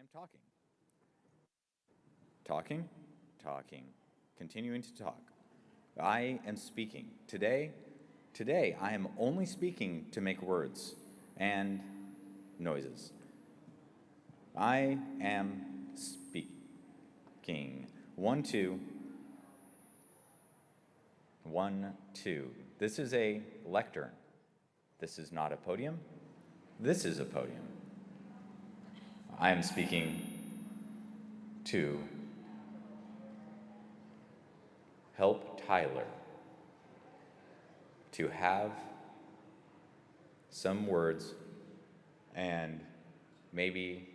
I'm talking. Talking, talking, continuing to talk. I am speaking. Today I am only speaking to make words and noises. I am speaking. 1, 2. 1, 2. This is a lectern. This is not a podium. This is a podium. I am speaking to help Tyler to have some words and maybe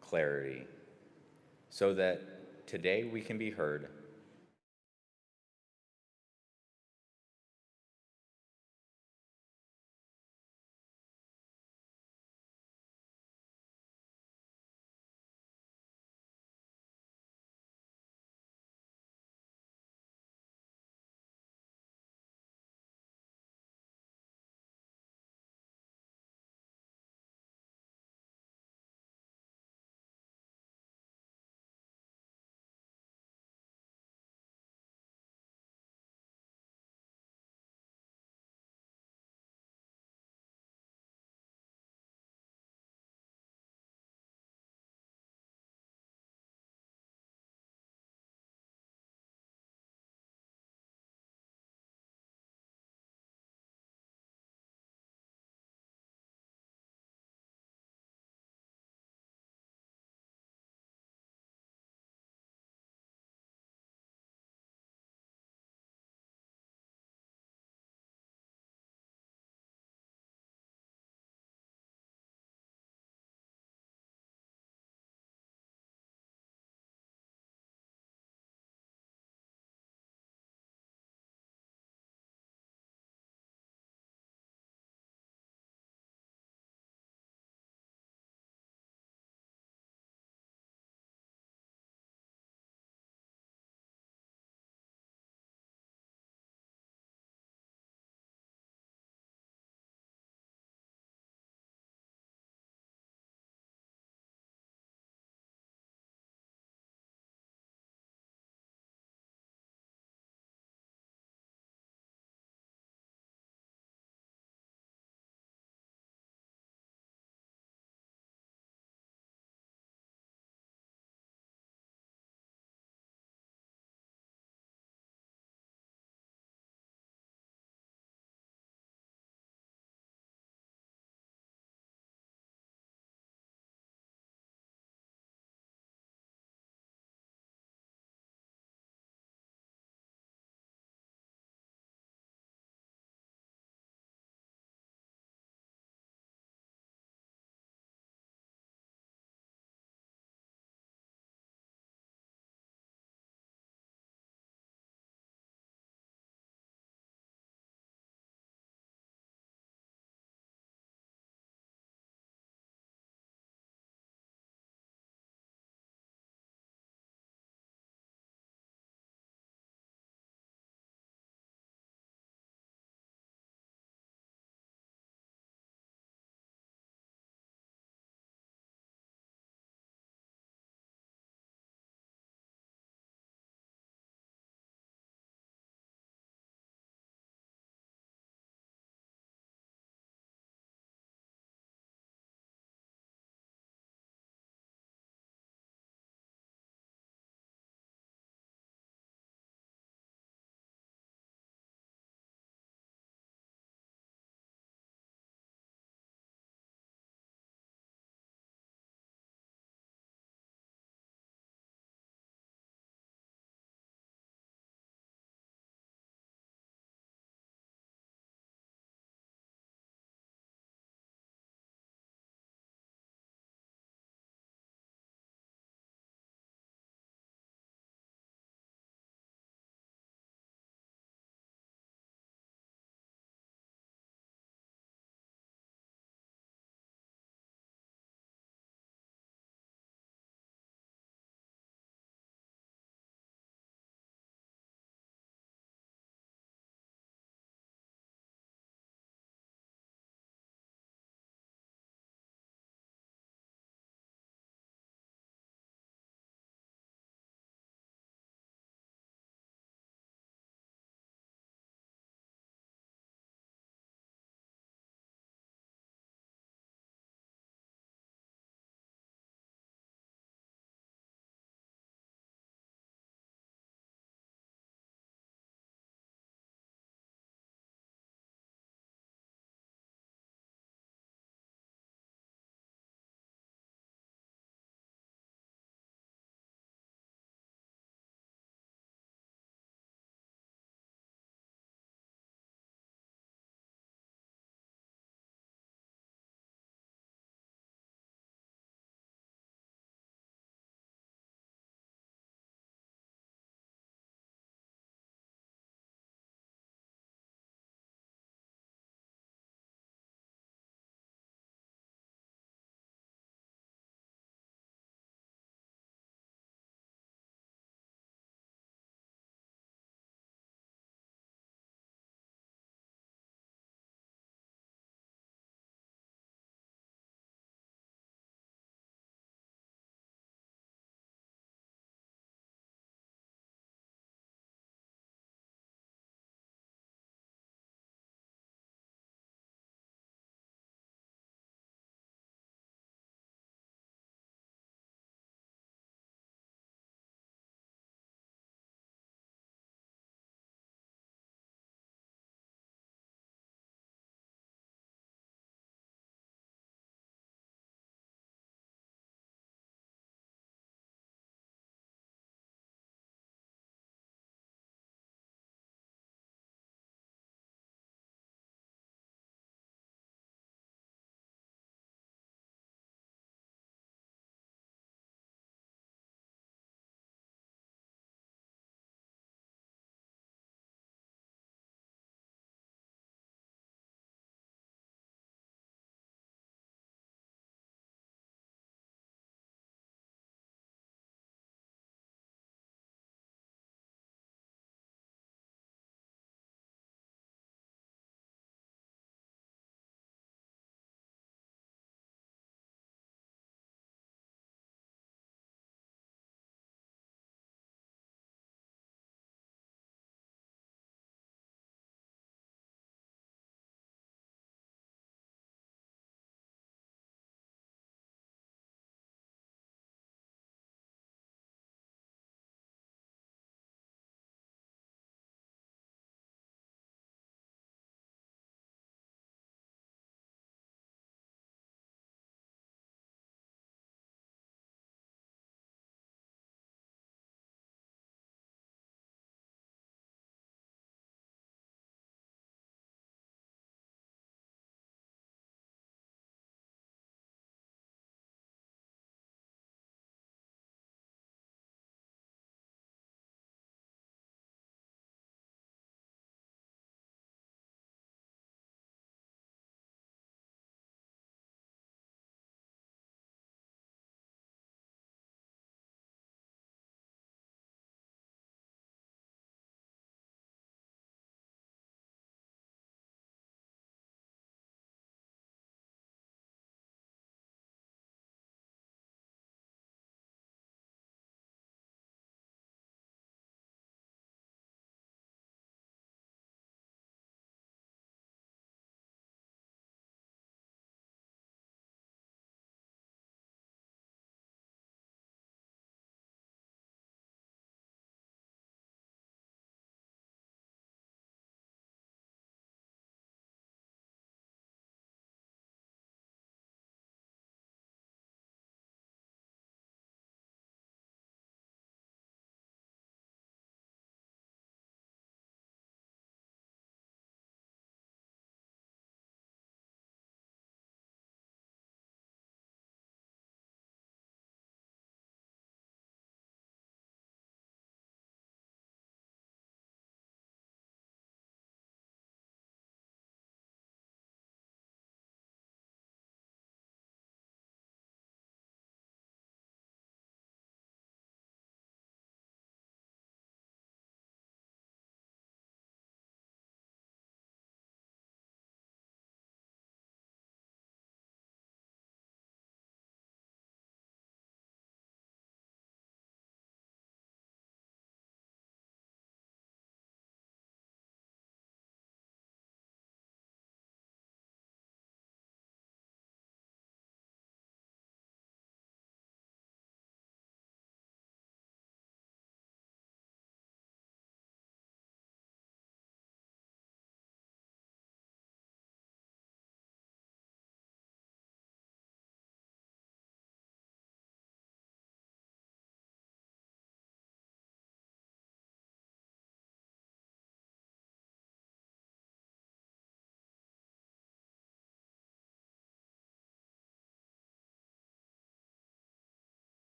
clarity so that today we can be heard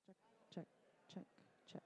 check, check, check.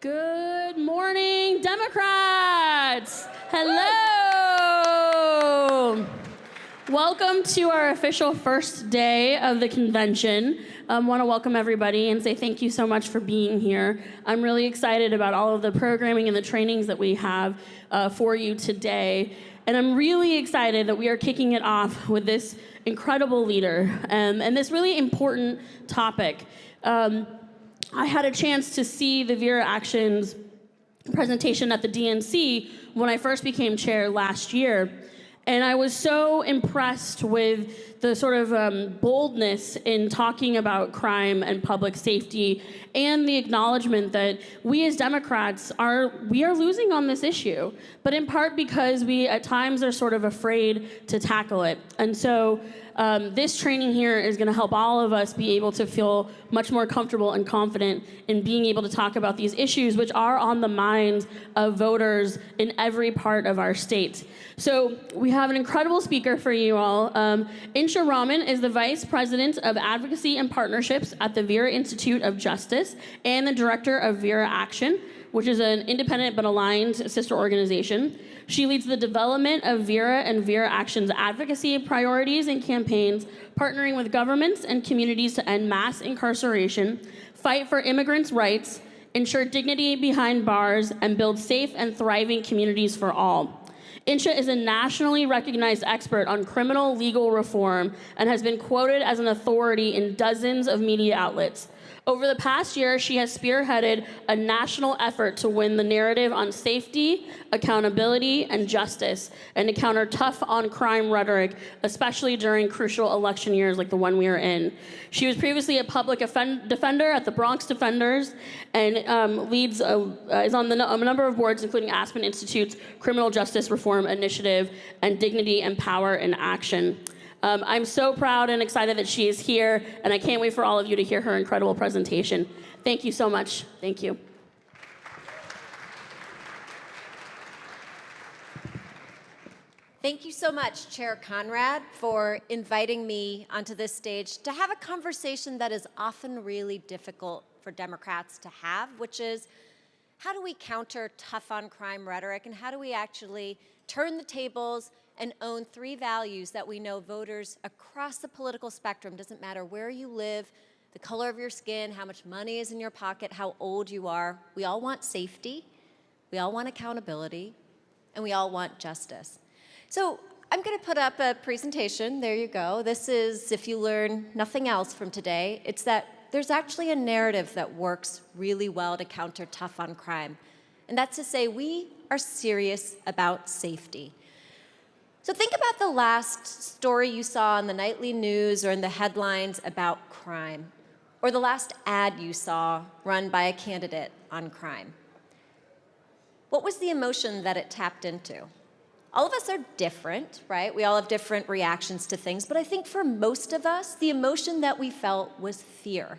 Good morning, Democrats. Hello. Welcome to our official first day of the convention. I want to welcome everybody and say thank you so much for being here. I'm really excited about all of the programming and the trainings that we have for you today. And I'm really excited that we are kicking it off with this incredible leader and this really important topic. I had a chance to see the Vera Action's presentation at the DNC when I first became chair last year. And I was so impressed with the sort of boldness in talking about crime and public safety and the acknowledgement that we as Democrats are losing on this issue, but in part because we at times are sort of afraid to tackle it. And so this training here is going to help all of us be able to feel much more comfortable and confident in being able to talk about these issues, which are on the minds of voters in every part of our state. So we have an incredible speaker for you all. Insha Rahman is the Vice President of Advocacy and Partnerships at the Vera Institute of Justice and the Director of Vera Action, which is an independent but aligned sister organization. She leads the development of Vera and Vera Action's advocacy priorities and campaigns, partnering with governments and communities to end mass incarceration, fight for immigrants' rights, ensure dignity behind bars, and build safe and thriving communities for all. Insha is a nationally recognized expert on criminal legal reform and has been quoted as an authority in dozens of media outlets. Over the past year, she has spearheaded a national effort to win the narrative on safety, accountability, and justice, and to counter tough on crime rhetoric, especially during crucial election years like the one we are in. She was previously a public defender at the Bronx Defenders and is on a number of boards, including Aspen Institute's Criminal Justice Reform Initiative and Dignity and Power in Action. I'm so proud and excited that she is here, and I can't wait for all of you to hear her incredible presentation. Thank you so much. Thank you. Thank you so much, Chair Conrad, for inviting me onto this stage to have a conversation that is often really difficult for Democrats to have, which is how do we counter tough on crime rhetoric and how do we actually turn the tables and own three values that we know voters across the political spectrum, doesn't matter where you live, the color of your skin, how much money is in your pocket, how old you are, we all want safety, we all want accountability, and we all want justice. So I'm going to put up a presentation. There you go. This is, if you learn nothing else from today, it's that there's actually a narrative that works really well to counter tough on crime. And that's to say we are serious about safety. So think about the last story you saw in the nightly news or in the headlines about crime, or the last ad you saw run by a candidate on crime. What was the emotion that it tapped into? All of us are different, right? We all have different reactions to things, but I think for most of us, the emotion that we felt was fear.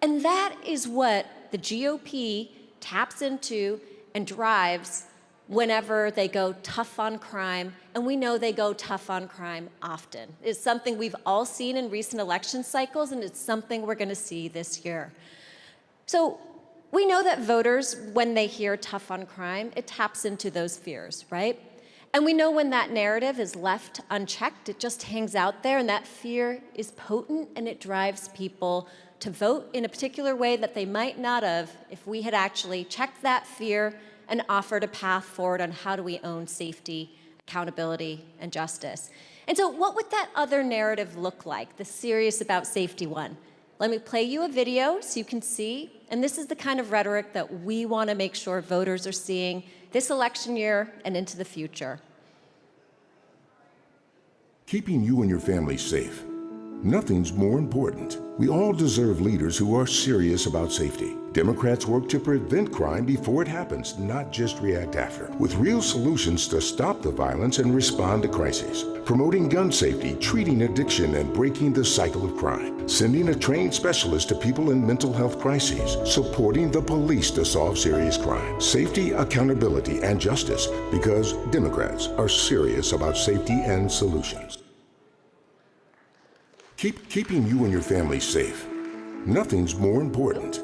And that is what the GOP taps into and drives whenever they go tough on crime, and we know they go tough on crime often. It's something we've all seen in recent election cycles, and it's something we're gonna see this year. So we know that voters, when they hear tough on crime, it taps into those fears, right? And we know when that narrative is left unchecked, it just hangs out there, and that fear is potent, and it drives people to vote in a particular way that they might not have if we had actually checked that fear and offered a path forward on how do we own safety, accountability, and justice. And so what would that other narrative look like, the serious about safety one? Let me play you a video so you can see, and this is the kind of rhetoric that we want to make sure voters are seeing this election year and into the future. Keeping you and your family safe. Nothing's more important. We all deserve leaders who are serious about safety. Democrats work to prevent crime before it happens, not just react after, with real solutions to stop the violence and respond to crises. Promoting gun safety, treating addiction, and breaking the cycle of crime. Sending a trained specialist to people in mental health crises. Supporting the police to solve serious crime. Safety, accountability, and justice, because Democrats are serious about safety and solutions. Keeping you and your family safe. Nothing's more important.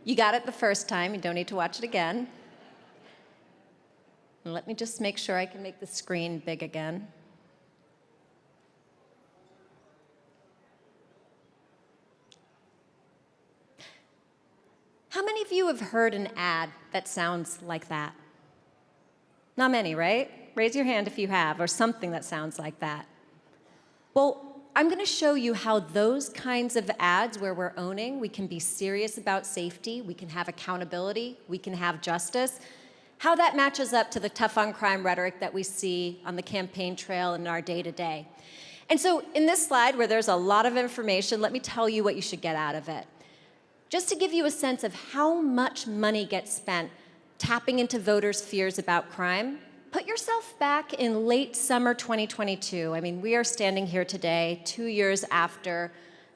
You got it the first time. You don't need to watch it again. And let me just make sure I can make the screen big again. How many of you have heard an ad that sounds like that? Not many, right? Raise your hand if you have, or something that sounds like that. Well, I'm going to show you how those kinds of ads where we're owning, we can be serious about safety, we can have accountability, we can have justice, how that matches up to the tough on crime rhetoric that we see on the campaign trail in our day-to-day. And so in this slide, where there's a lot of information, let me tell you what you should get out of it. Just to give you a sense of how much money gets spent tapping into voters' fears about crime, put yourself back in late summer 2022. I mean, we are standing here today, 2 years after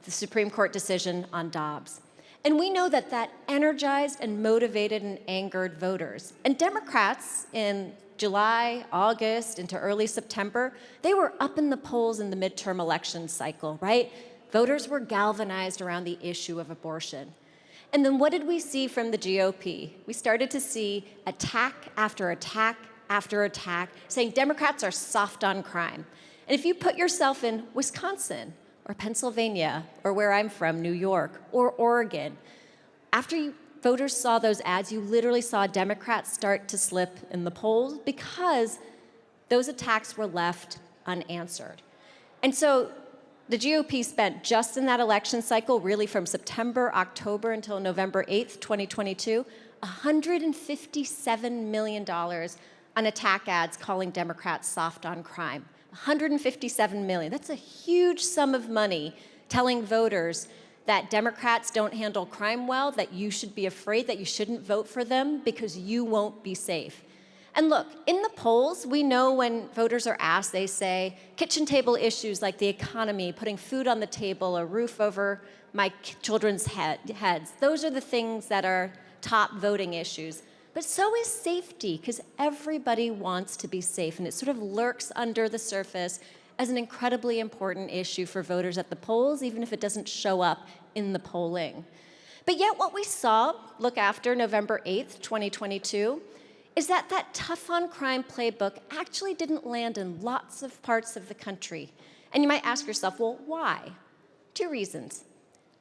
the Supreme Court decision on Dobbs. And we know that that energized and motivated and angered voters. And Democrats in July, August, into early September, they were up in the polls in the midterm election cycle, right? Voters were galvanized around the issue of abortion. And then what did we see from the GOP? We started to see attack after attack after attack, saying Democrats are soft on crime. And if you put yourself in Wisconsin or Pennsylvania or where I'm from, New York or Oregon, after voters saw those ads, you literally saw Democrats start to slip in the polls because those attacks were left unanswered. And so the GOP spent just in that election cycle, really from September, October until November 8th, 2022, $157 million on attack ads calling Democrats soft on crime. $157 million. That's a huge sum of money telling voters that Democrats don't handle crime well, that you should be afraid, that you shouldn't vote for them because you won't be safe. And look, in the polls, we know when voters are asked, they say, kitchen table issues like the economy, putting food on the table, a roof over my children's heads. Those are the things that are top voting issues. But so is safety, because everybody wants to be safe, and it sort of lurks under the surface as an incredibly important issue for voters at the polls, even if it doesn't show up in the polling. But yet what we saw, look after November 8th, 2022, is that that tough on crime playbook actually didn't land in lots of parts of the country. And you might ask yourself, well, why? 2 reasons.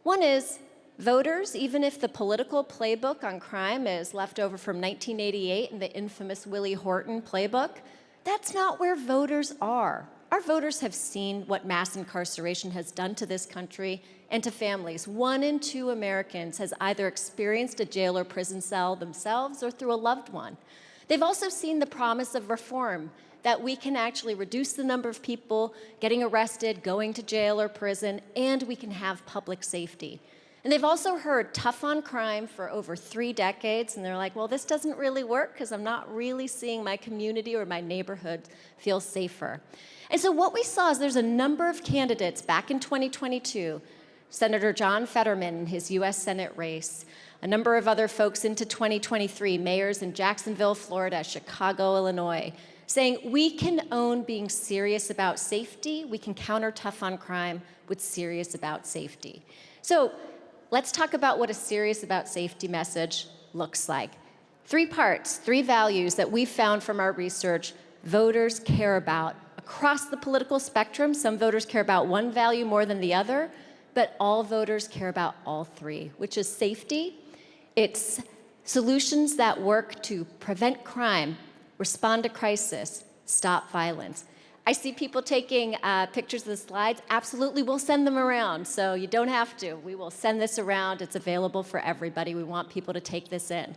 One is voters, even if the political playbook on crime is left over from 1988 and the infamous Willie Horton playbook, that's not where voters are. Our voters have seen what mass incarceration has done to this country and to families. 1 in 2 Americans has either experienced a jail or prison cell themselves or through a loved one. They've also seen the promise of reform, that we can actually reduce the number of people getting arrested, going to jail or prison, and we can have public safety. And they've also heard tough on crime for over 3 decades, and they're like, well, this doesn't really work because I'm not really seeing my community or my neighborhood feel safer. And so what we saw is there's a number of candidates back in 2022, Senator John Fetterman in his US Senate race, a number of other folks into 2023, mayors in Jacksonville, Florida, Chicago, Illinois, saying we can own being serious about safety, we can counter tough on crime with serious about safety. So let's talk about what a serious about safety message looks like. 3 parts, 3 values that we've found from our research voters care about across the political spectrum. Some voters care about one value more than the other, but all voters care about all 3, which is safety. It's solutions that work to prevent crime, respond to crisis, stop violence. I see people taking pictures of the slides. Absolutely, we'll send them around, so you don't have to. We will send this around. It's available for everybody. We want people to take this in.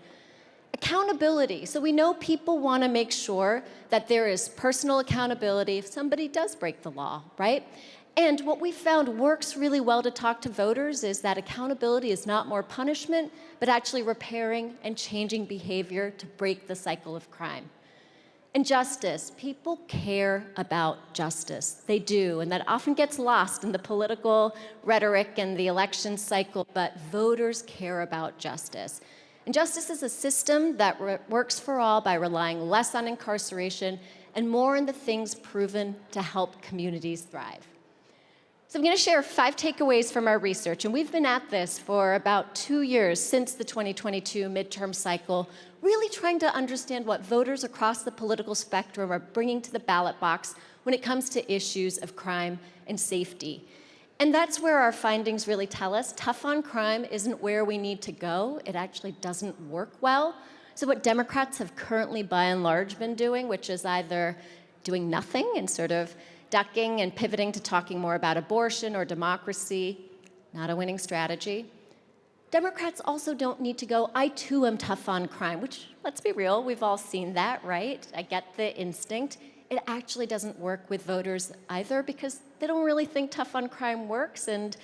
Accountability. So we know people want to make sure that there is personal accountability if somebody does break the law, right? And what we found works really well to talk to voters is that accountability is not more punishment, but actually repairing and changing behavior to break the cycle of crime. And justice. People care about justice. They do, and that often gets lost in the political rhetoric and the election cycle, but voters care about justice. And justice is a system that works for all by relying less on incarceration and more on the things proven to help communities thrive. So I'm going to share 5 takeaways from our research, and we've been at this for about 2 years since the 2022 midterm cycle, really trying to understand what voters across the political spectrum are bringing to the ballot box when it comes to issues of crime and safety. And that's where our findings really tell us tough on crime isn't where we need to go. It actually doesn't work well. So what Democrats have currently, by and large, been doing, which is either doing nothing and sort of ducking and pivoting to talking more about abortion or democracy, not a winning strategy. Democrats also don't need to go, I too am tough on crime, which, let's be real, we've all seen that, right? I get the instinct. It actually doesn't work with voters either because they don't really think tough on crime works. And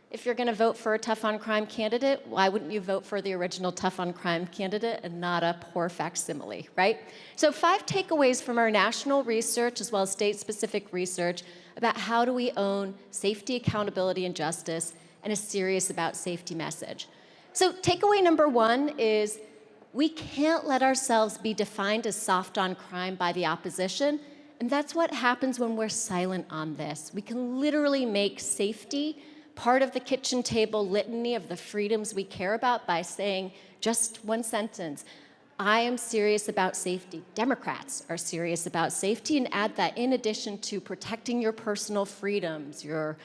if you're going to vote for a tough on crime candidate, why wouldn't you vote for the original tough on crime candidate and not a poor facsimile, right? So 5 takeaways from our national research as well as state-specific research about how do we own safety, accountability, and justice, and a serious about safety message. So takeaway number 1 is we can't let ourselves be defined as soft on crime by the opposition, and that's what happens when we're silent on this. We can literally make safety part of the kitchen table litany of the freedoms we care about by saying just one sentence, I am serious about safety. Democrats are serious about safety, and add that in addition to protecting your personal freedoms, your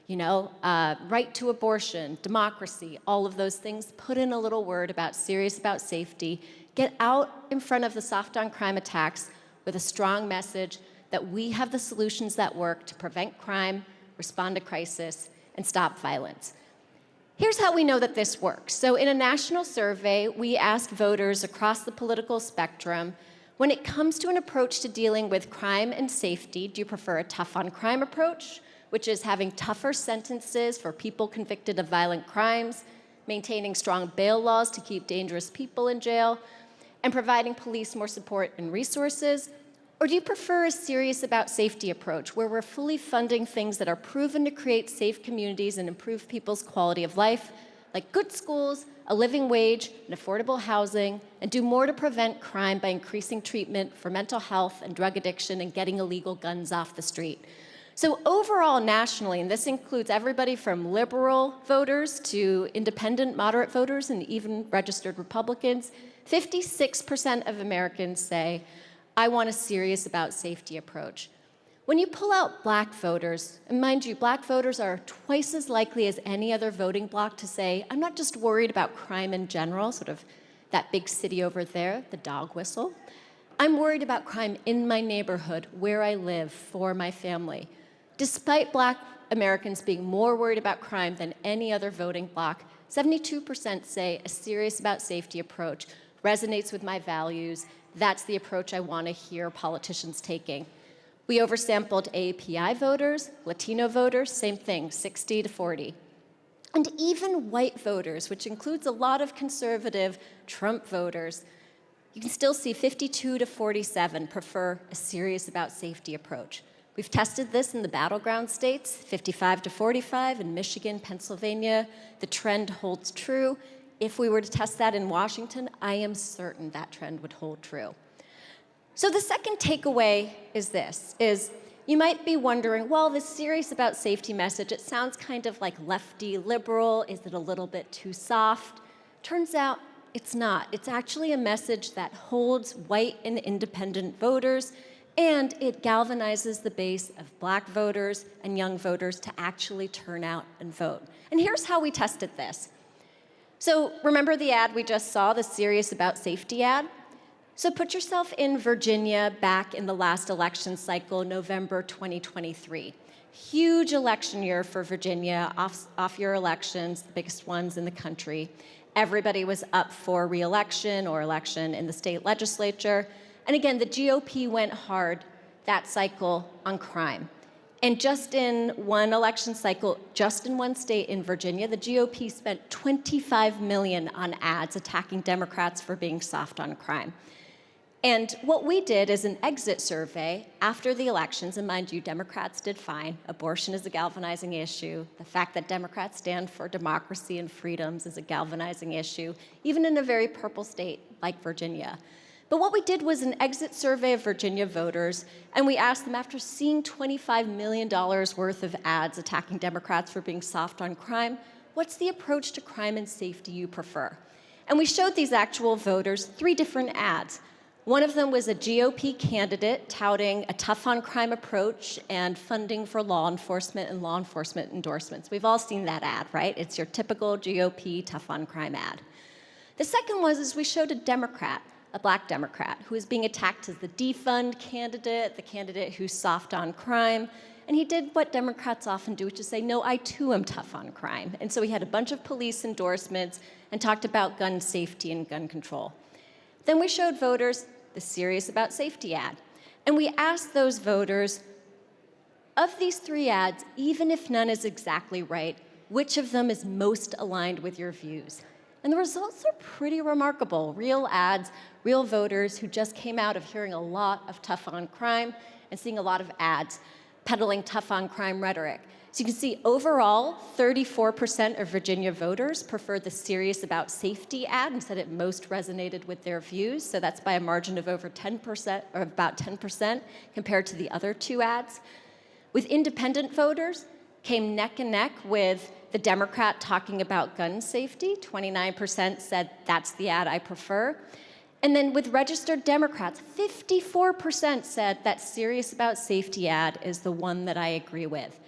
right to abortion, democracy, all of those things, put in a little word about serious about safety, get out in front of the soft on crime attacks with a strong message that we have the solutions that work to prevent crime, respond to crisis, and stop violence. Here's how we know that this works. So in a national survey, we asked voters across the political spectrum, when it comes to an approach to dealing with crime and safety, do you prefer a tough on crime approach, which is having tougher sentences for people convicted of violent crimes, maintaining strong bail laws to keep dangerous people in jail, and providing police more support and resources? Or do you prefer a serious about safety approach where we're fully funding things that are proven to create safe communities and improve people's quality of life, like good schools, a living wage, and affordable housing, and do more to prevent crime by increasing treatment for mental health and drug addiction and getting illegal guns off the street? So overall, nationally, and this includes everybody from liberal voters to independent moderate voters and even registered Republicans, 56% of Americans say, I want a serious about safety approach. When you pull out black voters, and mind you, black voters are twice as likely as any other voting bloc to say, I'm not just worried about crime in general, sort of that big city over there, the dog whistle. I'm worried about crime in my neighborhood, where I live, for my family. Despite black Americans being more worried about crime than any other voting bloc, 72% say a serious about safety approach resonates with my values. That's the approach I want to hear politicians taking. We oversampled AAPI voters, Latino voters, same thing, 60 to 40. And even white voters, which includes a lot of conservative Trump voters, you can still see 52 to 47 prefer a serious about safety approach. We've tested this in the battleground states, 55 to 45 in Michigan, Pennsylvania. The trend holds true. If we were to test that in Washington, I am certain that trend would hold true. So the second takeaway is this, you might be wondering, well, this serious about safety message, it sounds kind of like lefty liberal. Is it a little bit too soft? Turns out it's not. It's actually a message that holds white and independent voters, and it galvanizes the base of black voters and young voters to actually turn out and vote. And here's how we tested this. So remember the ad we just saw, the serious about safety ad? So put yourself in Virginia back in the last election cycle, November 2023. Huge election year for Virginia, off-year elections, the biggest ones in the country. Everybody was up for re-election or election in the state legislature. And again, the GOP went hard that cycle on crime. And just in one election cycle, just in one state in Virginia, the GOP spent $25 million on ads attacking Democrats for being soft on crime. And what we did is an exit survey after the elections, and mind you, Democrats did fine. Abortion is a galvanizing issue. The fact that Democrats stand for democracy and freedoms is a galvanizing issue, even in a very purple state like Virginia. But what we did was an exit survey of Virginia voters, and we asked them, after seeing $25 million worth of ads attacking Democrats for being soft on crime, what's the approach to crime and safety you prefer? And we showed these actual voters 3 different ads. One of them was a GOP candidate touting a tough-on-crime approach and funding for law enforcement and law enforcement endorsements. We've all seen that ad, right? It's your typical GOP tough-on-crime ad. The second was we showed a Democrat, a black Democrat, who was being attacked as the defund candidate, the candidate who's soft on crime. And he did what Democrats often do, which is say, no, I too am tough on crime. And so he had a bunch of police endorsements and talked about gun safety and gun control. Then we showed voters the serious about safety ad. And we asked those voters, of these 3 ads, even if none is exactly right, which of them is most aligned with your views? And the results are pretty remarkable. Real ads, real voters who just came out of hearing a lot of tough on crime and seeing a lot of ads peddling tough on crime rhetoric. So you can see overall, 34% of Virginia voters preferred the serious about safety ad and said it most resonated with their views. So that's by a margin of over 10%, or about 10% compared to the other 2 ads. With independent voters, came neck and neck with the Democrat talking about gun safety. 29% said that's the ad I prefer. And then with registered Democrats, 54% said that serious about safety ad is the one that I agree with.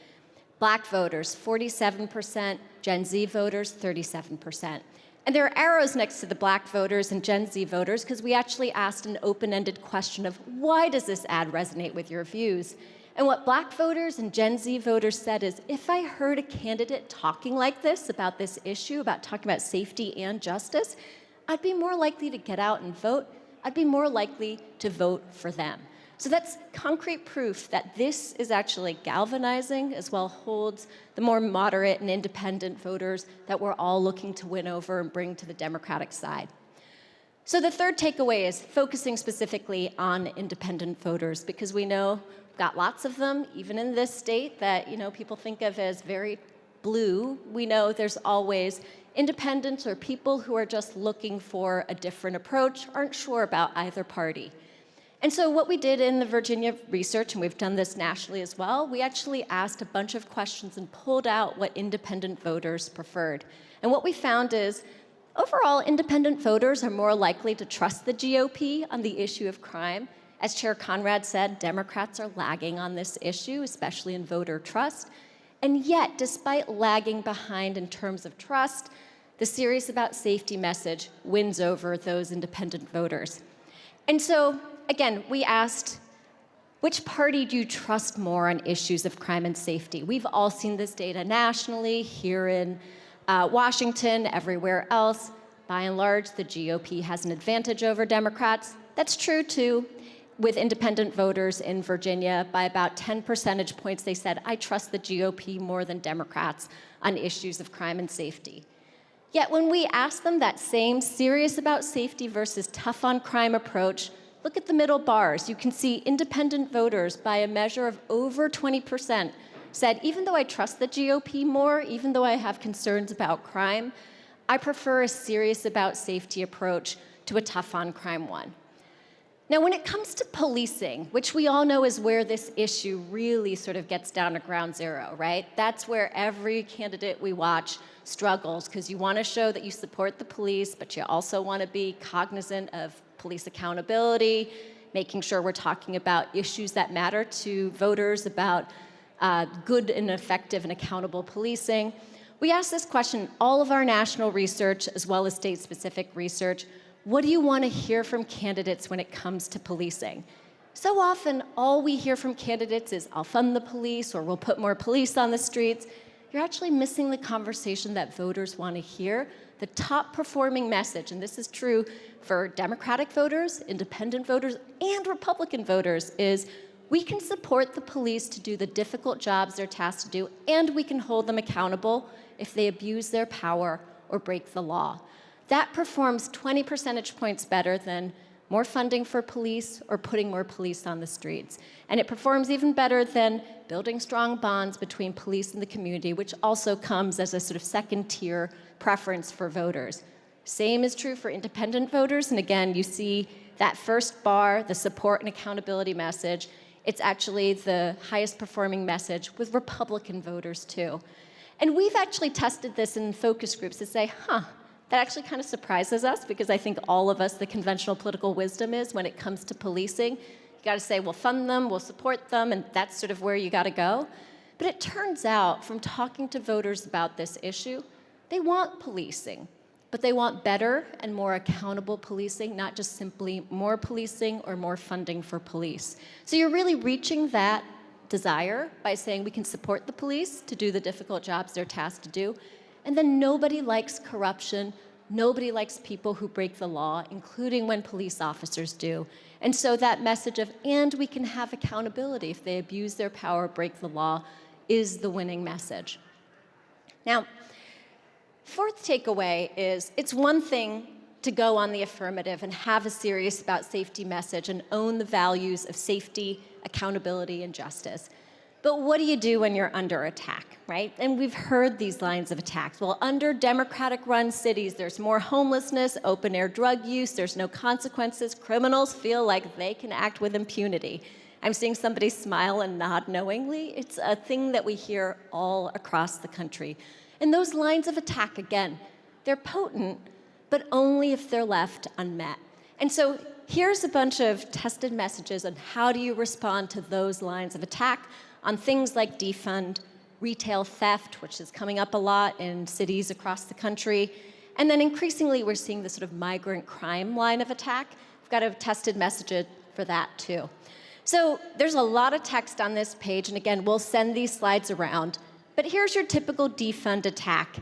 Black voters, 47%, Gen Z voters, 37%. And there are arrows next to the black voters and Gen Z voters because we actually asked an open-ended question of why does this ad resonate with your views? And what black voters and Gen Z voters said is, if I heard a candidate talking like this about this issue, about talking about safety and justice, I'd be more likely to get out and vote. I'd be more likely to vote for them. So that's concrete proof that this is actually galvanizing, as well holds the more moderate and independent voters that we're all looking to win over and bring to the Democratic side. So the third takeaway is focusing specifically on independent voters, because we know we've got lots of them, even in this state that people think of as very blue. We know there's always independents or people who are just looking for a different approach, aren't sure about either party. And so what we did in the Virginia research, and we've done this nationally as well, we actually asked a bunch of questions and pulled out what independent voters preferred. And what we found is, overall, independent voters are more likely to trust the GOP on the issue of crime. As Chair Conrad said, Democrats are lagging on this issue, especially in voter trust. And yet, despite lagging behind in terms of trust, the serious about safety message wins over those independent voters. And so, again, we asked, which party do you trust more on issues of crime and safety? We've all seen this data nationally, here in Washington, everywhere else. By and large, the GOP has an advantage over Democrats. That's true, too, with independent voters in Virginia. By about 10 percentage points, they said, I trust the GOP more than Democrats on issues of crime and safety. Yet when we asked them that same serious about safety versus tough on crime approach, look at the middle bars. You can see independent voters, by a measure of over 20%, said, even though I trust the GOP more, even though I have concerns about crime, I prefer a serious about safety approach to a tough on crime one. Now, when it comes to policing, which we all know is where this issue really sort of gets down to ground zero, right? That's where every candidate we watch struggles, because you want to show that you support the police, but you also want to be cognizant of police accountability, making sure we're talking about issues that matter to voters, about good and effective and accountable policing. We asked this question, all of our national research, as well as state-specific research, what do you want to hear from candidates when it comes to policing? So often, all we hear from candidates is, I'll fund the police, or we'll put more police on the streets. You're actually missing the conversation that voters want to hear. The top performing message, and this is true for Democratic voters, independent voters, and Republican voters, is we can support the police to do the difficult jobs they're tasked to do, and we can hold them accountable if they abuse their power or break the law. That performs 20 percentage points better than more funding for police or putting more police on the streets. And it performs even better than building strong bonds between police and the community, which also comes as a sort of second-tier preference for voters. Same is true for independent voters. And again, you see that first bar, the support and accountability message. It's actually the highest performing message with Republican voters, too. And we've actually tested this in focus groups to say, that actually kind of surprises us, because I think all of us, the conventional political wisdom is when it comes to policing, you got to say, we'll fund them, we'll support them, and that's sort of where you got to go. But it turns out, from talking to voters about this issue, they want policing, but they want better and more accountable policing, not just simply more policing or more funding for police. So you're really reaching that desire by saying we can support the police to do the difficult jobs they're tasked to do. And then nobody likes corruption. Nobody likes people who break the law, including when police officers do. And so that message of, and we can have accountability if they abuse their power, break the law, is the winning message. Now, fourth takeaway is, it's one thing to go on the affirmative and have a serious about safety message and own the values of safety, accountability, and justice. But what do you do when you're under attack, right? And we've heard these lines of attacks. Well, under Democratic-run cities, there's more homelessness, open-air drug use, there's no consequences, criminals feel like they can act with impunity. I'm seeing somebody smile and nod knowingly. It's a thing that we hear all across the country. And those lines of attack, again, they're potent, but only if they're left unmet. And so here's a bunch of tested messages on how do you respond to those lines of attack on things like defund, retail theft, which is coming up a lot in cities across the country. And then increasingly, we're seeing the sort of migrant crime line of attack. We've got a tested message for that, too. So there's a lot of text on this page, and again, we'll send these slides around. But here's your typical defund attack.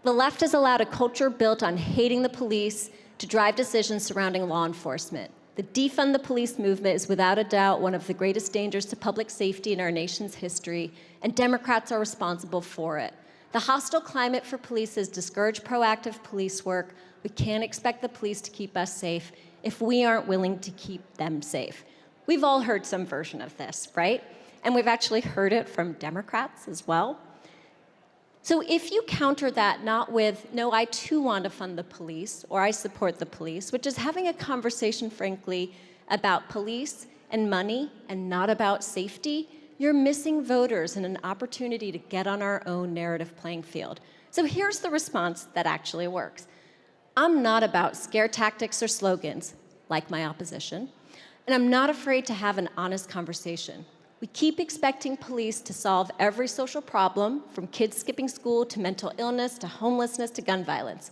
The left has allowed a culture built on hating the police to drive decisions surrounding law enforcement. The defund the police movement is without a doubt one of the greatest dangers to public safety in our nation's history, and Democrats are responsible for it. The hostile climate for police has discouraged proactive police work. We can't expect the police to keep us safe if we aren't willing to keep them safe. We've all heard some version of this, right? And we've actually heard it from Democrats as well. So if you counter that not with, no, I too want to fund the police, or I support the police, which is having a conversation, frankly, about police and money and not about safety, you're missing voters and an opportunity to get on our own narrative playing field. So here's the response that actually works. I'm not about scare tactics or slogans, like my opposition, and I'm not afraid to have an honest conversation. We keep expecting police to solve every social problem, from kids skipping school to mental illness to homelessness to gun violence.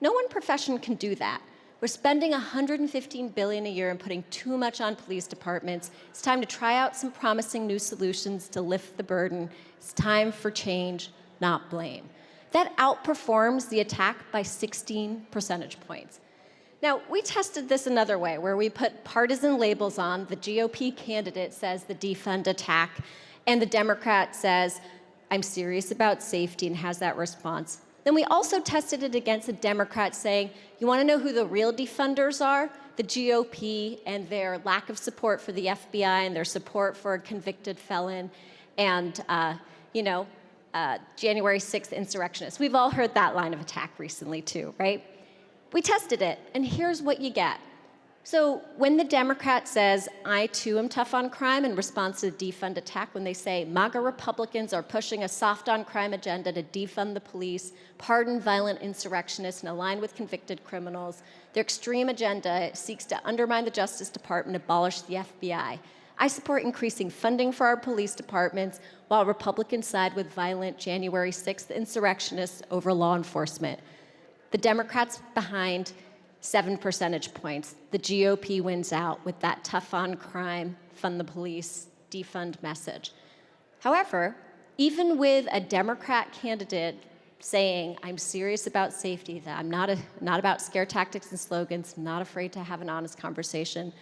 No one profession can do that. We're spending $115 billion a year and putting too much on police departments. It's time to try out some promising new solutions to lift the burden. It's time for change, not blame. That outperforms the attack by 16 percentage points. Now, we tested this another way, where we put partisan labels on. The GOP candidate says the defund attack, and the Democrat says, I'm serious about safety, and has that response. Then we also tested it against a Democrat saying, you want to know who the real defunders are? The GOP and their lack of support for the FBI and their support for a convicted felon and, January 6th insurrectionists. We've all heard that line of attack recently too, right? We tested it, and here's what you get. So when the Democrat says, I too am tough on crime in response to the defund attack, when they say MAGA Republicans are pushing a soft on crime agenda to defund the police, pardon violent insurrectionists, and align with convicted criminals, their extreme agenda seeks to undermine the Justice Department, abolish the FBI. I support increasing funding for our police departments, while Republicans side with violent January 6th insurrectionists over law enforcement. The Democrats behind 7 percentage points. The GOP wins out with that tough on crime, fund the police, defund message. However, even with a Democrat candidate saying, I'm serious about safety, that I'm not about scare tactics and slogans, not afraid to have an honest conversation,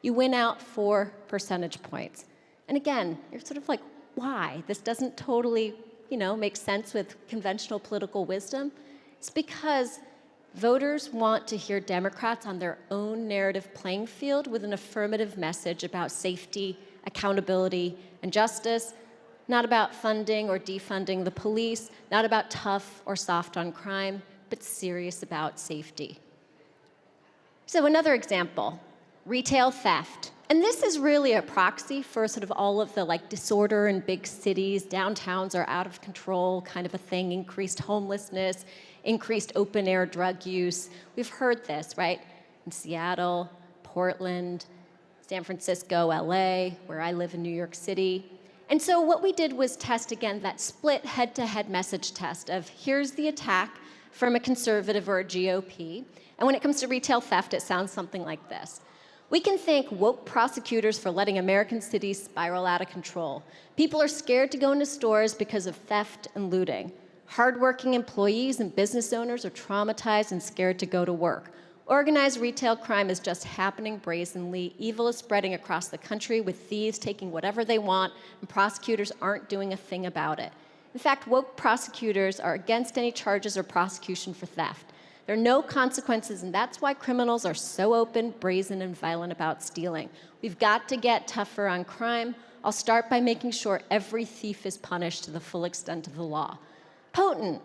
you win out 4 percentage points. And again, you're sort of like, why? This doesn't totally, make sense with conventional political wisdom. It's because voters want to hear Democrats on their own narrative playing field with an affirmative message about safety, accountability, and justice, not about funding or defunding the police, not about tough or soft on crime, but serious about safety. So another example, retail theft. And this is really a proxy for sort of all of the disorder in big cities. Downtowns are out of control, kind of a thing, increased homelessness, increased open-air drug use. We've heard this, right? In Seattle, Portland, San Francisco, LA, where I live in New York City. And so what we did was test, again, that split head-to-head message test of here's the attack from a conservative or a GOP. And when it comes to retail theft, it sounds something like this. We can thank woke prosecutors for letting American cities spiral out of control. People are scared to go into stores because of theft and looting. Hardworking employees and business owners are traumatized and scared to go to work. Organized retail crime is just happening brazenly. Evil is spreading across the country with thieves taking whatever they want, and prosecutors aren't doing a thing about it. In fact, woke prosecutors are against any charges or prosecution for theft. There are no consequences, and that's why criminals are so open, brazen, and violent about stealing. We've got to get tougher on crime. I'll start by making sure every thief is punished to the full extent of the law. Potent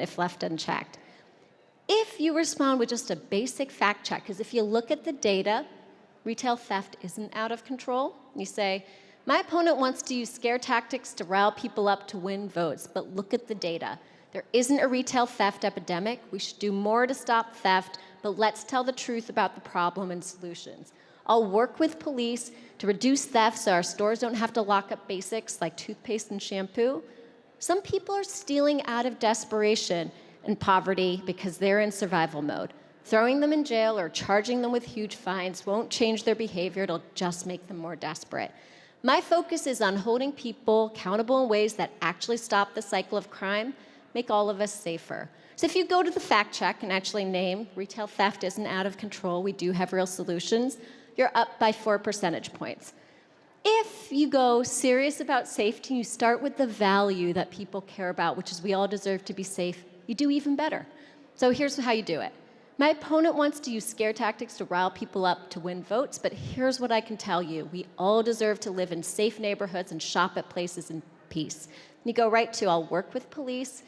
if left unchecked. If you respond with just a basic fact check, because if you look at the data, retail theft isn't out of control. You say, my opponent wants to use scare tactics to rile people up to win votes, but look at the data. There isn't a retail theft epidemic. We should do more to stop theft, but let's tell the truth about the problem and solutions. I'll work with police to reduce theft so our stores don't have to lock up basics like toothpaste and shampoo. Some people are stealing out of desperation and poverty because they're in survival mode. Throwing them in jail or charging them with huge fines won't change their behavior. It'll just make them more desperate. My focus is on holding people accountable in ways that actually stop the cycle of crime, make all of us safer. So if you go to the fact check and actually name retail theft isn't out of control, we do have real solutions, you're up by 4 percentage points. If you go serious about safety, you start with the value that people care about, which is we all deserve to be safe, you do even better. So here's how you do it. My opponent wants to use scare tactics to rile people up to win votes, but here's what I can tell you. We all deserve to live in safe neighborhoods and shop at places in peace. And you go right to, I'll work with police.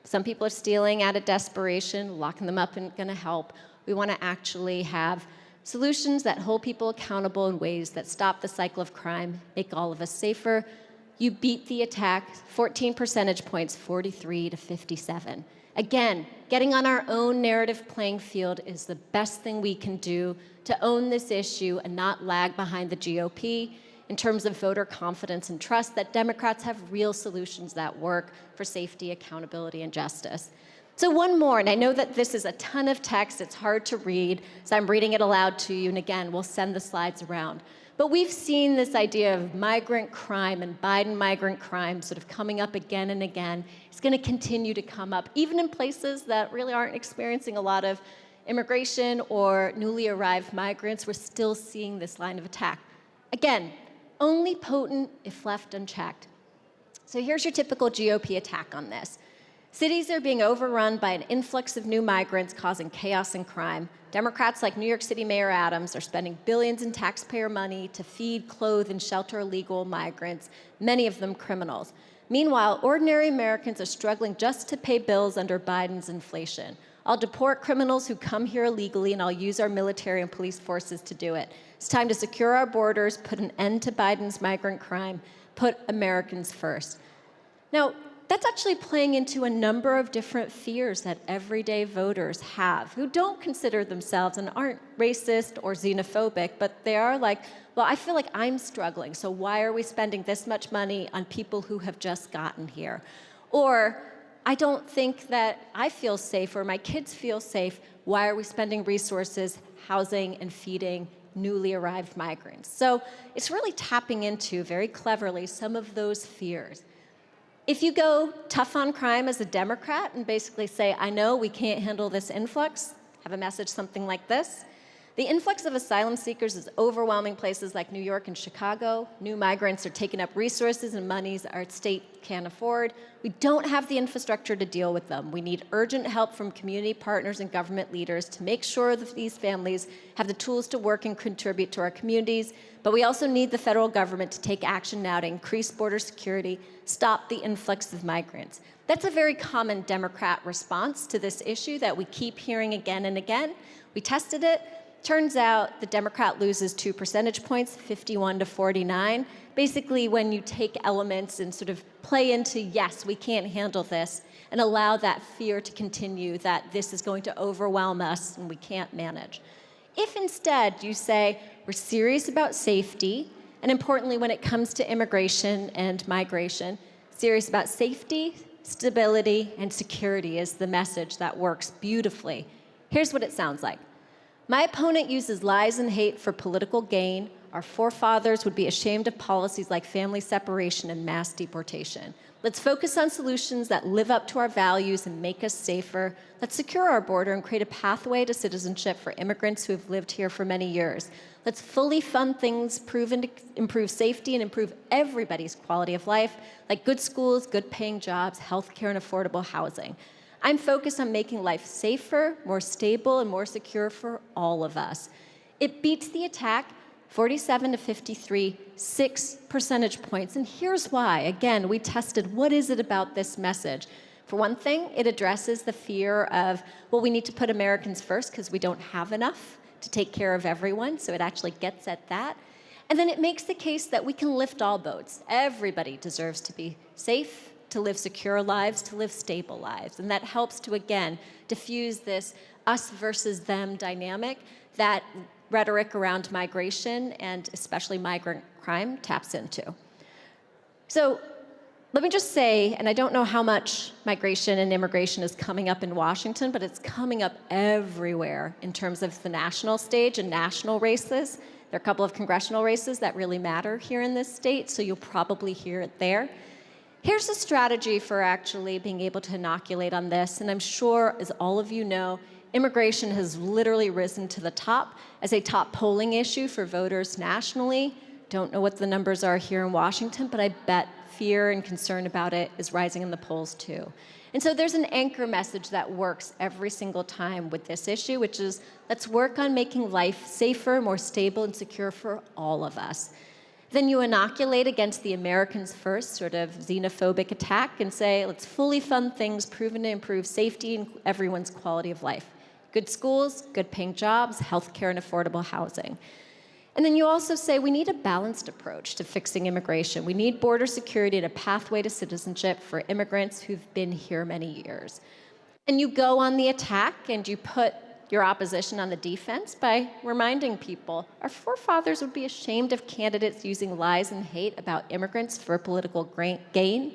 Some people are stealing out of desperation, locking them up isn't gonna help. We wanna actually have Solutions that hold people accountable in ways that stop the cycle of crime, make all of us safer. You beat the attack 14 percentage points, 43 to 57. Again, getting on our own narrative playing field is the best thing we can do to own this issue and not lag behind the GOP in terms of voter confidence and trust that Democrats have real solutions that work for safety, accountability, and justice. So one more, and I know that this is a ton of text, it's hard to read, so I'm reading it aloud to you, and again, we'll send the slides around. But we've seen this idea of migrant crime and Biden migrant crime sort of coming up again and again. It's going to continue to come up, even in places that really aren't experiencing a lot of immigration or newly arrived migrants. We're still seeing this line of attack. Again, only potent if left unchecked. So here's your typical GOP attack on this. Cities are being overrun by an influx of new migrants causing chaos and crime. Democrats like New York City Mayor Adams are spending billions in taxpayer money to feed, clothe, and shelter illegal migrants, many of them criminals. Meanwhile, ordinary Americans are struggling just to pay bills under Biden's inflation. I'll deport criminals who come here illegally, and I'll use our military and police forces to do it. It's time to secure our borders, put an end to Biden's migrant crime, put Americans first. Now, that's actually playing into a number of different fears that everyday voters have who don't consider themselves and aren't racist or xenophobic, but they are like, well, I feel like I'm struggling, so why are we spending this much money on people who have just gotten here? Or, I don't think that I feel safe or my kids feel safe, why are we spending resources housing and feeding newly arrived migrants? So it's really tapping into, very cleverly, some of those fears. If you go tough on crime as a Democrat and basically say, I know we can't handle this influx, have a message something like this. The influx of asylum seekers is overwhelming places like New York and Chicago. New migrants are taking up resources and monies our state can't afford. We don't have the infrastructure to deal with them. We need urgent help from community partners and government leaders to make sure that these families have the tools to work and contribute to our communities. But we also need the federal government to take action now to increase border security, stop the influx of migrants. That's a very common Democrat response to this issue that we keep hearing again and again. We tested it. Turns out the Democrat loses 2 percentage points, 51 to 49. Basically, when you take elements and sort of play into, yes, we can't handle this, and allow that fear to continue that this is going to overwhelm us and we can't manage. If instead you say, we're serious about safety, and importantly, when it comes to immigration and migration, serious about safety, stability, and security is the message that works beautifully. Here's what it sounds like. My opponent uses lies and hate for political gain. Our forefathers would be ashamed of policies like family separation and mass deportation. Let's focus on solutions that live up to our values and make us safer. Let's secure our border and create a pathway to citizenship for immigrants who have lived here for many years. Let's fully fund things proven to improve safety and improve everybody's quality of life, like good schools, good paying jobs, healthcare, and affordable housing. I'm focused on making life safer, more stable, and more secure for all of us. It beats the attack 47 to 53, 6 percentage points. And here's why. Again, we tested what is it about this message. For one thing, it addresses the fear of, well, we need to put Americans first because we don't have enough to take care of everyone. So it actually gets at that. And then it makes the case that we can lift all boats. Everybody deserves to be safe, to live secure lives, to live stable lives. And that helps to, again, diffuse this us versus them dynamic that rhetoric around migration and especially migrant crime taps into. So let me just say, and I don't know how much migration and immigration is coming up in Washington, but it's coming up everywhere in terms of the national stage and national races. There are a couple of congressional races that really matter here in this state, so you'll probably hear it there. Here's a strategy for actually being able to inoculate on this, and I'm sure, as all of you know, immigration has literally risen to the top as a top polling issue for voters nationally. Don't know what the numbers are here in Washington, but I bet fear and concern about it is rising in the polls too. And so there's an anchor message that works every single time with this issue, which is let's work on making life safer, more stable, and secure for all of us. Then you inoculate against the Americans first sort of xenophobic attack and say, let's fully fund things proven to improve safety and everyone's quality of life. Good schools, good paying jobs, healthcare, and affordable housing. And then you also say we need a balanced approach to fixing immigration. We need border security and a pathway to citizenship for immigrants who've been here many years. And you go on the attack and you put your opposition on the defense by reminding people our forefathers would be ashamed of candidates using lies and hate about immigrants for political gain,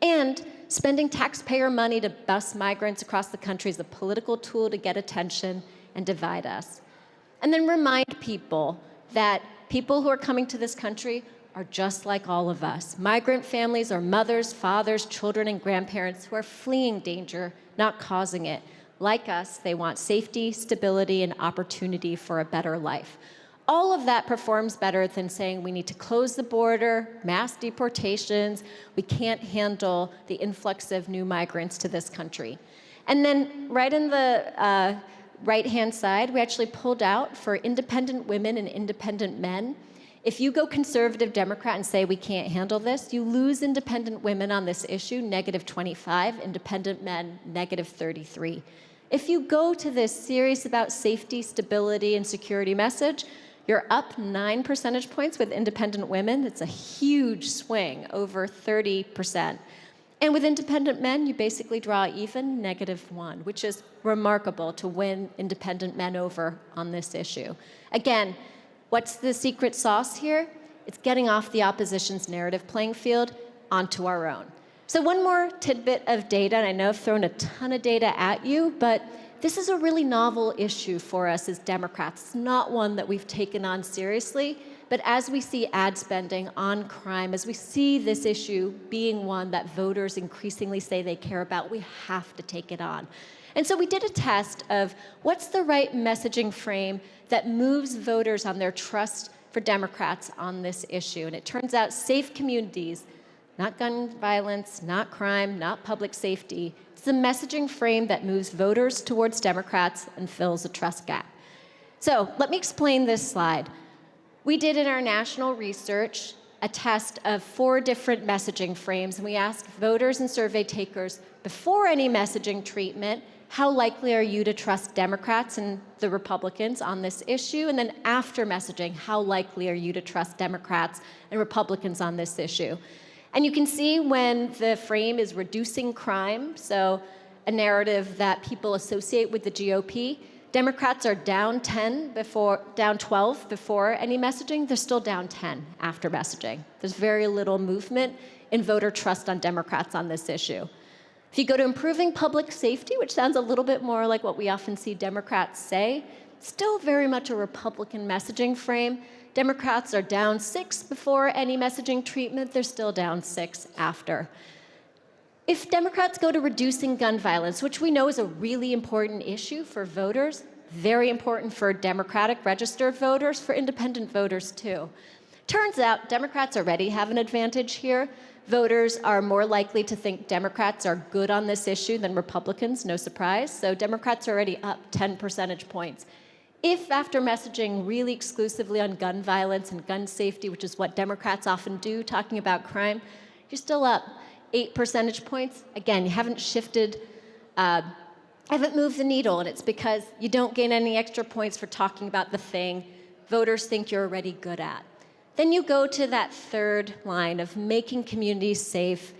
and spending taxpayer money to bus migrants across the country is a political tool to get attention and divide us. And then remind people that people who are coming to this country are just like all of us. Migrant families are mothers, fathers, children, and grandparents who are fleeing danger, not causing it. Like us, they want safety, stability, and opportunity for a better life. All of that performs better than saying we need to close the border, mass deportations, we can't handle the influx of new migrants to this country. And then right in the right-hand side, we actually pulled out for independent women and independent men. If you go conservative Democrat and say we can't handle this, you lose independent women on this issue, -25, independent men, -33. If you go to this serious about safety, stability, and security message, you're up 9 percentage points with independent women. It's a huge swing, over 30%. And with independent men, you basically draw even, -1, which is remarkable to win independent men over on this issue. Again, what's the secret sauce here? It's getting off the opposition's narrative playing field onto our own. So one more tidbit of data, and I know I've thrown a ton of data at you, but this is a really novel issue for us as Democrats. It's not one that we've taken on seriously, but as we see ad spending on crime, as we see this issue being one that voters increasingly say they care about, we have to take it on. And so we did a test of what's the right messaging frame that moves voters on their trust for Democrats on this issue. And it turns out safe communities, not gun violence, not crime, not public safety. It's the messaging frame that moves voters towards Democrats and fills a trust gap. So let me explain this slide. We did in our national research a test of 4 different messaging frames, and we asked voters and survey takers before any messaging treatment, how likely are you to trust Democrats and the Republicans on this issue? And then after messaging, how likely are you to trust Democrats and Republicans on this issue? And you can see when the frame is reducing crime, so a narrative that people associate with the GOP, Democrats are down 12 before any messaging. They're still down 10 after messaging. There's very little movement in voter trust on Democrats on this issue. If you go to improving public safety, which sounds a little bit more like what we often see Democrats say, still very much a Republican messaging frame. Democrats are down 6 before any messaging treatment. They're still down 6 after. If Democrats go to reducing gun violence, which we know is a really important issue for voters, very important for Democratic registered voters, for independent voters too. Turns out Democrats already have an advantage here. Voters are more likely to think Democrats are good on this issue than Republicans, no surprise. So Democrats are already up 10 percentage points. If after messaging really exclusively on gun violence and gun safety, which is what Democrats often do, talking about crime, you're still up 8 percentage points. Again, you haven't shifted, haven't moved the needle, and it's because you don't gain any extra points for talking about the thing voters think you're already good at. Then you go to that third line of making communities safe.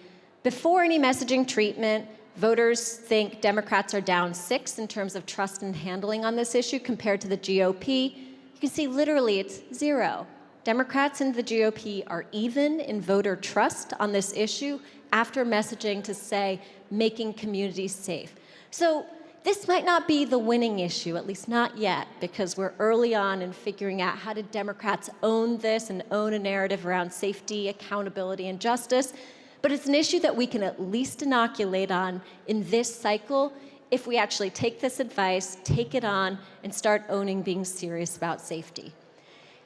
Before any messaging treatment, voters think Democrats are down 6 in terms of trust and handling on this issue compared to the GOP. You can see literally it's 0. Democrats and the GOP are even in voter trust on this issue after messaging to say making communities safe. So this might not be the winning issue, at least not yet, because we're early on in figuring out how did Democrats own this and own a narrative around safety, accountability, and justice. But it's an issue that we can at least inoculate on in this cycle if we actually take this advice, take it on, and start owning being serious about safety.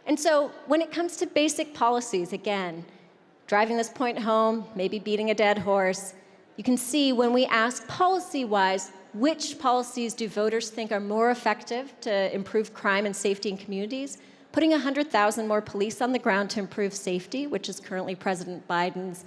And so when it comes to basic policies, again, driving this point home, maybe beating a dead horse, you can see when we ask policy-wise, which policies do voters think are more effective to improve crime and safety in communities? Putting 100,000 more police on the ground to improve safety, which is currently President Biden's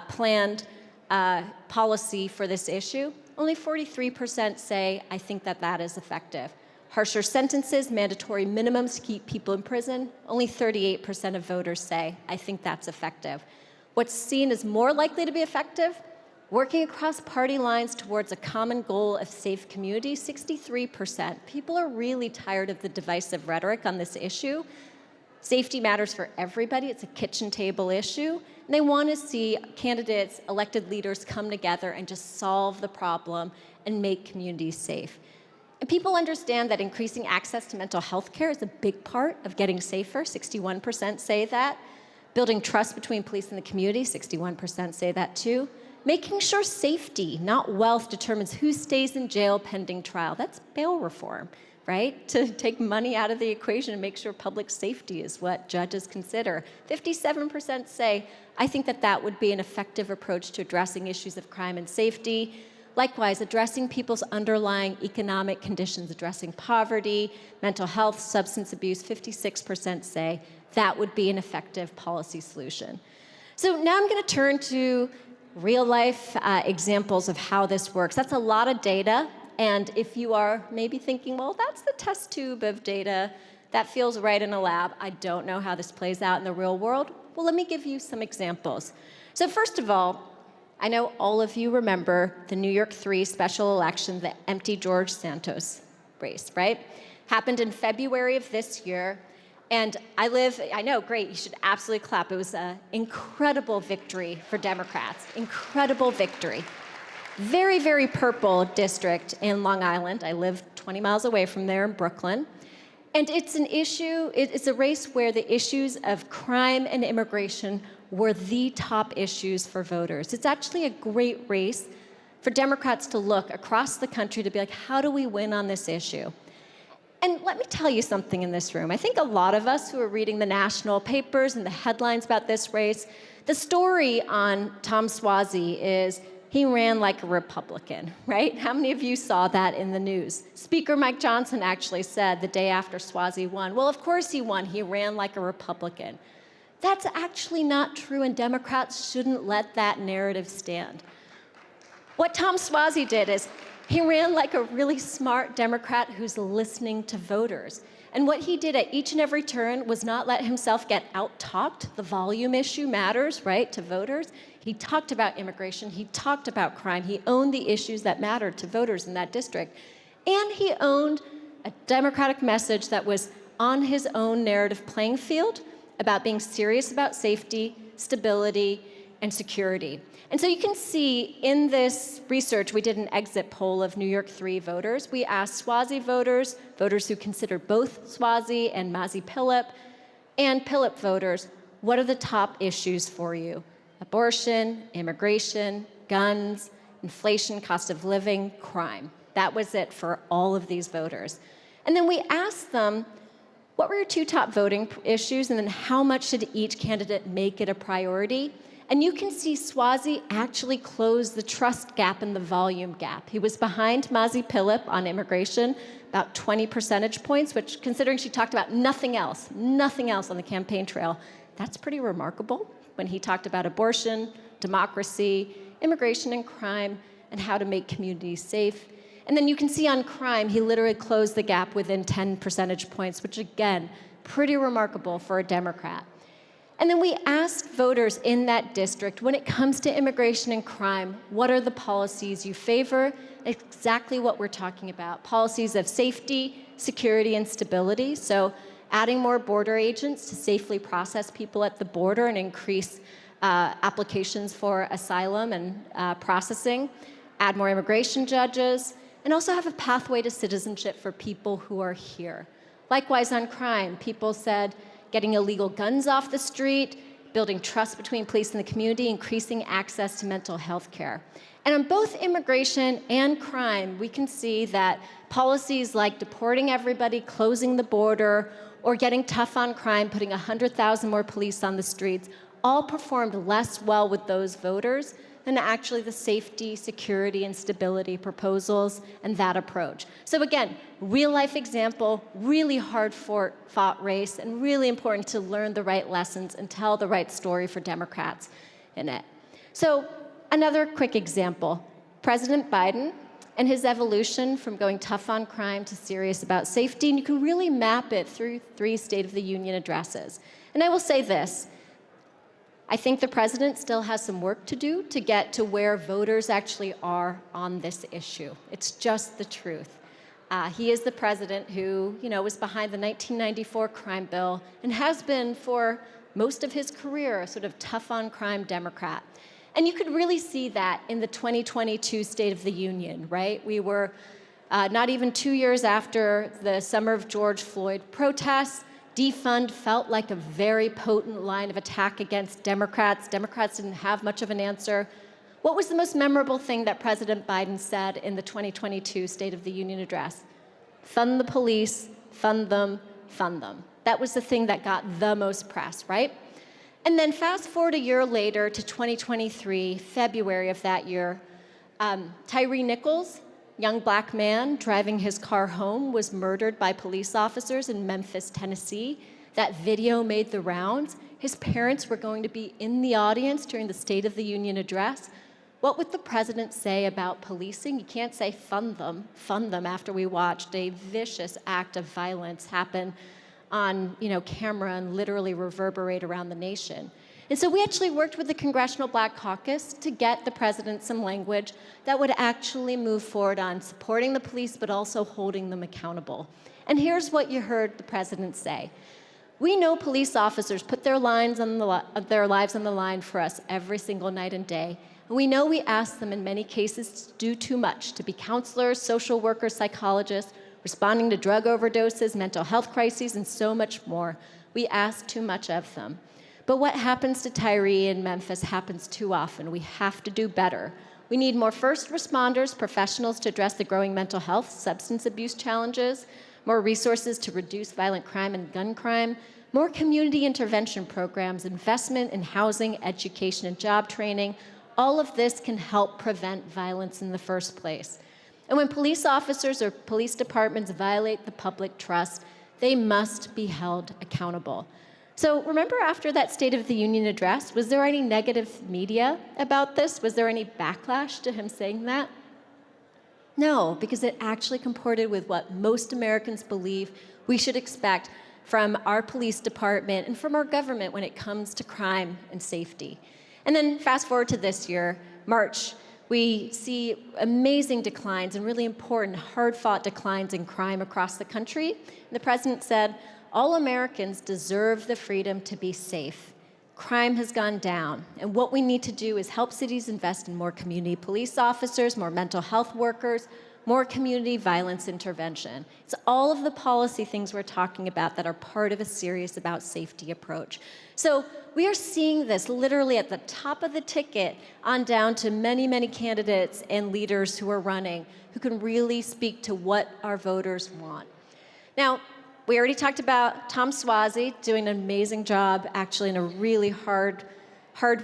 planned policy for this issue, only 43% say, I think that that is effective. Harsher sentences, mandatory minimums to keep people in prison, only 38% of voters say, I think that's effective. What's seen as more likely to be effective? Working across party lines towards a common goal of safe communities, 63%. People are really tired of the divisive rhetoric on this issue. Safety matters for everybody. It's a kitchen table issue. And they want to see candidates, elected leaders come together and just solve the problem and make communities safe. And people understand that increasing access to mental health care is a big part of getting safer. 61% say that. Building trust between police and the community, 61% say that too. Making sure safety, not wealth, determines who stays in jail pending trial. That's bail reform, right? To take money out of the equation and make sure public safety is what judges consider. 57% say, I think that that would be an effective approach to addressing issues of crime and safety. Likewise, addressing people's underlying economic conditions, addressing poverty, mental health, substance abuse, 56% say that would be an effective policy solution. So now I'm going to turn to real-life examples of how this works. That's a lot of data, and if you are maybe thinking, well, that's the test tube of data, that feels right in a lab, I don't know how this plays out in the real world. Well, let me give you some examples. So first of all, I know all of you remember the New York 3 special election, the empty George Santos race, right? Happened in February of this year. And I know, great, you should absolutely clap. It was an incredible victory for Democrats, incredible victory. Very, very purple district in Long Island. I live 20 miles away from there in Brooklyn. And it's an issue, it's a race where the issues of crime and immigration were the top issues for voters. It's actually a great race for Democrats to look across the country to be like, how do we win on this issue? And let me tell you something in this room. I think a lot of us who are reading the national papers and the headlines about this race, the story on Tom Suozzi is he ran like a Republican, right? How many of you saw that in the news? Speaker Mike Johnson actually said the day after Suozzi won, well, of course he won. He ran like a Republican. That's actually not true, and Democrats shouldn't let that narrative stand. What Tom Suozzi did is he ran like a really smart Democrat who's listening to voters. And what he did at each and every turn was not let himself get out-talked. The volume issue matters, right, to voters. He talked about immigration. He talked about crime. He owned the issues that mattered to voters in that district. And he owned a Democratic message that was on his own narrative playing field about being serious about safety, stability, and security. And so you can see in this research, we did an exit poll of New York 3 voters. We asked Suozzi voters, voters who consider both Suozzi and Mazi Pilip, and Pilip voters, what are the top issues for you? Abortion, immigration, guns, inflation, cost of living, crime. That was it for all of these voters. And then we asked them, what were your 2 top voting issues, and then how much should each candidate make it a priority? And you can see Suozzi actually closed the trust gap and the volume gap. He was behind Mazi Pilip on immigration, about 20 percentage points, which, considering she talked about nothing else on the campaign trail, that's pretty remarkable when he talked about abortion, democracy, immigration and crime, and how to make communities safe. And then you can see on crime, he literally closed the gap within 10 percentage points, which again, pretty remarkable for a Democrat. And then we asked voters in that district, when it comes to immigration and crime, what are the policies you favor? Exactly what we're talking about. Policies of safety, security, and stability. So adding more border agents to safely process people at the border and increase applications for asylum and processing. Add more immigration judges, and also have a pathway to citizenship for people who are here. Likewise on crime, people said, getting illegal guns off the street, building trust between police and the community, increasing access to mental health care. And on both immigration and crime, we can see that policies like deporting everybody, closing the border, or getting tough on crime, putting 100,000 more police on the streets, all performed less well with those voters than actually the safety, security, and stability proposals and that approach. So again, real life example, really hard fought race, and really important to learn the right lessons and tell the right story for Democrats in it. So Another quick example, President Biden and his evolution from going tough on crime to serious about safety, and you can really map it through 3 State of the Union addresses. And I will say this, I think the president still has some work to do to get to where voters actually are on this issue. It's just the truth. He is the president who, was behind the 1994 crime bill and has been for most of his career a sort of tough on crime Democrat. And you could really see that in the 2022 State of the Union, right? We were not even 2 years after the Summer of George Floyd protests. Defund felt like a very potent line of attack against Democrats. Democrats didn't have much of an answer. What was the most memorable thing that President Biden said in the 2022 State of the Union address? Fund the police, fund them, fund them. That was the thing that got the most press, right? And then fast forward a year later to 2023, February of that year, Tyree Nichols, young black man driving his car home, was murdered by police officers in Memphis, Tennessee. That video made the rounds. His parents were going to be in the audience during the State of the Union address. What would the president say about policing? You can't say fund them after we watched a vicious act of violence happen on camera and literally reverberate around the nation. And so we actually worked with the Congressional Black Caucus to get the president some language that would actually move forward on supporting the police, but also holding them accountable. And here's what you heard the president say. We know police officers put their lives on the line for us every single night and day. And we know we ask them in many cases to do too much, to be counselors, social workers, psychologists, responding to drug overdoses, mental health crises, and so much more. We ask too much of them. But what happens to Tyree in Memphis happens too often. We have to do better. We need more first responders, professionals to address the growing mental health, substance abuse challenges, more resources to reduce violent crime and gun crime, more community intervention programs, investment in housing, education, and job training. All of this can help prevent violence in the first place. And when police officers or police departments violate the public trust, they must be held accountable. So remember after that State of the Union address, was there any negative media about this? Was there any backlash to him saying that? No, because it actually comported with what most Americans believe we should expect from our police department and from our government when it comes to crime and safety. And then fast forward to this year, March, we see amazing declines and really important, hard-fought declines in crime across the country. And the president said, all Americans deserve the freedom to be safe. Crime has gone down, and what we need to do is help cities invest in more community police officers, more mental health workers, more community violence intervention. It's all of the policy things we're talking about that are part of a serious about safety approach. So we are seeing this literally at the top of the ticket on down to many, many candidates and leaders who are running who can really speak to what our voters want. Now, we already talked about Tom Suozzi doing an amazing job actually in a really hard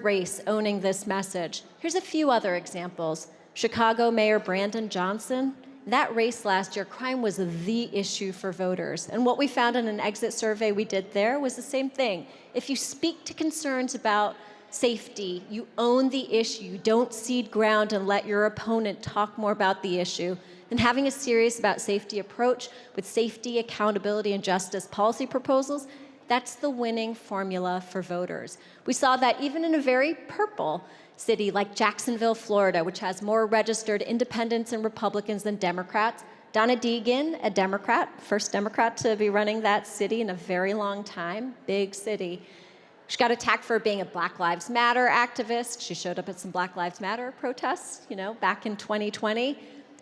race owning this message. Here's a few other examples. Chicago Mayor Brandon Johnson, that race last year, crime was the issue for voters. And what we found in an exit survey we did there was the same thing. If you speak to concerns about safety, you own the issue, you don't cede ground and let your opponent talk more about the issue, then having a serious about safety approach with safety, accountability, and justice policy proposals, that's the winning formula for voters. We saw that even in a very purple city like Jacksonville, Florida, which has more registered independents and Republicans than Democrats. Donna Deegan, a Democrat, first Democrat to be running that city in a very long time, big city. She got attacked for being a Black Lives Matter activist. She showed up at some Black Lives Matter protests, back in 2020.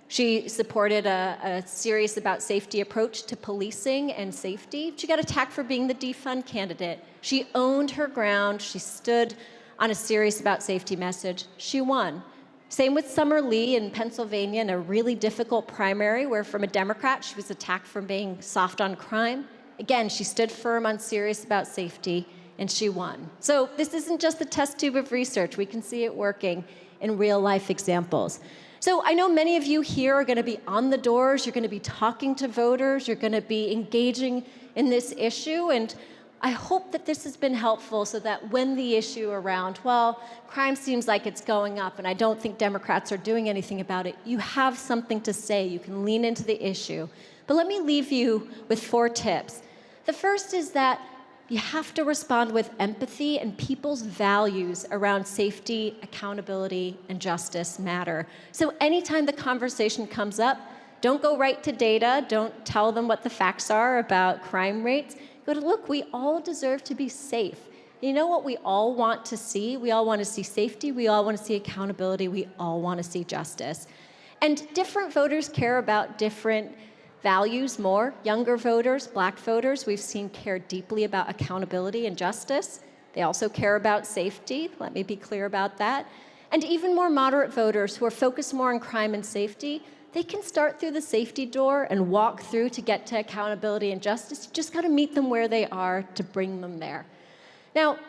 She supported a serious about safety approach to policing and safety. She got attacked for being the defund candidate. She owned her ground. She stood on a serious about safety message. She won. Same with Summer Lee in Pennsylvania in a really difficult primary where from a Democrat, she was attacked for being soft on crime. Again, she stood firm on serious about safety and she won. So this isn't just a test tube of research. We can see it working in real life examples. So I know many of you here are gonna be on the doors, you're gonna be talking to voters, you're gonna be engaging in this issue, and I hope that this has been helpful so that when the issue around, well, crime seems like it's going up and I don't think Democrats are doing anything about it, you have something to say. You can lean into the issue. But let me leave you with 4 tips. The first is that you have to respond with empathy, and people's values around safety, accountability, and justice matter. So anytime the conversation comes up, don't go right to data. Don't tell them what the facts are about crime rates. Go to, look, we all deserve to be safe. You know what we all want to see? We all want to see safety. We all want to see accountability. We all want to see justice. And different voters care about different values more. Younger voters, Black voters, we've seen care deeply about accountability and justice. They also care about safety. Let me be clear about that. And even more moderate voters who are focused more on crime and safety, they can start through the safety door and walk through to get to accountability and justice. You just got to meet them where they are to bring them there. Now,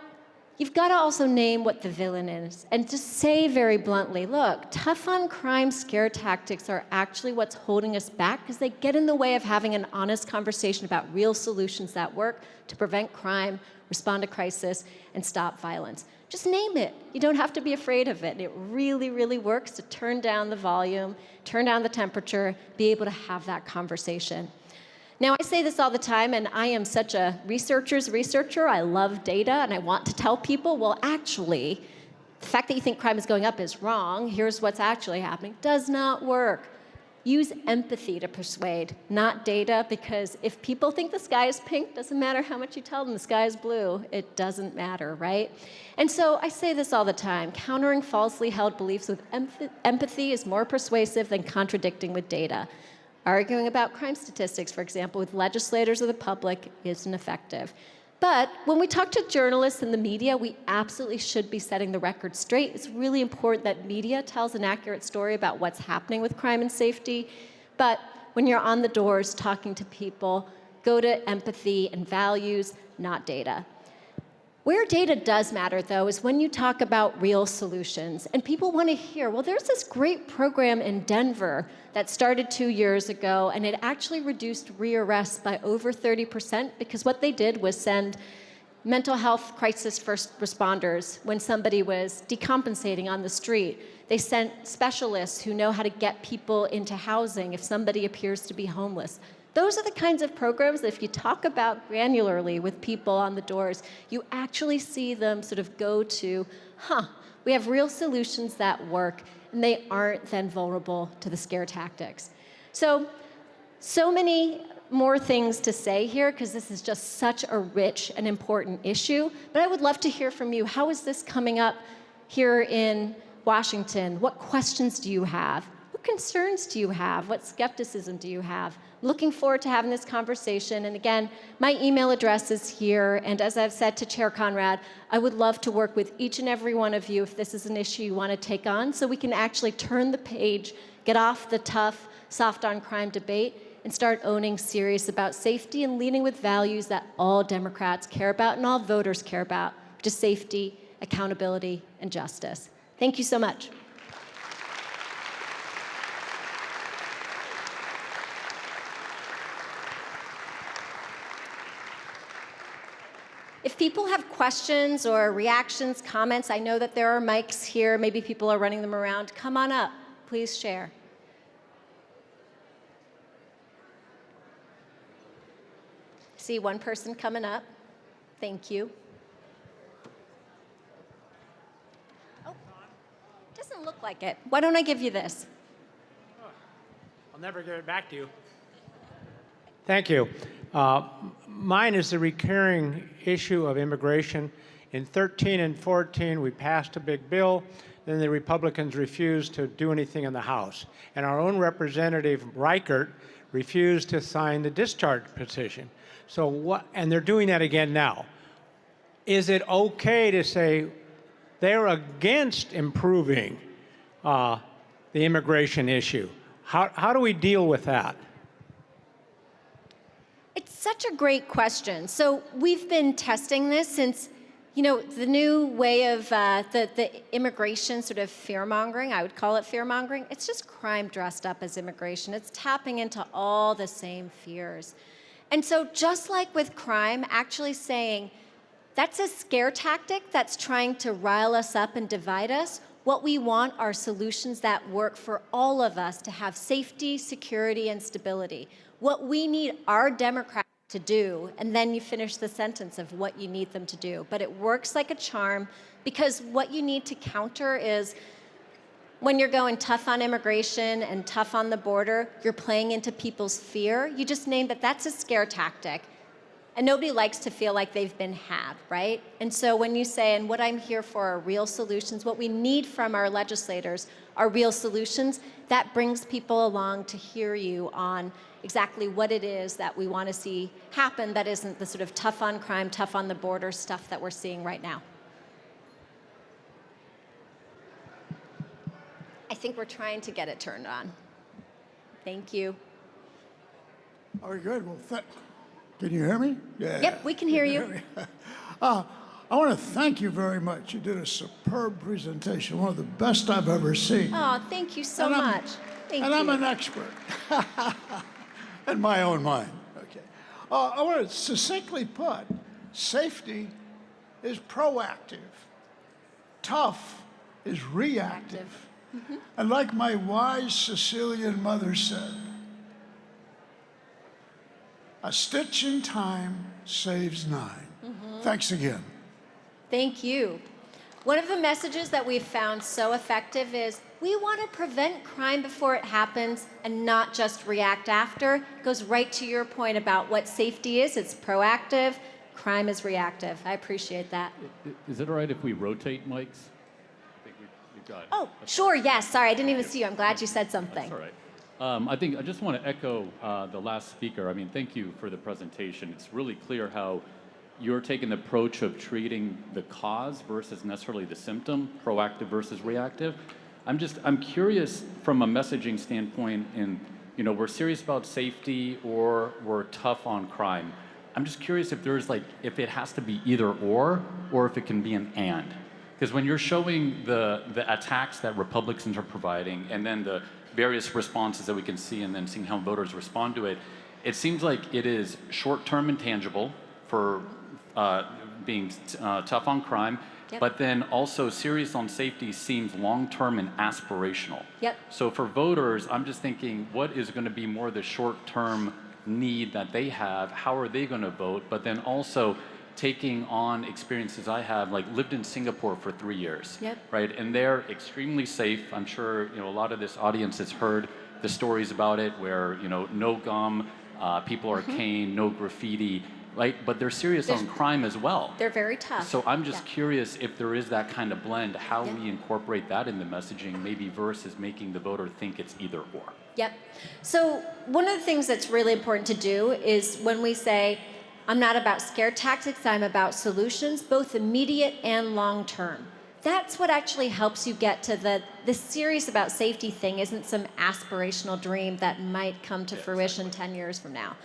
you've got to also name what the villain is and just say very bluntly, look, tough on crime scare tactics are actually what's holding us back because they get in the way of having an honest conversation about real solutions that work to prevent crime, respond to crisis, and stop violence. Just name it. You don't have to be afraid of it. It really, really works to turn down the volume, turn down the temperature, be able to have that conversation. Now, I say this all the time, and I am such a researcher's researcher. I love data, and I want to tell people, well, actually, the fact that you think crime is going up is wrong. Here's what's actually happening. Does not work. Use empathy to persuade, not data, because if people think the sky is pink, doesn't matter how much you tell them the sky is blue. It doesn't matter, right? And so I say this all the time. Countering falsely held beliefs with empathy is more persuasive than contradicting with data. Arguing about crime statistics, for example, with legislators or the public isn't effective. But when we talk to journalists and the media, we absolutely should be setting the record straight. It's really important that media tells an accurate story about what's happening with crime and safety. But when you're on the doors talking to people, go to empathy and values, not data. Where data does matter, though, is when you talk about real solutions. And people want to hear, well, there's this great program in Denver that started 2 years ago, and it actually reduced rearrests by over 30% because what they did was send mental health crisis first responders when somebody was decompensating on the street. They sent specialists who know how to get people into housing if somebody appears to be homeless. Those are the kinds of programs that if you talk about granularly with people on the doors, you actually see them sort of go to, we have real solutions that work, and they aren't then vulnerable to the scare tactics. So many more things to say here, because this is just such a rich and important issue, but I would love to hear from you. How is this coming up here in Washington? What questions do you have? What concerns do you have? What skepticism do you have? Looking forward to having this conversation. And again, my email address is here. And as I've said to Chair Conrad, I would love to work with each and every one of you if this is an issue you want to take on, so we can actually turn the page, get off the tough, soft on crime debate, and start owning serious about safety and leading with values that all Democrats care about and all voters care about, which is safety, accountability, and justice. Thank you so much. If people have questions or reactions, comments, I know that there are mics here. Maybe people are running them around. Come on up. Please share. See one person coming up. Thank you. Oh, doesn't look like it. Why don't I give you this? I'll never give it back to you. Thank you. Mine is the recurring issue of immigration. In 13 and 14, we passed a big bill. Then the Republicans refused to do anything in the House. And our own representative, Reichert, refused to sign the discharge petition. So what? And they're doing that again now. Is it okay to say they're against improving the immigration issue? How do we deal with that? It's such a great question. So we've been testing this since, the new way of the immigration sort of fear-mongering, I would call it fear-mongering. It's just crime dressed up as immigration. It's tapping into all the same fears. And so just like with crime, actually saying, that's a scare tactic that's trying to rile us up and divide us. What we want are solutions that work for all of us to have safety, security, and stability. What we need our Democrats to do, and then you finish the sentence of what you need them to do. But it works like a charm, because what you need to counter is when you're going tough on immigration and tough on the border, you're playing into people's fear. You just named that that's a scare tactic. And nobody likes to feel like they've been had, right? And so when you say, and what I'm here for are real solutions, what we need from our legislators are real solutions, that brings people along to hear you on exactly what it is that we want to see happen that isn't the sort of tough on crime, tough on the border stuff that we're seeing right now. I think we're trying to get it turned on. Thank you. Very good. Well, can you hear me? Yeah. Yep, we can hear you. I want to thank you very much. You did a superb presentation, one of the best I've ever seen. Oh, thank you so much. Thank you. I'm an expert in my own mind. Okay. I want to succinctly put, safety is proactive. Tough is reactive. Mm-hmm. And like my wise Sicilian mother said, a stitch in time saves 9. Mm-hmm. Thanks again. Thank you. One of the messages that we've found so effective is we want to prevent crime before it happens and not just react after. It goes right to your point about what safety is. It's proactive. Crime is reactive. I appreciate that. Is it all right if we rotate mics? I think we've got. Oh, sure, yes. Sorry, I didn't even see you. I'm glad you said something. That's all right. I just want to echo the last speaker. I mean, thank you for the presentation. It's really clear how you're taking the approach of treating the cause versus necessarily the symptom, proactive versus reactive. I'm curious from a messaging standpoint we're serious about safety or we're tough on crime. I'm just curious if if it has to be either or if it can be an and. Because when you're showing the attacks that Republicans are providing and then the various responses that we can see and then seeing how voters respond to it, it seems like it is short-term and tangible for being tough on crime, yep. But then also serious on safety seems long-term and aspirational. Yep. So for voters, I'm just thinking, what is going to be more the short-term need that they have? How are they going to vote? But then also taking on experiences I have, like lived in Singapore for 3 years, yep. Right? And they're extremely safe. I'm sure a lot of this audience has heard the stories about it where, no gum, people are caned, no graffiti, right? But they're serious on crime as well. They're very tough. So I'm just curious if there is that kind of blend, how we incorporate that in the messaging, maybe versus making the voter think it's either or. Yep. So one of the things that's really important to do is when we say, I'm not about scare tactics, I'm about solutions, both immediate and long-term. That's what actually helps you get to the serious about safety thing isn't some aspirational dream that might come to fruition 10 years from now.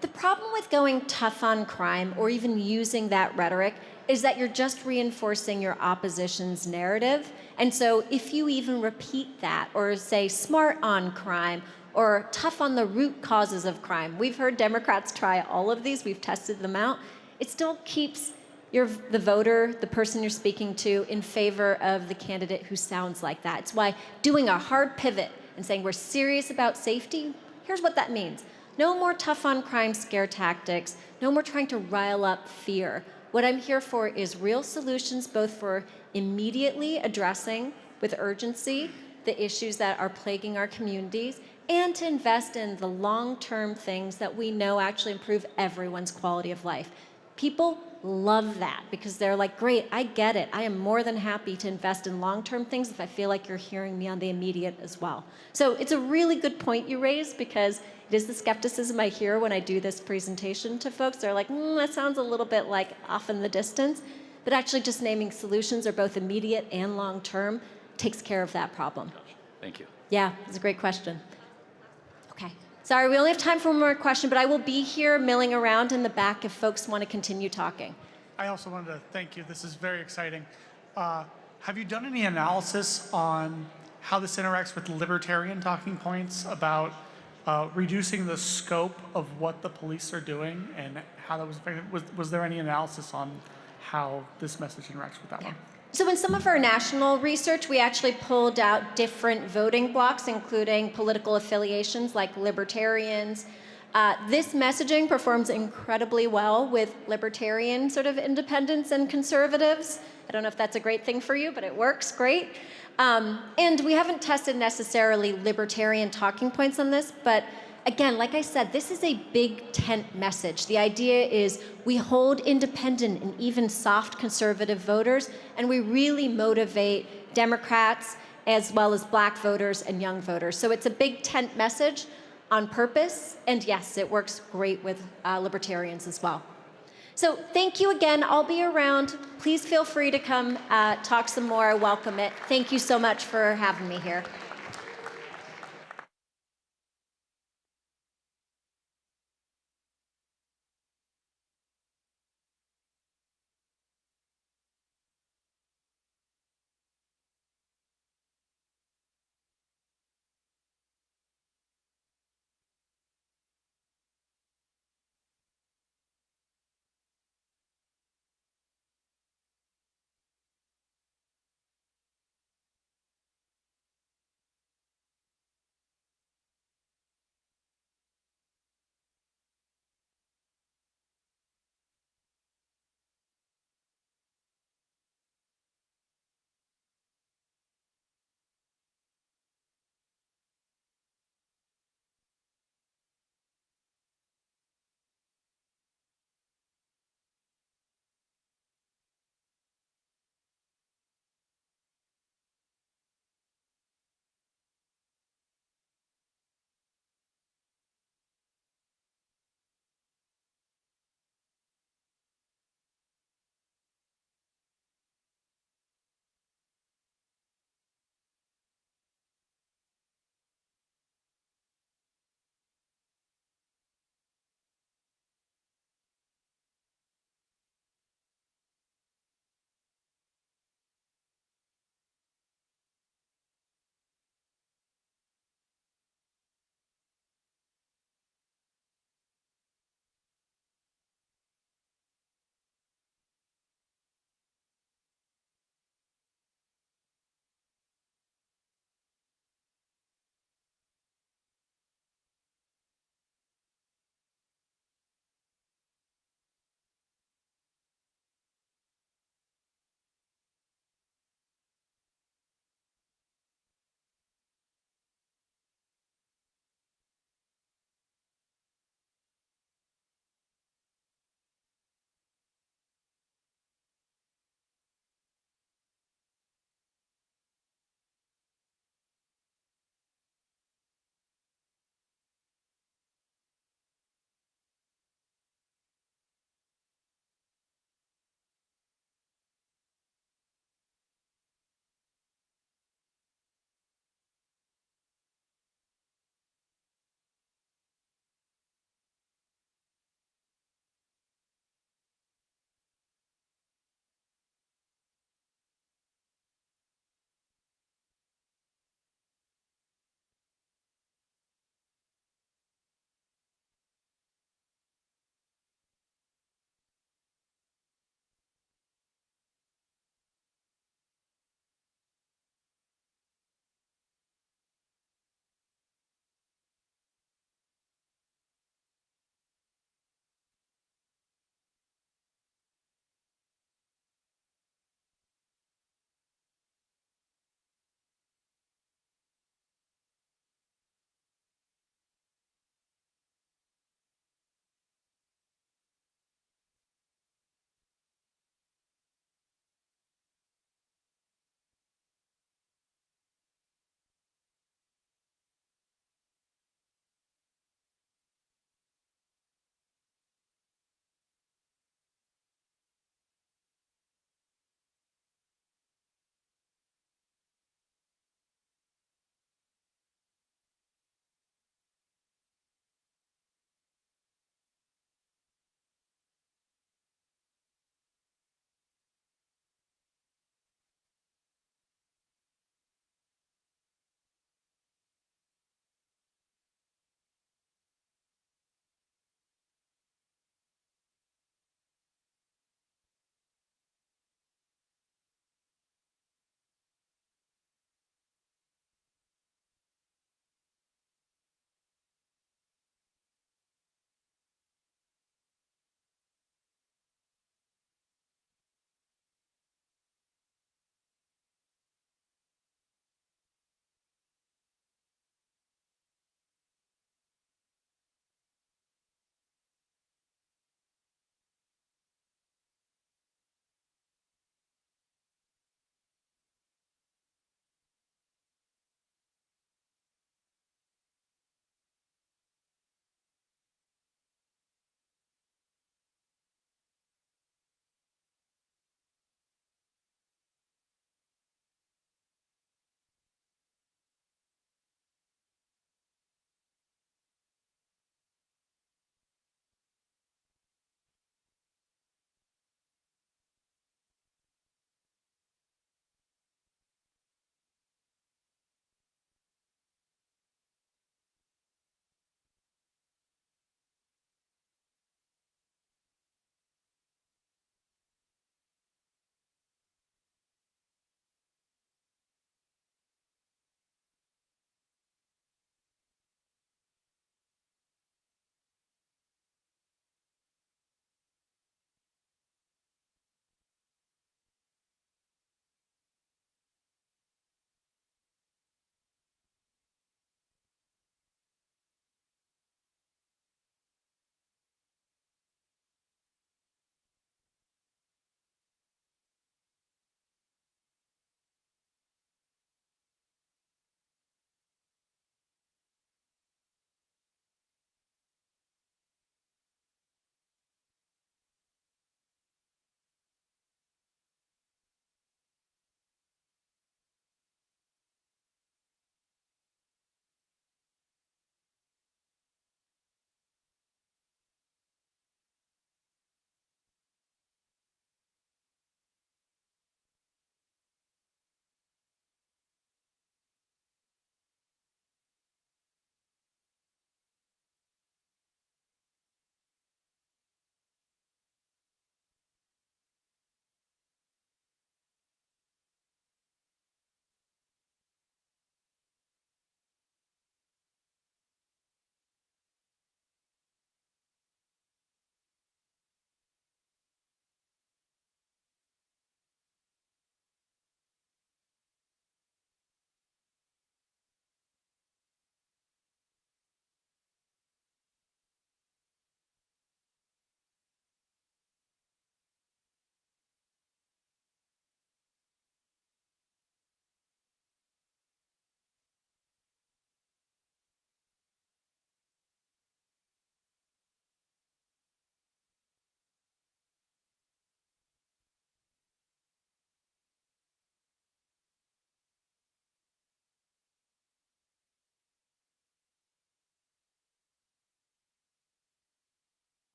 The problem with going tough on crime or even using that rhetoric is that you're just reinforcing your opposition's narrative. And so if you even repeat that or say smart on crime or tough on the root causes of crime, we've heard Democrats try all of these, we've tested them out, it still keeps the voter, the person you're speaking to, in favor of the candidate who sounds like that. It's why doing a hard pivot and saying we're serious about safety, here's what that means. No more tough on crime scare tactics, no more trying to rile up fear. What I'm here for is real solutions, both for immediately addressing with urgency the issues that are plaguing our communities and to invest in the long-term things that we know actually improve everyone's quality of life. People love that because they're like, great, I get it. I am more than happy to invest in long-term things if I feel like you're hearing me on the immediate as well. So it's a really good point you raised because it is the skepticism I hear when I do this presentation to folks. They're like, that sounds a little bit like off in the distance. But actually just naming solutions are both immediate and long-term takes care of that problem. Thank you. Yeah, it's a great question. Okay. Sorry, we only have time for one more question, but I will be here milling around in the back if folks want to continue talking. I also wanted to thank you. This is very exciting. Have you done any analysis on how this interacts with libertarian talking points about reducing the scope of what the police are doing and how that was affected? Was there any analysis on how this message interacts with that one? So in some of our national research, we actually pulled out different voting blocks, including political affiliations like libertarians. This messaging performs incredibly well with libertarian sort of independents and conservatives. I don't know if that's a great thing for you, but it works great. And we haven't tested necessarily libertarian talking points on this, but again, like I said, this is a big tent message. The idea is we hold independent and even soft conservative voters, and we really motivate Democrats as well as black voters and young voters. So it's a big tent message on purpose, and yes, it works great with libertarians as well. So thank you again. I'll be around. Please feel free to come talk some more. I welcome it. Thank you so much for having me here.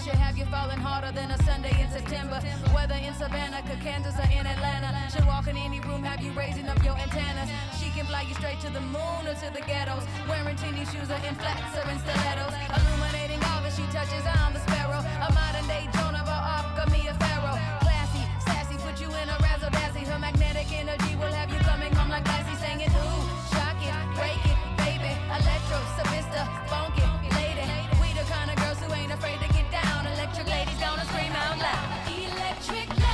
should have you falling harder than a Sunday in September. Whether in Savannah, Kansas, or in Atlanta, she'll walk in any room, have you raising up your antennas. She can fly you straight to the moon or to the ghettos, wearing teeny shoes or in flats or in stilettos, illuminating all that she touches. I'm the sparrow, a modern day Joan of Arc, or me a pharaoh. Classy, sassy, put you in a razzle dazzle. Her magnetic energy will have you coming home like Lassie, singing ooh, shock it, break it, baby. Electro, Savista, funk it, lady. We the kind of girls who ain't afraid to get down. Electric ladies gonna scream out loud. Electric lady.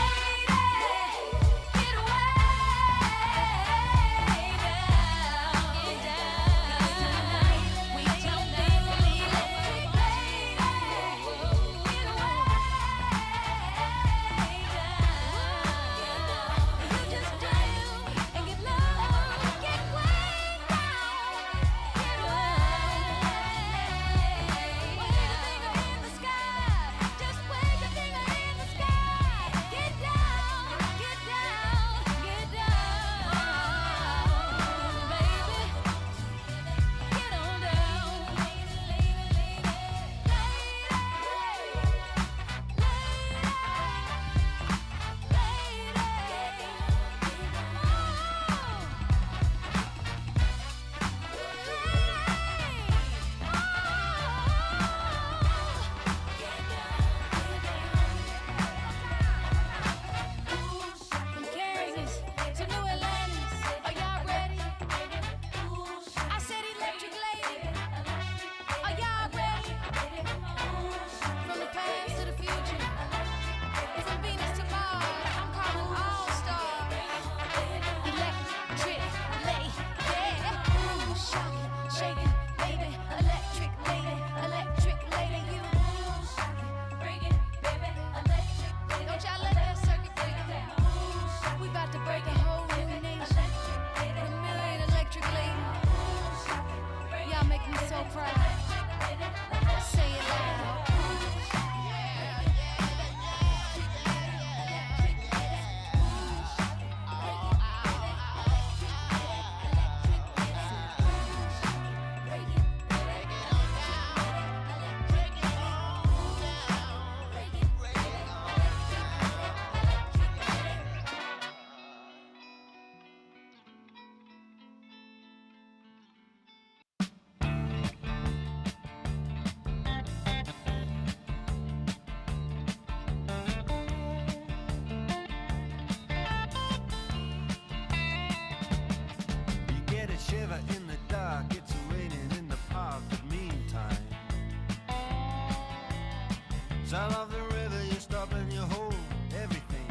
Sound of the river, you stop and you hold everything.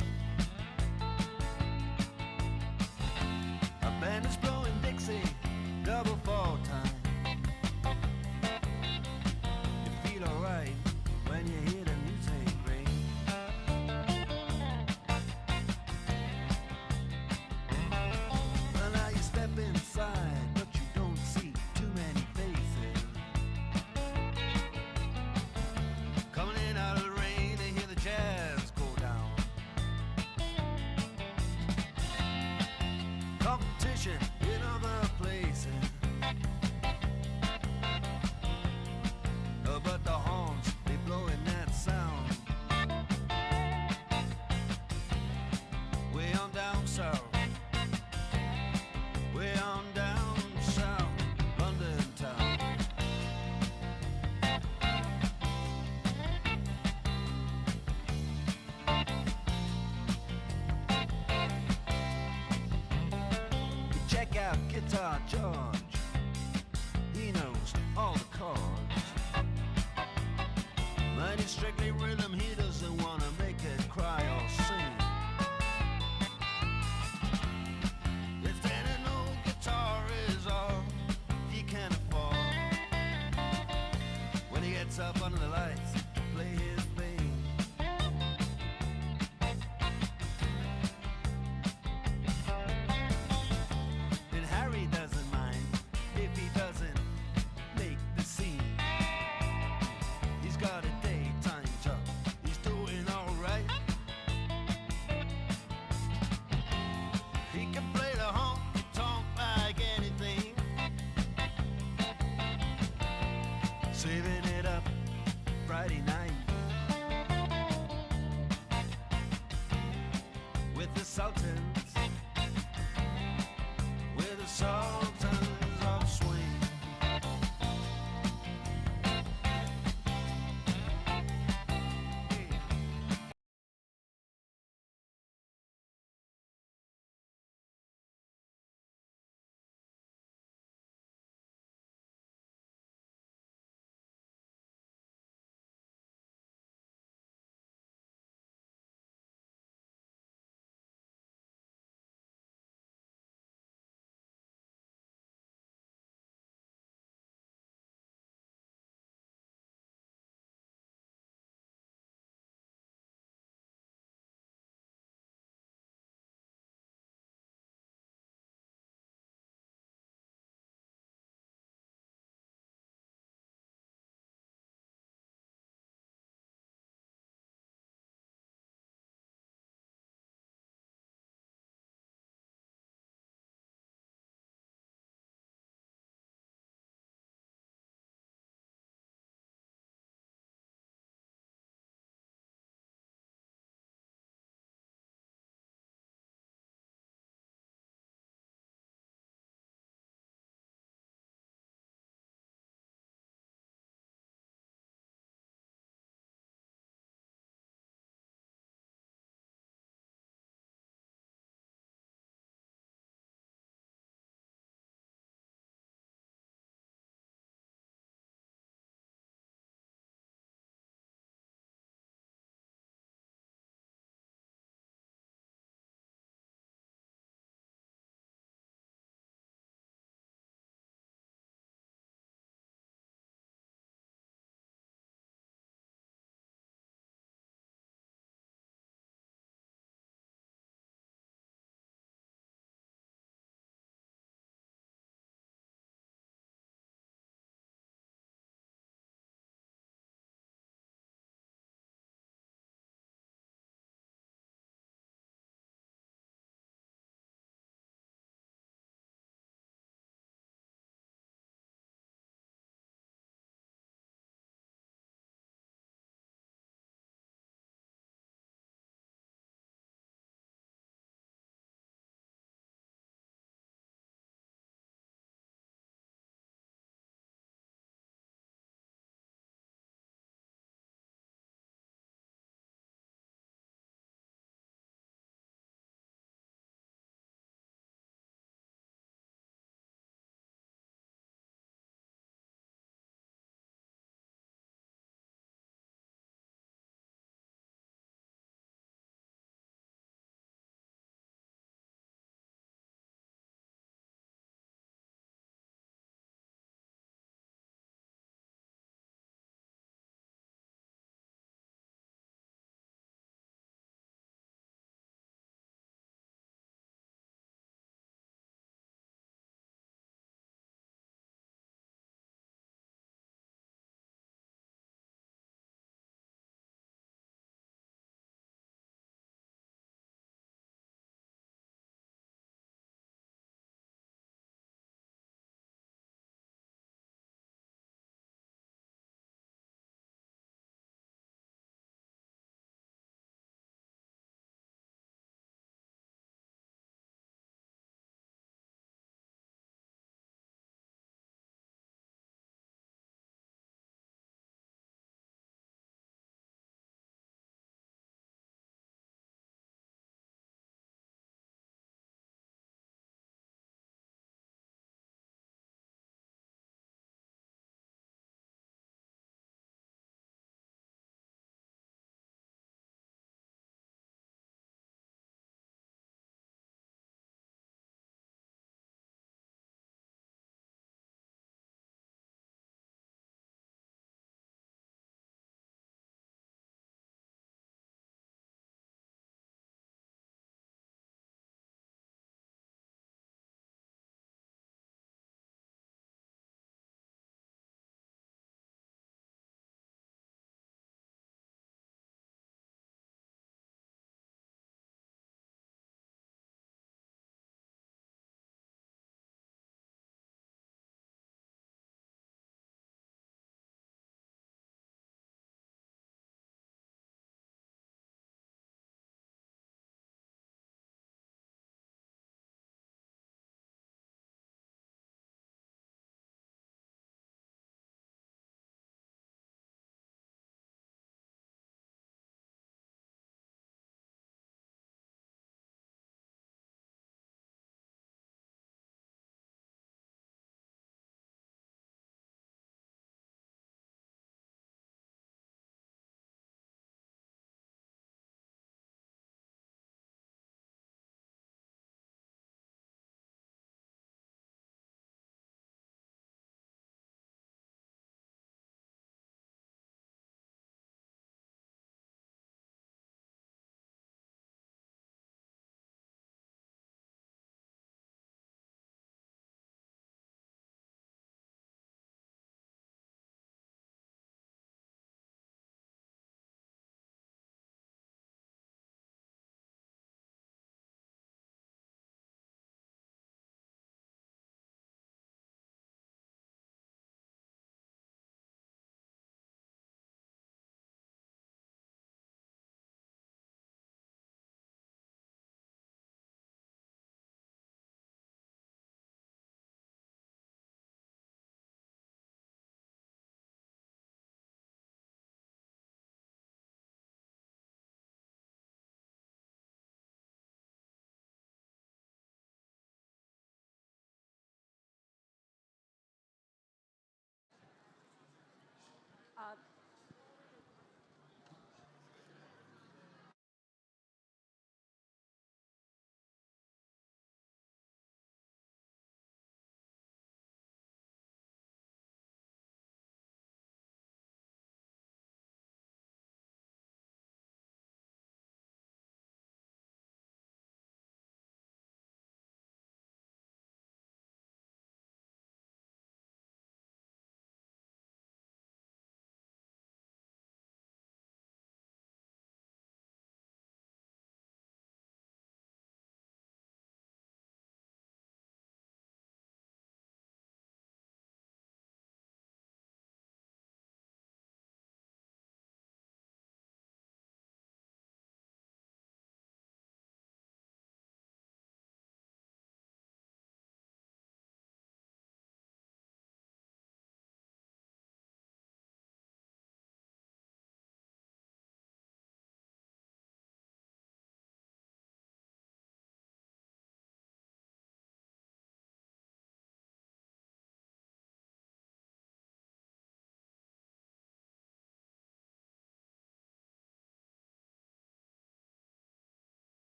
A band is blowing Dixie, double fall time. You feel alright when you hear the music ring. Well, now you step inside, but you don't see too many faces. Coming in out of the rain, they hear the jazz go down. Competition in other places, but the horns, they blowing that sound. Way on down south, way on down south, London town. Check out Guitar George, he knows all the chords. But it's strictly rhythm, he doesn't want to make it cry or sing. If then an old guitar is all he can afford, when he gets up under the lights to play his thing. And Harry doesn't mind if he doesn't make the scene. He's got a daytime job,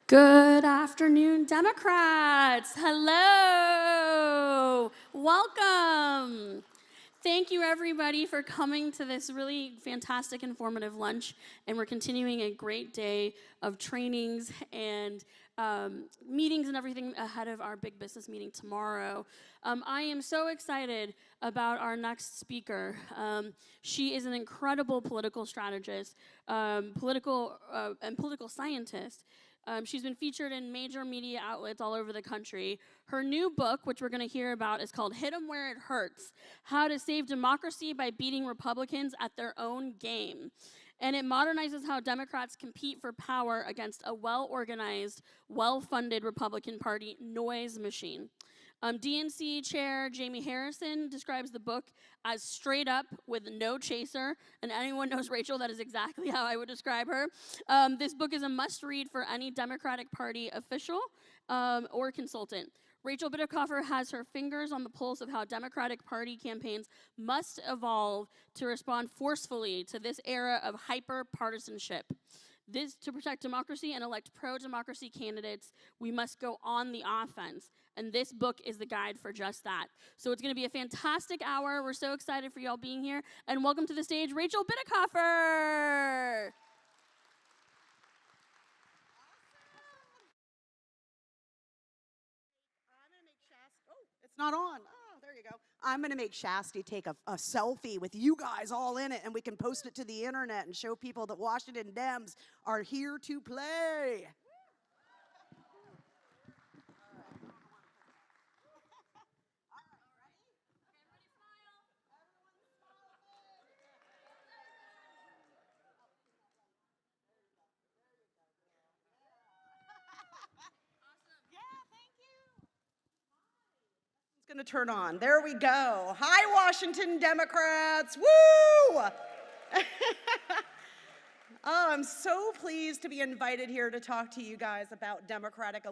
Good afternoon, Democrats. Hello. Welcome. Thank you, everybody, for coming to this really fantastic, informative lunch. And we're continuing a great day of trainings and meetings and everything ahead of our big business meeting tomorrow. I am so excited about our next speaker. She is an incredible political strategist, political scientist. She's been featured in major media outlets all over the country. Her new book, which we're going to hear about, is called Hit 'em Where It Hurts: How to Save Democracy by Beating Republicans at Their Own Game. And it modernizes how Democrats compete for power against a well-organized, well-funded Republican Party noise machine. DNC Chair Jamie Harrison describes the book as straight up with no chaser, and anyone knows Rachel, that is exactly how I would describe her. This book is a must-read for any Democratic Party official or consultant. Rachel Boffer has her fingers on the pulse of how Democratic Party campaigns must evolve to respond forcefully to this era of hyper-partisanship. To protect democracy and elect pro-democracy candidates, we must go on the offense. And this book is the guide for just that. So it's going to be a fantastic hour. We're so excited for y'all being here. And welcome to the stage, Rachel Boffer. It's not on. Oh, there you go. I'm going to make Shasti take a selfie with you guys all in it, and we can post it to the internet and show people that Washington Dems are here to play. Going to turn on. There we go. Hi, Washington Democrats. Woo! Oh, I'm so pleased to be invited here to talk to you guys about democratic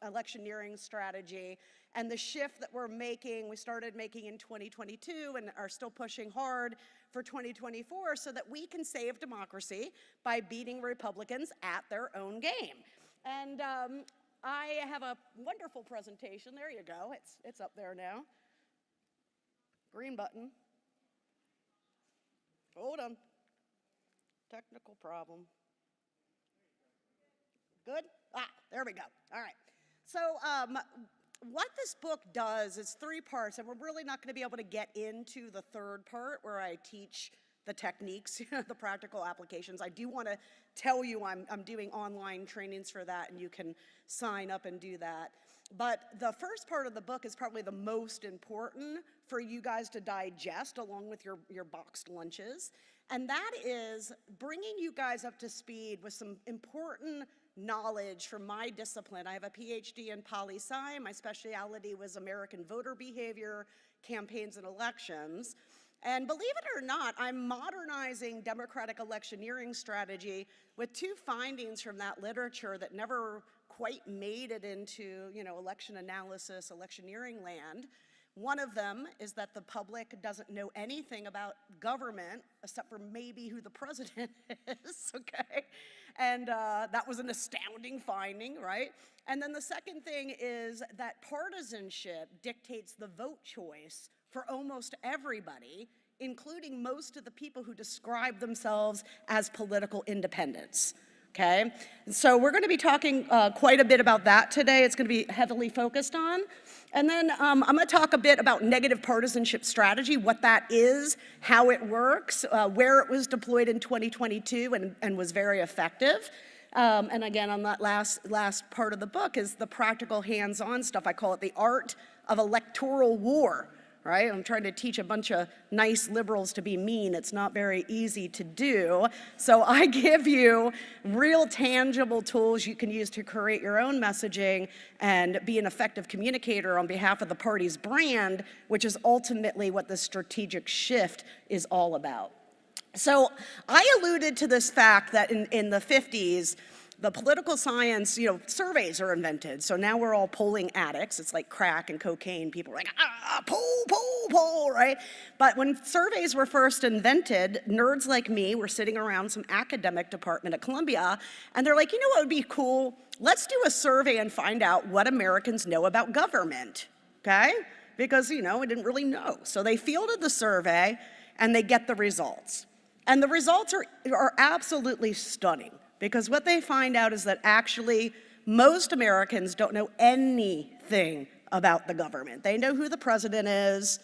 electioneering strategy and the shift that we're making. We started making in 2022 and are still pushing hard for 2024 so that we can save democracy by beating Republicans at their own game. And I have a wonderful presentation. There you go. It's up there now. Green button. Hold on. Technical problem. Good? There we go. All right. So what this book does is 3 parts, and we're really not going to be able to get into the 3rd part where I teach the techniques, the practical applications. I do want to tell you I'm doing online trainings for that, and you can sign up and do that. But the first part of the book is probably the most important for you guys to digest along with your boxed lunches. And that is bringing you guys up to speed with some important knowledge from my discipline. I have a PhD in poli-sci. My specialty was American voter behavior, campaigns, and elections. And believe it or not, I'm modernizing democratic electioneering strategy with 2 findings from that literature that never quite made it into, election analysis, electioneering land. One of them is that the public doesn't know anything about government except for maybe who the president is, okay? And that was an astounding finding, right? And then the second thing is that partisanship dictates the vote choice for almost everybody, including most of the people who describe themselves as political independents, okay? And so we're going to be talking quite a bit about that today. It's going to be heavily focused on. And then I'm going to talk a bit about negative partisanship strategy, what that is, how it works, where it was deployed in 2022 and was very effective. And again, on that last part of the book is the practical hands-on stuff. I call it the art of electoral war, right? I'm trying to teach a bunch of nice liberals to be mean. It's not very easy to do. So I give you real tangible tools you can use to create your own messaging and be an effective communicator on behalf of the party's brand, which is ultimately what the strategic shift is all about. So I alluded to this fact that in the 50s, the political science, surveys are invented. So now we're all polling addicts. It's like crack and cocaine. People are like, poll, right? But when surveys were first invented, nerds like me were sitting around some academic department at Columbia, and they're like, you know what would be cool? Let's do a survey and find out what Americans know about government, okay? Because, we didn't really know. So they fielded the survey, and they get the results. And the results are absolutely stunning, because what they find out is that actually most Americans don't know anything about the government. They know who the president is.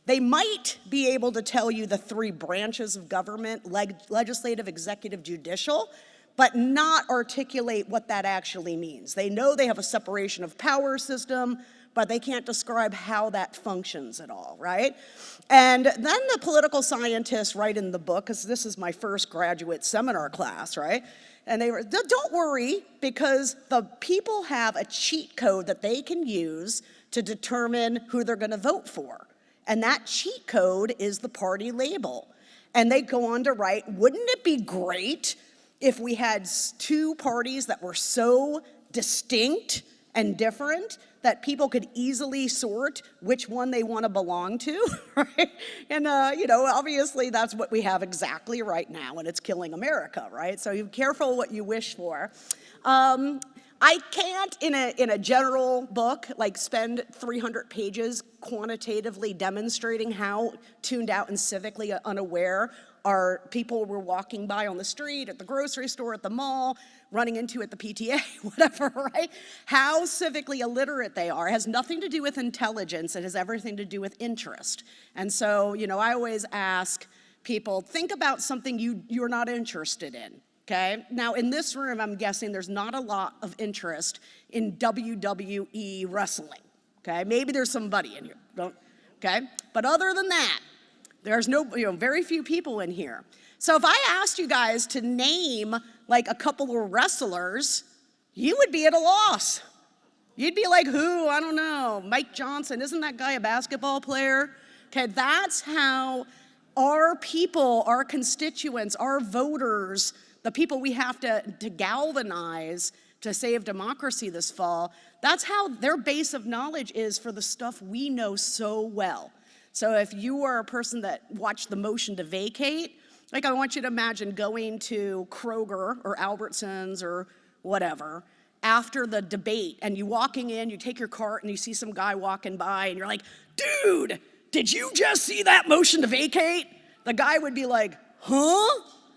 They might be able to tell you the 3 branches of government, legislative, executive, judicial, but not articulate what that actually means. They know they have a separation of power system, but they can't describe how that functions at all, right? And then the political scientists write in the book, because this is my first graduate seminar class, right? And they were, don't worry, because the people have a cheat code that they can use to determine who they're gonna vote for. And that cheat code is the party label. And they go on to write, wouldn't it be great if we had 2 parties that were so distinct and different that people could easily sort which one they want to belong to, right? And, obviously that's what we have exactly right now, and it's killing America, right? So you're careful what you wish for. I can't, in a general book, spend 300 pages quantitatively demonstrating how tuned out and civically unaware our people were walking by on the street, at the grocery store, at the mall, running into at the PTA, whatever, right? How civically illiterate they are. It has nothing to do with intelligence. It has everything to do with interest. And so, I always ask people, think about something you're not interested in, okay? Now, in this room, I'm guessing there's not a lot of interest in WWE wrestling, okay? Maybe there's somebody in here, okay? But other than that, there's very few people in here. So if I asked you guys to name a couple of wrestlers, you would be at a loss. You'd be like, who? I don't know. Mike Johnson, isn't that guy a basketball player? Okay, that's how our people, our constituents, our voters, the people we have to galvanize to save democracy this fall, that's how their base of knowledge is for the stuff we know so well. So if you are a person that watched the motion to vacate, I want you to imagine going to Kroger or Albertsons or whatever after the debate, and you walking in, you take your cart and you see some guy walking by and you're like, dude, did you just see that motion to vacate? The guy would be like, huh?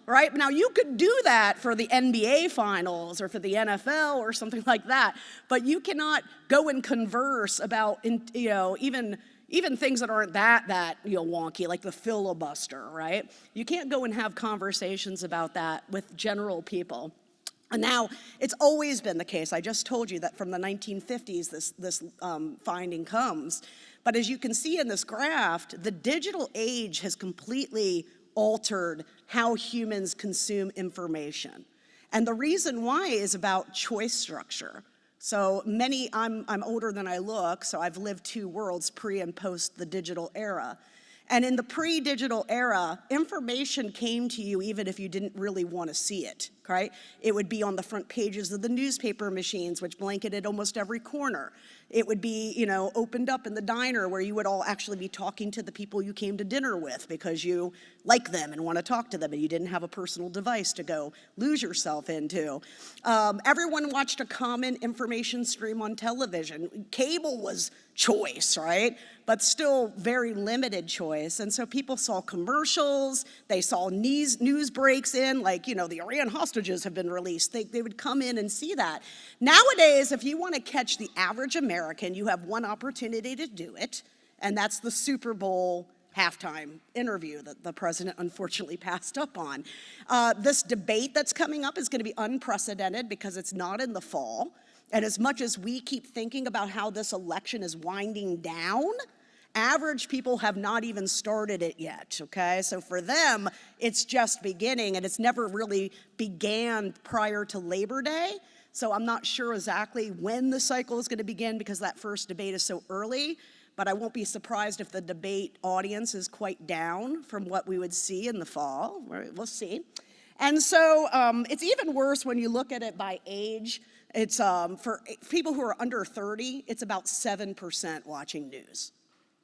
Right? Now you could do that for the NBA finals or for the NFL or something like that, but you cannot go and converse about, even things that aren't that wonky, like the filibuster, right? You can't go and have conversations about that with general people. And now, it's always been the case. I just told you that from the 1950s, this finding comes. But as you can see in this graph, the digital age has completely altered how humans consume information. And the reason why is about choice structure. So I'm older than I look, so I've lived 2 worlds, pre and post the digital era. And in the pre-digital era, information came to you even if you didn't really want to see it, right? It would be on the front pages of the newspaper machines, which blanketed almost every corner. It would be, opened up in the diner where you would all actually be talking to the people you came to dinner with because you like them and want to talk to them and you didn't have a personal device to go lose yourself into. Everyone watched a common information stream on television. Cable was choice, right? But still very limited choice. And so people saw commercials, they saw news breaks in, the Iran hostages have been released. They would come in and see that. Nowadays, if you want to catch the average American, you have one opportunity to do it, and that's the Super Bowl halftime interview that the president unfortunately passed up on. This debate that's coming up is going to be unprecedented because it's not in the fall. And as much as we keep thinking about how this election is winding down, average people have not even started it yet, okay? So for them, it's just beginning, and it's never really began prior to Labor Day. So I'm not sure exactly when the cycle is going to begin because that first debate is so early, but I won't be surprised if the debate audience is quite down from what we would see in the fall. We'll see. And so it's even worse when you look at it by age. It's for people who are under 30, it's about 7% watching news.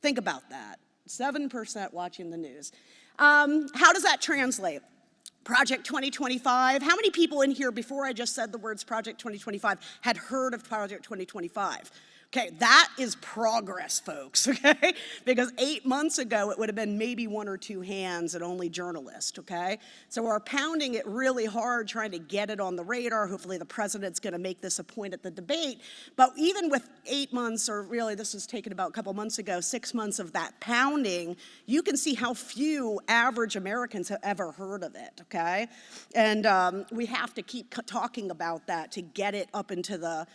Think about that, 7% watching the news. How does that translate? Project 2025, how many people in here before I just said the words Project 2025 had heard of Project 2025? Okay, that is progress, folks, okay? Because 8 months ago, it would have been maybe 1 or 2 hands and only journalists, okay? So we're pounding it really hard, trying to get it on the radar. Hopefully the president's gonna make this a point at the debate. But even with 8 months, or really this was taken about a couple months ago, 6 months of that pounding, you can see how few average Americans have ever heard of it, okay? And we have to keep talking about that to get it up into the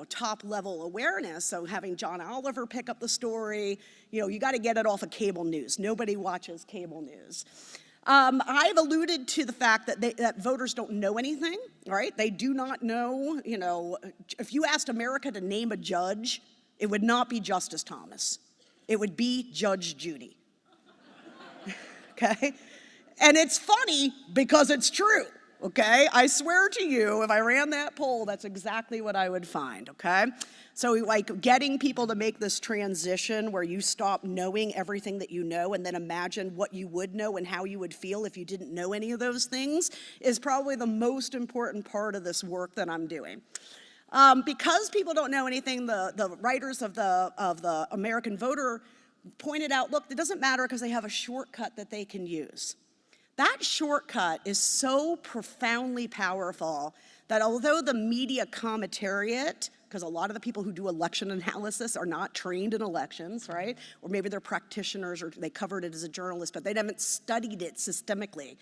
top level awareness. So having John Oliver pick up the story, you got to get it off of cable news. Nobody watches cable news. I've alluded to the fact that that voters don't know anything, right? They do not know, if you asked America to name a judge, it would not be Justice Thomas. It would be Judge Judy. Okay? And it's funny because it's true. Okay, I swear to you, if I ran that poll, that's exactly what I would find, okay? So like getting people to make this transition where you stop knowing everything that you know and then imagine what you would know and how you would feel if you didn't know any of those things is probably the most important part of this work that I'm doing. Because people don't know anything, the writers of the American Voter pointed out, look, it doesn't matter because they have a shortcut that they can use. That shortcut is so profoundly powerful that although the media commentariat, because a lot of the people who do election analysis are not trained in elections, right? Or maybe they're practitioners or they covered it as a journalist, but they haven't studied it systemically.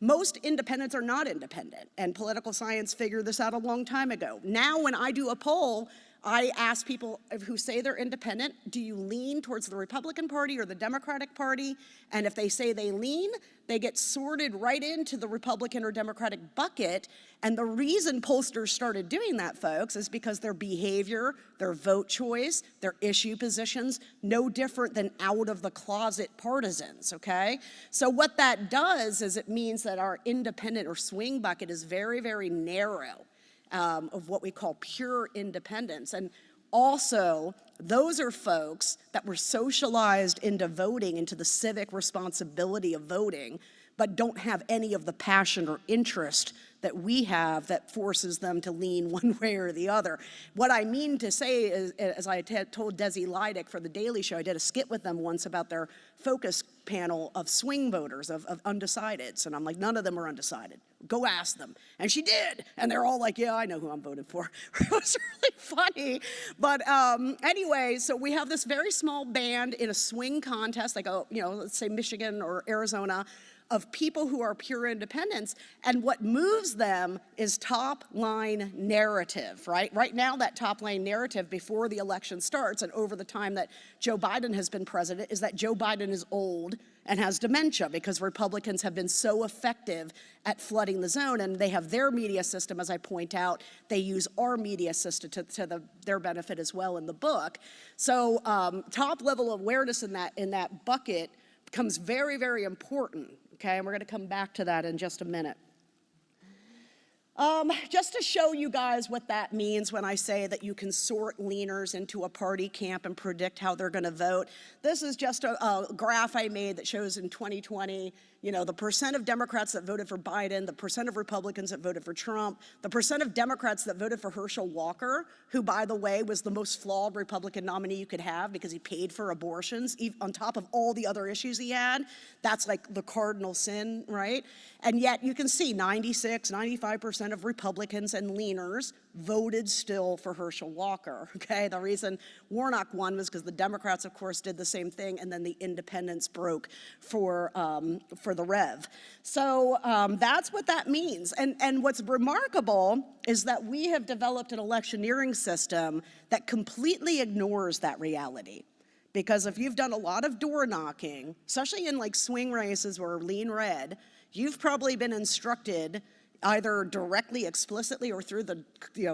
Most independents are not independent, and political science figured this out a long time ago. Now when I do a poll, I ask people who say they're independent, do you lean towards the Republican Party or the Democratic Party? And if they say they lean, they get sorted right into the Republican or Democratic bucket. And the reason pollsters started doing that, folks, is because their behavior, their vote choice, their issue positions, no different than out of the closet partisans, okay? So what that does is it means that our independent or swing bucket is very, very narrow. Of what we call pure independence. And also, those are folks that were socialized into voting, into the civic responsibility of voting, but don't have any of the passion or interest that we have that forces them to lean one way or the other. What I mean to say is, as I told Desi Leidick for The Daily Show, I did a skit with them once about their focus panel of swing voters, of undecideds. And I'm like, none of them are undecided. Go ask them. And she did. And they're all like, yeah, I know who I'm voting for. It was really funny. But anyway, so we have this very small band in a swing contest, like, let's say Michigan or Arizona, of people who are pure independents, and what moves them is top-line narrative, right? Right now, that top-line narrative before the election starts and over the time that Joe Biden has been president is that Joe Biden is old and has dementia because Republicans have been so effective at flooding the zone, and they have their media system, as I point out. They use our media system to their benefit as well in the book. So top-level awareness in that bucket becomes very, very important. Okay, and we're going to come back to that in just a minute. Just to show you guys what that means when I say that you can sort leaners into a party camp and predict how they're going to vote. This is just a graph I made that shows in 2020, the percent of Democrats that voted for Biden, the percent of Republicans that voted for Trump, the percent of Democrats that voted for Herschel Walker, who, by the way, was the most flawed Republican nominee you could have because he paid for abortions on top of all the other issues he had. That's like the cardinal sin, right? And yet you can see 96, 95% of Republicans and leaners voted still for Herschel Walker, okay? The reason Warnock won was because the Democrats, of course, did the same thing, and then the independents broke for the Rev. So that's what that means. And what's remarkable is that we have developed an electioneering system that completely ignores that reality. Because if you've done a lot of door knocking, especially in like swing races or lean red, you've probably been instructed either directly, explicitly, or through the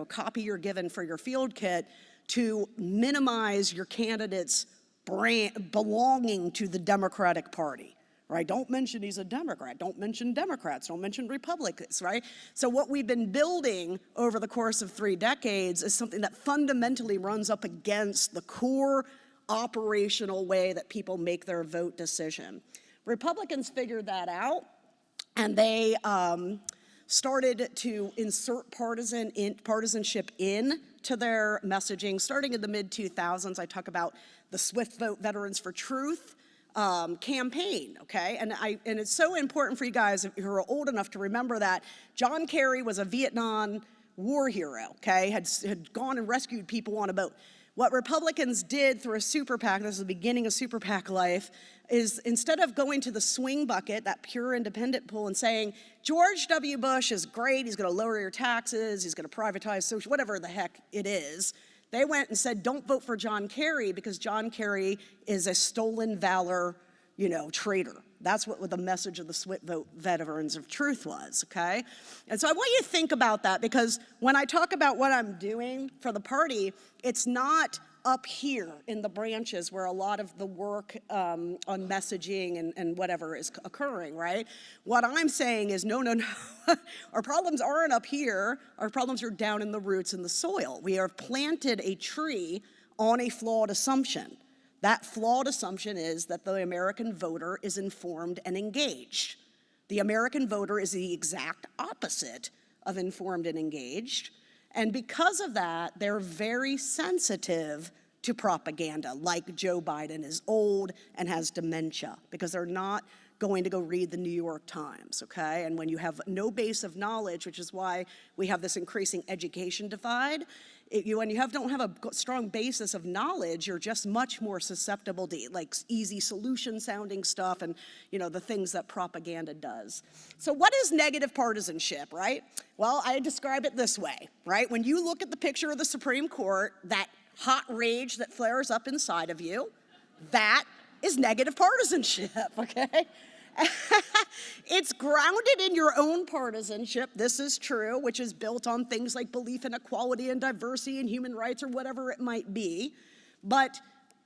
copy you're given for your field kit to minimize your candidate's belonging to the Democratic Party, right? Don't mention he's a Democrat. Don't mention Democrats. Don't mention Republicans, right? So what we've been building over the course of 3 decades is something that fundamentally runs up against the core operational way that people make their vote decision. Republicans figured that out, and they started to insert partisanship into their messaging. Starting in the mid-2000s, I talk about the Swift Vote Veterans for Truth campaign, okay? And it's so important for you guys who are old enough to remember that John Kerry was a Vietnam War hero, okay? Had gone and rescued people on a boat. What Republicans did through a super PAC, this is the beginning of super PAC life, is instead of going to the swing bucket, that pure independent pool, and saying, George W. Bush is great, he's gonna lower your taxes, he's gonna privatize social, whatever the heck it is, they went and said, don't vote for John Kerry because John Kerry is a stolen valor, traitor. That's what the message of the Swift Vote Veterans of Truth was, okay? And so I want you to think about that, because when I talk about what I'm doing for the party, it's not up here in the branches where a lot of the work on messaging and whatever is occurring, right? What I'm saying is, no. Our problems aren't up here. Our problems are down in the roots in the soil. We have planted a tree on a flawed assumption. That flawed assumption is that the American voter is informed and engaged. The American voter is the exact opposite of informed and engaged. And because of that, they're very sensitive to propaganda, like Joe Biden is old and has dementia, because they're not going to go read the New York Times, okay? And when you have no base of knowledge, which is why we have this increasing education divide, when you don't have a strong basis of knowledge, you're just much more susceptible to like easy solution sounding stuff and the things that propaganda does. So what is negative partisanship, right? Well, I describe it this way, right? When you look at the picture of the Supreme Court, that hot rage that flares up inside of you, that is negative partisanship, okay? It's grounded in your own partisanship, this is true, which is built on things like belief in equality and diversity and human rights or whatever it might be. But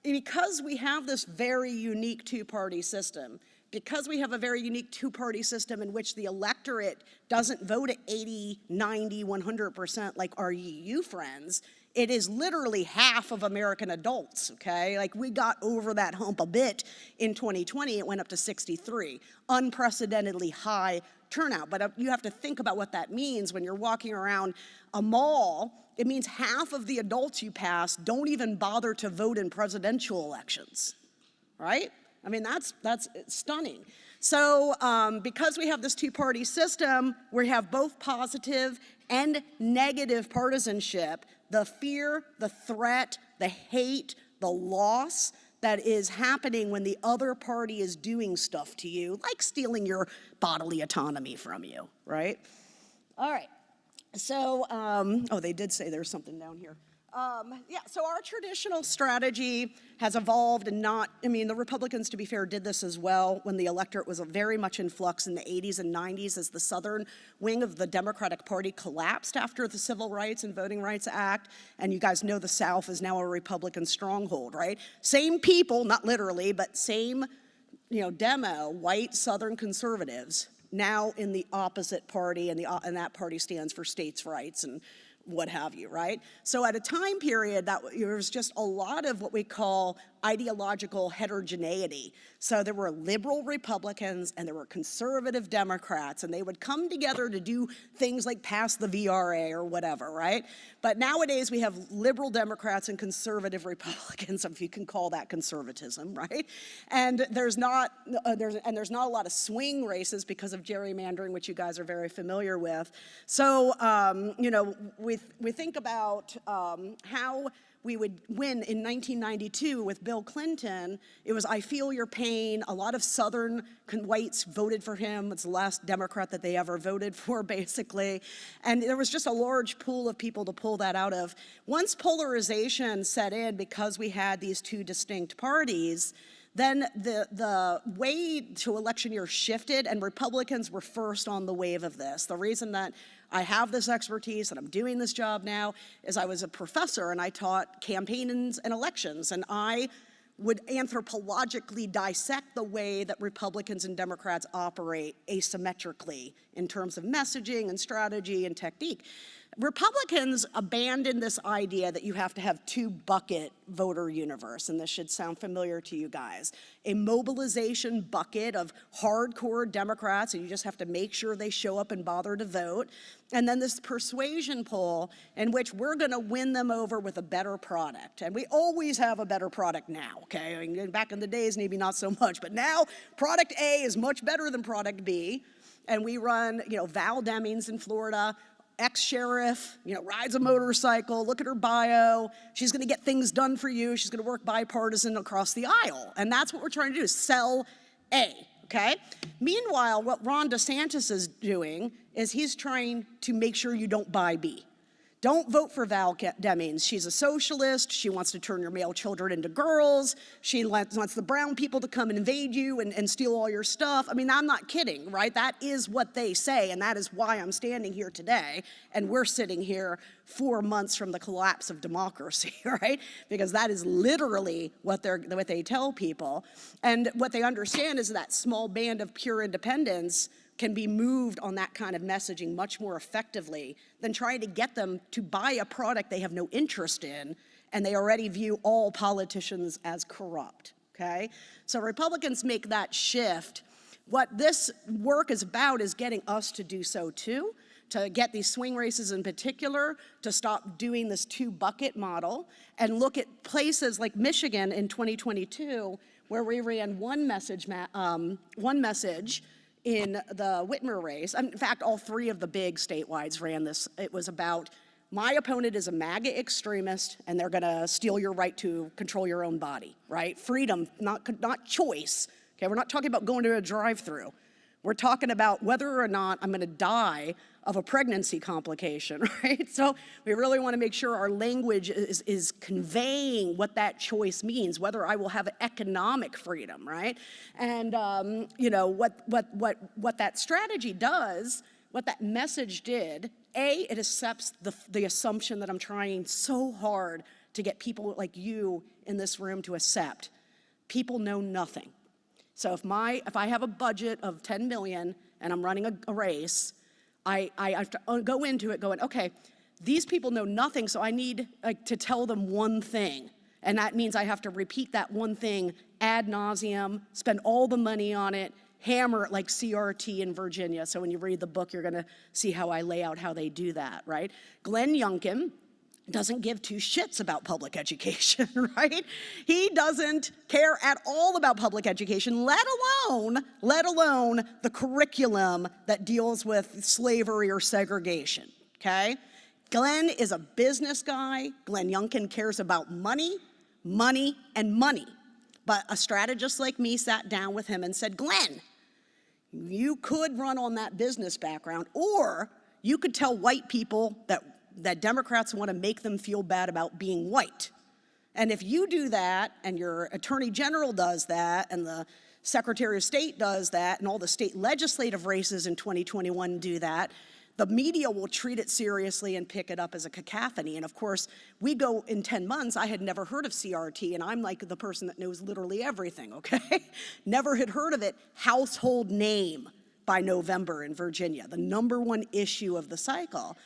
because we have this very unique two-party system, because we have a very unique two-party system in which the electorate doesn't vote at 80, 90, 100% like our EU friends, it is literally half of American adults, okay? Like we got over that hump a bit in 2020, it went up to 63, unprecedentedly high turnout. But you have to think about what that means when you're walking around a mall. It means half of the adults you pass don't even bother to vote in presidential elections, right? I mean, that's stunning. So because we have this two-party system, we have both positive and negative partisanship, the fear, the threat, the hate, the loss that is happening when the other party is doing stuff to you, like stealing your bodily autonomy from you, right? All right, so, oh, they did say there's something down here. Yeah, so our traditional strategy has evolved and the Republicans, to be fair, did this as well when the electorate was very much in flux in the 80s and 90s as the southern wing of the Democratic Party collapsed after the Civil Rights and Voting Rights Act. And you guys know the South is now a Republican stronghold, right? Same people, not literally, but same, demo, white Southern conservatives, now in the opposite party, and that party stands for states' rights and what have you, right? So at a time period that there was just a lot of what we call ideological heterogeneity. So there were liberal Republicans and there were conservative Democrats, and they would come together to do things like pass the VRA or whatever, right? But nowadays we have liberal Democrats and conservative Republicans, if you can call that conservatism, right? And there's not a lot of swing races because of gerrymandering, which you guys are very familiar with. So we think about how we would win in 1992 with Bill Clinton. It was, I feel your pain. A lot of Southern whites voted for him. It's the last Democrat that they ever voted for, basically. And there was just a large pool of people to pull that out of. Once polarization set in, because we had these two distinct parties, then the way to election year shifted, and Republicans were first on the wave of this. The reason that I have this expertise and I'm doing this job now is I was a professor and I taught campaigns and elections, and I would anthropologically dissect the way that Republicans and Democrats operate asymmetrically in terms of messaging and strategy and technique. Republicans abandoned this idea that you have to have two-bucket voter universe, and this should sound familiar to you guys. A mobilization bucket of hardcore Democrats, and you just have to make sure they show up and bother to vote. And then this persuasion poll in which we're gonna win them over with a better product. And we always have a better product now, okay? I mean, back in the days, maybe not so much, but now product A is much better than product B. And we run, Val Demings in Florida, ex-sheriff, rides a motorcycle, look at her bio. She's gonna get things done for you. She's gonna work bipartisan across the aisle. And that's what we're trying to do, is sell A, okay? Meanwhile, what Ron DeSantis is doing is he's trying to make sure you don't buy B. Don't vote for Val Demings. She's a socialist. She wants to turn your male children into girls. She wants the brown people to come and invade you and steal all your stuff. I mean, I'm not kidding, right? That is what they say, and that is why I'm standing here today, and we're sitting here 4 months from the collapse of democracy, right? Because that is literally what they tell people. And what they understand is that small band of pure independents can be moved on that kind of messaging much more effectively than trying to get them to buy a product they have no interest in, and they already view all politicians as corrupt, okay? So Republicans make that shift. What this work is about is getting us to do so too, to get these swing races in particular, to stop doing this two-bucket model, and look at places like Michigan in 2022, where we ran one message in the Whitmer race. In fact, all three of the big statewide ran this. It was about, my opponent is a MAGA extremist, and they're gonna steal your right to control your own body, right? Freedom, not choice. Okay, we're not talking about going to a drive-through. We're talking about whether or not I'm gonna die of a pregnancy complication, right? So we really wanna make sure our language is conveying what that choice means, whether I will have economic freedom, right? And what that strategy does, what that message did, A, it accepts the assumption that I'm trying so hard to get people like you in this room to accept. People know nothing. So if I have a budget of 10 million and I'm running a race, I have to go into it going, okay, these people know nothing, so I need to tell them one thing. And that means I have to repeat that one thing ad nauseum, spend all the money on it, hammer it like CRT in Virginia. So when you read the book, you're gonna see how I lay out how they do that, right? Glenn Youngkin doesn't give two shits about public education, right? He doesn't care at all about public education, let alone the curriculum that deals with slavery or segregation, okay? Glenn is a business guy. Glenn Youngkin cares about money, and money. But a strategist like me sat down with him and said, Glenn, you could run on that business background, or you could tell white people that Democrats want to make them feel bad about being white. And if you do that, and your attorney general does that, and the secretary of state does that, and all the state legislative races in 2021 do that, the media will treat it seriously and pick it up as a cacophony. And of course, we go in 10 months, I had never heard of CRT, and I'm like the person that knows literally everything, okay? Never had heard of it. Household name by November in Virginia, the #1 issue of the cycle.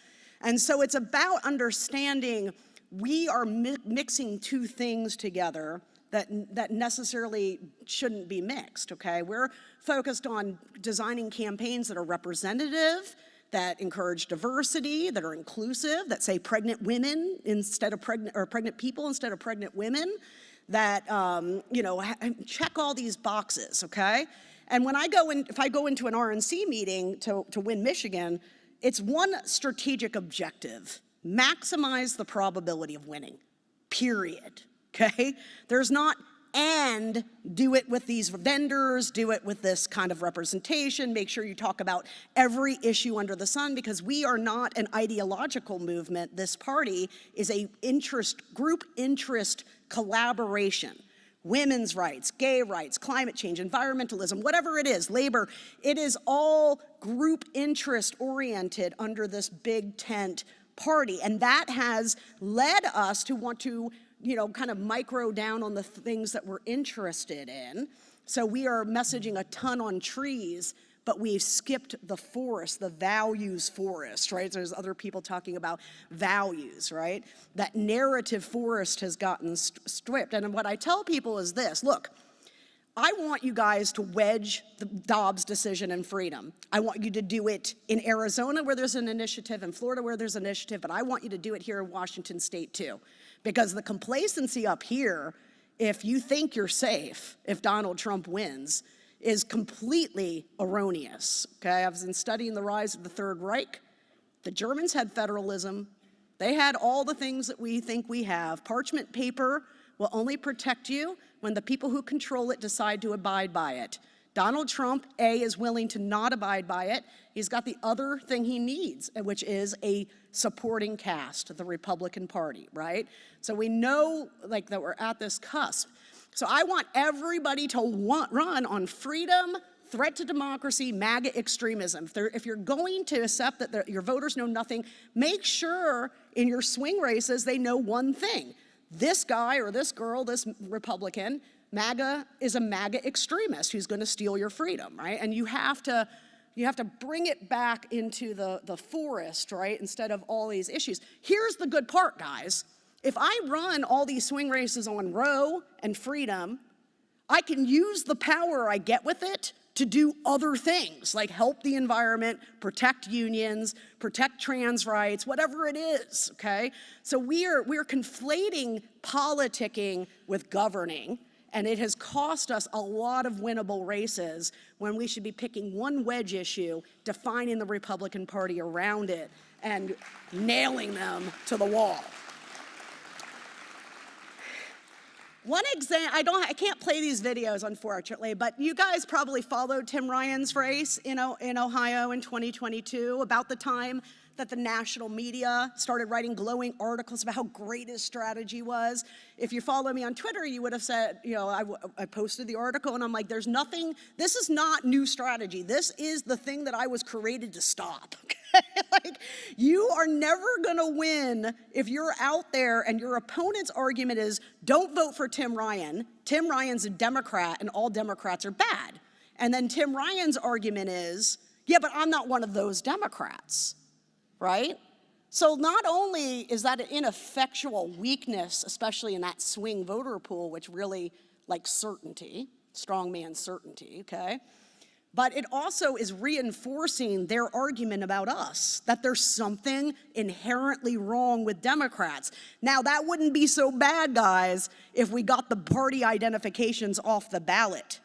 And so it's about understanding we are mixing two things together that necessarily shouldn't be mixed, okay? We're focused on designing campaigns that are representative, that encourage diversity, that are inclusive, that say pregnant women instead of pregnant people instead of pregnant women, that check all these boxes, okay? And when if I go into an RNC meeting to win Michigan, it's one strategic objective: maximize the probability of winning, period, okay? There's not, and do it with these vendors, do it with this kind of representation, make sure you talk about every issue under the sun, because we are not an ideological movement. This party is a group interest collaboration. Women's rights, gay rights, climate change, environmentalism, whatever it is, labor, it is all group interest oriented under this big tent party. And that has led us to want to kind of micro down on the things that we're interested in. So we are messaging a ton on trees, but we've skipped the forest, the values forest, right? There's other people talking about values, right? That narrative forest has gotten stripped. And what I tell people is this, look, I want you guys to wedge the Dobbs decision in freedom. I want you to do it in Arizona where there's an initiative, in Florida where there's an initiative, but I want you to do it here in Washington State too. Because the complacency up here, if you think you're safe, if Donald Trump wins, is completely erroneous, okay? I've been studying the rise of the Third Reich. The Germans had federalism. They had all the things that we think we have. Parchment paper will only protect you when the people who control it decide to abide by it. Donald Trump, A, is willing to not abide by it. He's got the other thing he needs, which is a supporting cast, the Republican Party, right? So we know that we're at this cusp. So I want everybody to run on freedom, threat to democracy, MAGA extremism. If you're going to accept that your voters know nothing, make sure in your swing races they know one thing. This guy or this girl, this Republican, MAGA is a MAGA extremist who's going to steal your freedom, right? And you have to bring it back into the forest, right, instead of all these issues. Here's the good part, guys. If I run all these swing races on Roe and freedom, I can use the power I get with it to do other things, like help the environment, protect unions, protect trans rights, whatever it is, okay? So we're conflating politicking with governing, and it has cost us a lot of winnable races when we should be picking one wedge issue, defining the Republican Party around it, and nailing them to the wall. One example, I can't play these videos, unfortunately, but you guys probably followed Tim Ryan's race in Ohio in 2022, about the time that the national media started writing glowing articles about how great his strategy was. If you follow me on Twitter, you would have said, I posted the article and I'm like, there's nothing, this is not new strategy. This is the thing that I was created to stop. Like, you are never gonna win if you're out there and your opponent's argument is, don't vote for Tim Ryan. Tim Ryan's a Democrat and all Democrats are bad. And then Tim Ryan's argument is, yeah, but I'm not one of those Democrats, right? So not only is that an ineffectual weakness, especially in that swing voter pool, which really likes certainty, strongman certainty, okay? But it also is reinforcing their argument about us, that there's something inherently wrong with Democrats. Now, that wouldn't be so bad, guys, if we got the party identifications off the ballot.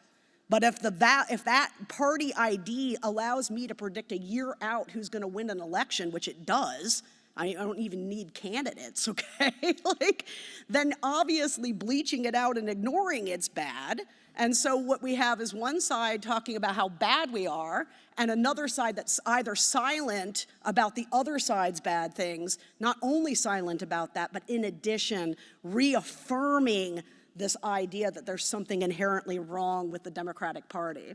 But if that party ID allows me to predict a year out who's gonna win an election, which it does, I don't even need candidates, okay? Then obviously bleaching it out and ignoring it's bad. And so what we have is one side talking about how bad we are, and another side that's either silent about the other side's bad things, not only silent about that, but in addition, reaffirming this idea that there's something inherently wrong with the Democratic Party.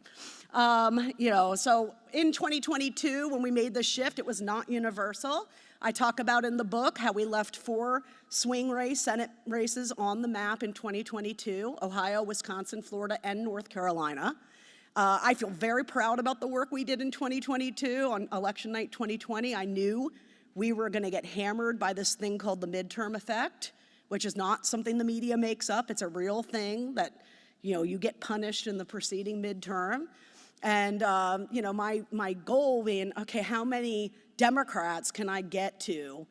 So in 2022, when we made the shift, it was not universal. I talk about in the book how we left 4 swing race Senate races on the map in 2022, Ohio, Wisconsin, Florida, and North Carolina. I feel very proud about the work we did in 2022. On election night 2020, I knew we were gonna get hammered by this thing called the midterm effect, which is not something the media makes up. It's a real thing that, you get punished in the preceding midterm. And, my goal being, okay, how many Democrats can I get to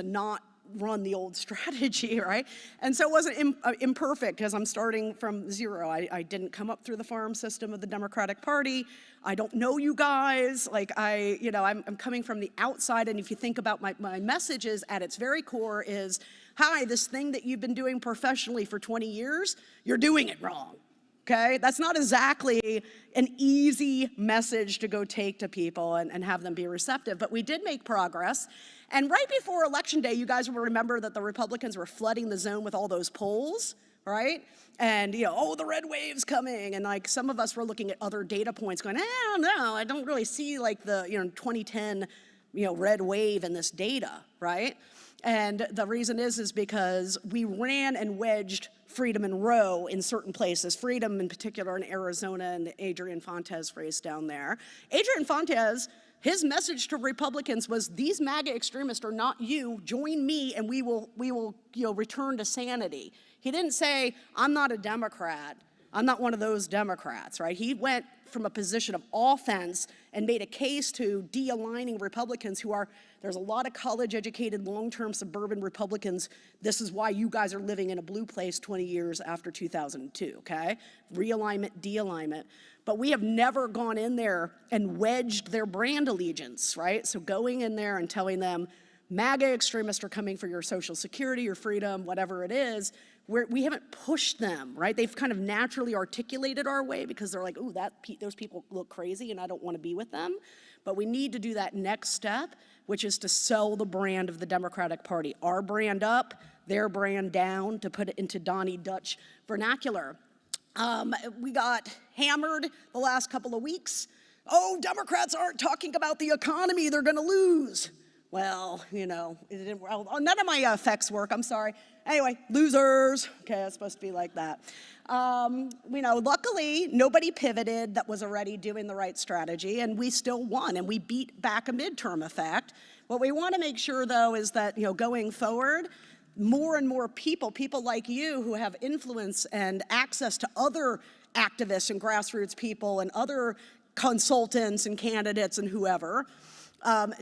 not run the old strategy, right? And so it wasn't imperfect because I'm starting from zero. I didn't come up through the farm system of the Democratic Party. I don't know you guys. I'm coming from the outside, and if you think about my messages at its very core is, hi, this thing that you've been doing professionally for 20 years, you're doing it wrong. Okay, that's not exactly an easy message to go take to people and have them be receptive, but we did make progress. And right before Election Day, you guys will remember that the Republicans were flooding the zone with all those polls, right? And, the red wave's coming. And some of us were looking at other data points going, I don't really see the 2010, red wave in this data, right? And the reason is because we ran and wedged Freedom and Roe in certain places. Freedom in particular in Arizona and the Adrian Fontes race down there. Adrian Fontes, his message to Republicans was, these MAGA extremists are not you, join me and we will return to sanity. He didn't say, I'm not a Democrat, I'm not one of those Democrats, right? He went from a position of offense and made a case to de-aligning Republicans who are, there's a lot of college-educated, long-term suburban Republicans. This is why you guys are living in a blue place 20 years after 2002, okay? Realignment, de-alignment. But we have never gone in there and wedged their brand allegiance, right? So going in there and telling them, MAGA extremists are coming for your Social Security, your freedom, whatever it is, we haven't pushed them, right? They've kind of naturally articulated our way because they're like, ooh, those people look crazy and I don't want to be with them. But we need to do that next step, which is to sell the brand of the Democratic Party. Our brand up, their brand down, to put it into Donnie Dutch vernacular. We got hammered the last couple of weeks. Oh, Democrats aren't talking about the economy, they're gonna lose. Well, none of my effects work, I'm sorry. Anyway, losers. Okay, it's supposed to be like that. Luckily, nobody pivoted that was already doing the right strategy, and we still won, and we beat back a midterm effect. What we want to make sure, though, is that, going forward, more and more people like you who have influence and access to other activists and grassroots people and other consultants and candidates and whoever,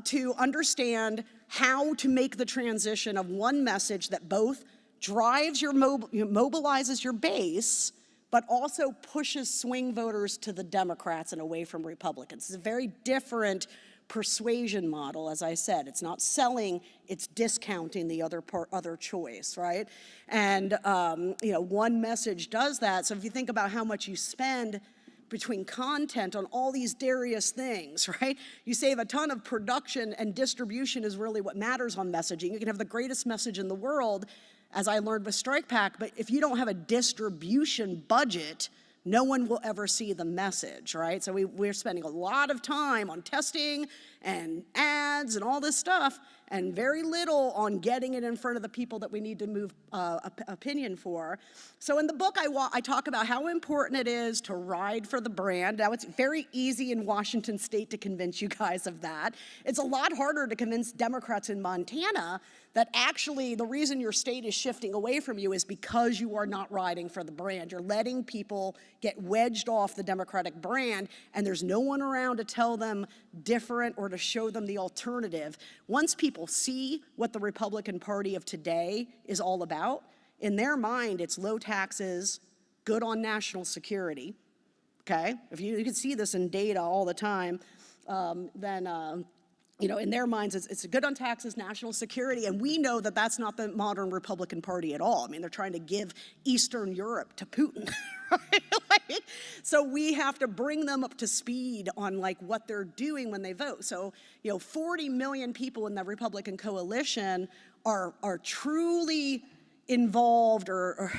to understand how to make the transition of one message that both drives mobilizes your base, but also pushes swing voters to the Democrats and away from Republicans. It's a very different persuasion model, as I said. It's not selling, it's discounting the other choice, right? And one message does that. So if you think about how much you spend between content on all these various things, right? You save a ton of production, and distribution is really what matters on messaging. You can have the greatest message in the world, as I learned with Strike Pack, but if you don't have a distribution budget, no one will ever see the message, right? So we're spending a lot of time on testing and ads and all this stuff, and very little on getting it in front of the people that we need to move opinion for. So in the book, I talk about how important it is to ride for the brand. Now, it's very easy in Washington State to convince you guys of that. It's a lot harder to convince Democrats in Montana that actually the reason your state is shifting away from you is because you are not riding for the brand. You're letting people get wedged off the Democratic brand, and there's no one around to tell them different or to show them the alternative. Once people see what the Republican Party of today is all about, in their mind, it's low taxes, good on national security, okay? If you can see this in data all the time, then in their minds, it's good on taxes, national security, and we know that that's not the modern Republican Party at all. I mean, they're trying to give Eastern Europe to Putin, right? So we have to bring them up to speed on what they're doing when they vote. So, 40 million people in the Republican coalition are truly involved or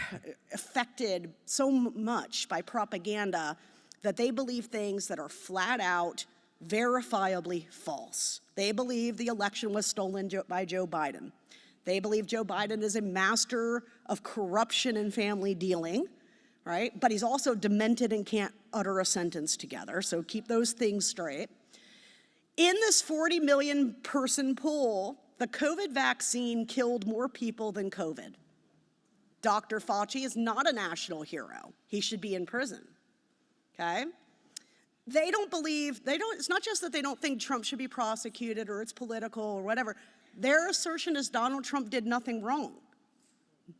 affected so much by propaganda that they believe things that are flat out verifiably false. They believe the election was stolen by Joe Biden. They believe Joe Biden is a master of corruption and family dealing, right? But he's also demented and can't utter a sentence together, so keep those things straight. In this 40 million person pool, the COVID vaccine killed more people than COVID. Dr. Fauci is not a national hero. He should be in prison, okay? It's not just that they don't think Trump should be prosecuted or it's political or whatever. Their assertion is Donald Trump did nothing wrong,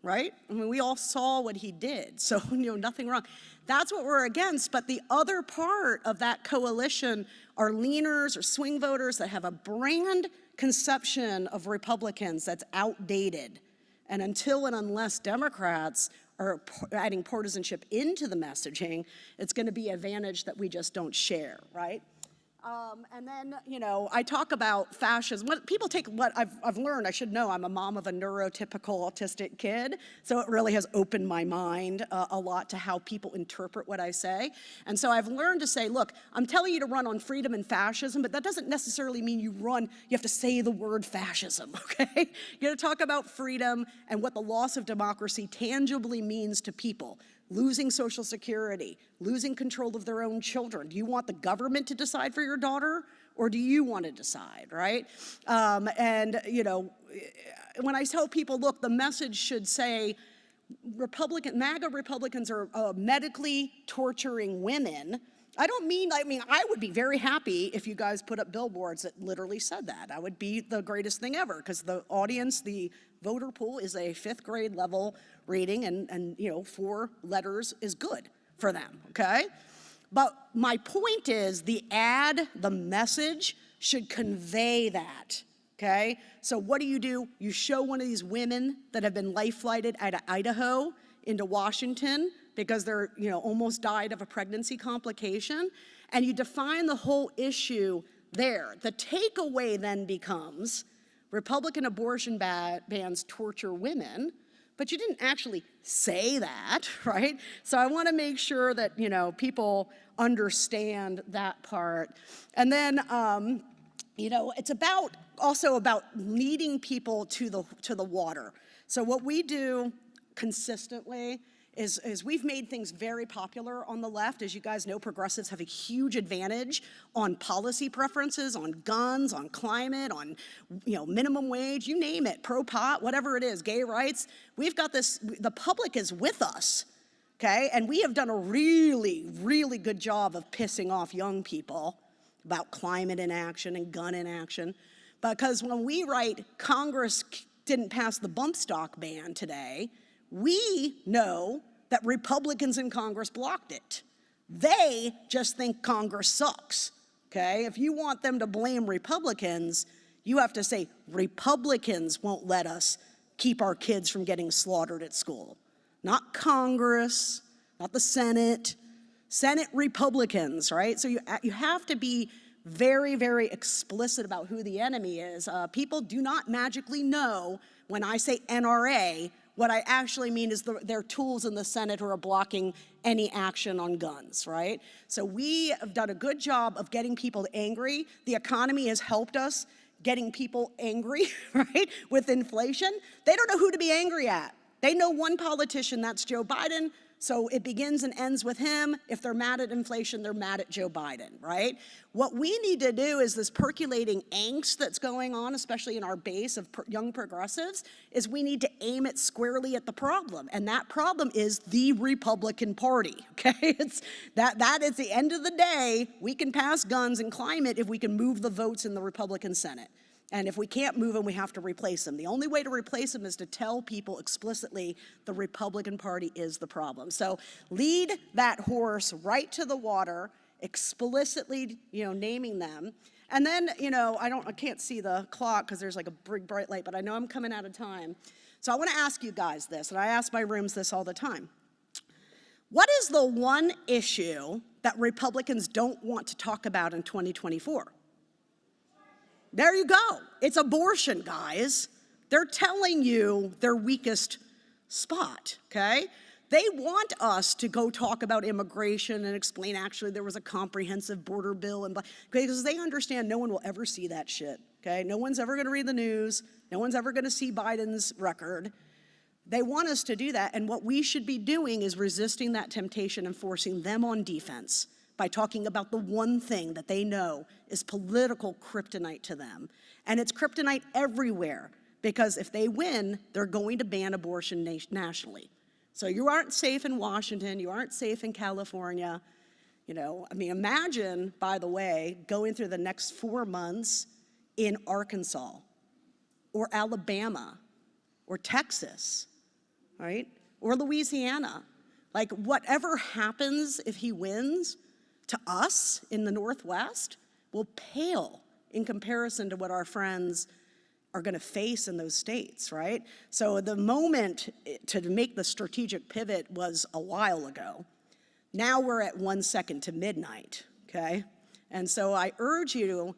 right? I mean, we all saw what he did, so nothing wrong. That's what we're against, but the other part of that coalition are leaners or swing voters that have a brand conception of Republicans that's outdated. And until and unless Democrats are adding partisanship into the messaging, it's going to be an advantage that we just don't share, right? And then, I talk about fascism. What people take, what I've learned, I should know, I'm a mom of a neurotypical autistic kid, so it really has opened my mind a lot to how people interpret what I say. And so I've learned to say, look, I'm telling you to run on freedom and fascism, but that doesn't necessarily mean you have to say the word fascism, okay? You got to talk about freedom and what the loss of democracy tangibly means to people. Losing Social Security, losing control of their own children. Do you want the government to decide for your daughter, or do you want to decide, right? When I tell people, look, the message should say, MAGA Republicans are medically torturing women. I would be very happy if you guys put up billboards that literally said that. That would be the greatest thing ever, because the audience, the voter pool is a 5th grade level reading, and 4 letters is good for them, okay? But my point is the message should convey that, okay? So what do? You show one of these women that have been life flighted out of Idaho into Washington because they're, almost died of a pregnancy complication, and you define the whole issue there. The takeaway then becomes Republican abortion bans torture women, but you didn't actually say that, right? So I want to make sure that, people understand that part. And then, it's also about leading people to the water. So what we do consistently is we've made things very popular on the left. As you guys know, progressives have a huge advantage on policy preferences, on guns, on climate, on minimum wage, you name it, pro-pot, whatever it is, gay rights. We've got this, the public is with us, okay? And we have done a really, really good job of pissing off young people about climate inaction and gun inaction. Because when we write, Congress didn't pass the bump stock ban today, we know that Republicans in Congress blocked it. They just think Congress sucks, okay? If you want them to blame Republicans, you have to say, Republicans won't let us keep our kids from getting slaughtered at school. Not Congress, not the Senate Republicans, right? So you have to be very, very explicit about who the enemy is. People do not magically know when I say NRA, what I actually mean is their tools in the Senate who are blocking any action on guns, right? So we have done a good job of getting people angry. The economy has helped us getting people angry, right, with inflation. They don't know who to be angry at. They know one politician, that's Joe Biden, so it begins and ends with him. If they're mad at inflation, they're mad at Joe Biden, right? What we need to do is this percolating angst that's going on, especially in our base of young progressives, is we need to aim it squarely at the problem. And that problem is the Republican Party, okay? It's that is the end of the day, we can pass guns and climate if we can move the votes in the Republican Senate. And if we can't move them, we have to replace them. The only way to replace them is to tell people explicitly the Republican Party is the problem. So lead that horse right to the water, explicitly, naming them. And then, I can't see the clock because there's like a big bright light, but I know I'm coming out of time. So I want to ask you guys this, and I ask my rooms this all the time. What is the one issue that Republicans don't want to talk about in 2024? There you go. It's abortion, guys. They're telling you their weakest spot, okay? They want us to go talk about immigration and explain actually there was a comprehensive border bill and because they understand no one will ever see that shit, okay? No one's ever gonna read the news. No one's ever gonna see Biden's record. They want us to do that, and what we should be doing is resisting that temptation and forcing them on defense by talking about the one thing that they know is political kryptonite to them. And it's kryptonite everywhere, because if they win, they're going to ban abortion nationally. So you aren't safe in Washington, you aren't safe in California. Imagine, by the way, going through the next 4 months in Arkansas or Alabama or Texas, right? Or Louisiana. Like, whatever happens if he wins, to us in the Northwest will pale in comparison to what our friends are gonna face in those states, right? So the moment to make the strategic pivot was a while ago. Now we're at 1 second to midnight, okay? And so I urge you,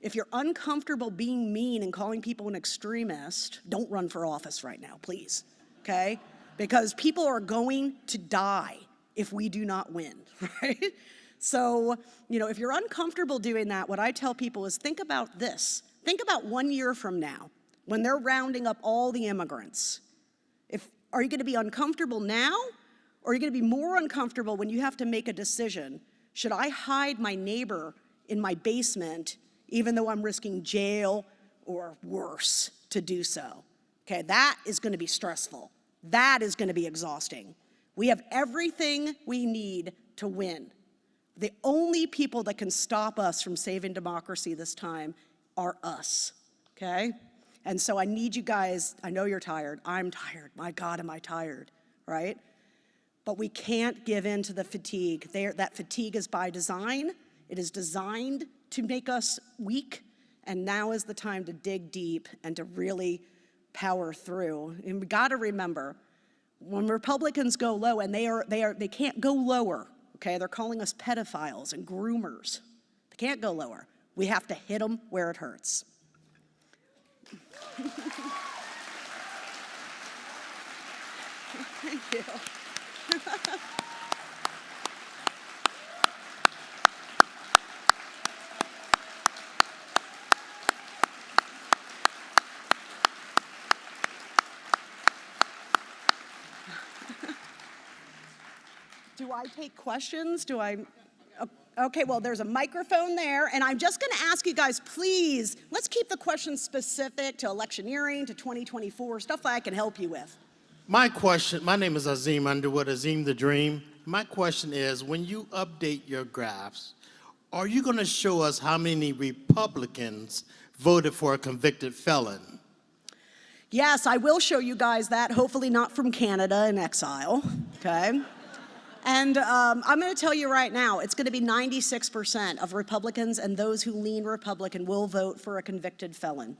if you're uncomfortable being mean and calling people an extremist, don't run for office right now, please, okay? Because people are going to die if we do not win, right? So, if you're uncomfortable doing that, what I tell people is think about this. Think about 1 year from now when they're rounding up all the immigrants. Are you going to be uncomfortable now, or are you going to be more uncomfortable when you have to make a decision? Should I hide my neighbor in my basement even though I'm risking jail or worse to do so? Okay, that is going to be stressful. That is going to be exhausting. We have everything we need to win. The only people that can stop us from saving democracy this time are us, okay? And so I need you guys, I know you're tired, I'm tired, my God, am I tired, right? But we can't give in to the fatigue. That fatigue is by design. It is designed to make us weak, and now is the time to dig deep and to really power through. And we gotta remember, when Republicans go low, and they can't go lower, okay? They're calling us pedophiles and groomers. They can't go lower. We have to hit them where it hurts. Thank you. Do I take questions? Okay, well, there's a microphone there, and I'm just going to ask you guys, please, let's keep the questions specific to electioneering, to 2024, stuff that I can help you with. My name is Azim Underwood, Azim the Dream. My question is, when you update your graphs, are you going to show us how many Republicans voted for a convicted felon? Yes, I will show you guys that, hopefully not from Canada in exile, okay? And I'm going to tell you right now, it's going to be 96% of Republicans and those who lean Republican will vote for a convicted felon.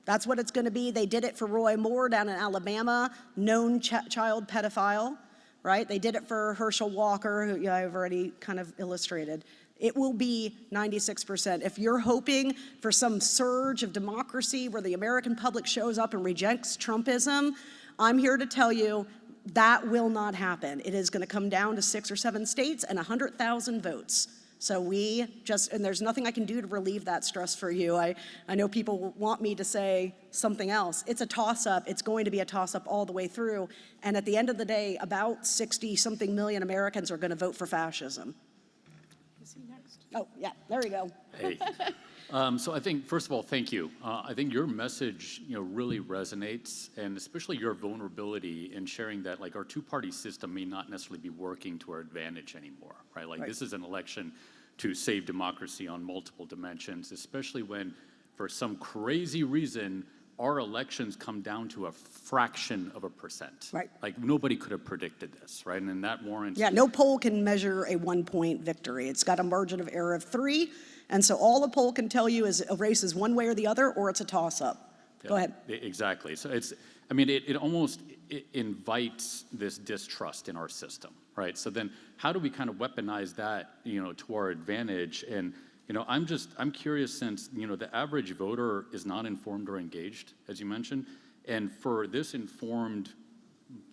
That's what it's going to be. They did it for Roy Moore down in Alabama, known child pedophile, right? They did it for Herschel Walker, who I've already kind of illustrated. It will be 96%. If you're hoping for some surge of democracy where the American public shows up and rejects Trumpism, I'm here to tell you that will not happen. It is going to come down to 6 or 7 states and 100,000 votes. So and there's nothing I can do to relieve that stress for you. I know people want me to say something else. It's a toss-up. It's going to be a toss-up all the way through. And at the end of the day, about 60-something million Americans are going to vote for fascism. Is he next? Oh, yeah, there we go. Hey. So I think, first of all, thank you. I think your message, really resonates, and especially your vulnerability in sharing that, like, our two-party system may not necessarily be working to our advantage anymore, right? Like, this is an election to save democracy on multiple dimensions, especially when, for some crazy reason, our elections come down to a fraction of a percent. Right. Like, nobody could have predicted this, right? And that warrants... Yeah, no poll can measure a 1-point victory. It's got a margin of error of 3. And so all a poll can tell you is a race is one way or the other, or it's a toss-up. Yeah, Go ahead. Exactly. So it almost invites this distrust in our system, right? So then how do we kind of weaponize that, to our advantage? And, I'm curious, since, the average voter is not informed or engaged, as you mentioned, and for this informed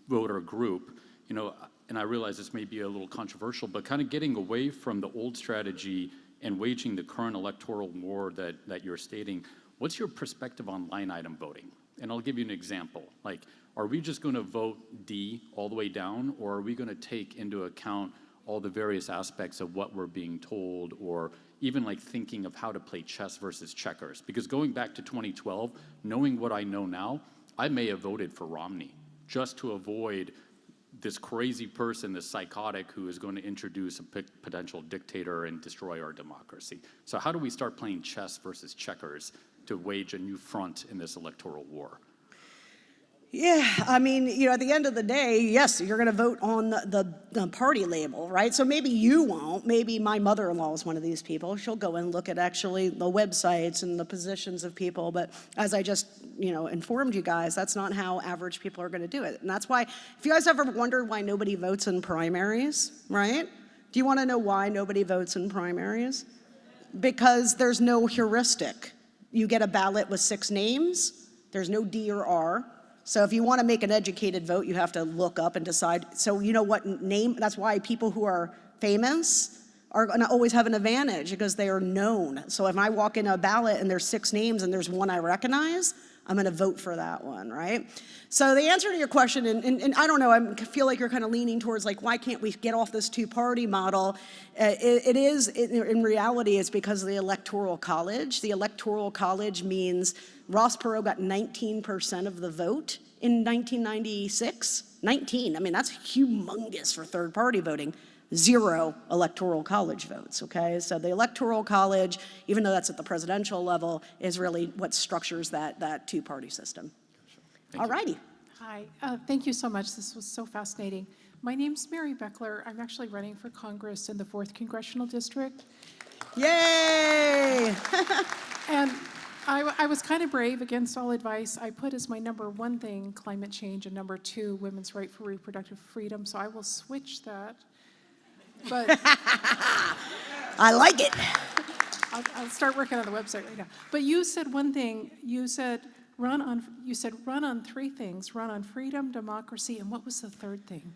voter group, and I realize this may be a little controversial, but kind of getting away from the old strategy and waging the current electoral war that you're stating, what's your perspective on line item voting? And I'll give you an example. Like, are we just going to vote D all the way down, or are we going to take into account all the various aspects of what we're being told, or even like thinking of how to play chess versus checkers? Because going back to 2012, knowing what I know now, I may have voted for Romney just to avoid this crazy person, this psychotic who is going to introduce a potential dictator and destroy our democracy. So how do we start playing chess versus checkers to wage a new front in this electoral war? Yeah, I mean, at the end of the day, yes, you're going to vote on the party label, right? So maybe you won't. Maybe my mother-in-law is one of these people. She'll go and look at actually the websites and the positions of people. But as I just, informed you guys, that's not how average people are going to do it. And that's why, if you guys ever wondered why nobody votes in primaries, right? Do you want to know why nobody votes in primaries? because there's no heuristic. You get a ballot with 6 names. There's no D or R. So if you want to make an educated vote, you have to look up and decide. So you know what name, that's why people who are famous are going to always have an advantage because they are known. So if I walk in a ballot and there's 6 names and there's one I recognize, I'm going to vote for that one, right? So the answer to your question, and I don't know, I feel like you're kind of leaning towards like, why can't we get off this 2-party model? In reality, it's because of the Electoral College. The Electoral College means Ross Perot got 19% of the vote in 1996. 19, I mean, that's humongous for third-party voting. 0 Electoral College votes, okay? So the Electoral College, even though that's at the presidential level, is really what structures that 2-party system. All righty. Hi, thank you so much. This was so fascinating. My name's Mary Beckler. I'm actually running for Congress in the 4th Congressional District. Yay! And I was kind of brave against all advice. I put as my number 1 thing climate change and number 2 women's right for reproductive freedom, so I will switch that. But I like it. I'll start working on the website right now. But you said one thing. You said run on 3 things: run on freedom, democracy, and what was the 3rd thing?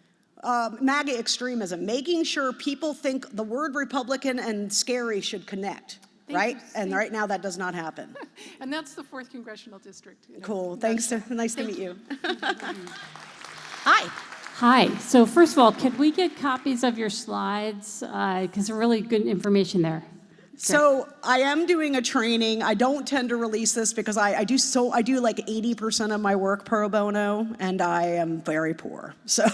MAGA extremism, making sure people think the word Republican and scary should connect, right? And right now that does not happen. And that's the 4th Congressional District. Cool. Thanks. Nice to meet you. Hi. Hi. So first of all, could we get copies of your slides? Because they're really good information there. So I am doing a training. I don't tend to release this because I do like 80% of my work pro bono, and I am very poor. So.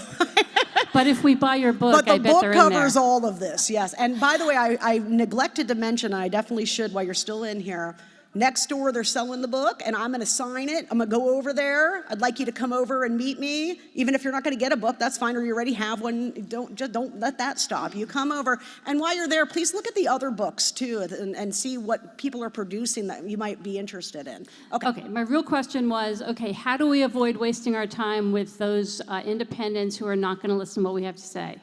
But if we buy your book, I bet they're in there. But the book covers all of this, yes. And by the way, I neglected to mention, and I definitely should while you're still in here, next door they're selling the book, and I'm going to sign it. I'm going to go over there. I'd like you to come over and meet me. Even if you're not going to get a book, that's fine, or you already have one. Don't let that stop. You come over, and while you're there, please look at the other books too, and see what people are producing that you might be interested in. Okay, my real question was, okay, how do we avoid wasting our time with those independents who are not going to listen to what we have to say?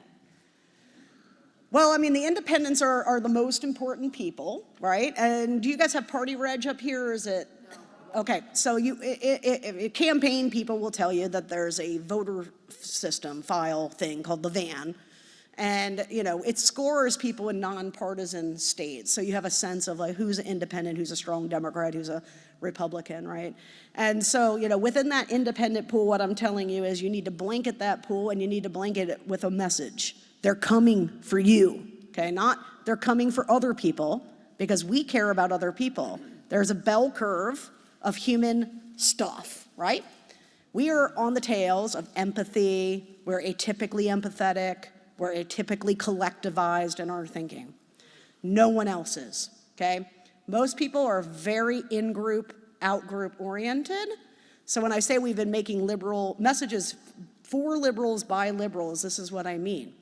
Well, I mean, the independents are the most important people, right? And do you guys have party reg up here, or is it? No. Okay, so campaign people will tell you that there's a voter system file thing called the VAN. And, you know, it scores people in nonpartisan states. So you have a sense of like who's an independent, who's a strong Democrat, who's a Republican, right? And so, you know, within that independent pool, what I'm telling you is you need to blanket that pool, and you need to blanket it with a message. They're coming for you, okay? Not they're coming for other people, because we care about other people. There's a bell curve of human stuff, right? We are on the tails of empathy. We're atypically empathetic. We're atypically collectivized in our thinking. No one else is, okay? Most people are very in-group, out-group oriented. So when I say we've been making liberal messages for liberals by liberals, this is what I mean.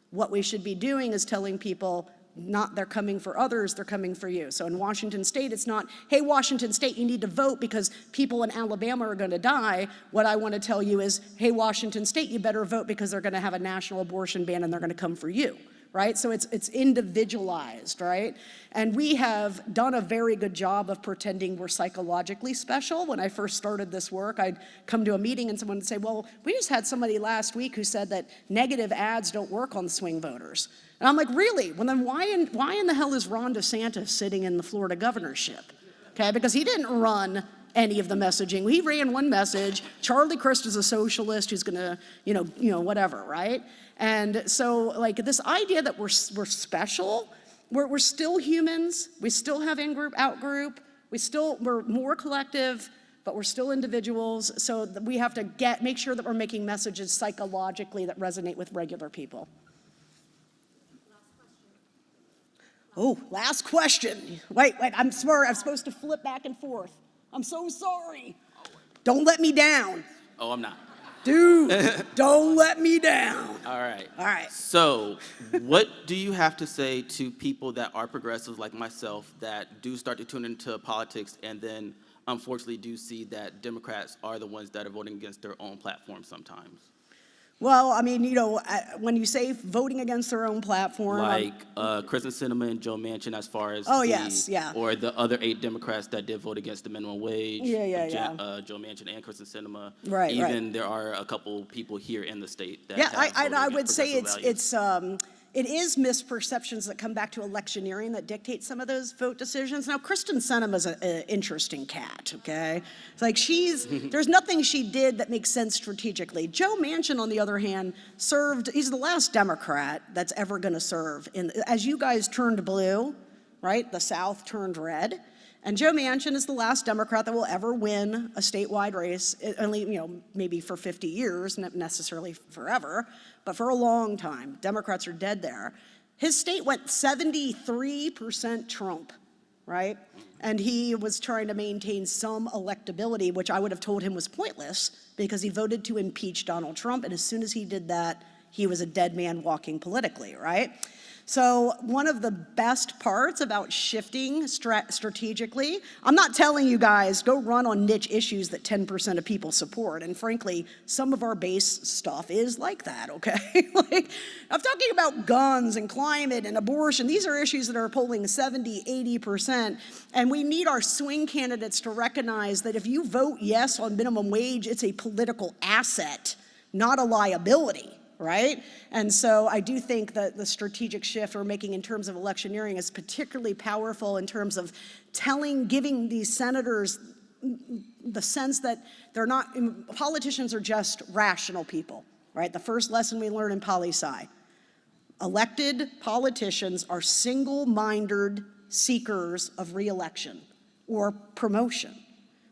What we should be doing is telling people, not they're coming for others, they're coming for you. So in Washington State, it's not, hey, Washington State, you need to vote because people in Alabama are going to die. What I want to tell you is, hey, Washington State, you better vote because they're going to have a national abortion ban and they're going to come for you, right? So it's individualized, right? And we have done a very good job of pretending we're psychologically special. When I first started this work, I'd come to a meeting and someone would say, well, we just had somebody last week who said that negative ads don't work on swing voters. And I'm like, really? Well, then why in the hell is Ron DeSantis sitting in the Florida governorship? Okay, because he didn't run any of the messaging. He ran one message. Charlie Crist is a socialist who's gonna, you know, whatever, right? And so, like, this idea that we're special, we're still humans. We still have in-group, out-group. We're more collective, but we're still individuals. So we have to make sure that we're making messages psychologically that resonate with regular people. Oh, last question. Wait, I'm sorry, I'm supposed to flip back and forth. I'm so sorry. Don't let me down. Oh, I'm not. Dude, don't let me down. All right. All right. So, what do you have to say to people that are progressives like myself that do start to tune into politics and then unfortunately do see that Democrats are the ones that are voting against their own platform sometimes? Well, I mean, when you say voting against their own platform. Like Kristen Sinema and Joe Manchin, as far as yes, yeah. or the other 8 Democrats that did vote against the minimum wage. Yeah. Joe Manchin and Kristen Sinema. Right. Even there are a couple people here in the state that. Yeah, have I would say values. it is misperceptions that come back to electioneering that dictate some of those vote decisions. Now, Kristen Sinema is an interesting cat, okay? It's like there's nothing she did that makes sense strategically. Joe Manchin, on the other hand, he's the last Democrat that's ever gonna serve. As you guys turned blue, right, the South turned red, and Joe Manchin is the last Democrat that will ever win a statewide race, only, maybe for 50 years, not necessarily forever, but for a long time. Democrats are dead there. His state went 73% Trump, right? And he was trying to maintain some electability, which I would have told him was pointless because he voted to impeach Donald Trump. And as soon as he did that, he was a dead man walking politically, right? So one of the best parts about shifting strategically, I'm not telling you guys, go run on niche issues that 10% of people support. And frankly, some of our base stuff is like that, okay? Like, I'm talking about guns and climate and abortion. These are issues that are polling 70, 80%. And we need our swing candidates to recognize that if you vote yes on minimum wage, it's a political asset, not a liability. Right? And so I do think that the strategic shift we're making in terms of electioneering is particularly powerful in terms of giving these senators the sense that politicians are just rational people, right? The first lesson we learn in poli-sci. Elected politicians are single-minded seekers of re-election or promotion.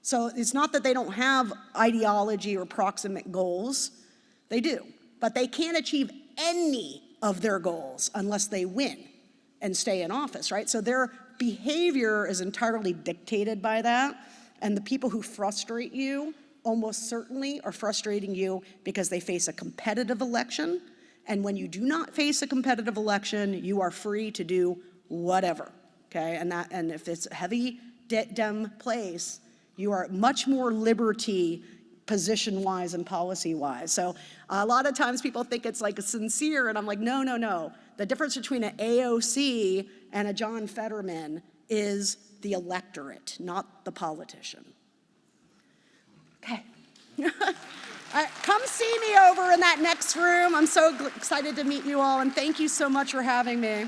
So it's not that they don't have ideology or proximate goals, they do. But they can't achieve any of their goals unless they win and stay in office, right? So their behavior is entirely dictated by that. And the people who frustrate you almost certainly are frustrating you because they face a competitive election. And when you do not face a competitive election, you are free to do whatever, okay? And if it's a heavy Dem place, you are much more liberty position-wise and policy-wise. So a lot of times people think it's like sincere, and I'm like, no. The difference between an AOC and a John Fetterman is the electorate, not the politician. Okay. All right, come see me over in that next room. I'm so excited to meet you all, and thank you so much for having me.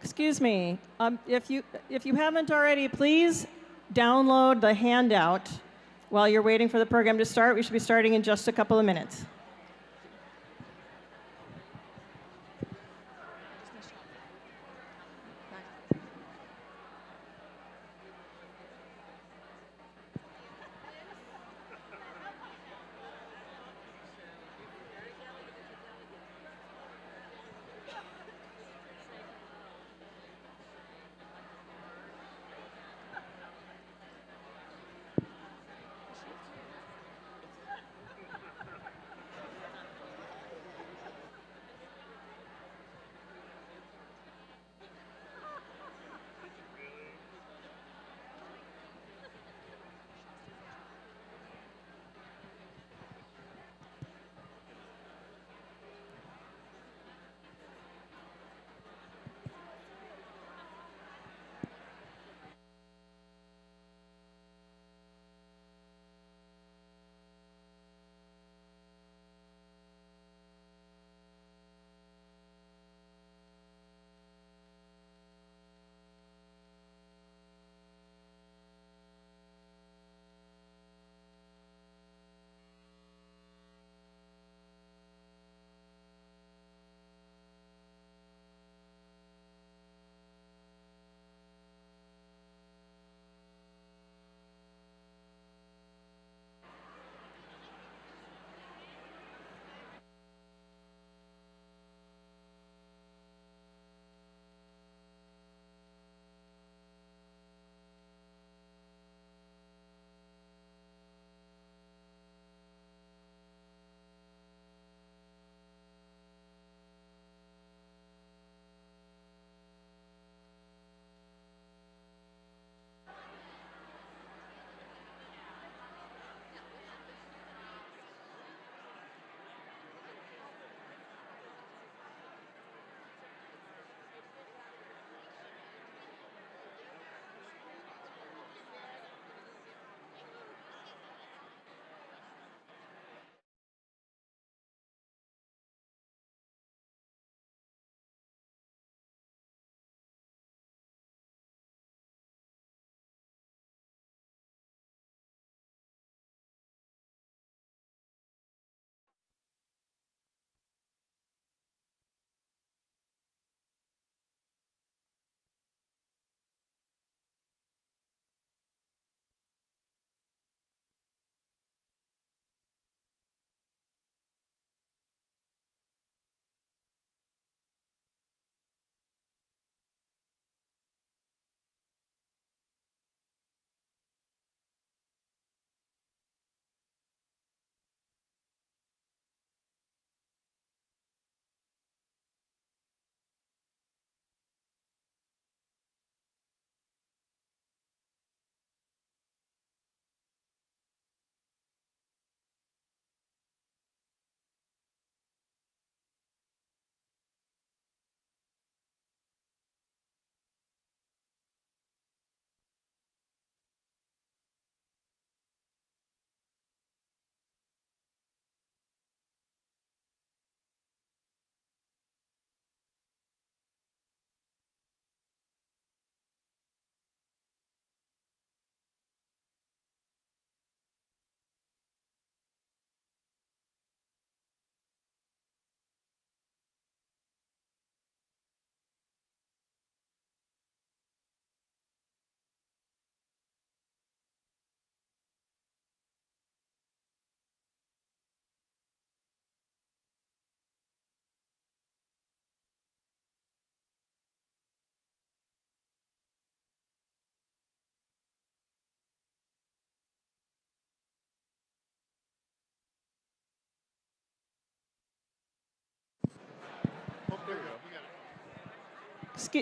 Excuse me, if you haven't already, please download the handout while you're waiting for the program to start. We should be starting in just a couple of minutes.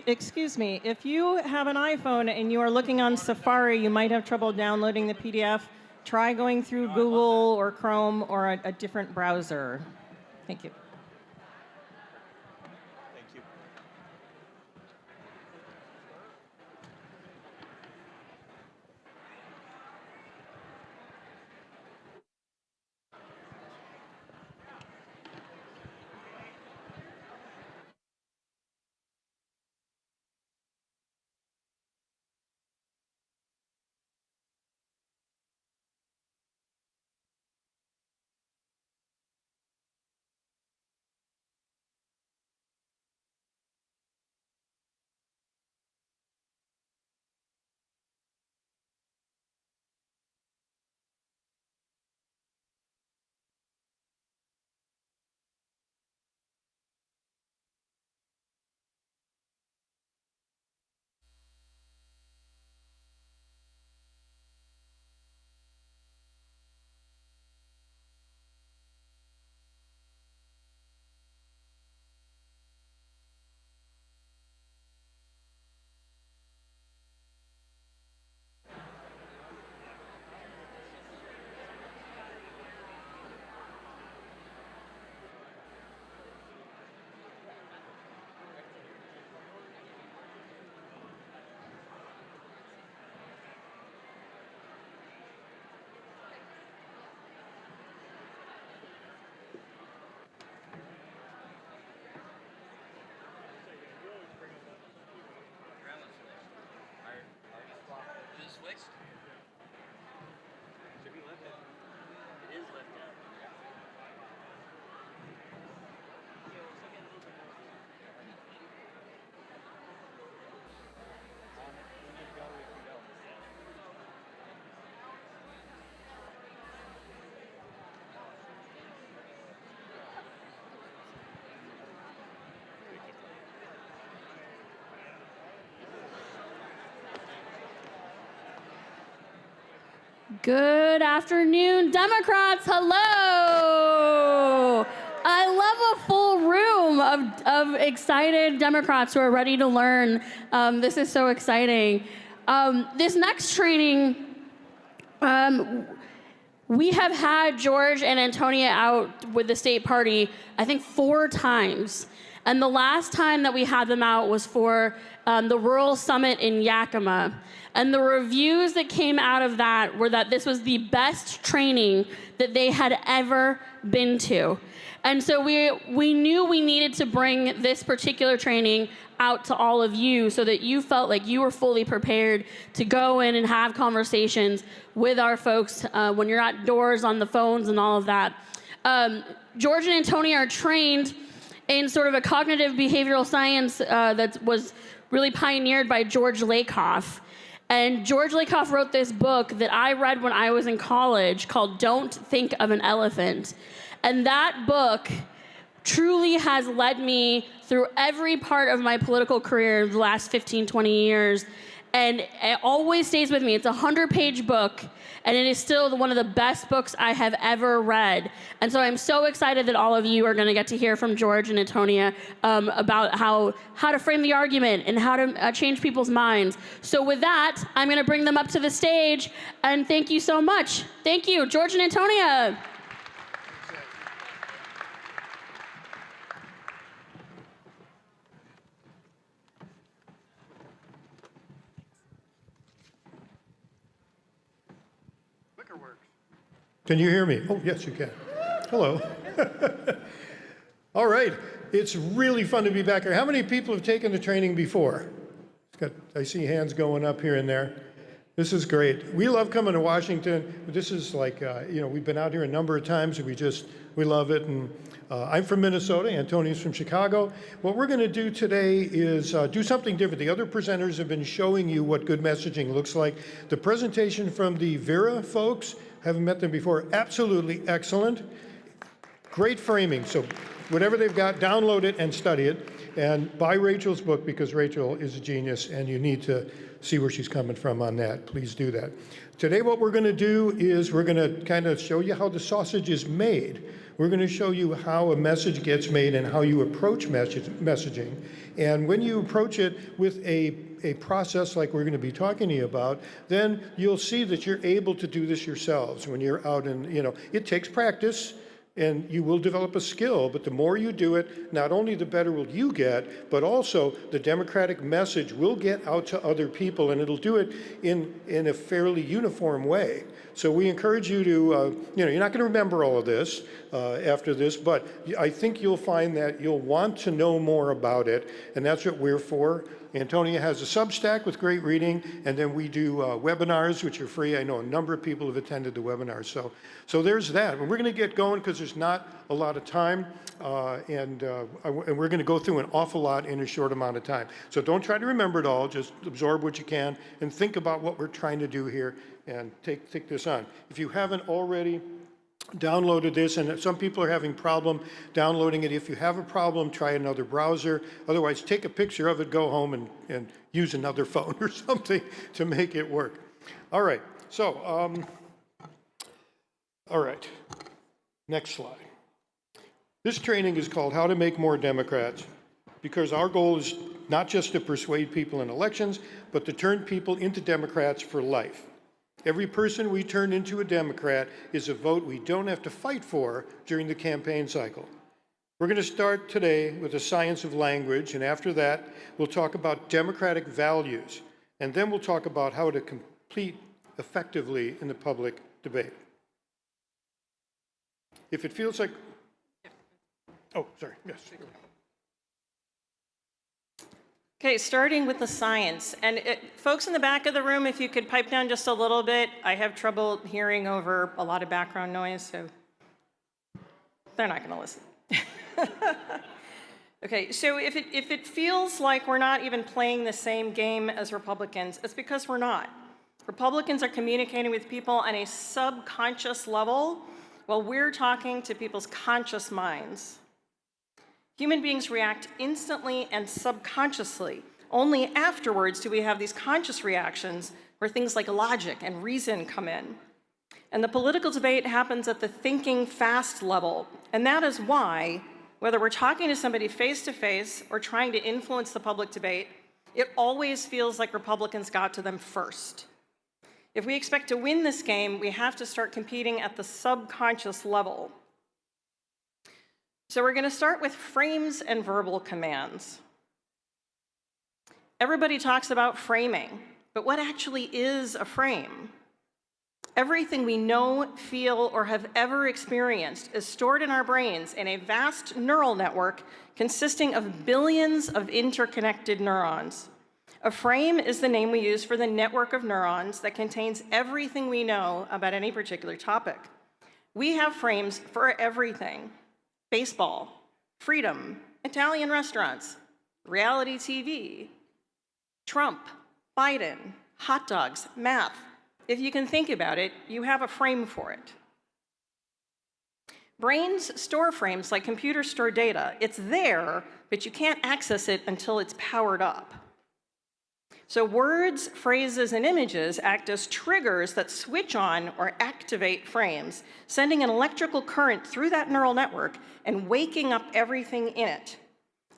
Excuse me, if you have an iPhone and you are looking on Safari, you might have trouble downloading the PDF. Try going through Google or Chrome or a different browser. Thank you. Good afternoon, Democrats. Hello. I love a full room of excited Democrats who are ready to learn. This is so exciting. This next training, we have had George and Antonia out with the state party, I think 4 times. And the last time that we had them out was for the Rural Summit in Yakima. And the reviews that came out of that were that this was the best training that they had ever been to. And so we knew we needed to bring this particular training out to all of you so that you felt like you were fully prepared to go in and have conversations with our folks when you're outdoors on the phones and all of that. George and Antonia are trained in sort of a cognitive behavioral science that was really pioneered by George Lakoff. And George Lakoff wrote this book that I read when I was in college called Don't Think of an Elephant. And that book truly has led me through every part of my political career the last 15, 20 years. And it always stays with me. It's a 100-page book, and it is still one of the best books I have ever read. And so I'm so excited that all of you are going to get to hear from George and Antonia about how to frame the argument and how to change people's minds. So with that, I'm going to bring them up to the stage, and thank you so much. Thank you, George and Antonia. Can you hear me? Oh, yes, you can. Hello. All right. It's really fun to be back here. How many people have taken the training before? I see hands going up here and there. This is great. We love coming to Washington. This is like, we've been out here a number of times, and we love it. And I'm from Minnesota. Antonia's from Chicago. What we're going to do today is do something different. The other presenters have been showing you what good messaging looks like. The presentation from the Vera folks, haven't met them before, absolutely excellent. Great framing. So whatever they've got, download it and study it. And buy Rachel's book, because Rachel is a genius, and you need to see where she's coming from on that. Please do that. Today what we're going to do is we're going to kind of show you how the sausage is made. We're going to show you how a message gets made and how you approach messaging. And when you approach it with a process like we're going to be talking to you about, then you'll see that you're able to do this yourselves when you're out and, it takes practice. And you will develop a skill, but the more you do it, not only the better will you get, but also the Democratic message will get out to other people, and it'll do it in a fairly uniform way. So we encourage you to, you're not going to remember all of this after this, but I think you'll find that you'll want to know more about it, and that's what we're for. Antonia has a Substack with great reading, and then we do webinars, which are free. I know a number of people have attended the webinars. So there's that. And we're going to get going because there's not a lot of time, and we're going to go through an awful lot in a short amount of time. So don't try to remember it all. Just absorb what you can and think about what we're trying to do here and take this on. If you haven't already downloaded this, and some people are having problem downloading it. If you have a problem, try another browser. Otherwise, take a picture of it, go home and use another phone or something to make it work. All right, so, all right, next slide. This training is called How to Make More Democrats, because our goal is not just to persuade people in elections, but to turn people into Democrats for life. Every person we turn into a Democrat is a vote we don't have to fight for during the campaign cycle. We're going to start today with the science of language, and after that, we'll talk about democratic values, and then we'll talk about how to compete effectively in the public debate. If it feels like... Oh, sorry, yes. Okay, starting with the science. And folks in the back of the room, if you could pipe down just a little bit. I have trouble hearing over a lot of background noise, so they're not going to listen. Okay, so if it feels like we're not even playing the same game as Republicans, it's because we're not. Republicans are communicating with people on a subconscious level while we're talking to people's conscious minds. Human beings react instantly and subconsciously. Only afterwards do we have these conscious reactions where things like logic and reason come in. And the political debate happens at the thinking fast level. And that is why, whether we're talking to somebody face to face or trying to influence the public debate, it always feels like Republicans got to them first. If we expect to win this game, we have to start competing at the subconscious level. So we're going to start with frames and verbal commands. Everybody talks about framing, but what actually is a frame? Everything we know, feel, or have ever experienced is stored in our brains in a vast neural network consisting of billions of interconnected neurons. A frame is the name we use for the network of neurons that contains everything we know about any particular topic. We have frames for everything: baseball, freedom, Italian restaurants, reality TV, Trump, Biden, hot dogs, math. If you can think about it, you have a frame for it. Brains store frames like computers store data. It's there, but you can't access it until it's powered up. So words, phrases, and images act as triggers that switch on or activate frames, sending an electrical current through that neural network and waking up everything in it.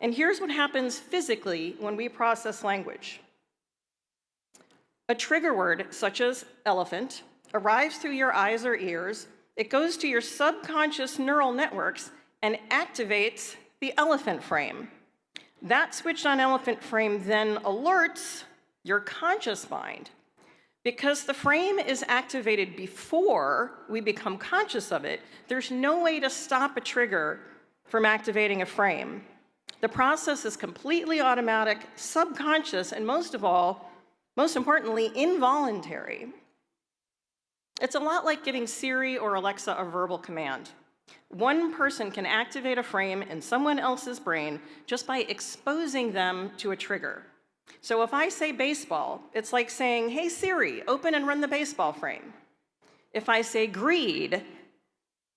And here's what happens physically when we process language. A trigger word, such as elephant, arrives through your eyes or ears. It goes to your subconscious neural networks and activates the elephant frame. That switched on elephant frame then alerts your conscious mind. Because the frame is activated before we become conscious of it, there's no way to stop a trigger from activating a frame. The process is completely automatic, subconscious, and most importantly, involuntary. It's a lot like giving Siri or Alexa a verbal command. One person can activate a frame in someone else's brain just by exposing them to a trigger. So if I say baseball, it's like saying, "Hey Siri, open and run the baseball frame." If I say greed,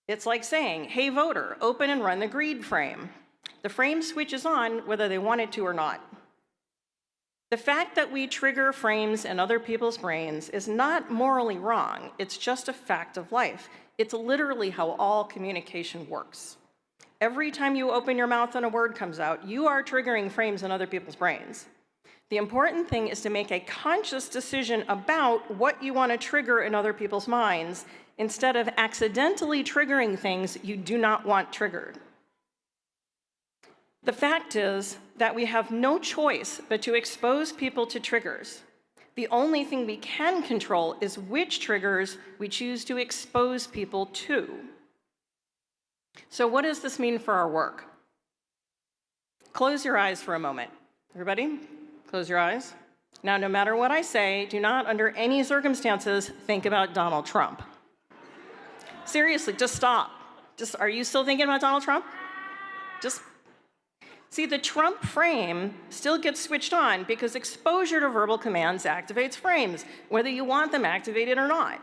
it's like saying, "Hey voter, open and run the greed frame." The frame switches on whether they want it to or not. The fact that we trigger frames in other people's brains is not morally wrong. It's just a fact of life. It's literally how all communication works. Every time you open your mouth and a word comes out, you are triggering frames in other people's brains. The important thing is to make a conscious decision about what you want to trigger in other people's minds instead of accidentally triggering things you do not want triggered. The fact is that we have no choice but to expose people to triggers. The only thing we can control is which triggers we choose to expose people to. So what does this mean for our work? Close your eyes for a moment. Everybody, close your eyes. Now, no matter what I say, do not under any circumstances think about Donald Trump. Seriously, just stop. Are you still thinking about Donald Trump? See, the Trump frame still gets switched on because exposure to verbal commands activates frames, whether you want them activated or not.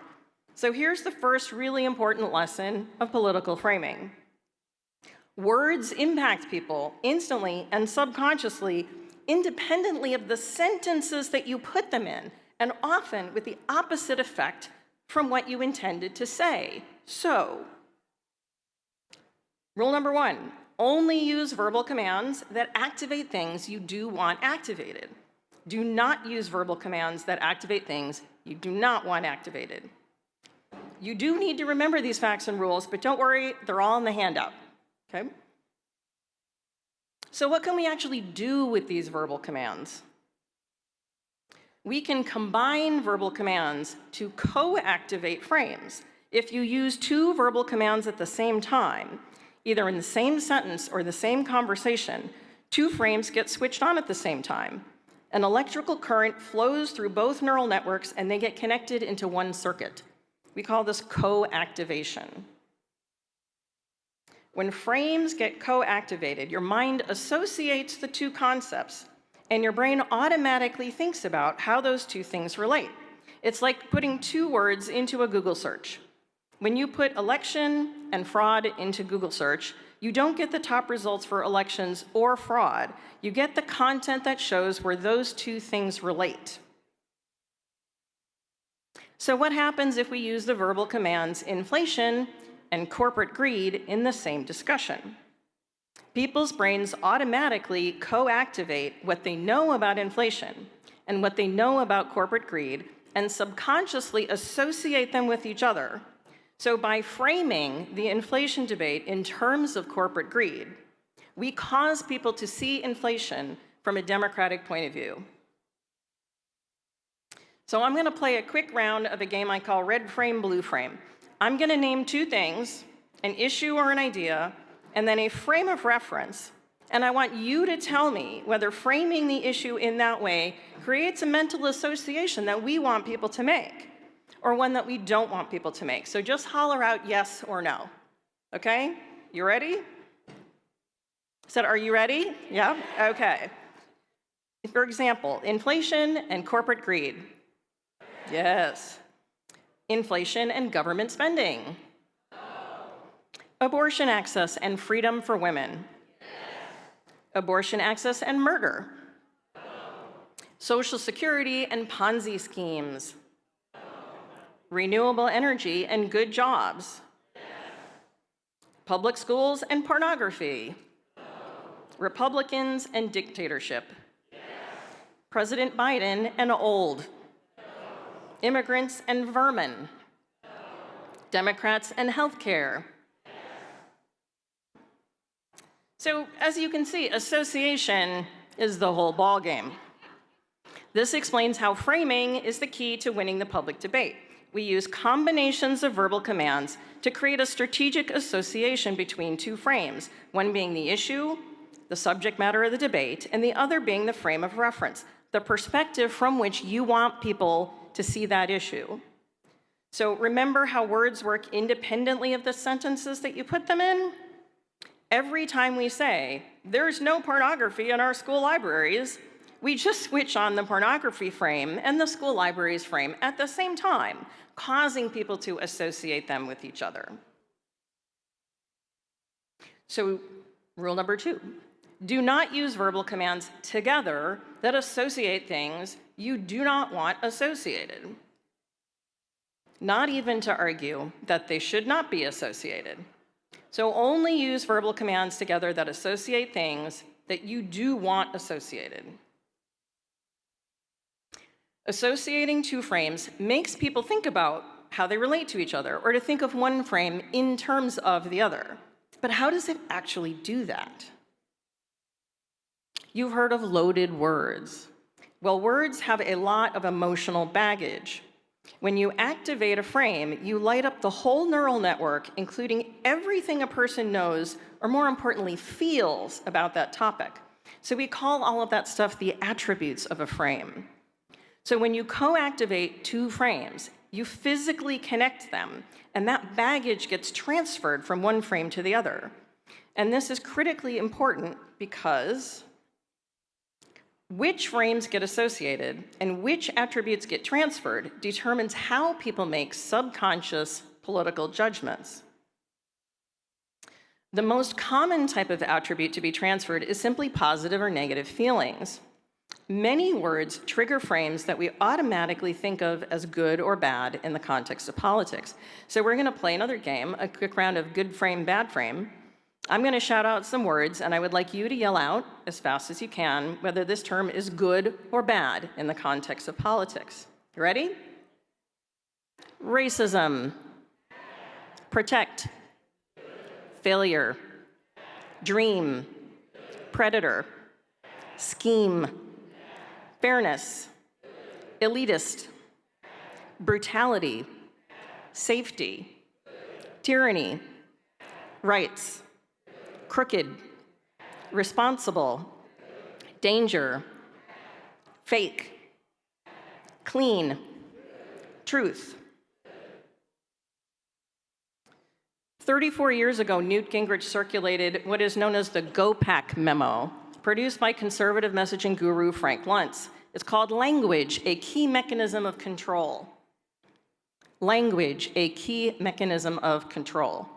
So here's the first really important lesson of political framing. Words impact people instantly and subconsciously, independently of the sentences that you put them in, and often with the opposite effect from what you intended to say. So, rule number 1. Only use verbal commands that activate things you do want activated. Do not use verbal commands that activate things you do not want activated. You do need to remember these facts and rules, but don't worry, they're all in the handout, okay? So what can we actually do with these verbal commands? We can combine verbal commands to co-activate frames. If you use 2 verbal commands at the same time, either in the same sentence or the same conversation, 2 frames get switched on at the same time. An electrical current flows through both neural networks and they get connected into one circuit. We call this co-activation. When frames get co-activated, your mind associates the 2 concepts and your brain automatically thinks about how those 2 things relate. It's like putting 2 words into a Google search. When you put election and fraud into Google search, you don't get the top results for elections or fraud. You get the content that shows where those 2 things relate. So what happens if we use the verbal commands inflation and corporate greed in the same discussion? People's brains automatically co-activate what they know about inflation and what they know about corporate greed and subconsciously associate them with each other. So by framing the inflation debate in terms of corporate greed, we cause people to see inflation from a democratic point of view. So I'm going to play a quick round of a game I call red frame, blue frame. I'm going to name two things, an issue or an idea, and then a frame of reference. And I want you to tell me whether framing the issue in that way creates a mental association that we want people to make, or one that we don't want people to make. So just holler out yes or no. Okay? You ready? Said, are you ready? Yeah? Okay. For example, inflation and corporate greed. Yes. Inflation and government spending. No. Abortion access and freedom for women. Yes. Abortion access and murder. No. Social Security and Ponzi schemes. No. Renewable energy and good jobs. Yes. Public schools and pornography. No. Republicans and dictatorship. Yes. President Biden and old. Immigrants and vermin. No. Democrats and healthcare. Yes. So as you can see, association is the whole ballgame. This explains how framing is the key to winning the public debate. We use combinations of verbal commands to create a strategic association between two frames, one being the issue, the subject matter of the debate, and the other being the frame of reference, the perspective from which you want people to see that issue. So remember how words work independently of the sentences that you put them in? Every time we say, there's no pornography in our school libraries, we just switch on the pornography frame and the school libraries frame at the same time, causing people to associate them with each other. So rule number 2, do not use verbal commands together that associate things you do not want associated. Not even to argue that they should not be associated. So only use verbal commands together that associate things that you do want associated. Associating two frames makes people think about how they relate to each other, or to think of one frame in terms of the other. But how does it actually do that? You've heard of loaded words. Well, words have a lot of emotional baggage. When you activate a frame, you light up the whole neural network, including everything a person knows, or more importantly, feels about that topic. So we call all of that stuff the attributes of a frame. So when you co-activate two frames, you physically connect them, and that baggage gets transferred from one frame to the other. And this is critically important because which frames get associated and which attributes get transferred determines how people make subconscious political judgments. The most common type of attribute to be transferred is simply positive or negative feelings. Many words trigger frames that we automatically think of as good or bad in the context of politics. So we're going to play another game, a quick round of good frame, bad frame. I'm going to shout out some words, and I would like you to yell out as fast as you can whether this term is good or bad in the context of politics. You ready? Racism. Protect. Failure. Dream. Predator. Scheme. Fairness. Elitist. Brutality. Safety. Tyranny. Rights. Crooked, responsible, danger, fake, clean, truth. 34 years ago, Newt Gingrich circulated what is known as the Go Pack memo, produced by conservative messaging guru Frank Luntz. It's called Language, a Key Mechanism of Control. Language, a Key Mechanism of Control.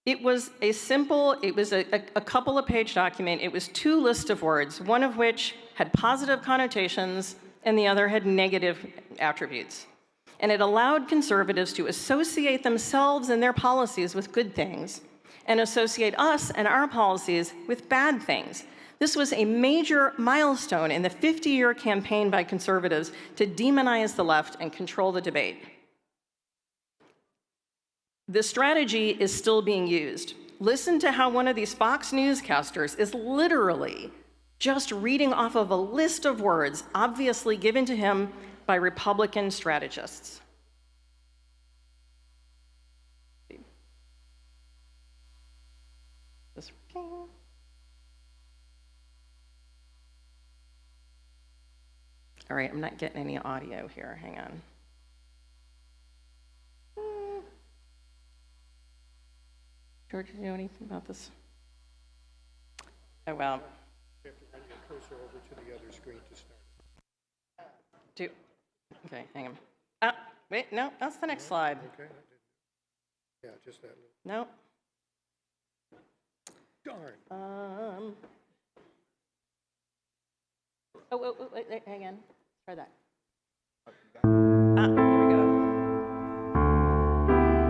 It was a couple of page document. It was 2 lists of words, one of which had positive connotations and the other had negative attributes. And it allowed conservatives to associate themselves and their policies with good things and associate us and our policies with bad things. This was a major milestone in the 50-year campaign by conservatives to demonize the left and control the debate. This strategy is still being used. Listen to how one of these Fox newscasters is literally just reading off of a list of words obviously given to him by Republican strategists. This working? All right, I'm not getting any audio here. Hang on. George, do you know anything about this? Oh, well. You have to run your cursor over to the other screen to start. Okay, hang on. Wait, no, that's the next slide. Okay. Yeah, just that. No. Darn. Wait, hang on. Try that.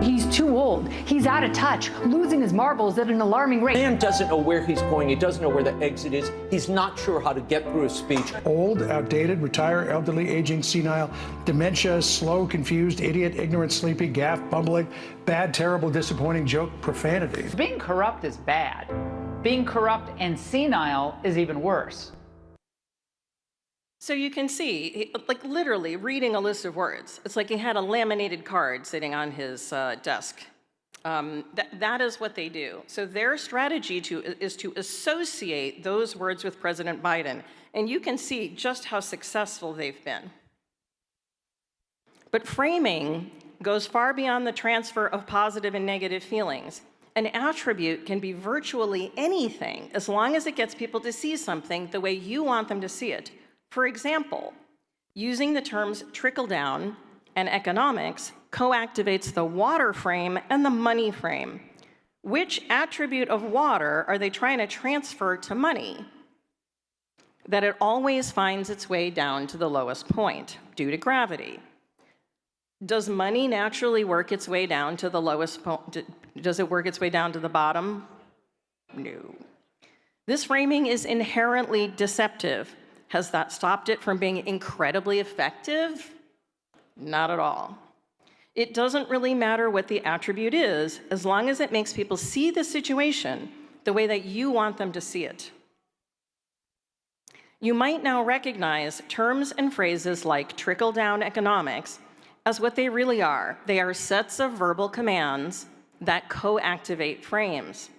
He's too old. He's out of touch, losing his marbles at an alarming rate. Man doesn't know where he's going. He doesn't know where the exit is. He's not sure how to get through a speech. Old, outdated, retired, elderly, aging, senile, dementia, slow, confused, idiot, ignorant, sleepy, gaff, bumbling, bad, terrible, disappointing, joke, profanity. Being corrupt is bad. Being corrupt and senile is even worse. So you can see, like literally reading a list of words. It's like he had a laminated card sitting on his desk. That is what they do. So their strategy is to associate those words with President Biden. And you can see just how successful they've been. But framing goes far beyond the transfer of positive and negative feelings. An attribute can be virtually anything as long as it gets people to see something the way you want them to see it. For example, using the terms trickle-down and economics co-activates the water frame and the money frame. Which attribute of water are they trying to transfer to money? That it always finds its way down to the lowest point due to gravity. Does money naturally work its way down to the lowest point? Does it work its way down to the bottom? No. This framing is inherently deceptive. Has that stopped it from being incredibly effective? Not at all. It doesn't really matter what the attribute is, as long as it makes people see the situation the way that you want them to see it. You might now recognize terms and phrases like trickle-down economics as what they really are. They are sets of verbal commands that co-activate frames.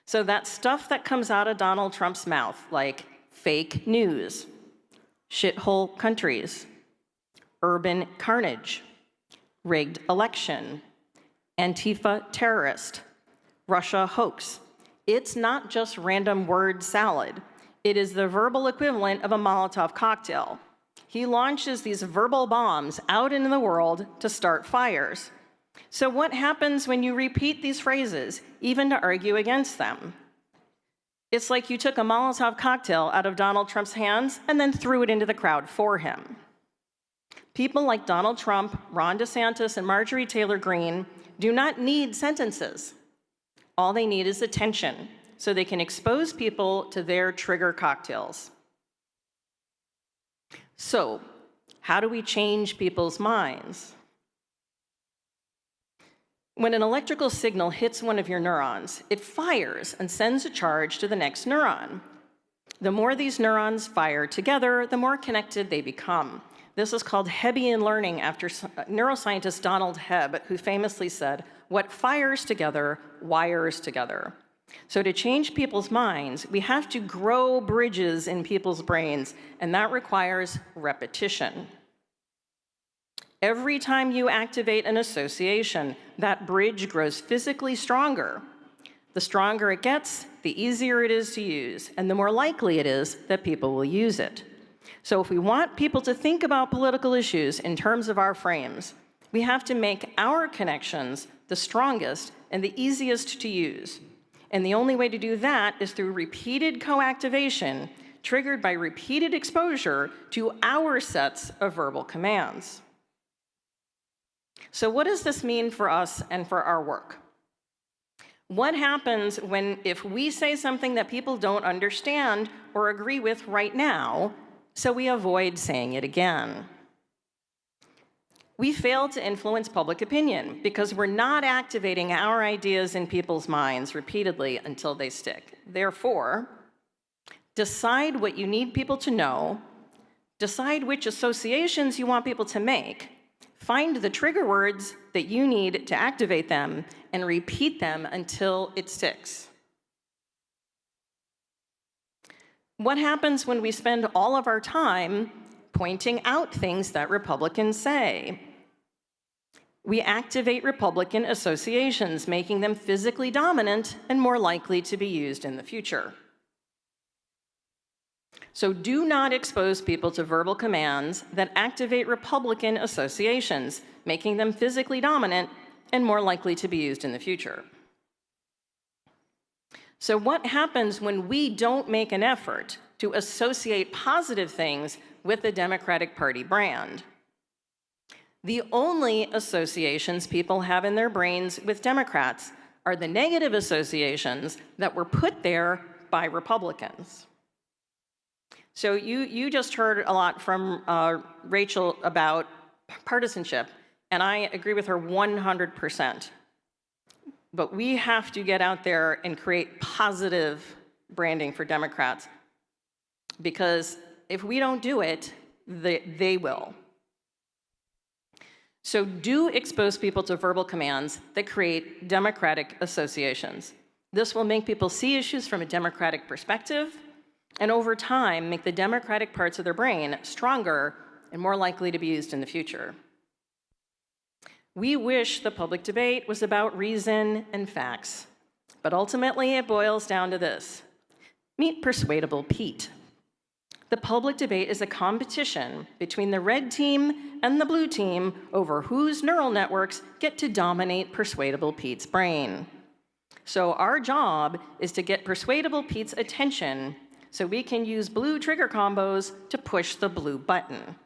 So that stuff that comes out of Donald Trump's mouth, like fake news, shithole countries, urban carnage, rigged election, Antifa terrorist, Russia hoax. It's not just random word salad. It is the verbal equivalent of a Molotov cocktail. He launches these verbal bombs out into the world to start fires. So what happens when you repeat these phrases, even to argue against them? It's like you took a Molotov cocktail out of Donald Trump's hands and then threw it into the crowd for him. People like Donald Trump, Ron DeSantis, and Marjorie Taylor Greene do not need sentences. All they need is attention, so they can expose people to their trigger cocktails. So, how do we change people's minds? When an electrical signal hits one of your neurons, it fires and sends a charge to the next neuron. The more these neurons fire together, the more connected they become. This is called Hebbian learning after neuroscientist Donald Hebb, who famously said, "What fires together, wires together." So to change people's minds, we have to grow bridges in people's brains, and that requires repetition. Every time you activate an association, that bridge grows physically stronger. The stronger it gets, the easier it is to use, and the more likely it is that people will use it. So if we want people to think about political issues in terms of our frames, we have to make our connections the strongest and the easiest to use. And the only way to do that is through repeated co-activation, triggered by repeated exposure to our sets of verbal commands. So what does this mean for us and for our work? What happens if we say something that people don't understand or agree with right now, so we avoid saying it again? We fail to influence public opinion because we're not activating our ideas in people's minds repeatedly until they stick. Therefore, decide what you need people to know, decide which associations you want people to make, find the trigger words that you need to activate them, and repeat them until it sticks. What happens when we spend all of our time pointing out things that Republicans say? We activate Republican associations, making them physically dominant and more likely to be used in the future. So do not expose people to verbal commands that activate Republican associations, making them physically dominant and more likely to be used in the future. So what happens when we don't make an effort to associate positive things with the Democratic Party brand? The only associations people have in their brains with Democrats are the negative associations that were put there by Republicans. So you just heard a lot from Rachel about partisanship, and I agree with her 100%. But we have to get out there and create positive branding for Democrats, because if we don't do it, they will. So do expose people to verbal commands that create Democratic associations. This will make people see issues from a Democratic perspective, and over time, make the Democratic parts of their brain stronger and more likely to be used in the future. We wish the public debate was about reason and facts, but ultimately it boils down to this. Meet Persuadable Pete. The public debate is a competition between the red team and the blue team over whose neural networks get to dominate Persuadable Pete's brain. So our job is to get Persuadable Pete's attention so we can use blue trigger combos to push the blue button.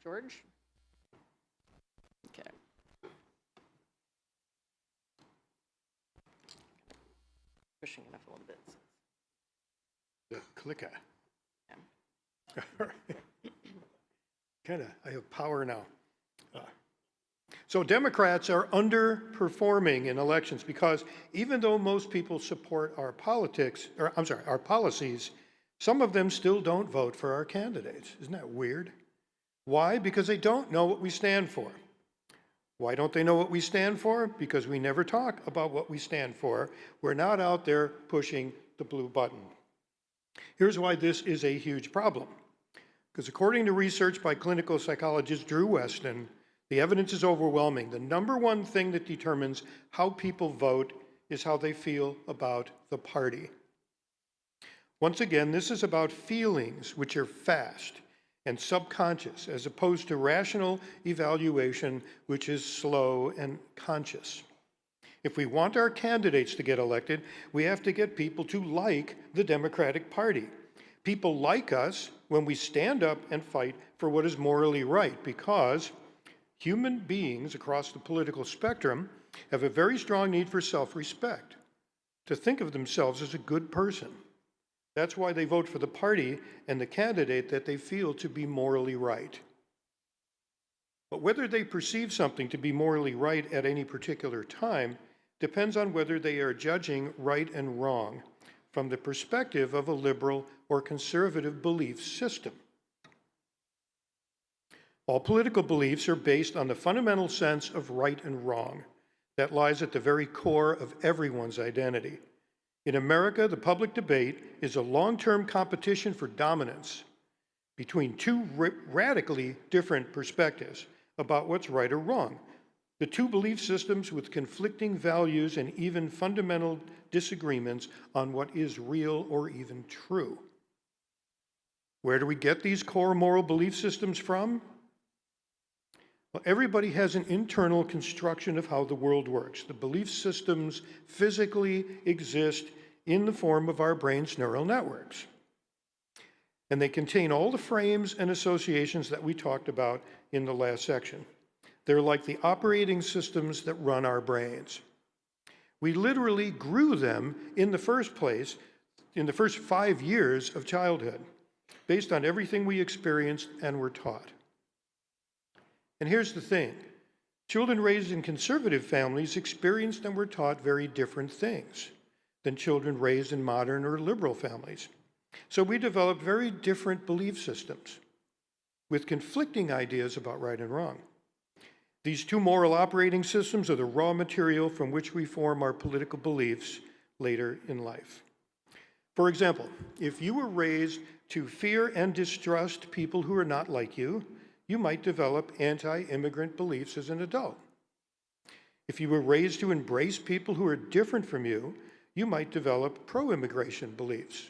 George? Okay. Pushing it up a little bit. The clicker. Yeah. I have power now. So Democrats are underperforming in elections because even though most people support our our policies, some of them still don't vote for our candidates. Isn't that weird? Why? Because they don't know what we stand for. Why don't they know what we stand for? Because we never talk about what we stand for. We're not out there pushing the blue button. Here's why this is a huge problem. Because according to research by clinical psychologist Drew Weston, the evidence is overwhelming. The number one thing that determines how people vote is how they feel about the party. Once again, this is about feelings, which are fast and subconscious, as opposed to rational evaluation, which is slow and conscious. If we want our candidates to get elected, we have to get people to like the Democratic Party. People like us when we stand up and fight for what is morally right, because human beings across the political spectrum have a very strong need for self-respect, to think of themselves as a good person. That's why they vote for the party and the candidate that they feel to be morally right. But whether they perceive something to be morally right at any particular time depends on whether they are judging right and wrong from the perspective of a liberal or conservative belief system. All political beliefs are based on the fundamental sense of right and wrong that lies at the very core of everyone's identity. In America, the public debate is a long-term competition for dominance between two radically different perspectives about what's right or wrong. The two belief systems with conflicting values and even fundamental disagreements on what is real or even true. Where do we get these core moral belief systems from? Well, everybody has an internal construction of how the world works. The belief systems physically exist in the form of our brain's neural networks. And they contain all the frames and associations that we talked about in the last section. They're like the operating systems that run our brains. We literally grew them in the first place, in the first 5 years of childhood, based on everything we experienced and were taught. And here's the thing. Children raised in conservative families experienced and were taught very different things than children raised in modern or liberal families. So we developed very different belief systems with conflicting ideas about right and wrong. These two moral operating systems are the raw material from which we form our political beliefs later in life. For example, if you were raised to fear and distrust people who are not like you, you might develop anti-immigrant beliefs as an adult. If you were raised to embrace people who are different from you, you might develop pro-immigration beliefs.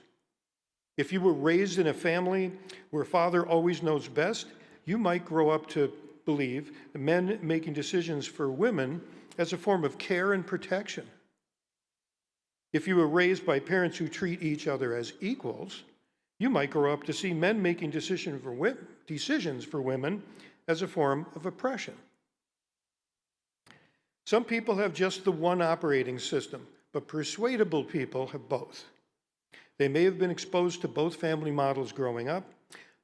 If you were raised in a family where father always knows best, you might grow up to believe men making decisions for women as a form of care and protection. If you were raised by parents who treat each other as equals, you might grow up to see men making decisions for women as a form of oppression. Some people have just the one operating system, but persuadable people have both. They may have been exposed to both family models growing up,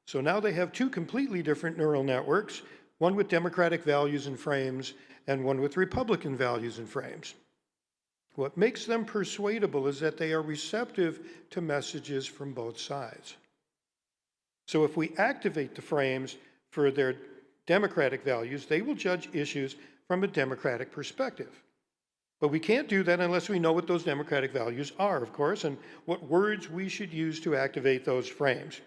so now they have two completely different neural networks, one with Democratic values and frames, and one with Republican values and frames. What makes them persuadable is that they are receptive to messages from both sides. So if we activate the frames for their Democratic values, they will judge issues from a Democratic perspective. But we can't do that unless we know what those Democratic values are, of course, and what words we should use to activate those frames.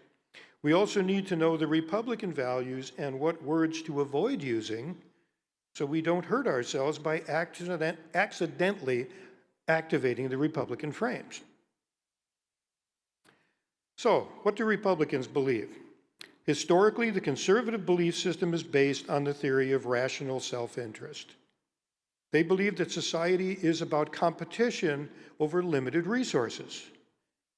We also need to know the Republican values and what words to avoid using so we don't hurt ourselves by accidentally activating the Republican frames. So, what do Republicans believe? Historically, the conservative belief system is based on the theory of rational self-interest. They believe that society is about competition over limited resources.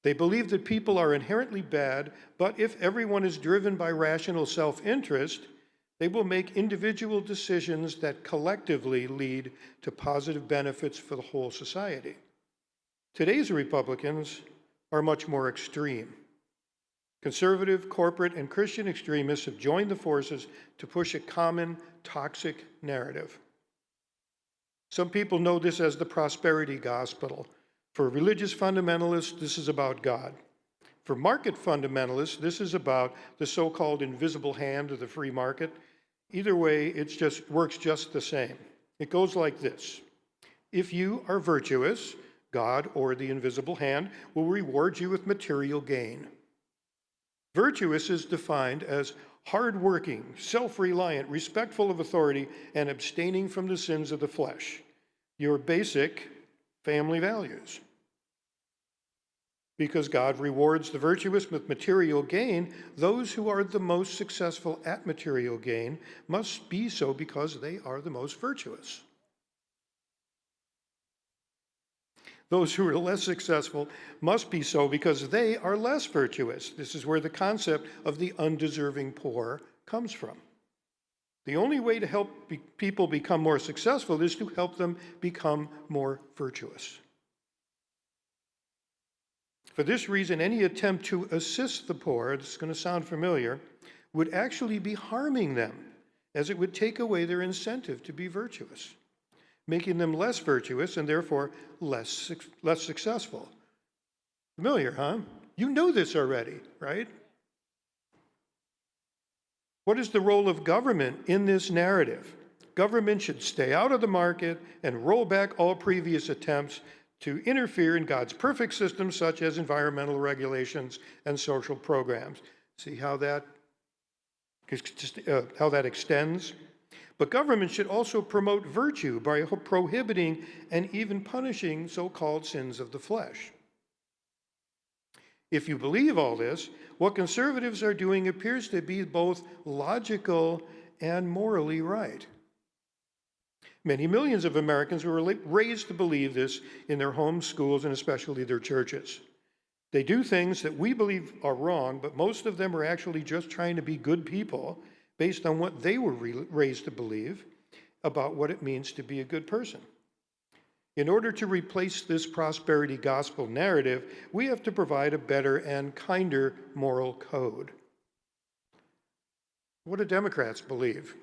They believe that people are inherently bad, but if everyone is driven by rational self-interest, they will make individual decisions that collectively lead to positive benefits for the whole society. Today's Republicans are much more extreme. Conservative, corporate, and Christian extremists have joined the forces to push a common, toxic narrative. Some people know this as the prosperity gospel. For religious fundamentalists, this is about God. For market fundamentalists, this is about the so-called invisible hand of the free market. Either way, it just works just the same. It goes like this. If you are virtuous, God or the invisible hand will reward you with material gain. Virtuous is defined as hardworking, self-reliant, respectful of authority, and abstaining from the sins of the flesh. Your basic family values. Because God rewards the virtuous with material gain, those who are the most successful at material gain must be so because they are the most virtuous. Those who are less successful must be so because they are less virtuous. This is where the concept of the undeserving poor comes from. The only way to help people become more successful is to help them become more virtuous. For this reason, any attempt to assist the poor, this is going to sound familiar, would actually be harming them, as it would take away their incentive to be virtuous, making them less virtuous and therefore less successful. Familiar, huh? You know this already, right? What is the role of government in this narrative? Government should stay out of the market and roll back all previous attempts to interfere in God's perfect system, such as environmental regulations and social programs. See how that extends? But government should also promote virtue by prohibiting and even punishing so-called sins of the flesh. If you believe all this, what conservatives are doing appears to be both logical and morally right. Many millions of Americans were raised to believe this in their homes, schools, and especially their churches. They do things that we believe are wrong, but most of them are actually just trying to be good people based on what they were raised to believe about what it means to be a good person. In order to replace this prosperity gospel narrative, we have to provide a better and kinder moral code. What do Democrats believe?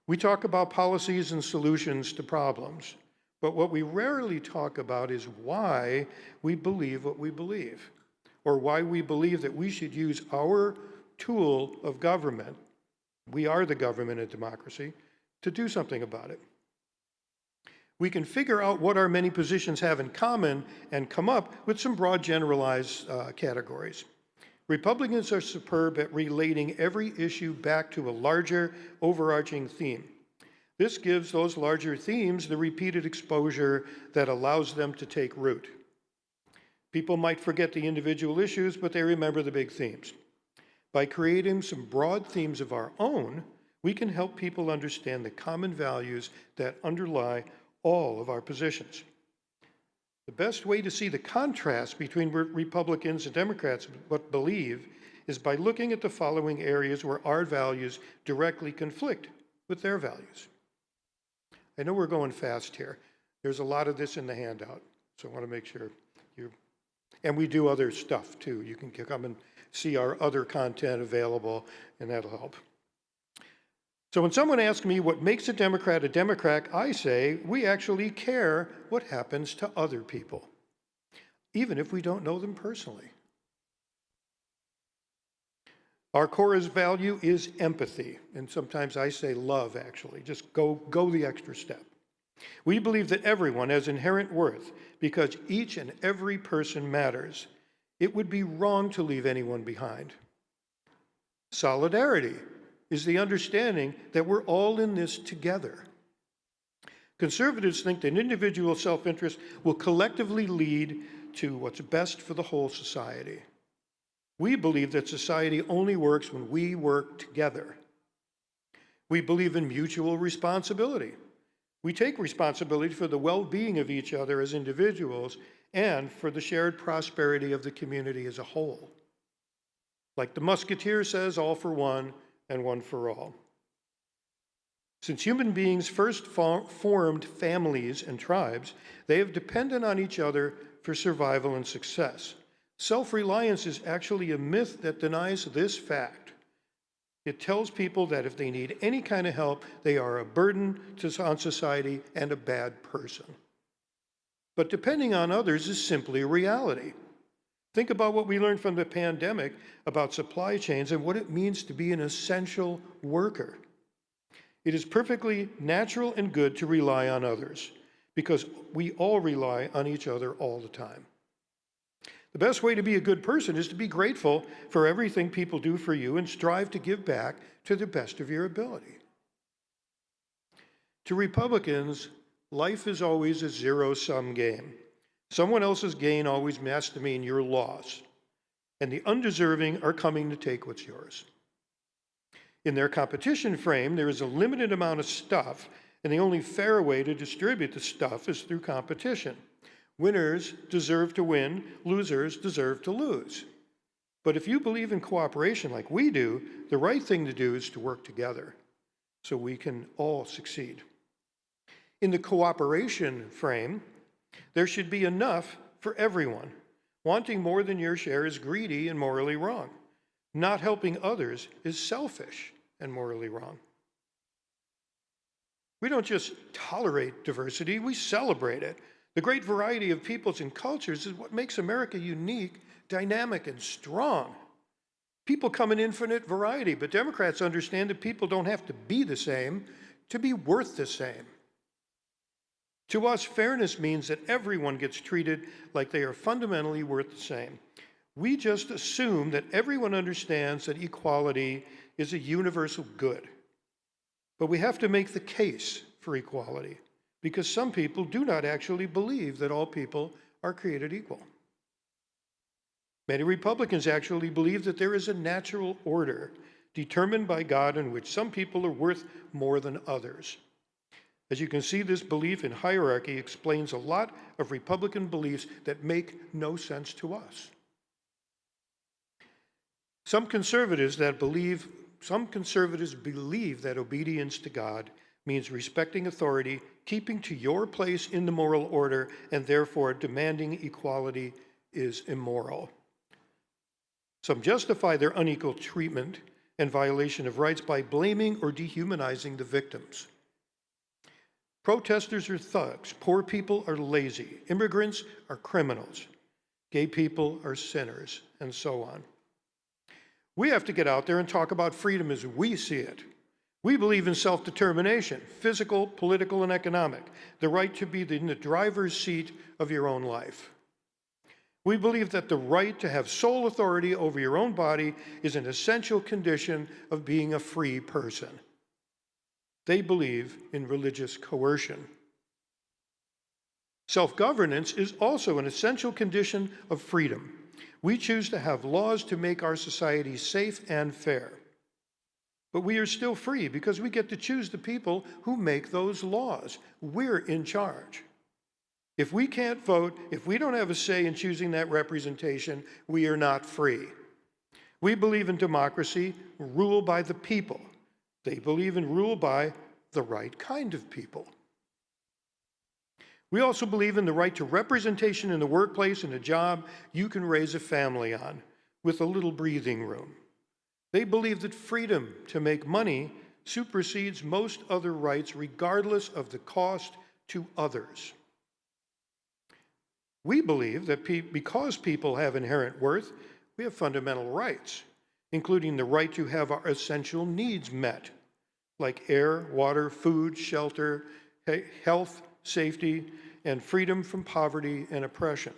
We talk about policies and solutions to problems, but what we rarely talk about is why we believe what we believe, or why we believe that we should use our tool of government, we are the government in democracy, to do something about it. We can figure out what our many positions have in common and come up with some broad generalized categories. Republicans are superb at relating every issue back to a larger, overarching theme. This gives those larger themes the repeated exposure that allows them to take root. People might forget the individual issues, but they remember the big themes. By creating some broad themes of our own, we can help people understand the common values that underlie all of our positions. The best way to see the contrast between Republicans and Democrats what believe is by looking at the following areas where our values directly conflict with their values. I know we're going fast here. There's a lot of this in the handout, so I want to make sure you, and we do other stuff too. You can come and see our other content available, and that'll help. So when someone asks me what makes a Democrat, I say, we actually care what happens to other people, even if we don't know them personally. Our core value is empathy, and sometimes I say love, actually. Just go the extra step. We believe that everyone has inherent worth because each and every person matters. It would be wrong to leave anyone behind. Solidarity is the understanding that we're all in this together. Conservatives think that individual self-interest will collectively lead to what's best for the whole society. We believe that society only works when we work together. We believe in mutual responsibility. We take responsibility for the well-being of each other as individuals and for the shared prosperity of the community as a whole. Like the Musketeer says, all for one and one for all. Since human beings first formed families and tribes, they have depended on each other for survival and success. Self-reliance is actually a myth that denies this fact. It tells people that if they need any kind of help, they are a burden on society and a bad person. But depending on others is simply a reality. Think about what we learned from the pandemic about supply chains and what it means to be an essential worker. It is perfectly natural and good to rely on others because we all rely on each other all the time. The best way to be a good person is to be grateful for everything people do for you and strive to give back to the best of your ability. To Republicans, life is always a zero-sum game. Someone else's gain always has to mean your loss, and the undeserving are coming to take what's yours. In their competition frame, there is a limited amount of stuff, and the only fair way to distribute the stuff is through competition. Winners deserve to win, losers deserve to lose. But if you believe in cooperation like we do, the right thing to do is to work together so we can all succeed. In the cooperation frame, there should be enough for everyone. Wanting more than your share is greedy and morally wrong. Not helping others is selfish and morally wrong. We don't just tolerate diversity, we celebrate it. The great variety of peoples and cultures is what makes America unique, dynamic, and strong. People come in infinite variety, but Democrats understand that people don't have to be the same to be worth the same. To us, fairness means that everyone gets treated like they are fundamentally worth the same. We just assume that everyone understands that equality is a universal good. But we have to make the case for equality, because some people do not actually believe that all people are created equal. Many Republicans actually believe that there is a natural order determined by God in which some people are worth more than others. As you can see, this belief in hierarchy explains a lot of Republican beliefs that make no sense to us. Some conservatives believe that obedience to God means respecting authority, keeping to your place in the moral order, and therefore demanding equality is immoral. Some justify their unequal treatment and violation of rights by blaming or dehumanizing the victims. Protesters are thugs, poor people are lazy, immigrants are criminals, gay people are sinners, and so on. We have to get out there and talk about freedom as we see it. We believe in self-determination, physical, political, and economic, the right to be in the driver's seat of your own life. We believe that the right to have sole authority over your own body is an essential condition of being a free person. They believe in religious coercion. Self-governance is also an essential condition of freedom. We choose to have laws to make our society safe and fair. But we are still free because we get to choose the people who make those laws. We're in charge. If we can't vote, if we don't have a say in choosing that representation, we are not free. We believe in democracy, rule by the people. They believe in rule by the right kind of people. We also believe in the right to representation in the workplace and a job you can raise a family on with a little breathing room. They believe that freedom to make money supersedes most other rights regardless of the cost to others. We believe that because people have inherent worth, we have fundamental rights, including the right to have our essential needs met, like air, water, food, shelter, health, safety, and freedom from poverty and oppression.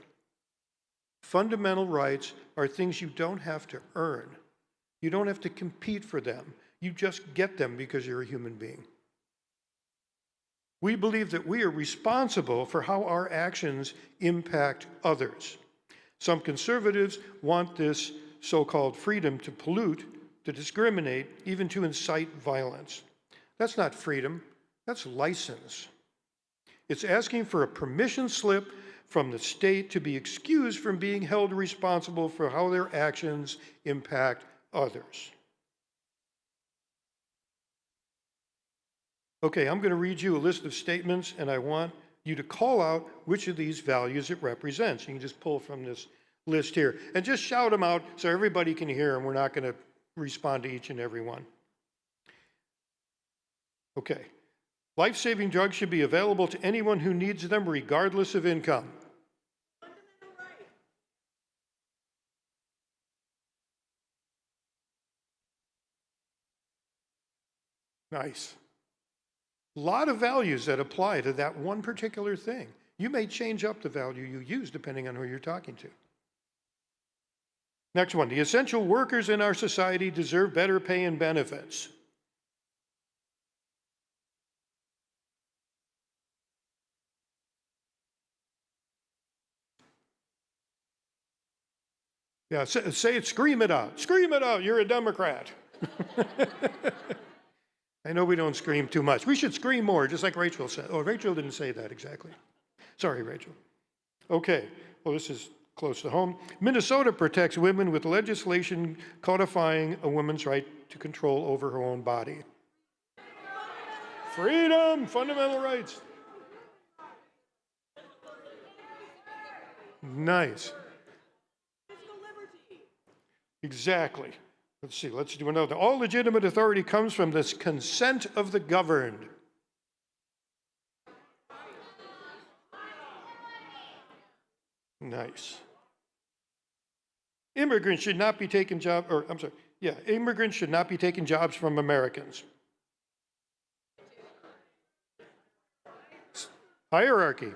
Fundamental rights are things you don't have to earn. You don't have to compete for them. You just get them because you're a human being. We believe that we are responsible for how our actions impact others. Some conservatives want this so-called freedom to pollute, to discriminate, even to incite violence. That's not freedom, that's license. It's asking for a permission slip from the state to be excused from being held responsible for how their actions impact others. Okay, I'm going to read you a list of statements, and I want you to call out which of these values it represents. You can just pull from this list here, and just shout them out so everybody can hear them. We're not going to respond to each and every one. Okay. Life-saving drugs should be available to anyone who needs them, regardless of income. Nice. A lot of values that apply to that one particular thing. You may change up the value you use depending on who you're talking to. Next one, the essential workers in our society deserve better pay and benefits. Yeah, say it, scream it out. Scream it out, you're a Democrat. I know we don't scream too much. We should scream more, just like Rachel said. Oh, Rachel didn't say that exactly. Sorry, Rachel. Okay, well, this is close to home. Minnesota protects women with legislation codifying a woman's right to control over her own body. Freedom, fundamental rights. Nice. Exactly. Let's see, let's do another. All legitimate authority comes from this consent of the governed. Nice. Immigrants should not be taking immigrants should not be taking jobs from Americans. Hierarchy.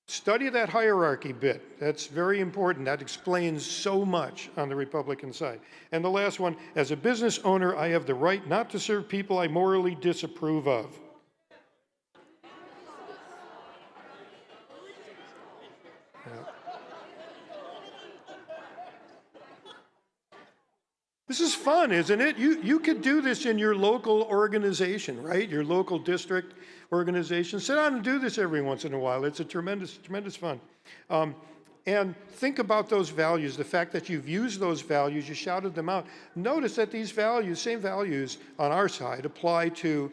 Study that hierarchy bit. That's very important. That explains so much on the Republican side. And the last one, as a business owner, I have the right not to serve people I morally disapprove of. Yeah. This is fun, isn't it? You could do this in your local organization, right? Your local district organization. Sit down and do this every once in a while. It's a tremendous fun. And think about those values, the fact that you've used those values, you shouted them out. Notice that these values, same values on our side, apply to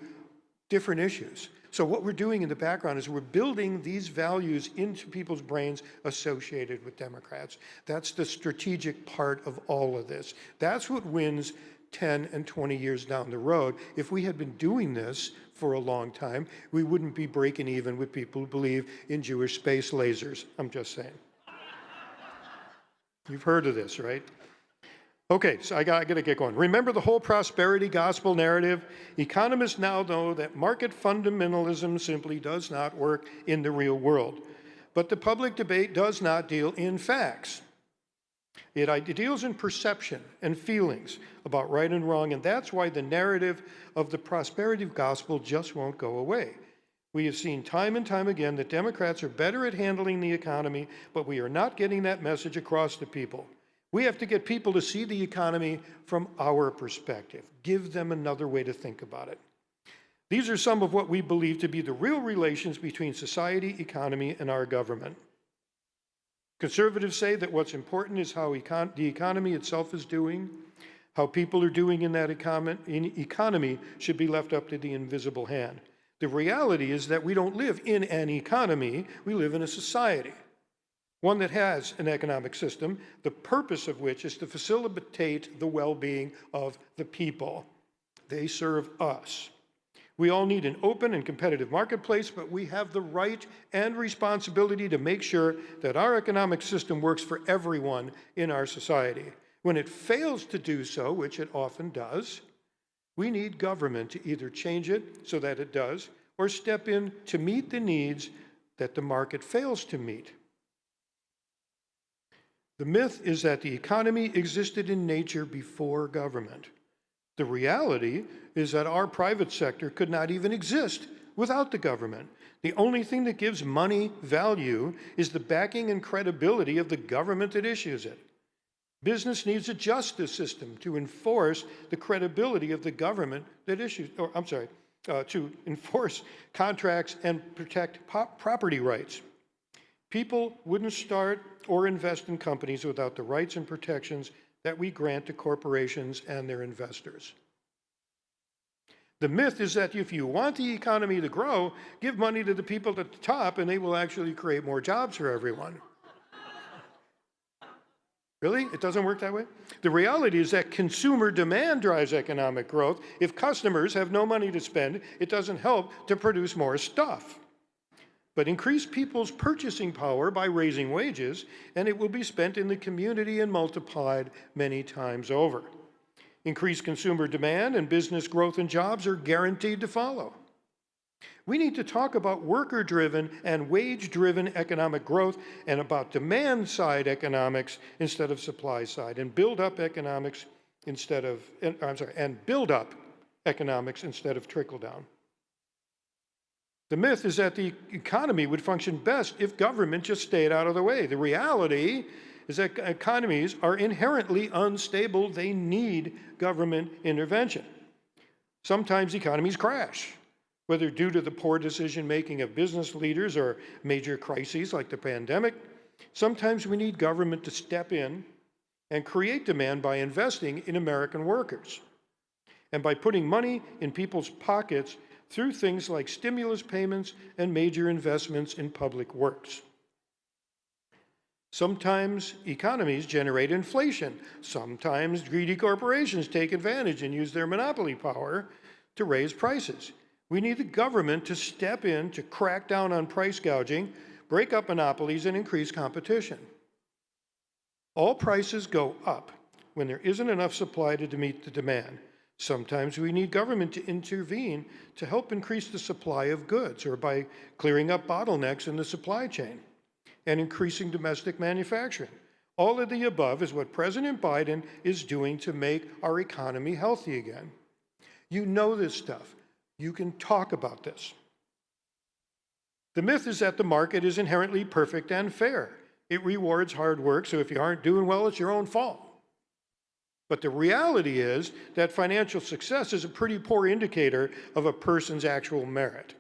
different issues. So what we're doing in the background is we're building these values into people's brains associated with Democrats. That's the strategic part of all of this. That's what wins 10 and 20 years down the road. If we had been doing this for a long time, we wouldn't be breaking even with people who believe in Jewish space lasers. I'm just saying. You've heard of this, right? Okay, so I got to get going. Remember the whole prosperity gospel narrative? Economists now know that market fundamentalism simply does not work in the real world. But the public debate does not deal in facts. It deals in perception and feelings about right and wrong, and that's why the narrative of the prosperity gospel just won't go away. We have seen time and time again that Democrats are better at handling the economy, but we are not getting that message across to people. We have to get people to see the economy from our perspective, give them another way to think about it. These are some of what we believe to be the real relations between society, economy, and our government. Conservatives say that what's important is how the economy itself is doing. How people are doing in that economy should be left up to the invisible hand. The reality is that we don't live in an economy, we live in a society. One that has an economic system, the purpose of which is to facilitate the well-being of the people. They serve us. We all need an open and competitive marketplace, but we have the right and responsibility to make sure that our economic system works for everyone in our society. When it fails to do so, which it often does, we need government to either change it so that it does, or step in to meet the needs that the market fails to meet. The myth is that the economy existed in nature before government. The reality is that our private sector could not even exist without the government. The only thing that gives money value is the backing and credibility of the government that issues it. Business needs a justice system to enforce the credibility of the government that issues, to enforce contracts and protect property rights. People wouldn't start or invest in companies without the rights and protections that we grant to corporations and their investors. The myth is that if you want the economy to grow, give money to the people at the top and they will actually create more jobs for everyone. Really? It doesn't work that way? The reality is that consumer demand drives economic growth. If customers have no money to spend, it doesn't help to produce more stuff. But increase people's purchasing power by raising wages, and it will be spent in the community and multiplied many times over. Increased consumer demand and business growth and jobs are guaranteed to follow. We need to talk about worker-driven and wage-driven economic growth and about demand-side economics instead of supply-side, and build up economics instead of trickle-down. The myth is that the economy would function best if government just stayed out of the way. The reality is that economies are inherently unstable. They need government intervention. Sometimes economies crash, whether due to the poor decision-making of business leaders or major crises like the pandemic. Sometimes we need government to step in and create demand by investing in American workers and by putting money in people's pockets through things like stimulus payments and major investments in public works. Sometimes economies generate inflation. Sometimes greedy corporations take advantage and use their monopoly power to raise prices. We need the government to step in to crack down on price gouging, break up monopolies, and increase competition. All prices go up when there isn't enough supply to meet the demand. Sometimes we need government to intervene to help increase the supply of goods, or by clearing up bottlenecks in the supply chain and increasing domestic manufacturing. All of the above is what President Biden is doing to make our economy healthy again. You know this stuff. You can talk about this. The myth is that the market is inherently perfect and fair. It rewards hard work, so if you aren't doing well, it's your own fault. But the reality is that financial success is a pretty poor indicator of a person's actual merit.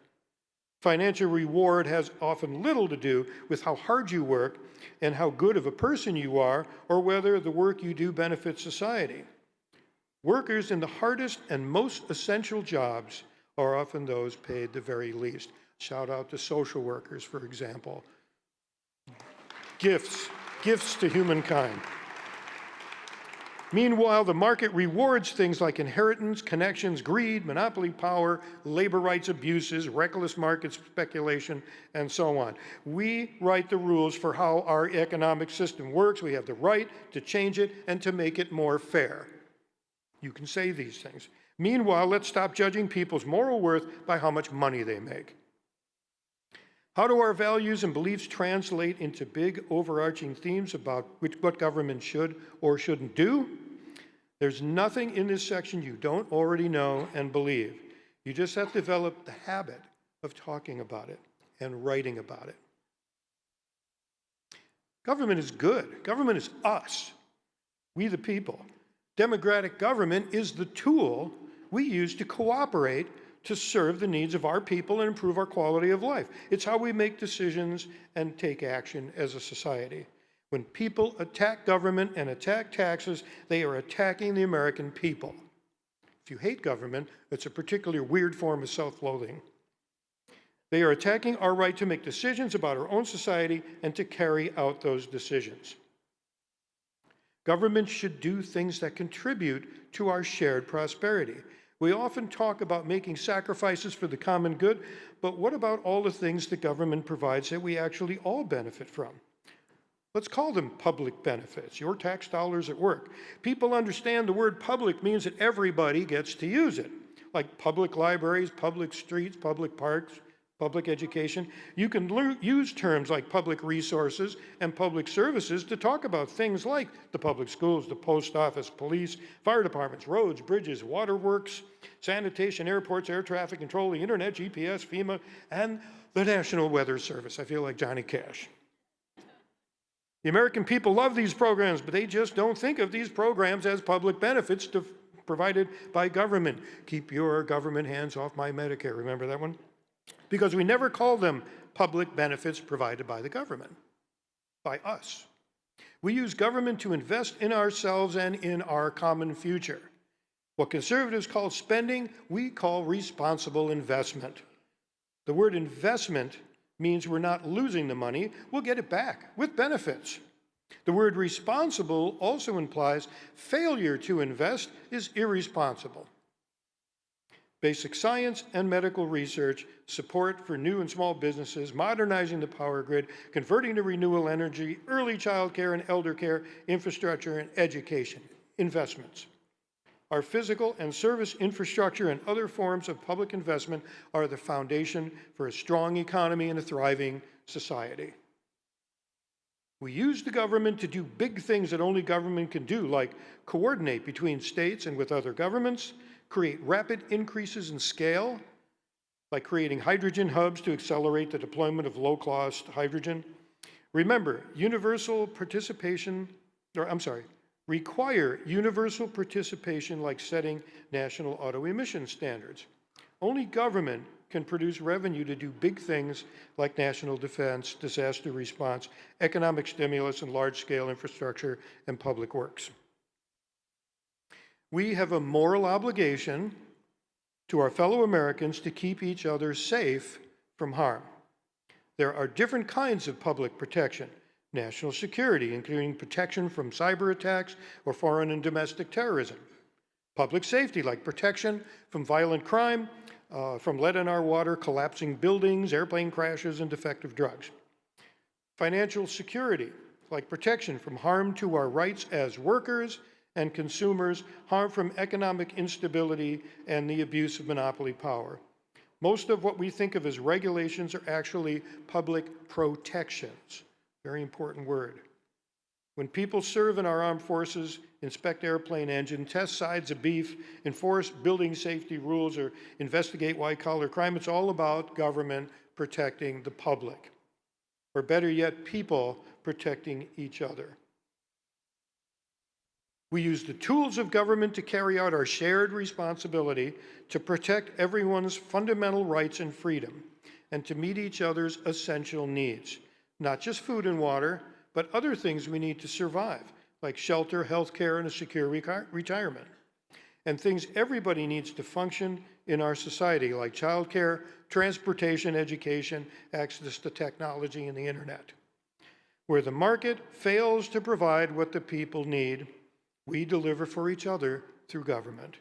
Financial reward has often little to do with how hard you work and how good of a person you are, or whether the work you do benefits society. Workers in the hardest and most essential jobs are often those paid the very least. Shout out to social workers, for example. Gifts to humankind. Meanwhile, the market rewards things like inheritance, connections, greed, monopoly power, labor rights abuses, reckless market speculation, and so on. We write the rules for how our economic system works. We have the right to change it and to make it more fair. You can say these things. Meanwhile, let's stop judging people's moral worth by how much money they make. How do our values and beliefs translate into big overarching themes about what government should or shouldn't do? There's nothing in this section you don't already know and believe. You just have to develop the habit of talking about it and writing about it. Government is good. Government is us, we the people. Democratic government is the tool we use to cooperate to serve the needs of our people and improve our quality of life. It's how we make decisions and take action as a society. When people attack government and attack taxes, they are attacking the American people. If you hate government, it's a particularly weird form of self-loathing. They are attacking our right to make decisions about our own society and to carry out those decisions. Government should do things that contribute to our shared prosperity. We often talk about making sacrifices for the common good, but what about all the things the government provides that we actually all benefit from? Let's call them public benefits, your tax dollars at work. People understand the word public means that everybody gets to use it, like public libraries, public streets, public parks, public education. You can use terms like public resources and public services to talk about things like the public schools, the post office, police, fire departments, roads, bridges, waterworks, sanitation, airports, air traffic control, the internet, GPS, FEMA, and the National Weather Service. I feel like Johnny Cash. The American people love these programs, but they just don't think of these programs as public benefits provided by government. Keep your government hands off my Medicare. Remember that one? Because we never call them public benefits provided by the government, by us. We use government to invest in ourselves and in our common future. What conservatives call spending, we call responsible investment. The word investment means we're not losing the money, we'll get it back with benefits. The word responsible also implies failure to invest is irresponsible. Basic science and medical research, support for new and small businesses, modernizing the power grid, converting to renewable energy, early child care and elder care, infrastructure and education, investments. Our physical and service infrastructure and other forms of public investment are the foundation for a strong economy and a thriving society. We use the government to do big things that only government can do, like coordinate between states and with other governments, create rapid increases in scale, like creating hydrogen hubs to accelerate the deployment of low-cost hydrogen. Remember, require universal participation like setting national auto emission standards. Only government can produce revenue to do big things like national defense, disaster response, economic stimulus, and large-scale infrastructure and public works. We have a moral obligation to our fellow Americans to keep each other safe from harm. There are different kinds of public protection. National security, including protection from cyber attacks or foreign and domestic terrorism. Public safety, like protection from violent crime, from lead in our water, collapsing buildings, airplane crashes, and defective drugs. Financial security, like protection from harm to our rights as workers and consumers, harm from economic instability and the abuse of monopoly power. Most of what we think of as regulations are actually public protections. Very important word. When people serve in our armed forces, inspect airplane engine, test sides of beef, enforce building safety rules, or investigate white-collar crime, it's all about government protecting the public. Or better yet, people protecting each other. We use the tools of government to carry out our shared responsibility to protect everyone's fundamental rights and freedom. and to meet each other's essential needs. Not just food and water, but other things we need to survive, like shelter, health care, and a secure retirement. And things everybody needs to function in our society, like childcare, transportation, education, access to technology, and the internet. Where the market fails to provide what the people need, we deliver for each other through government.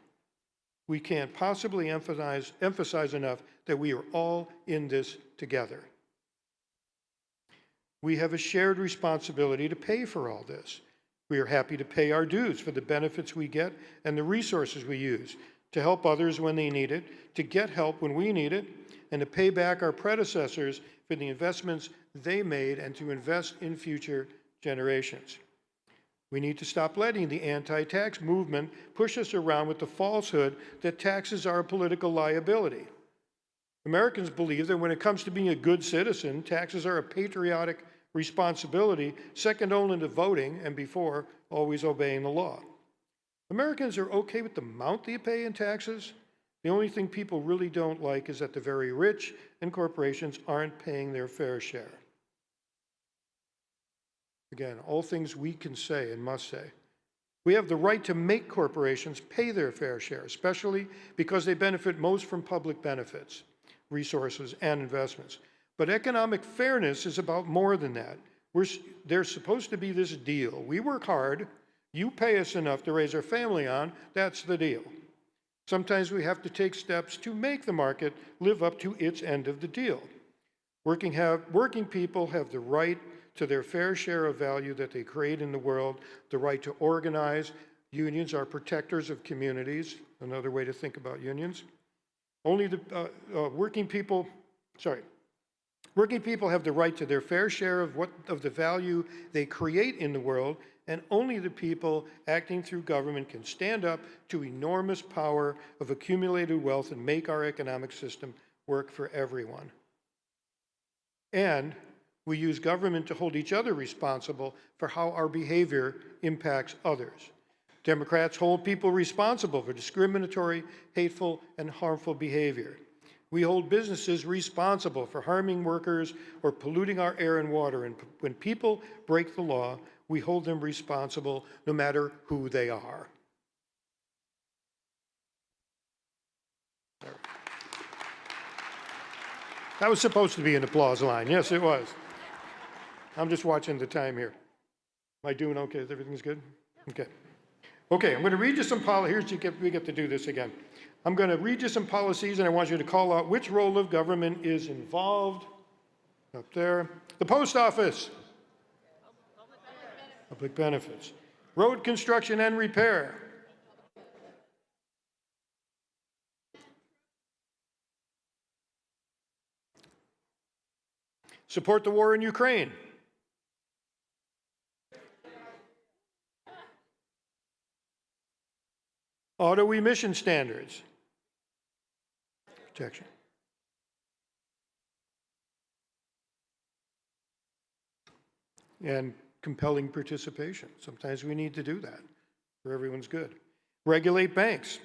We can't possibly emphasize enough that we are all in this together. We have a shared responsibility to pay for all this. We are happy to pay our dues for the benefits we get and the resources we use to help others when they need it, to get help when we need it, and to pay back our predecessors for the investments they made and to invest in future generations. We need to stop letting the anti-tax movement push us around with the falsehood that taxes are a political liability. Americans believe that when it comes to being a good citizen, taxes are a patriotic responsibility, second only to voting and before always obeying the law. Americans are okay with the amount they pay in taxes. The only thing people really don't like is that the very rich and corporations aren't paying their fair share. Again, all things we can say and must say. We have the right to make corporations pay their fair share, especially because they benefit most from public benefits, resources, and investments. But economic fairness is about more than that. There's supposed to be this deal. We work hard, you pay us enough to raise our family on, that's the deal. Sometimes we have to take steps to make the market live up to its end of the deal. Working people have the right to their fair share of value that they create in the world, the right to organize. Unions are protectors of communities, another way to think about unions. Only the working people have the right to their fair share of the value they create in the world, and only the people acting through government can stand up to enormous power of accumulated wealth and make our economic system work for everyone. And we use government to hold each other responsible for how our behavior impacts others. Democrats hold people responsible for discriminatory, hateful, and harmful behavior. We hold businesses responsible for harming workers or polluting our air and water. And when people break the law, we hold them responsible no matter who they are. That was supposed to be an applause line. Yes, it was. I'm just watching the time here. Am I doing okay? Everything's good? Okay. Okay, I'm going to read you some policies. We get to do this again. I'm going to read you some policies, and I want you to call out which role of government is involved. Up there. The post office. Public benefits. Road construction and repair. Support the war in Ukraine. Auto emission standards. Protection. And compelling participation. Sometimes we need to do that for everyone's good. Regulate banks.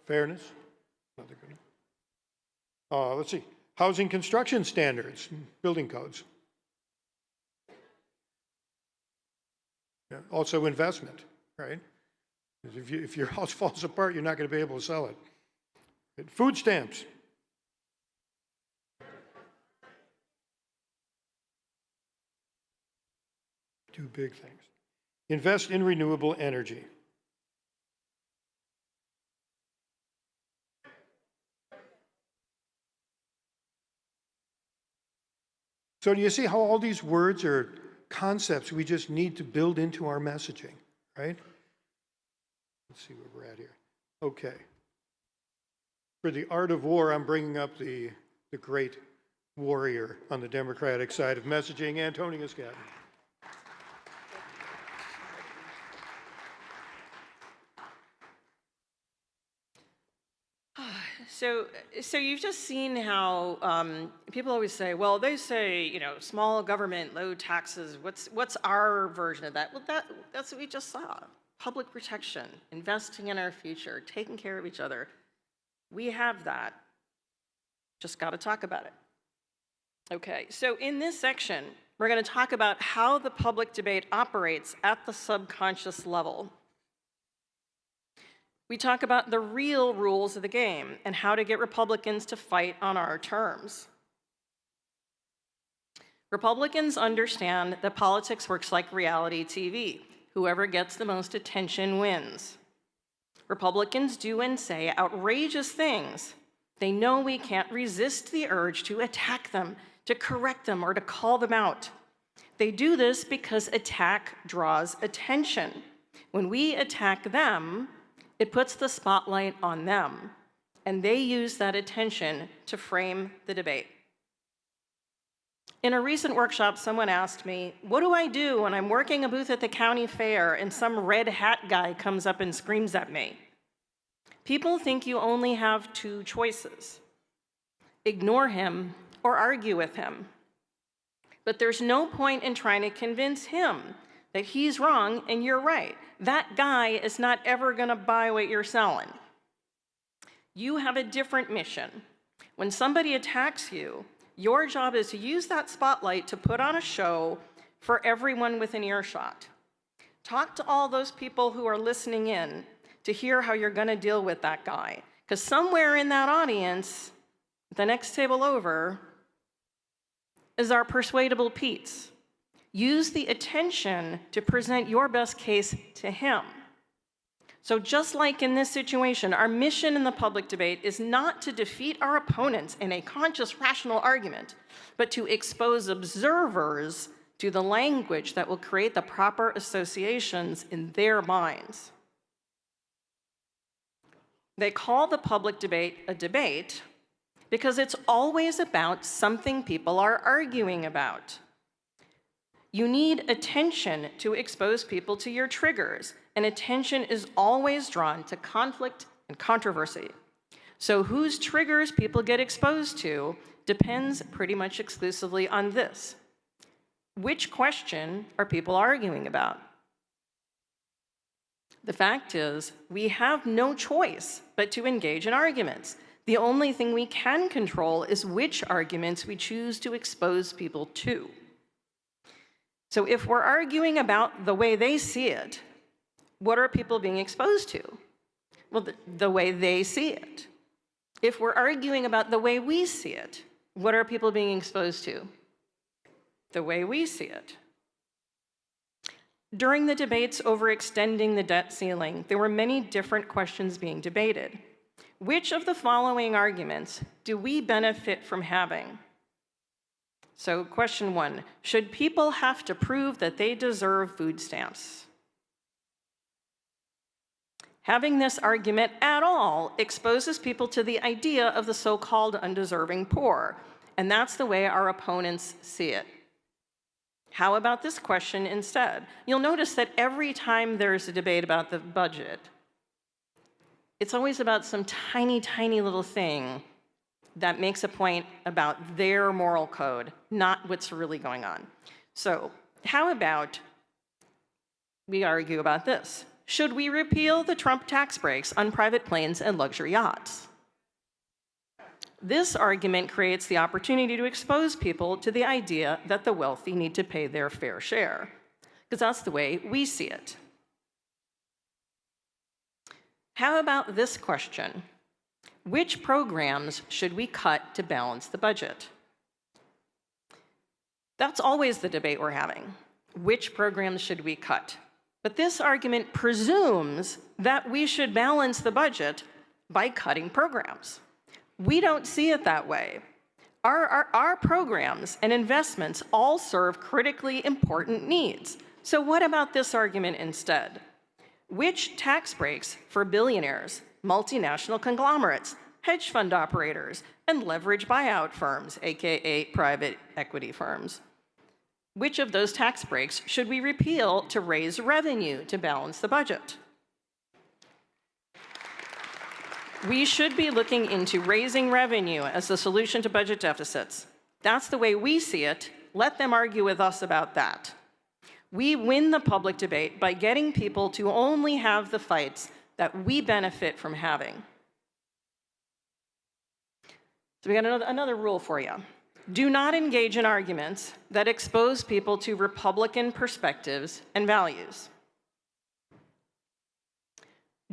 Fairness. Another good one. Let's see. Housing construction standards, building codes. Yeah. Also investment, right? If your house falls apart, you're not going to be able to sell it. Food stamps. Two big things. Invest in renewable energy. So do you see how all these words are concepts we just need to build into our messaging, right? Let's see where we're at here. Okay. For the art of war, I'm bringing up the great warrior on the Democratic side of messaging, Antonia Scott. So you've just seen how people always say, well, they say, small government, low taxes. What's our version of that? Well, that's what we just saw. public protection, investing in our future, taking care of each other. We have that. Just got to talk about it. Okay, so in this section, we're going to talk about how the public debate operates at the subconscious level. We talk about the real rules of the game and how to get Republicans to fight on our terms. Republicans understand that politics works like reality TV. Whoever gets the most attention wins. Republicans do and say outrageous things. They know we can't resist the urge to attack them, to correct them, or to call them out. They do this because attack draws attention. When we attack them, it puts the spotlight on them, and they use that attention to frame the debate. In a recent workshop, someone asked me, what do I do when I'm working a booth at the county fair and some red hat guy comes up and screams at me? People think you only have two choices: ignore him or argue with him. But there's no point in trying to convince him that he's wrong and you're right. That guy is not ever going to buy what you're selling. You have a different mission. When somebody attacks you, your job is to use that spotlight to put on a show for everyone within earshot. Talk to all those people who are listening in to hear how you're going to deal with that guy. Because somewhere in that audience, the next table over, is our persuadable Pete's. Use the attention to present your best case to him. So just like in this situation, our mission in the public debate is not to defeat our opponents in a conscious, rational argument, but to expose observers to the language that will create the proper associations in their minds. They call the public debate a debate because it's always about something people are arguing about. You need attention to expose people to your triggers, and attention is always drawn to conflict and controversy. So whose triggers people get exposed to depends pretty much exclusively on this. Which question are people arguing about? The fact is, we have no choice but to engage in arguments. The only thing we can control is which arguments we choose to expose people to. So if we're arguing about the way they see it, what are people being exposed to? Well, the way they see it. If we're arguing about the way we see it, what are people being exposed to? The way we see it. During the debates over extending the debt ceiling, there were many different questions being debated. Which of the following arguments do we benefit from having? So question 1, should people have to prove that they deserve food stamps? Having this argument at all exposes people to the idea of the so-called undeserving poor, and that's the way our opponents see it. How about this question instead? You'll notice that every time there's a debate about the budget, it's always about some tiny, tiny little thing that makes a point about their moral code, not what's really going on. So how about we argue about this? Should we repeal the Trump tax breaks on private planes and luxury yachts? This argument creates the opportunity to expose people to the idea that the wealthy need to pay their fair share, because that's the way we see it. How about this question? Which programs should we cut to balance the budget? That's always the debate we're having. Which programs should we cut? But this argument presumes that we should balance the budget by cutting programs. We don't see it that way. Our programs and investments all serve critically important needs. So what about this argument instead? Which tax breaks for billionaires, multinational conglomerates, hedge fund operators, and leverage buyout firms, aka private equity firms? Which of those tax breaks should we repeal to raise revenue to balance the budget? We should be looking into raising revenue as the solution to budget deficits. That's the way we see it. Let them argue with us about that. We win the public debate by getting people to only have the fights that we benefit from having. So we got another rule for you. Do not engage in arguments that expose people to Republican perspectives and values.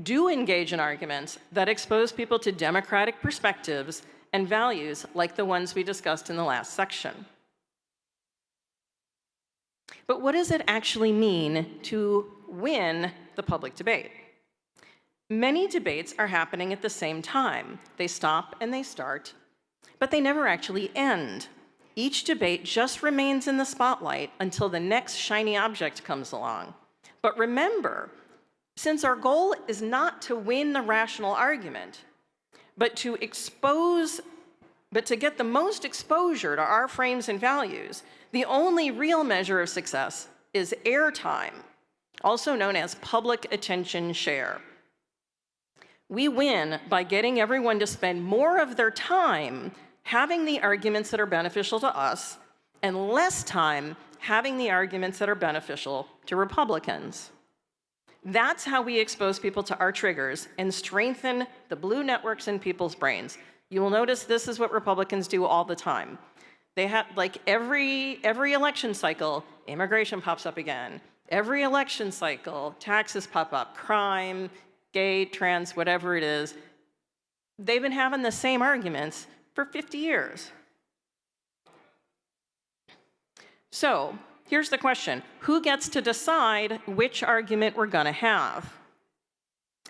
Do engage in arguments that expose people to Democratic perspectives and values like the ones we discussed in the last section. But what does it actually mean to win the public debate? Many debates are happening at the same time. They stop and they start, but they never actually end. Each debate just remains in the spotlight until the next shiny object comes along. But remember, since our goal is not to win the rational argument, but to get the most exposure to our frames and values, the only real measure of success is airtime, also known as public attention share. We win by getting everyone to spend more of their time having the arguments that are beneficial to us and less time having the arguments that are beneficial to Republicans. That's how we expose people to our triggers and strengthen the blue networks in people's brains. You will notice this is what Republicans do all the time. They have, like every election cycle, immigration pops up again. Every election cycle, taxes pop up, crime, gay, trans, whatever it is. They've been having the same arguments for 50 years. So here's the question. Who gets to decide which argument we're going to have?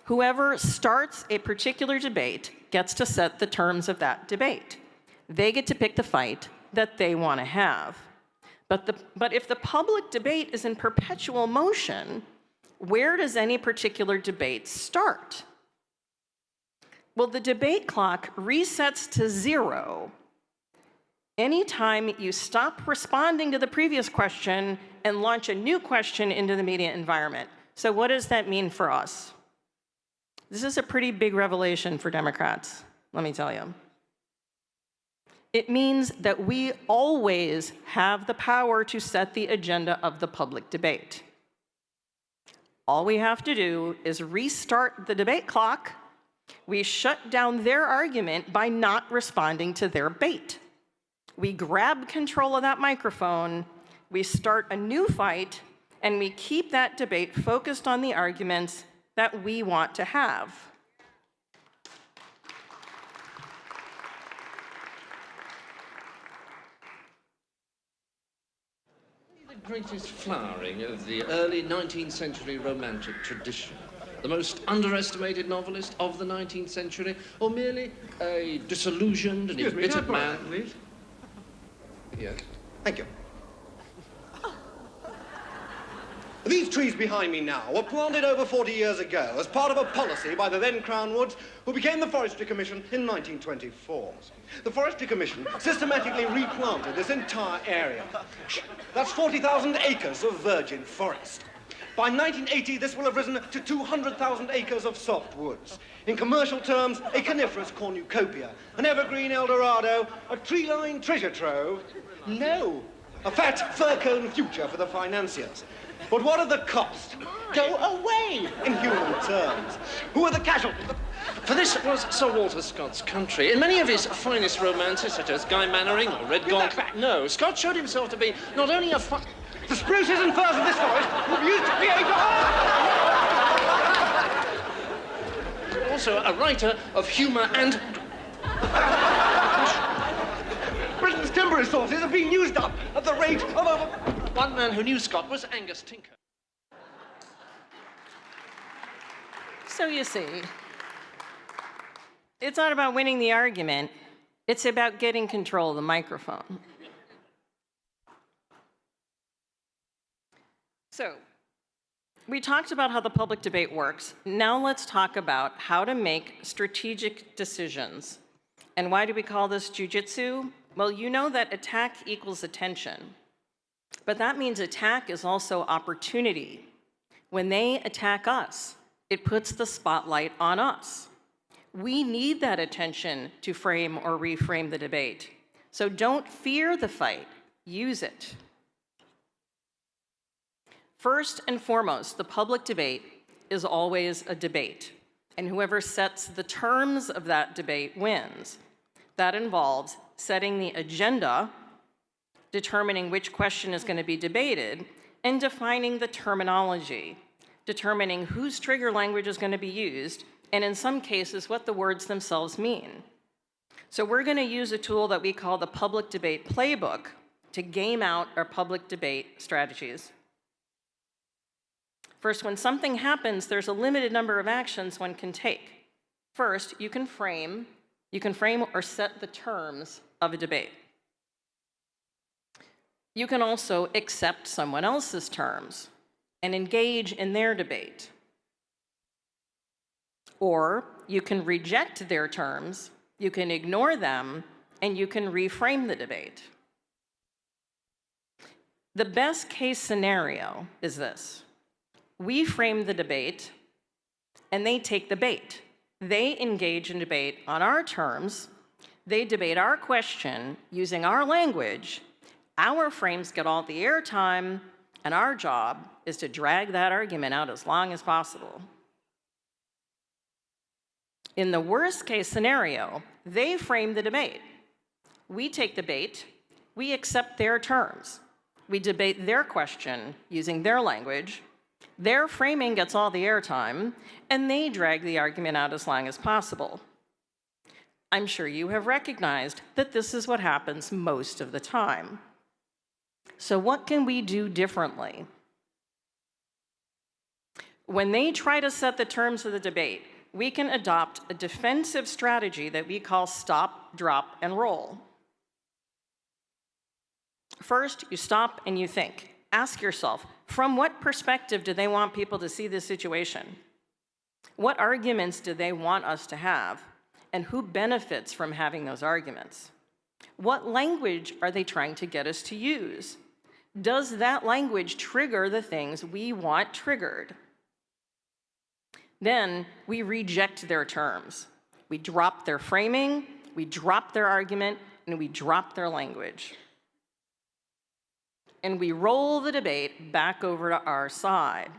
Whoever starts a particular debate gets to set the terms of that debate. They get to pick the fight that they want to have. But if the public debate is in perpetual motion, where does any particular debate start? Well, the debate clock resets to 0 anytime you stop responding to the previous question and launch a new question into the media environment. So what does that mean for us? This is a pretty big revelation for Democrats, let me tell you. It means that we always have the power to set the agenda of the public debate. All we have to do is restart the debate clock. We shut down their argument by not responding to their bait. We grab control of that microphone, we start a new fight, and we keep that debate focused on the arguments that we want to have. The greatest flowering of the early 19th century Romantic tradition, the most underestimated novelist of the 19th century, or merely a disillusioned and embittered man? Please. Yes. Thank you. These trees behind me now were planted over 40 years ago as part of a policy by the then Crown Woods, who became the Forestry Commission in 1924. The Forestry Commission systematically replanted this entire area. That's 40,000 acres of virgin forest. By 1980, this will have risen to 200,000 acres of softwoods. In commercial terms, a coniferous cornucopia, an evergreen Eldorado, a tree-lined treasure trove. No, a fat fir-cone future for the financiers. But what are the costs? Go away, in human terms. Who are the casualties? For this was Sir Walter Scott's country. In many of his finest romances, such as Guy Mannering or Redgaunt, no, Scott showed himself to be not only a The spruces and firs of this forest will be used to create also a writer of humour and... Britain's timber resources are being used up at the rate of over... One man who knew Scott was Angus Tinker. So you see, it's not about winning the argument, it's about getting control of the microphone. So, we talked about how the public debate works. Now let's talk about how to make strategic decisions. And why do we call this jiujitsu? Well, you know that attack equals attention. But that means attack is also opportunity. When they attack us, it puts the spotlight on us. We need that attention to frame or reframe the debate. So don't fear the fight, use it. First and foremost, the public debate is always a debate, and whoever sets the terms of that debate wins. That involves setting the agenda, determining which question is going to be debated, and defining the terminology, determining whose trigger language is going to be used, and in some cases, what the words themselves mean. So we're going to use a tool that we call the Public Debate Playbook to game out our public debate strategies. First, when something happens, there's a limited number of actions one can take. First, you can frame or set the terms of a debate. You can also accept someone else's terms and engage in their debate. Or you can reject their terms, you can ignore them, and you can reframe the debate. The best case scenario is this. We frame the debate, and they take the bait. They engage in debate on our terms, they debate our question using our language, our frames get all the airtime, and our job is to drag that argument out as long as possible. In the worst case scenario, they frame the debate. We take the bait, we accept their terms, we debate their question using their language, their framing gets all the airtime, and they drag the argument out as long as possible. I'm sure you have recognized that this is what happens most of the time. So what can we do differently? When they try to set the terms of the debate, we can adopt a defensive strategy that we call stop, drop, and roll. First, you stop and you think. Ask yourself, from what perspective do they want people to see this situation? What arguments do they want us to have? And who benefits from having those arguments? What language are they trying to get us to use? Does that language trigger the things we want triggered? Then we reject their terms. We drop their framing, we drop their argument, and we drop their language. And we roll the debate back over to our side.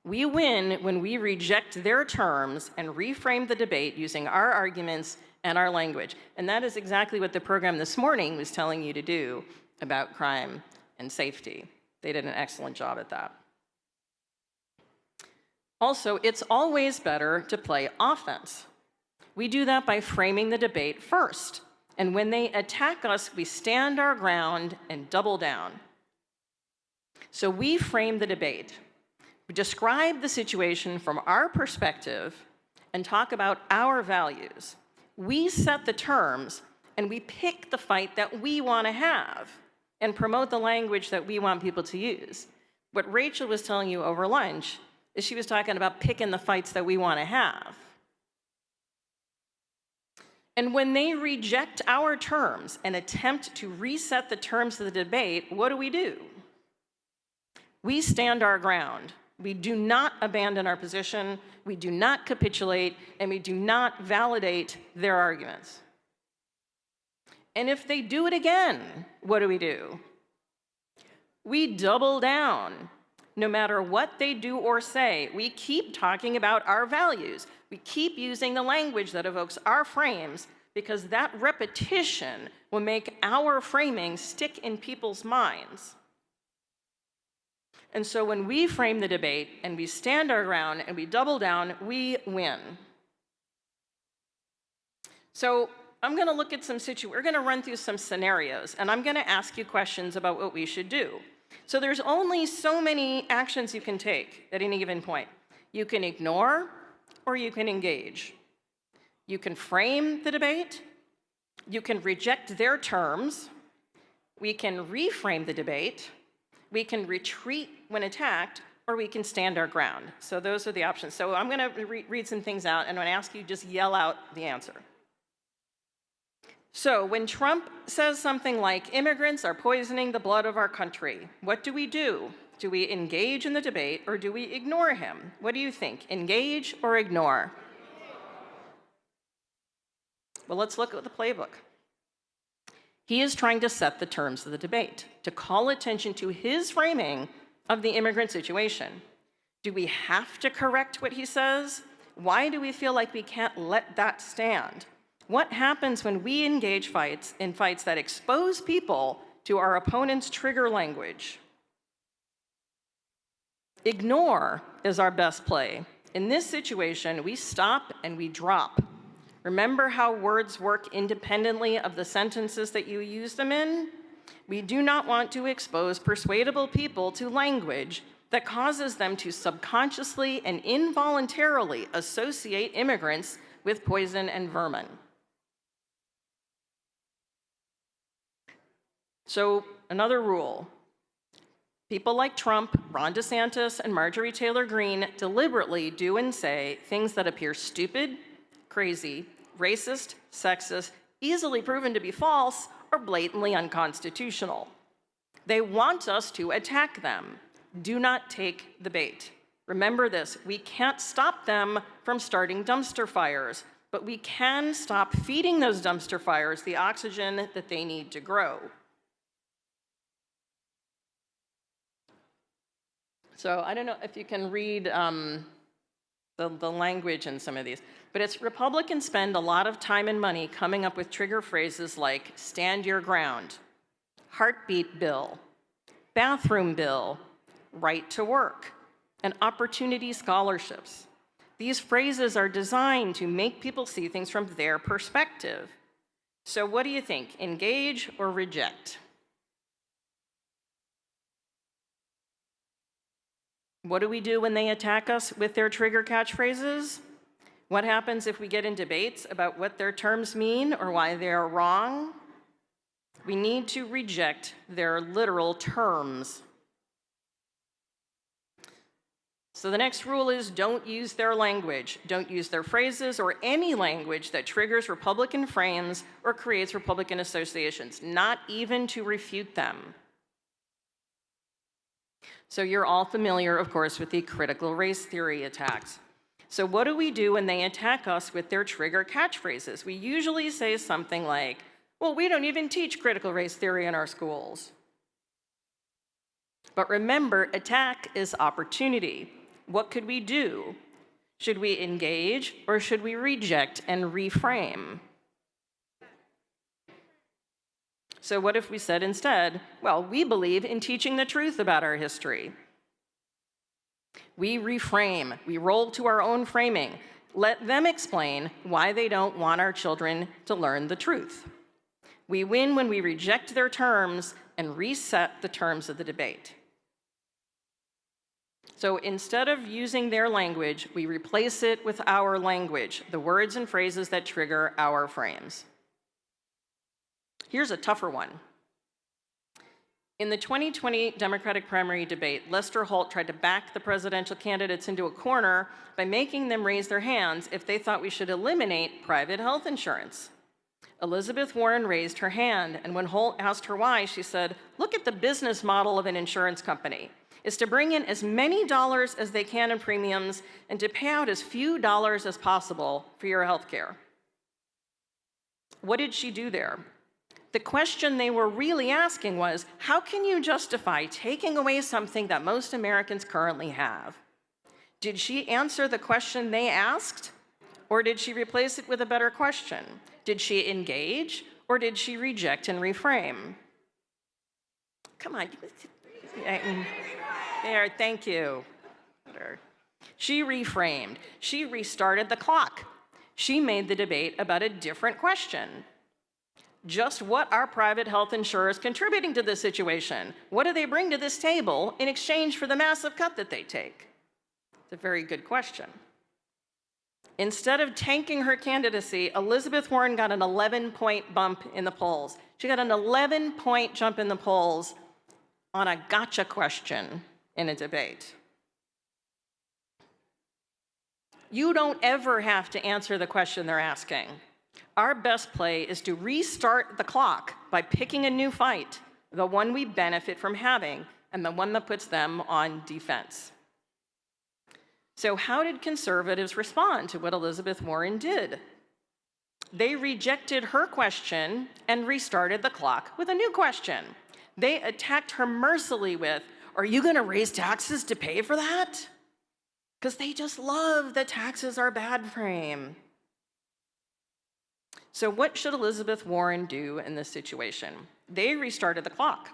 We win when we reject their terms and reframe the debate using our arguments and our language. And that is exactly what the program this morning was telling you to do about crime and safety. They did an excellent job at that. Also, it's always better to play offense. We do that by framing the debate first. And when they attack us, we stand our ground and double down. So we frame the debate. We describe the situation from our perspective and talk about our values. We set the terms and we pick the fight that we want to have and promote the language that we want people to use. What Rachel was telling you over lunch is she was talking about picking the fights that we want to have. And when they reject our terms and attempt to reset the terms of the debate, what do? We stand our ground. We do not abandon our position, we do not capitulate, and we do not validate their arguments. And if they do it again, what do? We double down. No matter what they do or say, we keep talking about our values. We keep using the language that evokes our frames because that repetition will make our framing stick in people's minds. And so when we frame the debate and we stand our ground and we double down, we win. So I'm going to look at we're going to run through some scenarios, and I'm going to ask you questions about what we should do. So there's only so many actions you can take at any given point. You can ignore or you can engage. You can frame the debate. You can reject their terms. We can reframe the debate. We can retreat when attacked, or we can stand our ground. So those are the options. So I'm going to read some things out, and I'm going to ask you just yell out the answer. So when Trump says something like, immigrants are poisoning the blood of our country, what do? Do we engage in the debate, or do we ignore him? What do you think? Engage or ignore? Well, let's look at the playbook. He is trying to set the terms of the debate, to call attention to his framing of the immigrant situation. Do we have to correct what he says? Why do we feel like we can't let that stand? What happens when we engage in fights that expose people to our opponent's trigger language? Ignore is our best play. In this situation, we stop and we drop. Remember how words work independently of the sentences that you use them in? We do not want to expose persuadable people to language that causes them to subconsciously and involuntarily associate immigrants with poison and vermin. So, another rule. People like Trump, Ron DeSantis, and Marjorie Taylor Greene deliberately do and say things that appear stupid, crazy, racist, sexist, easily proven to be false, or blatantly unconstitutional. They want us to attack them. Do not take the bait. Remember this, we can't stop them from starting dumpster fires, but we can stop feeding those dumpster fires the oxygen that they need to grow. So I don't know if you can read the language in some of these, but it's Republicans spend a lot of time and money coming up with trigger phrases like stand your ground, heartbeat bill, bathroom bill, right to work, and opportunity scholarships. These phrases are designed to make people see things from their perspective. So what do you think, engage or reject? What do we do when they attack us with their trigger catchphrases? What happens if we get in debates about what their terms mean or why they are wrong? We need to reject their literal terms. So the next rule is don't use their language. Don't use their phrases or any language that triggers Republican frames or creates Republican associations, not even to refute them. So you're all familiar, of course, with the critical race theory attacks. So what do we do when they attack us with their trigger catchphrases? We usually say something like, well, we don't even teach critical race theory in our schools. But remember, attack is opportunity. What could we do? Should we engage or should we reject and reframe? So what if we said instead, well, we believe in teaching the truth about our history. We reframe, we roll to our own framing. Let them explain why they don't want our children to learn the truth. We win when we reject their terms and reset the terms of the debate. So instead of using their language, we replace it with our language, the words and phrases that trigger our frames. Here's a tougher one. In the 2020 Democratic primary debate, Lester Holt tried to back the presidential candidates into a corner by making them raise their hands if they thought we should eliminate private health insurance. Elizabeth Warren raised her hand, and when Holt asked her why, she said, look at the business model of an insurance company. It's to bring in as many dollars as they can in premiums and to pay out as few dollars as possible for your health care. What did she do there? The question they were really asking was, how can you justify taking away something that most Americans currently have? Did she answer the question they asked, or did she replace it with a better question? Did she engage, or did she reject and reframe? Come on. There, thank you. She reframed. She restarted the clock. She made the debate about a different question. Just what are private health insurers contributing to this situation? What do they bring to this table in exchange for the massive cut that they take? It's a very good question. Instead of tanking her candidacy, Elizabeth Warren got an 11-point bump in the polls. She got an 11-point jump in the polls on a gotcha question in a debate. You don't ever have to answer the question they're asking. Our best play is to restart the clock by picking a new fight, the one we benefit from having, and the one that puts them on defense. So how did conservatives respond to what Elizabeth Warren did? They rejected her question and restarted the clock with a new question. They attacked her mercilessly with, "Are you going to raise taxes to pay for that?" Because they just love the taxes are bad frame. So what should Elizabeth Warren do in this situation? They restarted the clock.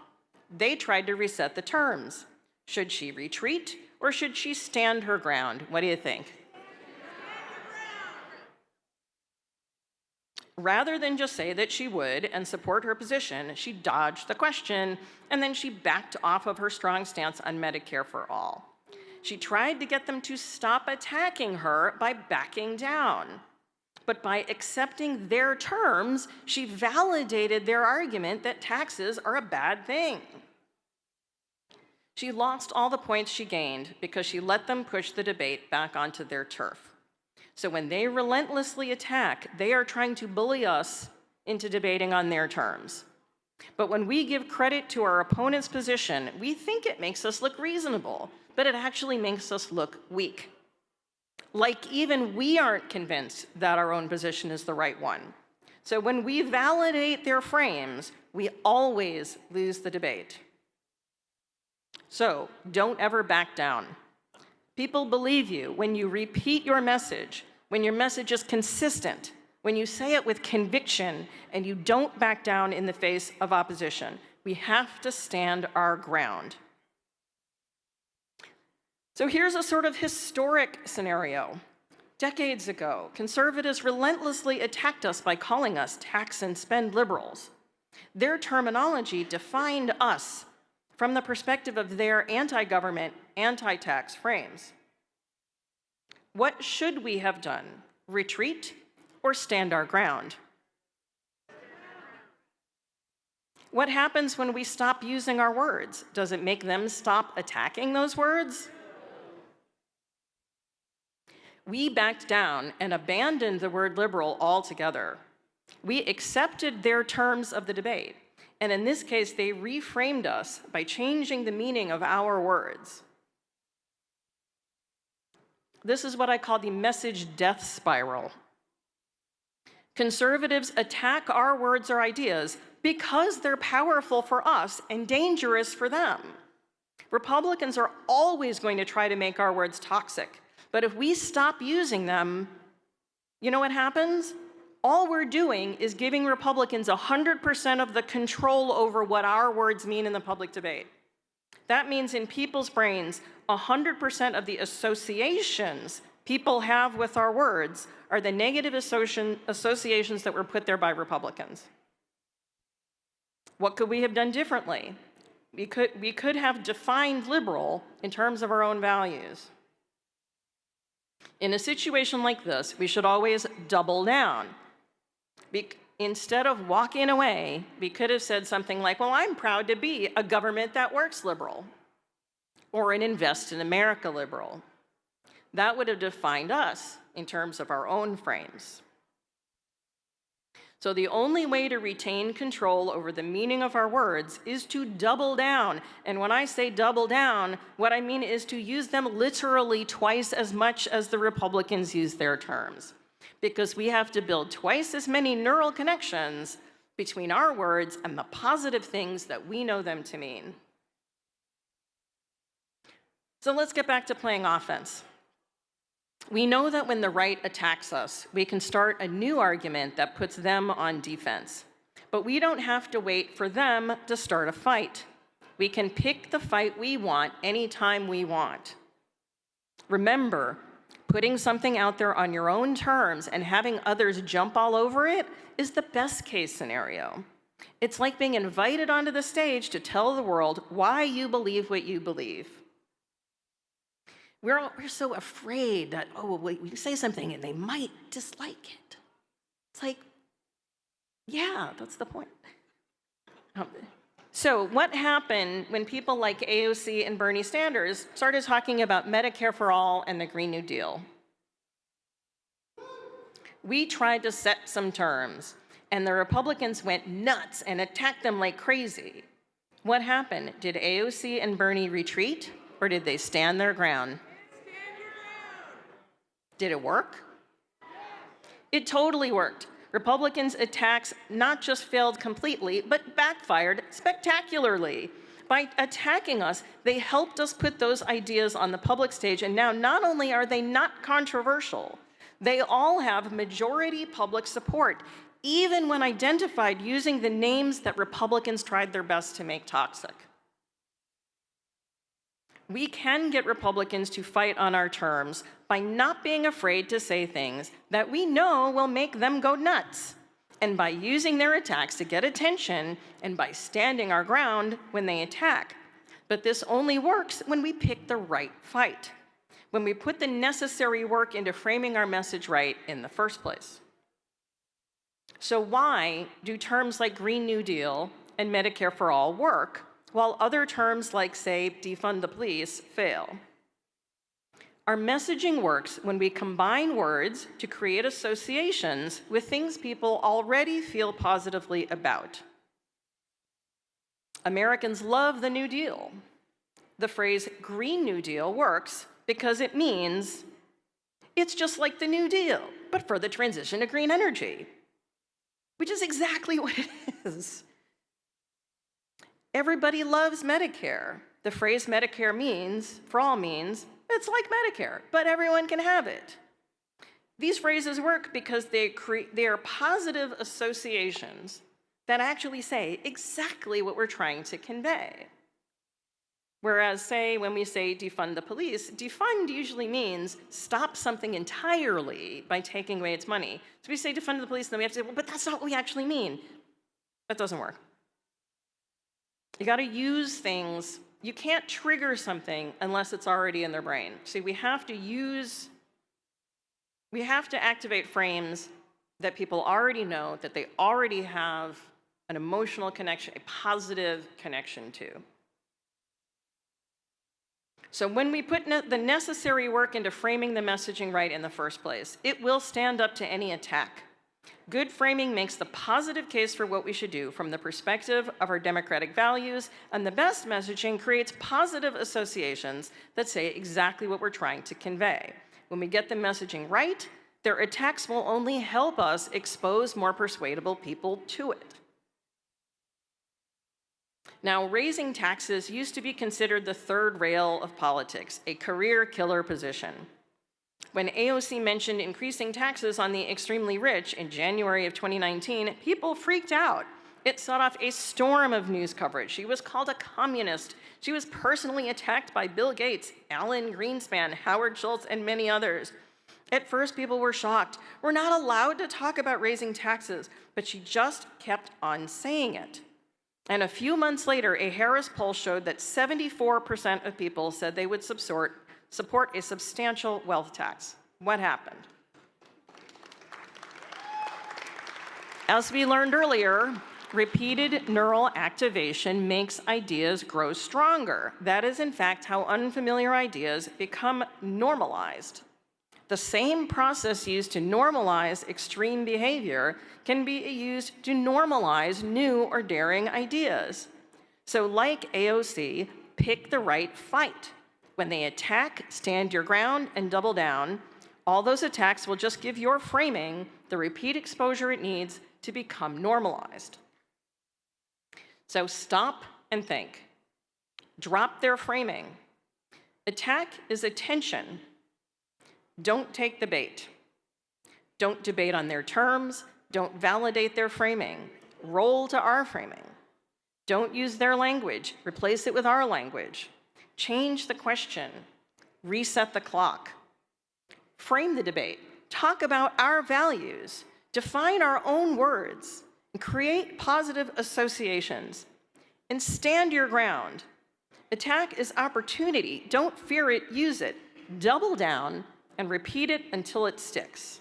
They tried to reset the terms. Should she retreat or should she stand her ground? What do you think? Rather than just say that she would and support her position, she dodged the question and then she backed off of her strong stance on Medicare for all. She tried to get them to stop attacking her by backing down. But by accepting their terms, she validated their argument that taxes are a bad thing. She lost all the points she gained because she let them push the debate back onto their turf. So when they relentlessly attack, they are trying to bully us into debating on their terms. But when we give credit to our opponent's position, we think it makes us look reasonable, but it actually makes us look weak. Like even we aren't convinced that our own position is the right one. So when we validate their frames, we always lose the debate. So don't ever back down. People believe you when you repeat your message, when your message is consistent, when you say it with conviction, and you don't back down in the face of opposition. We have to stand our ground. So here's a sort of historic scenario. Decades ago, conservatives relentlessly attacked us by calling us tax and spend liberals. Their terminology defined us from the perspective of their anti-government, anti-tax frames. What should we have done? Retreat or stand our ground? What happens when we stop using our words? Does it make them stop attacking those words? We backed down and abandoned the word liberal altogether. We accepted their terms of the debate, and in this case, they reframed us by changing the meaning of our words. This is what I call the message death spiral. Conservatives attack our words or ideas because they're powerful for us and dangerous for them. Republicans are always going to try to make our words toxic, but if we stop using them, you know what happens? All we're doing is giving Republicans 100% of the control over what our words mean in the public debate. That means in people's brains, 100% of the associations people have with our words are the negative associations that were put there by Republicans. What could we have done differently? We could have defined liberal in terms of our own values. In a situation like this, we should always double down. Instead of walking away, we could have said something like, well, I'm proud to be a government that works liberal, or an invest in America liberal. That would have defined us in terms of our own frames. So the only way to retain control over the meaning of our words is to double down. And when I say double down, what I mean is to use them literally twice as much as the Republicans use their terms. Because we have to build twice as many neural connections between our words and the positive things that we know them to mean. So let's get back to playing offense. We know that when the right attacks us, we can start a new argument that puts them on defense. But we don't have to wait for them to start a fight. We can pick the fight we want anytime we want. Remember, putting something out there on your own terms and having others jump all over it is the best case scenario. It's like being invited onto the stage to tell the world why you believe what you believe. We're so afraid that, oh, we say something and they might dislike it. It's like, yeah, that's the point. So what happened when people like AOC and Bernie Sanders started talking about Medicare for all and the Green New Deal? We tried to set some terms, and the Republicans went nuts and attacked them like crazy. What happened? Did AOC and Bernie retreat, or did they stand their ground? Did it work? It totally worked. Republicans' attacks not just failed completely, but backfired spectacularly. By attacking us, they helped us put those ideas on the public stage, and now not only are they not controversial, they all have majority public support, even when identified using the names that Republicans tried their best to make toxic. We can get Republicans to fight on our terms by not being afraid to say things that we know will make them go nuts, and by using their attacks to get attention, and by standing our ground when they attack. But this only works when we pick the right fight, when we put the necessary work into framing our message right in the first place. So why do terms like Green New Deal and Medicare for All work, while other terms like, say, defund the police fail? Our messaging works when we combine words to create associations with things people already feel positively about. Americans love the New Deal. The phrase Green New Deal works because it means it's just like the New Deal, but for the transition to green energy, which is exactly what it is. Everybody loves Medicare. The phrase Medicare means, for all means, it's like Medicare, but everyone can have it. These phrases work because they are positive associations that actually say exactly what we're trying to convey. Whereas, say, when we say defund the police, defund usually means stop something entirely by taking away its money. So we say defund the police, and then we have to say, well, but that's not what we actually mean. That doesn't work. You gotta use things. You can't trigger something unless it's already in their brain. See, we have to activate frames that people already know, that they already have an emotional connection, a positive connection to. So when we put the necessary work into framing the messaging right in the first place, it will stand up to any attack. Good framing makes the positive case for what we should do from the perspective of our democratic values, and the best messaging creates positive associations that say exactly what we're trying to convey. When we get the messaging right, their attacks will only help us expose more persuadable people to it. Now, raising taxes used to be considered the third rail of politics, a career killer position. When AOC mentioned increasing taxes on the extremely rich in January of 2019, people freaked out. It set off a storm of news coverage. She was called a communist. She was personally attacked by Bill Gates, Alan Greenspan, Howard Schultz, and many others. At first, people were shocked. We're not allowed to talk about raising taxes, but she just kept on saying it. And a few months later, a Harris poll showed that 74% of people said they would support a substantial wealth tax. What happened? As we learned earlier, repeated neural activation makes ideas grow stronger. That is, in fact, how unfamiliar ideas become normalized. The same process used to normalize extreme behavior can be used to normalize new or daring ideas. So like AOC, pick the right fight. When they attack, stand your ground and double down. All those attacks will just give your framing the repeat exposure it needs to become normalized. So stop and think. Drop their framing. Attack is attention. Don't take the bait. Don't debate on their terms. Don't validate their framing. Roll to our framing. Don't use their language. Replace it with our language. Change the question. Reset the clock. Frame the debate. Talk about our values. Define our own words. And create positive associations. And stand your ground. Attack is opportunity. Don't fear it, use it. Double down and repeat it until it sticks.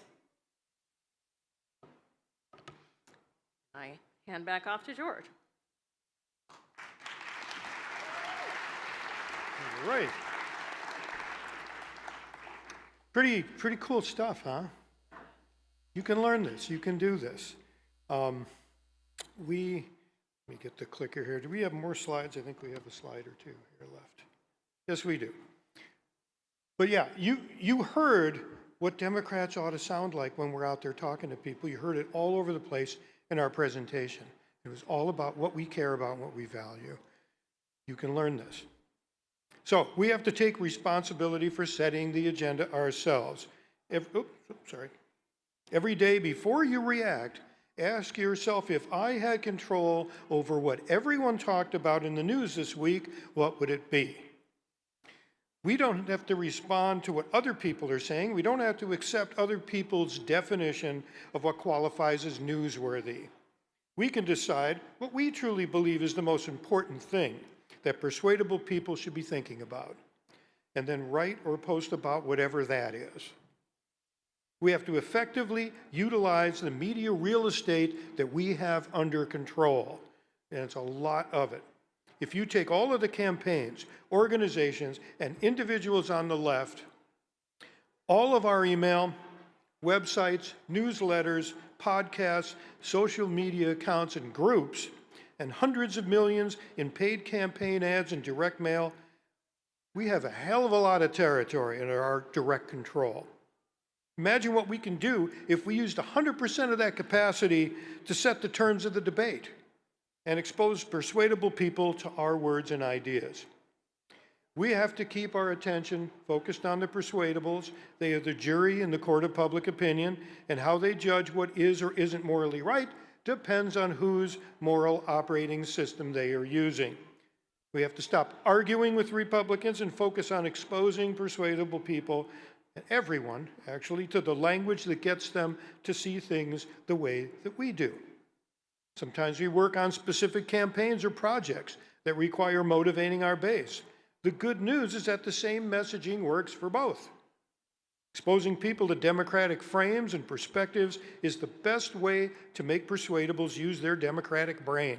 I hand back off to George. All right. Pretty cool stuff, huh? You can learn this. You can do this. Let me get the clicker here. Do we have more slides? I think we have a slide or two here left. Yes, we do. But yeah, you heard what Democrats ought to sound like when we're out there talking to people. You heard it all over the place in our presentation. It was all about what we care about and what we value. You can learn this. So we have to take responsibility for setting the agenda ourselves. Every day before you react, ask yourself, if I had control over what everyone talked about in the news this week, what would it be? We don't have to respond to what other people are saying. We don't have to accept other people's definition of what qualifies as newsworthy. We can decide what we truly believe is the most important thing that persuadable people should be thinking about, and then write or post about whatever that is. We have to effectively utilize the media real estate that we have under control, and it's a lot of it. If you take all of the campaigns, organizations, and individuals on the left, all of our email, websites, newsletters, podcasts, social media accounts, and groups, and hundreds of millions in paid campaign ads and direct mail, we have a hell of a lot of territory under our direct control. Imagine what we can do if we used 100% of that capacity to set the terms of the debate and expose persuadable people to our words and ideas. We have to keep our attention focused on the persuadables. They are the jury in the court of public opinion, and how they judge what is or isn't morally right depends on whose moral operating system they are using. We have to stop arguing with Republicans and focus on exposing persuadable people, and everyone, actually, to the language that gets them to see things the way that we do. Sometimes we work on specific campaigns or projects that require motivating our base. The good news is that the same messaging works for both. Exposing people to democratic frames and perspectives is the best way to make persuadables use their democratic brain.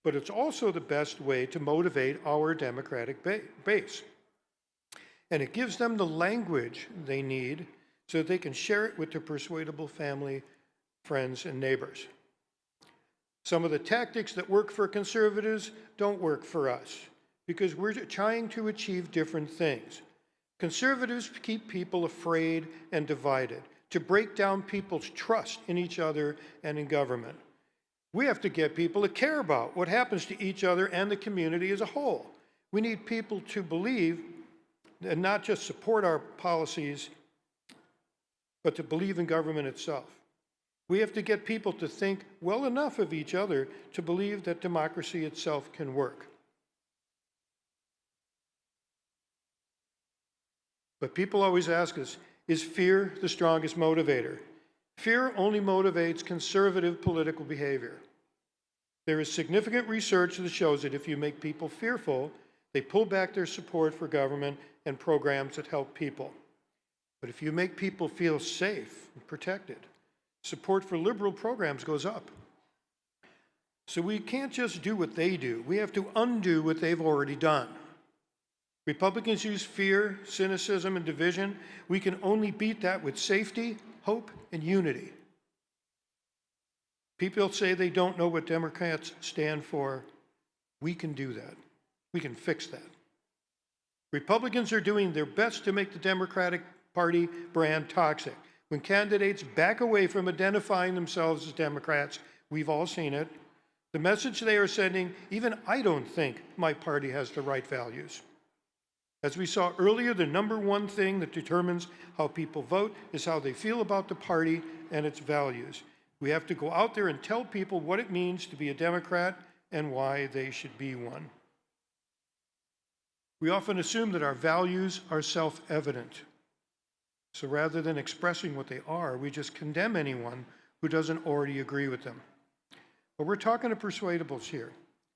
But it's also the best way to motivate our democratic base. And it gives them the language they need so that they can share it with their persuadable family, friends, and neighbors. Some of the tactics that work for conservatives don't work for us because we're trying to achieve different things. Conservatives keep people afraid and divided, to break down people's trust in each other and in government. We have to get people to care about what happens to each other and the community as a whole. We need people to believe and not just support our policies, but to believe in government itself. We have to get people to think well enough of each other to believe that democracy itself can work. But people always ask us, is fear the strongest motivator? Fear only motivates conservative political behavior. There is significant research that shows that if you make people fearful, they pull back their support for government and programs that help people. But if you make people feel safe and protected, support for liberal programs goes up. So we can't just do what they do. We have to undo what they've already done. Republicans use fear, cynicism, and division. We can only beat that with safety, hope, and unity. People say they don't know what Democrats stand for. We can do that. We can fix that. Republicans are doing their best to make the Democratic Party brand toxic. When candidates back away from identifying themselves as Democrats, we've all seen it, the message they are sending, even I don't think my party has the right values. As we saw earlier, the number one thing that determines how people vote is how they feel about the party and its values. We have to go out there and tell people what it means to be a Democrat and why they should be one. We often assume that our values are self-evident. So rather than expressing what they are, we just condemn anyone who doesn't already agree with them. But we're talking to persuadables here.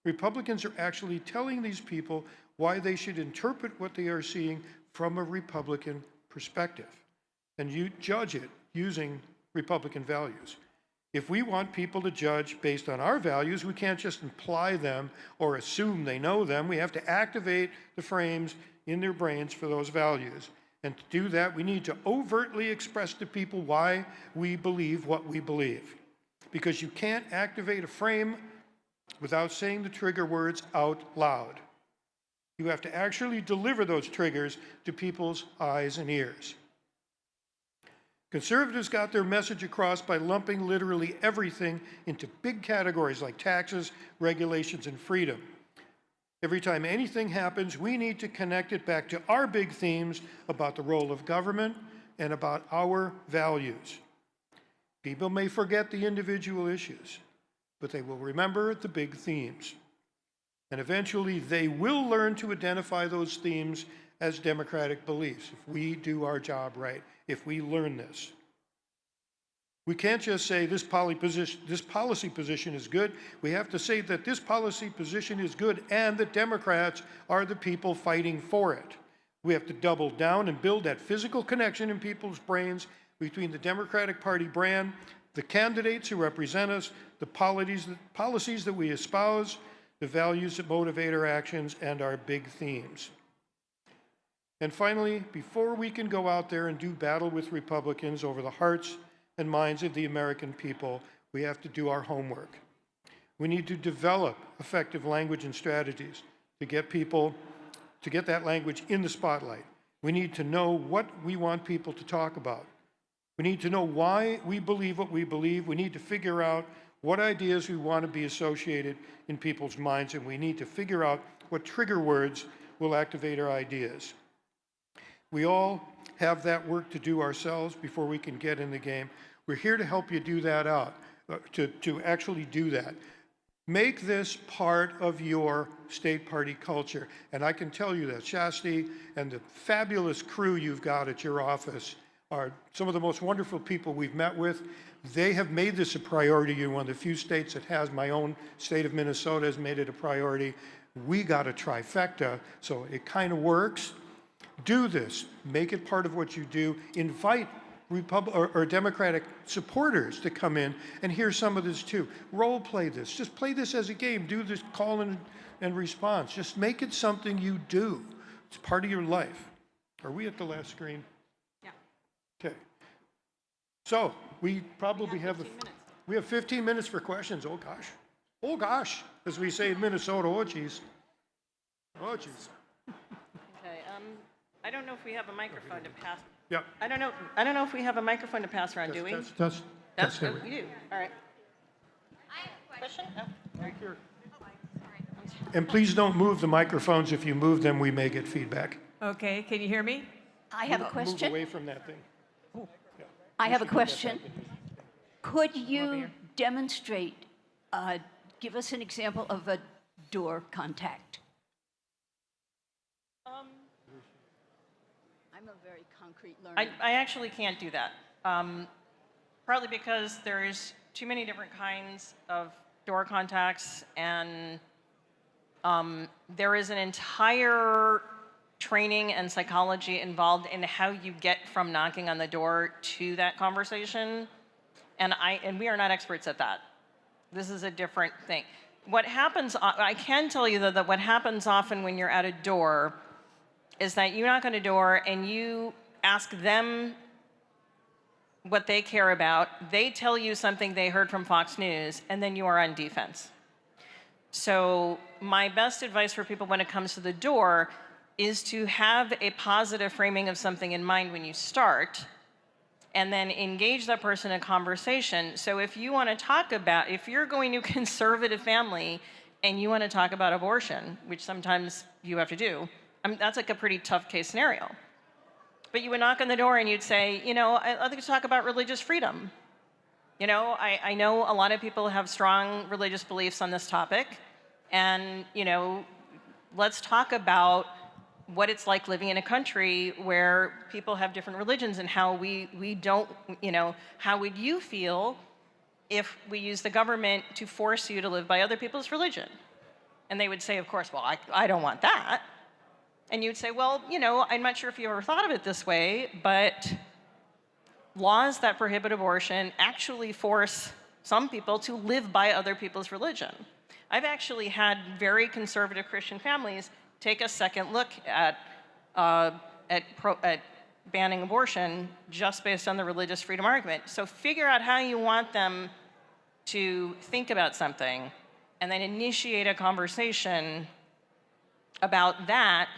Republicans are actually telling these people why they should interpret what they are seeing from a Republican perspective. And you judge it using Republican values. If we want people to judge based on our values, we can't just imply them or assume they know them. We have to activate the frames in their brains for those values. And to do that, we need to overtly express to people why we believe what we believe. Because you can't activate a frame without saying the trigger words out loud. You have to actually deliver those triggers to people's eyes and ears. Conservatives got their message across by lumping literally everything into big categories like taxes, regulations, and freedom. Every time anything happens, we need to connect it back to our big themes about the role of government and about our values. People may forget the individual issues, but they will remember the big themes. And eventually, they will learn to identify those themes as democratic beliefs if we do our job right, if we learn this. We can't just say this policy position is good. We have to say that this policy position is good and that Democrats are the people fighting for it. We have to double down and build that physical connection in people's brains between the Democratic Party brand, the candidates who represent us, the policies that we espouse, the values that motivate our actions, and our big themes. And finally, before we can go out there and do battle with Republicans over the hearts and minds of the American people, we have to do our homework. We need to develop effective language and strategies to get that language in the spotlight. We need to know what we want people to talk about. We need to know why we believe what we believe. We need to figure out what ideas we want to be associated in people's minds, and we need to figure out what trigger words will activate our ideas. We all have that work to do ourselves before we can get in the game. We're here to help you do that to actually do that. Make this part of your state party culture. And I can tell you that Shasti and the fabulous crew you've got at your office are some of the most wonderful people we've met with. They have made this a priority. You're one of the few states that has. My own state of Minnesota has made it a priority. We got a trifecta, so it kind of works. Do this. Make it part of what you do. Invite Democratic supporters to come in and hear some of this too. Role play this. Just play this as a game. Do this call and response. Just make it something you do. It's part of your life. Are we at the last screen? Yeah. Okay. So we probably have 15 minutes for questions. Oh gosh. Oh gosh, as we say in Minnesota. Oh geez. Oh geez. Okay. I don't know if we have a microphone to pass. Yeah. I don't know if we have a microphone to pass around, do we? That's we do. All right. I have a question. Oh, right here. And please don't move the microphones. If you move them, we may get feedback. Okay, can you hear me? I have a question. Move away from that thing. Yeah. I have a question. Could you demonstrate, give us an example of a door contact? I'm a very concrete learner. I actually can't do that. Partly because there's too many different kinds of door contacts, and there is an entire training and psychology involved in how you get from knocking on the door to that conversation. And we are not experts at that. This is a different thing. What happens, I can tell you though, that what happens often when you're at a door is that you knock on a door and you ask them what they care about. They tell you something they heard from Fox News, and then you are on defense. So my best advice for people when it comes to the door is to have a positive framing of something in mind when you start, and then engage that person in a conversation. So if you want to talk about, if you're going to conservative family and you want to talk about abortion, which sometimes you have to do, that's like a pretty tough case scenario. But you would knock on the door and you'd say, you know, I'd like to talk about religious freedom. You know, I know a lot of people have strong religious beliefs on this topic, and, you know, let's talk about what it's like living in a country where people have different religions and how we don't, you know, how would you feel if we use the government to force you to live by other people's religion? And they would say, of course, well, I don't want that. And you'd say, well, you know, I'm not sure if you ever thought of it this way, but laws that prohibit abortion actually force some people to live by other people's religion. I've actually had very conservative Christian families take a second look at banning abortion just based on the religious freedom argument. So figure out how you want them to think about something, and then initiate a conversation about that,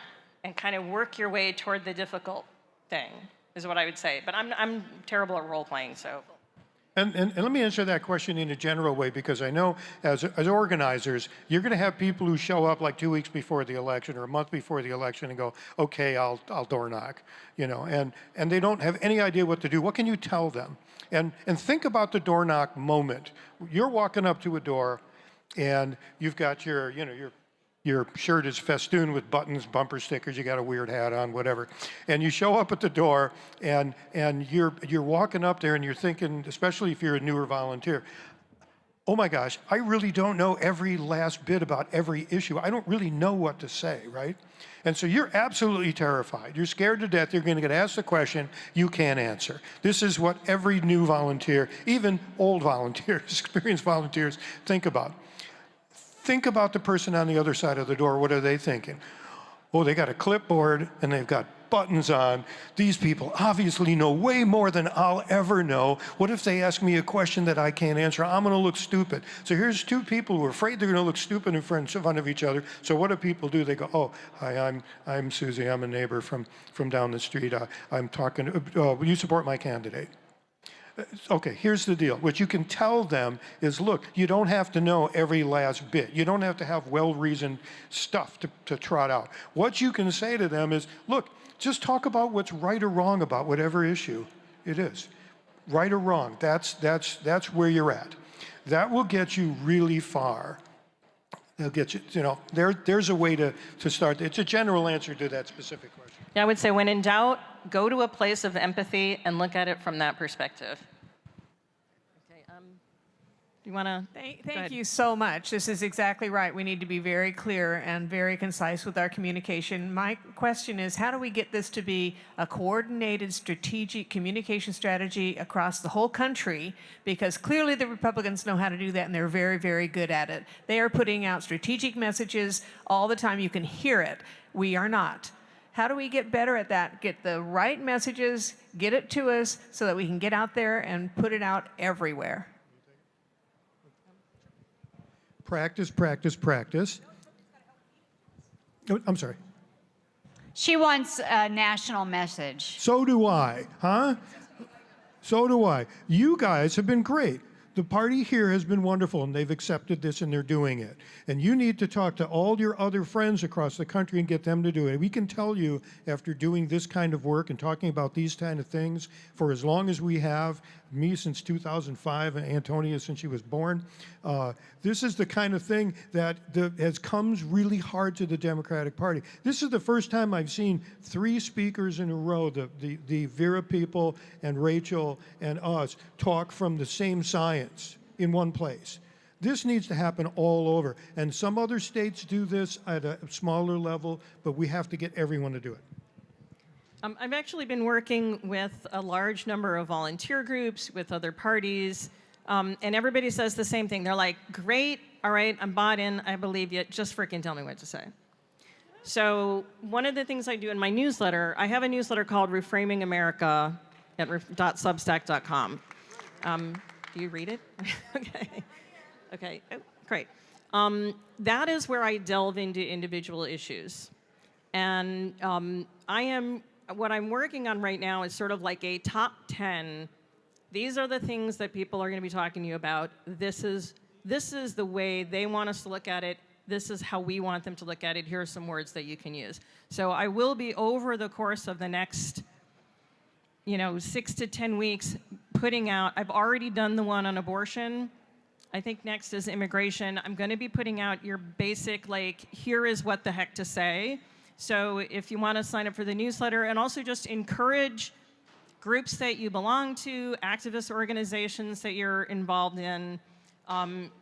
and kind of work your way toward the difficult thing. is what I would say. But I'm terrible at role playing, so. And let me answer that question in a general way, because I know as organizers, you're going to have people who show up like 2 weeks before the election or a month before the election and go, okay, I'll door knock, you know, and they don't have any idea what to do. What can you tell them? And think about the door knock moment. You're walking up to a door and you've got your shirt is festooned with buttons, bumper stickers, you got a weird hat on, whatever. And you show up at the door and you're walking up there and you're thinking, especially if you're a newer volunteer, oh my gosh, I really don't know every last bit about every issue. I don't really know what to say, right? And so you're absolutely terrified. You're scared to death. You're going to get asked a question you can't answer. This is what every new volunteer, even old volunteers, experienced volunteers, think about. Think about the person on the other side of the door. What are they thinking? Oh, they got a clipboard and they've got buttons on. These people obviously know way more than I'll ever know. What if they ask me a question that I can't answer? I'm going to look stupid. So here's two people who are afraid they're going to look stupid in front of each other. So what do people do? They go, oh, hi, I'm Susie. I'm a neighbor from down the street. I'm talking, will you support my candidate? Okay, here's the deal. What you can tell them is, look, you don't have to know every last bit. You don't have to have well-reasoned stuff to trot out. What you can say to them is, look, just talk about what's right or wrong about whatever issue it is. Right or wrong, that's where you're at. That will get you really far. They'll get you, there's a way to start. It's a general answer to that specific question. Yeah, I would say when in doubt, go to a place of empathy and look at it from that perspective. Okay, do you want to? Thank you so much. This is exactly right. We need to be very clear and very concise with our communication. My question is, how do we get this to be a coordinated strategic communication strategy across the whole country? Because clearly the Republicans know how to do that, and they're very, very good at it. They are putting out strategic messages all the time. You can hear it. We are not. How do we get better at that? Get the right messages, get it to us so that we can get out there and put it out everywhere. Practice, practice, practice. Oh, I'm sorry. She wants a national message. So do I, huh? So do I. You guys have been great. The party here has been wonderful, and they've accepted this, and they're doing it. And you need to talk to all your other friends across the country and get them to do it. We can tell you, after doing this kind of work and talking about these kind of things for as long as we have, me since 2005, and Antonia since she was born, this is the kind of thing that comes really hard to the Democratic Party. This is the first time I've seen 3 speakers in a row, the Vera people and Rachel and us, talk from the same science in one place. This needs to happen all over. And some other states do this at a smaller level, but we have to get everyone to do it. I've actually been working with a large number of volunteer groups, with other parties, and everybody says the same thing. They're like, great, all right, I'm bought in, I believe you, just freaking tell me what to say. So one of the things I do in my newsletter, I have a newsletter called Reframing America at .substack.com. Do you read it? Okay, oh, great. That is where I delve into individual issues. And what I'm working on right now is sort of like a top 10. These are the things that people are going to be talking to you about. This is the way they want us to look at it. This is how we want them to look at it. Here are some words that you can use. So I will be, over the course of the next 6 to 10 weeks, putting out, I've already done the one on abortion. I think next is immigration. I'm going to be putting out your basic, here is what the heck to say. So if you want to sign up for the newsletter, and also just encourage groups that you belong to, activist organizations that you're involved in,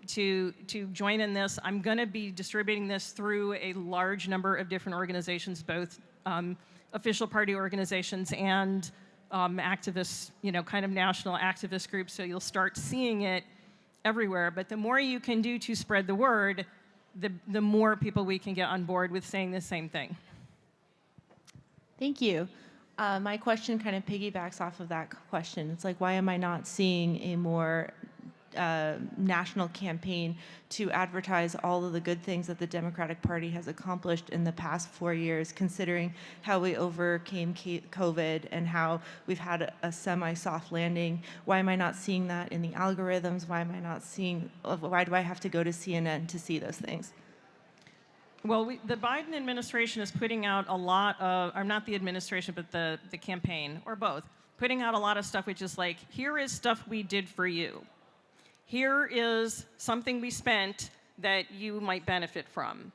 to join in this. I'm going to be distributing this through a large number of different organizations, both official party organizations and activists, kind of national activist groups. So you'll start seeing it everywhere. But the more you can do to spread the word, the more people we can get on board with saying the same thing. Thank you. My question kind of piggybacks off of that question. It's like, why am I not seeing a more national campaign to advertise all of the good things that the Democratic Party has accomplished in the past 4 years, considering how we overcame COVID and how we've had a semi-soft landing. Why am I not seeing that in the algorithms? Why am I not seeing, why do I have to go to CNN to see those things? Well, the Biden administration is putting out a lot of, or not the administration, but the campaign, or both, putting out a lot of stuff which is like, here is stuff we did for you. Here is something we spent that you might benefit from.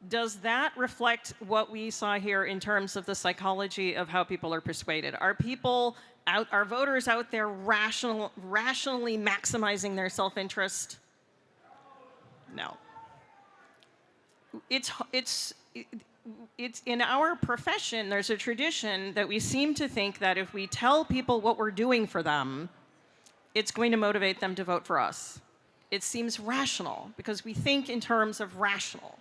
Does that reflect what we saw here in terms of the psychology of how people are persuaded? Are people out, are voters out there rationally maximizing their self-interest? No. It's in our profession, there's a tradition that we seem to think that if we tell people what we're doing for them, it's going to motivate them to vote for us. It seems rational because we think in terms of rational.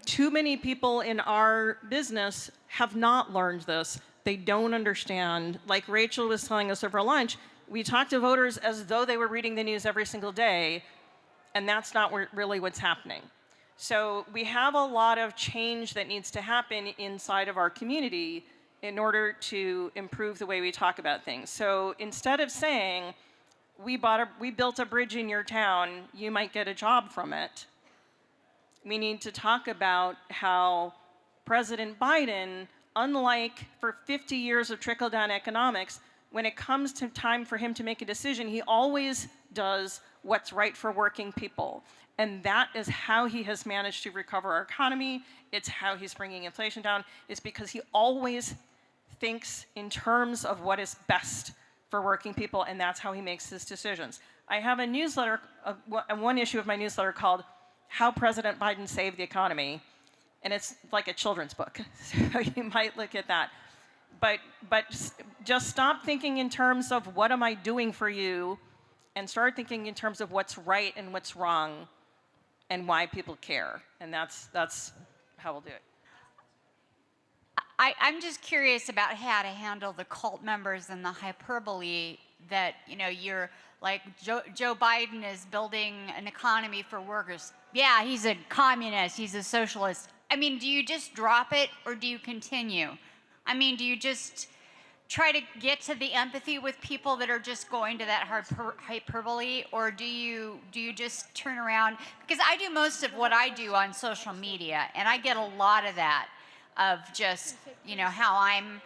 Too many people in our business have not learned this. They don't understand. Like Rachel was telling us over lunch, we talk to voters as though they were reading the news every single day, and that's not really what's happening. So we have a lot of change that needs to happen inside of our community in order to improve the way we talk about things. So instead of saying, we built a bridge in your town, you might get a job from it, we need to talk about how President Biden, unlike for 50 years of trickle-down economics, when it comes to time for him to make a decision, he always does what's right for working people. And that is how he has managed to recover our economy. It's how he's bringing inflation down. It's because he always thinks in terms of what is best for working people, and that's how he makes his decisions. I have a newsletter, one issue of my newsletter called How President Biden Saved the Economy, and it's like a children's book, so you might look at that. But just stop thinking in terms of what am I doing for you, and start thinking in terms of what's right and what's wrong, and why people care, and that's how we'll do it. I'm just curious about how to handle the cult members and the hyperbole that, you know, you're like, Joe Biden is building an economy for workers. Yeah, he's a communist, he's a socialist. I mean, do you just drop it or do you continue? I mean, do you just try to get to the empathy with people that are just going to that hyperbole, or do you just turn around? Because I do most of what I do on social media, and I get a lot of that, of just, you know, how I'm,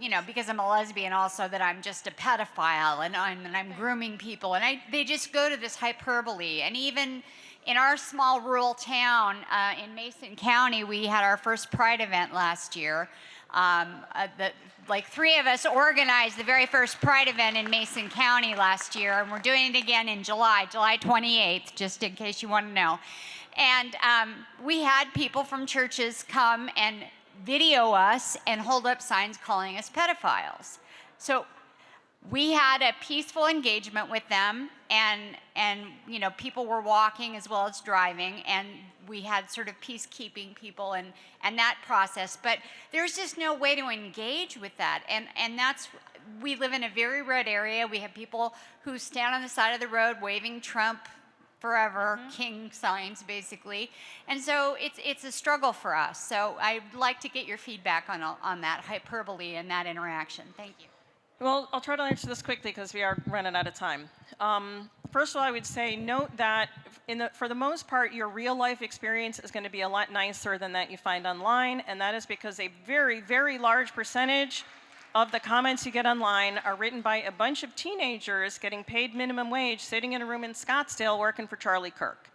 you know, because I'm a lesbian also, that I'm just a pedophile and I'm grooming people, and they just go to this hyperbole. And even in our small rural town in Mason County, we had our first Pride event last year. Like 3 of us organized the very first Pride event in Mason County last year, and we're doing it again in July 28th, just in case you want to know. And we had people from churches come and video us and hold up signs calling us pedophiles. So we had a peaceful engagement with them, and you know, people were walking as well as driving, and we had sort of peacekeeping people and that process. But there's just no way to engage with that, and that's, we live in a very red area. We have people who stand on the side of the road waving Trump forever, king signs, basically. And so it's a struggle for us. So I'd like to get your feedback on that hyperbole and that interaction. Thank you. Well, I'll try to answer this quickly because we are running out of time. First of all, I would say, note that for the most part, your real life experience is going to be a lot nicer than that you find online, and that is because a very, very large percentage of the comments you get online are written by a bunch of teenagers getting paid minimum wage, sitting in a room in Scottsdale working for Charlie Kirk.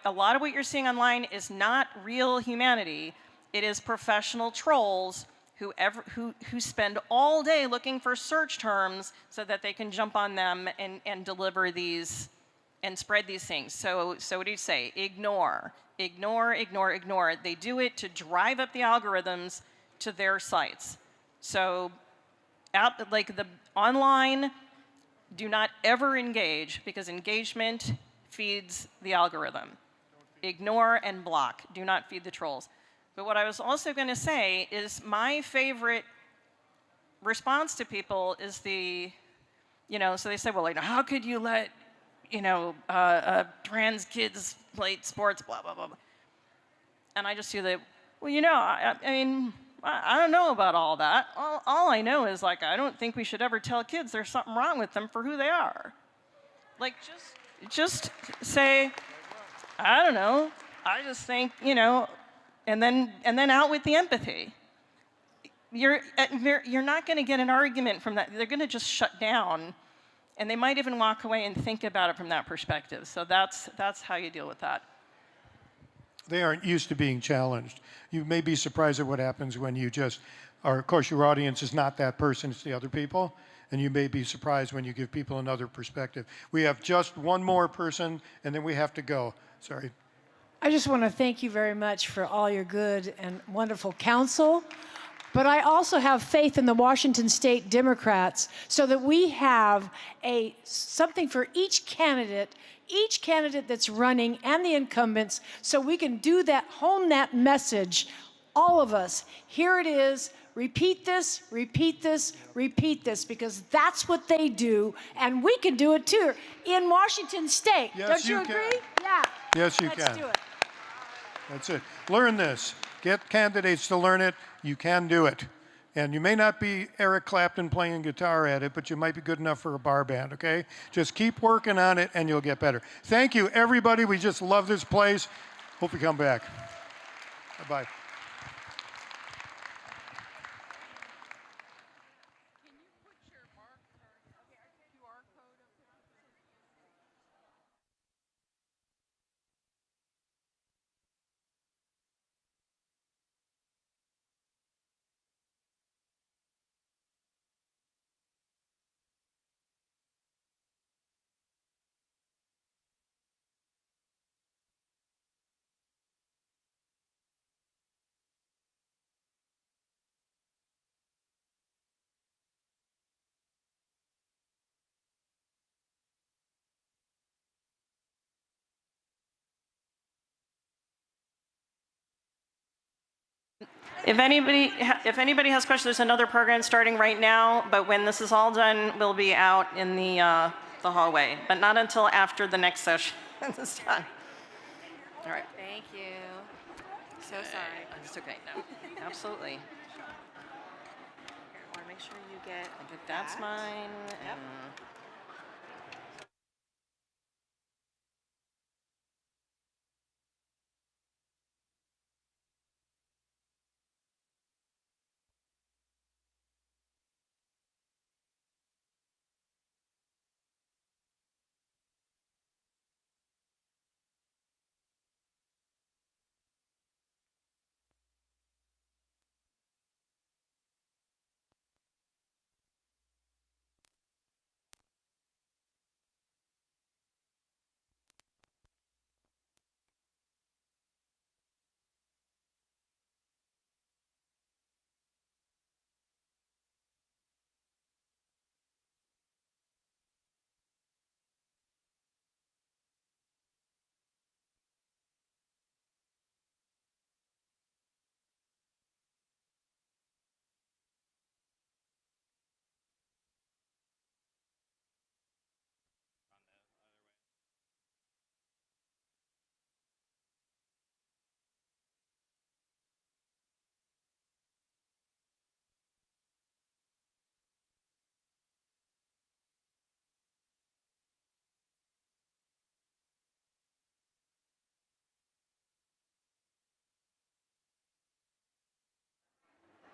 A lot of what you're seeing online is not real humanity. It is professional trolls who spend all day looking for search terms so that they can jump on them and deliver these and spread these things. So what do you say? Ignore, ignore, ignore, ignore. They do it to drive up the algorithms to their sites. So like the online, do not ever engage, because engagement feeds the algorithm. Ignore and block. Do not feed the trolls. But what I was also going to say is my favorite response to people is You know, so they say, well, you know, how could you let, you know, trans kids play sports, blah, blah, blah, blah. And I just see that, well, you know, I mean, I don't know about all that. All I know is, like, I don't think we should ever tell kids there's something wrong with them for who they are. Like, just say, I don't know, I just think, you know, and then out with the empathy. You're not going to get an argument from that. They're going to just shut down, and they might even walk away and think about it from that perspective. So that's how you deal with that. They aren't used to being challenged. You may be surprised at what happens when you just are, of course, your audience is not that person, it's the other people, and you may be surprised when you give people another perspective. We have just one more person, and then we have to go. Sorry. I just want to thank you very much for all your good and wonderful counsel. But I also have faith in the Washington State Democrats so that we have something for each candidate that's running and the incumbents, so we can do that, hone that message, all of us. Here it is, repeat this, repeat this, repeat this, because that's what they do, and we can do it too in Washington State. Yes, Don't you you agree? can. Yeah. Yes, you Let's can. do it. That's it. Learn this. Get candidates to learn it. You can do it. And you may not be Eric Clapton playing guitar at it, but you might be good enough for a bar band, okay? Just keep working on it and you'll get better. Thank you, everybody. We just love this place. Hope you come back. Bye-bye. If anybody has questions, there's another program starting right now, but when this is all done, we'll be out in the hallway, but not until after the next session is done. All right. Thank you. So sorry. It's okay. No, absolutely. Here, I want to make sure you get That's that. mine. Yep.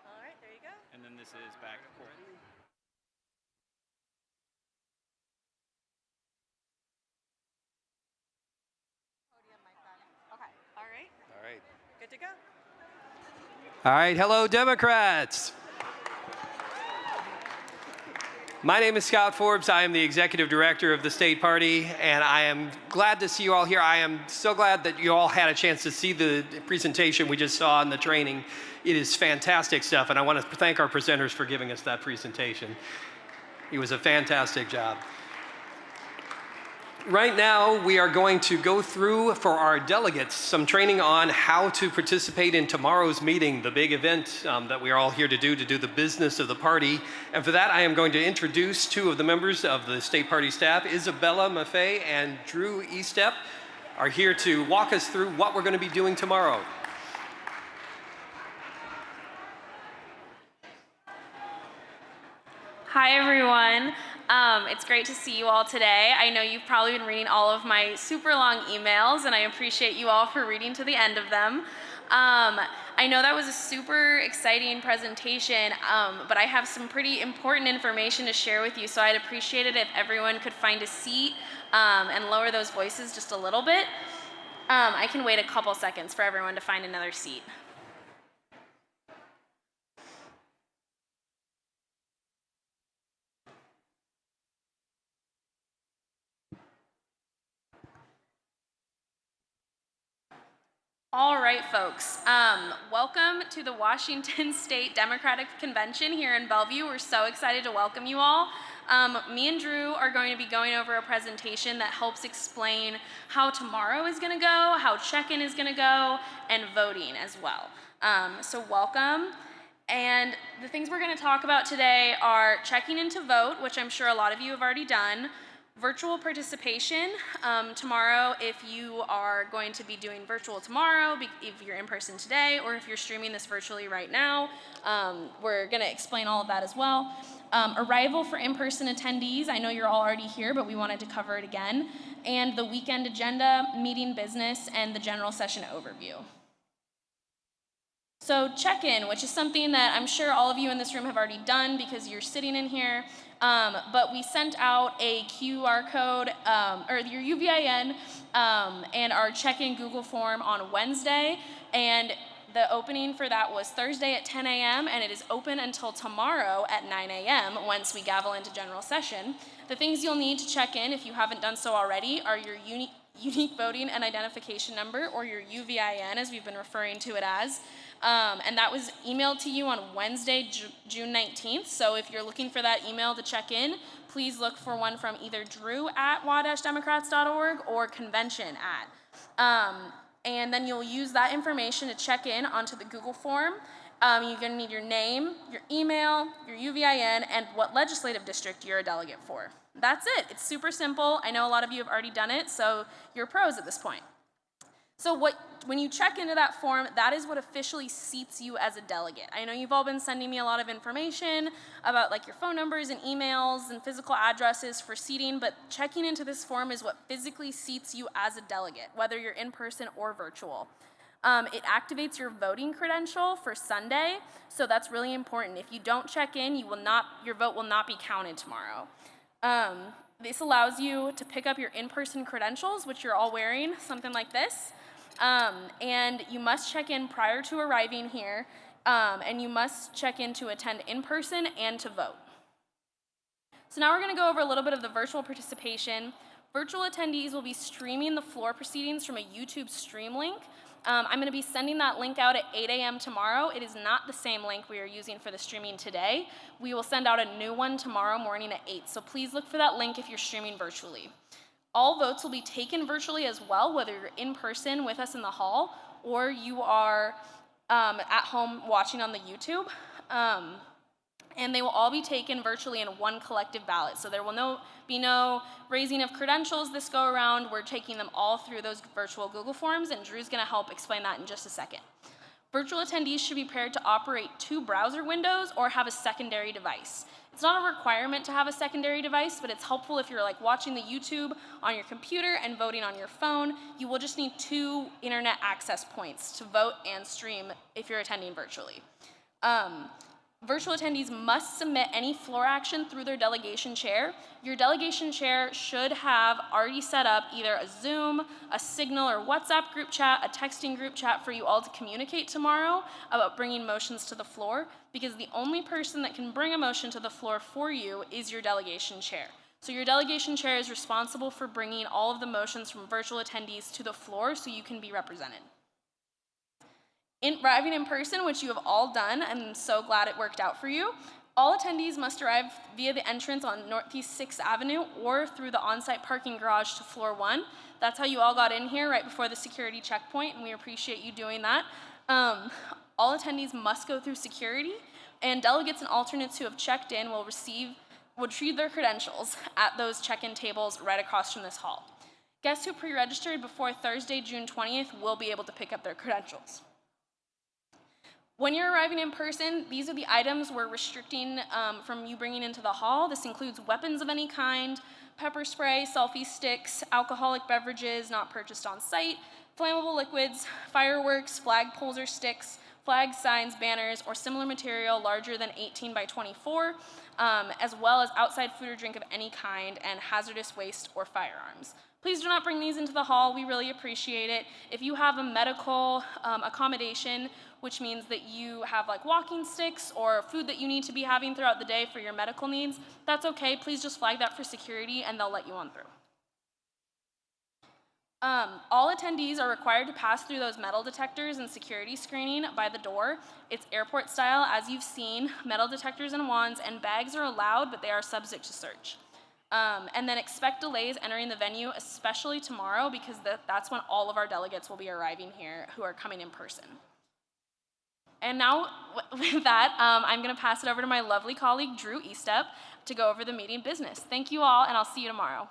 All right, there you go. And then this is back. Okay. All right. All right. Good to go. All right, hello, Democrats. My name is Scott Forbes. I am the executive director of the state party, and I am glad to see you all here. I am so glad that you all had a chance to see the presentation we just saw in the training. It is fantastic stuff, and I want to thank our presenters for giving us that presentation. It was a fantastic job. Right now, we are going to go through, for our delegates, some training on how to participate in tomorrow's meeting, the big event that we are all here to do the business of the party. And for that, I am going to introduce two of the members of the state party staff. Isabella Maffei and Drew Estep are here to walk us through what we're going to be doing tomorrow. Hi, everyone. It's great to see you all today. I know you've probably been reading all of my super long emails, and I appreciate you all for reading to the end of them. I know that was a super exciting presentation, but I have some pretty important information to share with you, so I'd appreciate it if everyone could find a seat and lower those voices just a little bit. I can wait a couple seconds for everyone to find another seat. All right, folks. Welcome to the Washington State Democratic Convention here in Bellevue. We're so excited to welcome you all. Me and Drew are going to be going over a presentation that helps explain how tomorrow is going to go, how check-in is going to go, and voting as well. So welcome. And the things we're going to talk about today are checking in to vote, which I'm sure a lot of you have already done. Virtual participation tomorrow, if you are going to be doing virtual tomorrow, if you're in person today, or if you're streaming this virtually right now, we're going to explain all of that as well. Arrival for in-person attendees, I know you're all already here, but we wanted to cover it again. And the weekend agenda, meeting business, and the general session overview. So check-in, which is something that I'm sure all of you in this room have already done because you're sitting in here. But we sent out a QR code, or your UVIN, and our check-in Google form on Wednesday, and the opening for that was Thursday at 10 a.m., and it is open until tomorrow at 9 a.m. once we gavel into general session. The things you'll need to check in, if you haven't done so already, are your unique voting and identification number, or your UVIN, as we've been referring to it as. And that was emailed to you on Wednesday, June 19th. So if you're looking for that email to check in, please look for one from either drew@wa-democrats.org or convention@. And then you'll use that information to check in onto the Google form. You're going to need your name, your email, your UVIN, and what legislative district you're a delegate for. That's it. It's super simple. I know a lot of you have already done it, so you're pros at this point. So when you check into that form, that is what officially seats you as a delegate. I know you've all been sending me a lot of information about like your phone numbers and emails and physical addresses for seating, but checking into this form is what physically seats you as a delegate, whether you're in person or virtual. It activates your voting credential for Sunday, so that's really important. If you don't check in, your vote will not be counted tomorrow. This allows you to pick up your in-person credentials, which you're all wearing, something like this. And you must check in prior to arriving here, and you must check in to attend in person and to vote. So now we're going to go over a little bit of the virtual participation. Virtual attendees will be streaming the floor proceedings from a YouTube stream link. I'm going to be sending that link out at 8 a.m. tomorrow. It is not the same link we are using for the streaming today. We will send out a new one tomorrow morning at 8, so please look for that link if you're streaming virtually. All votes will be taken virtually as well, whether you're in person with us in the hall or you are at home watching on the YouTube. And they will all be taken virtually in one collective ballot. So there will be no raising of credentials this go around. We're taking them all through those virtual Google Forms, and Drew's going to help explain that in just a second. Virtual attendees should be prepared to operate 2 browser windows or have a secondary device. It's not a requirement to have a secondary device, but it's helpful if you're like watching the YouTube on your computer and voting on your phone. You will just need 2 internet access points to vote and stream if you're attending virtually. Virtual attendees must submit any floor action through their delegation chair. Your delegation chair should have already set up either a Zoom, a Signal or WhatsApp group chat, a texting group chat for you all to communicate tomorrow about bringing motions to the floor, because the only person that can bring a motion to the floor for you is your delegation chair. So your delegation chair is responsible for bringing all of the motions from virtual attendees to the floor so you can be represented. Arriving in person, which you have all done, I'm so glad it worked out for you. All attendees must arrive via the entrance on Northeast 6th Avenue or through the on-site parking garage to floor 1. That's how you all got in here right before the security checkpoint, and we appreciate you doing that. All attendees must go through security, and delegates and alternates who have checked in will retrieve their credentials at those check-in tables right across from this hall. Guests who pre-registered before Thursday, June 20th will be able to pick up their credentials. When you're arriving in person, these are the items we're restricting from you bringing into the hall. This includes weapons of any kind, pepper spray, selfie sticks, alcoholic beverages not purchased on site, flammable liquids, fireworks, flag poles or sticks, flags, signs, banners, or similar material larger than 18 by 24, as well as outside food or drink of any kind, and hazardous waste or firearms. Please do not bring these into the hall. We really appreciate it. If you have a medical accommodation, which means that you have like walking sticks or food that you need to be having throughout the day for your medical needs, that's okay. Please just flag that for security and they'll let you on through. All attendees are required to pass through those metal detectors and security screening by the door. It's airport style, as you've seen. Metal detectors and wands and bags are allowed, but they are subject to search. And then expect delays entering the venue, especially tomorrow, because that's when all of our delegates will be arriving here who are coming in person. And now, with that, I'm going to pass it over to my lovely colleague, Drew Estep, to go over the meeting business. Thank you all, and I'll see you tomorrow.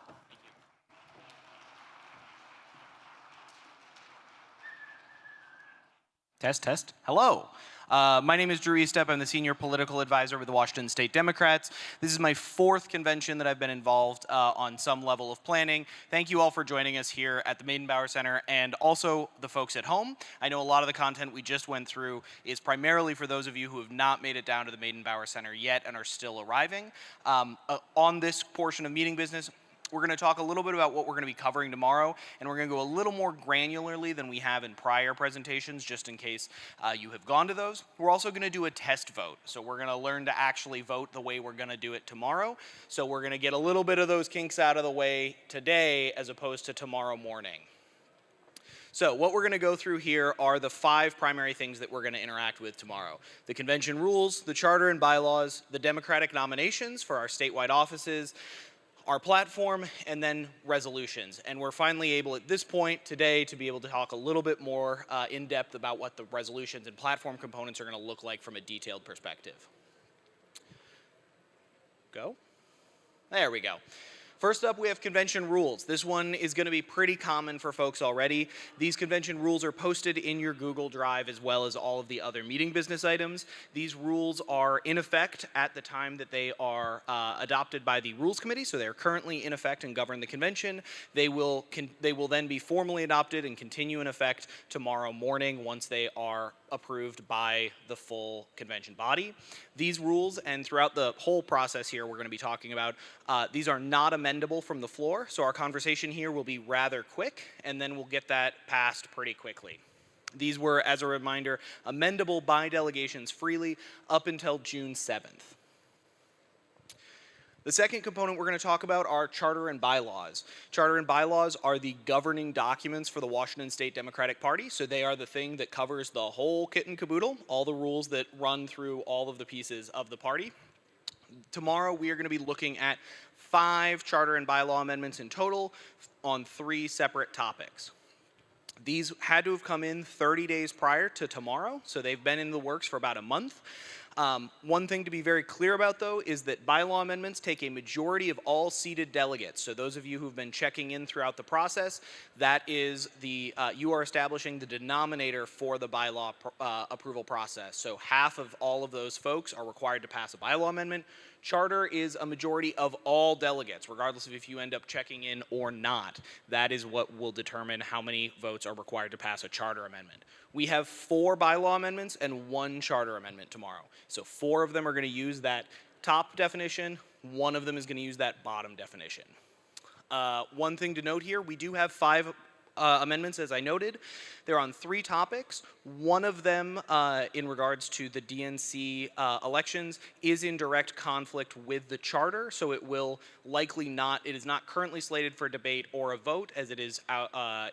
Test, test. Hello. My name is Drew Estep. I'm the Senior Political Advisor with the Washington State Democrats. This is my 4th convention that I've been involved on some level of planning. Thank you all for joining us here at the Meydenbauer Center, and also the folks at home. I know a lot of the content we just went through is primarily for those of you who have not made it down to the Meydenbauer Center yet and are still arriving. On this portion of meeting business, we're going to talk a little bit about what we're going to be covering tomorrow, and we're going to go a little more granularly than we have in prior presentations, just in case you have gone to those. We're also going to do a test vote, so we're going to learn to actually vote the way we're going to do it tomorrow. So we're going to get a little bit of those kinks out of the way today as opposed to tomorrow morning. So what we're going to go through here are the 5 primary things that we're going to interact with tomorrow. The convention rules, the charter and bylaws, the Democratic nominations for our statewide offices, our platform, and then resolutions. And we're finally able at this point today to be able to talk a little bit more in depth about what the resolutions and platform components are going to look like from a detailed perspective. Go. There we go. First up, we have convention rules. This one is going to be pretty common for folks already. These convention rules are posted in your Google Drive as well as all of the other meeting business items. These rules are in effect at the time that they are adopted by the Rules Committee, so they're currently in effect and govern the convention. They will then be formally adopted and continue in effect tomorrow morning once they are approved by the full convention body. These rules, and throughout the whole process here we're going to be talking about, these are not amendable from the floor, so our conversation here will be rather quick, and then we'll get that passed pretty quickly. These were, as a reminder, amendable by delegations freely up until June 7th. The second component we're going to talk about are charter and bylaws. Charter and bylaws are the governing documents for the Washington State Democratic Party, so they are the thing that covers the whole kit and caboodle, all the rules that run through all of the pieces of the party. Tomorrow we are going to be looking at 5 charter and bylaw amendments in total on 3 separate topics. These had to have come in 30 days prior to tomorrow, so they've been in the works for about a month. One thing to be very clear about, though, is that bylaw amendments take a majority of all seated delegates. So those of you who've been checking in throughout the process, that is you are establishing the denominator for the bylaw approval process. So half of all of those folks are required to pass a bylaw amendment. Charter is a majority of all delegates, regardless of if you end up checking in or not. That is what will determine how many votes are required to pass a charter amendment. We have 4 bylaw amendments and 1 charter amendment tomorrow. So 4 of them are going to use that top definition. 1 of them is going to use that bottom definition. One thing to note here, we do have 5 amendments, as I noted. They're on 3 topics. One of them, in regards to the DNC elections, is in direct conflict with the charter, so it will likely not, it is not currently slated for debate or a vote, as it is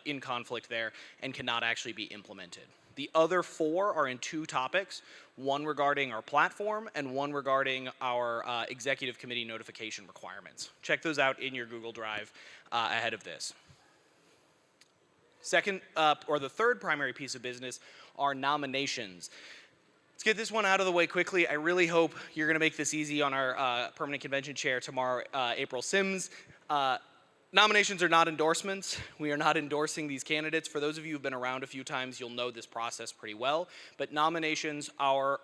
in conflict there and cannot actually be implemented. The other 4 are in 2 topics, one regarding our platform and one regarding our executive committee notification requirements. Check those out in your Google Drive ahead of this. Second, or the third primary piece of business are nominations. Let's get this one out of the way quickly. I really hope you're going to make this easy on our permanent convention chair tomorrow, April Sims. Nominations are not endorsements. We are not endorsing these candidates. For those of you who've been around a few times, you'll know this process pretty well. But nominations are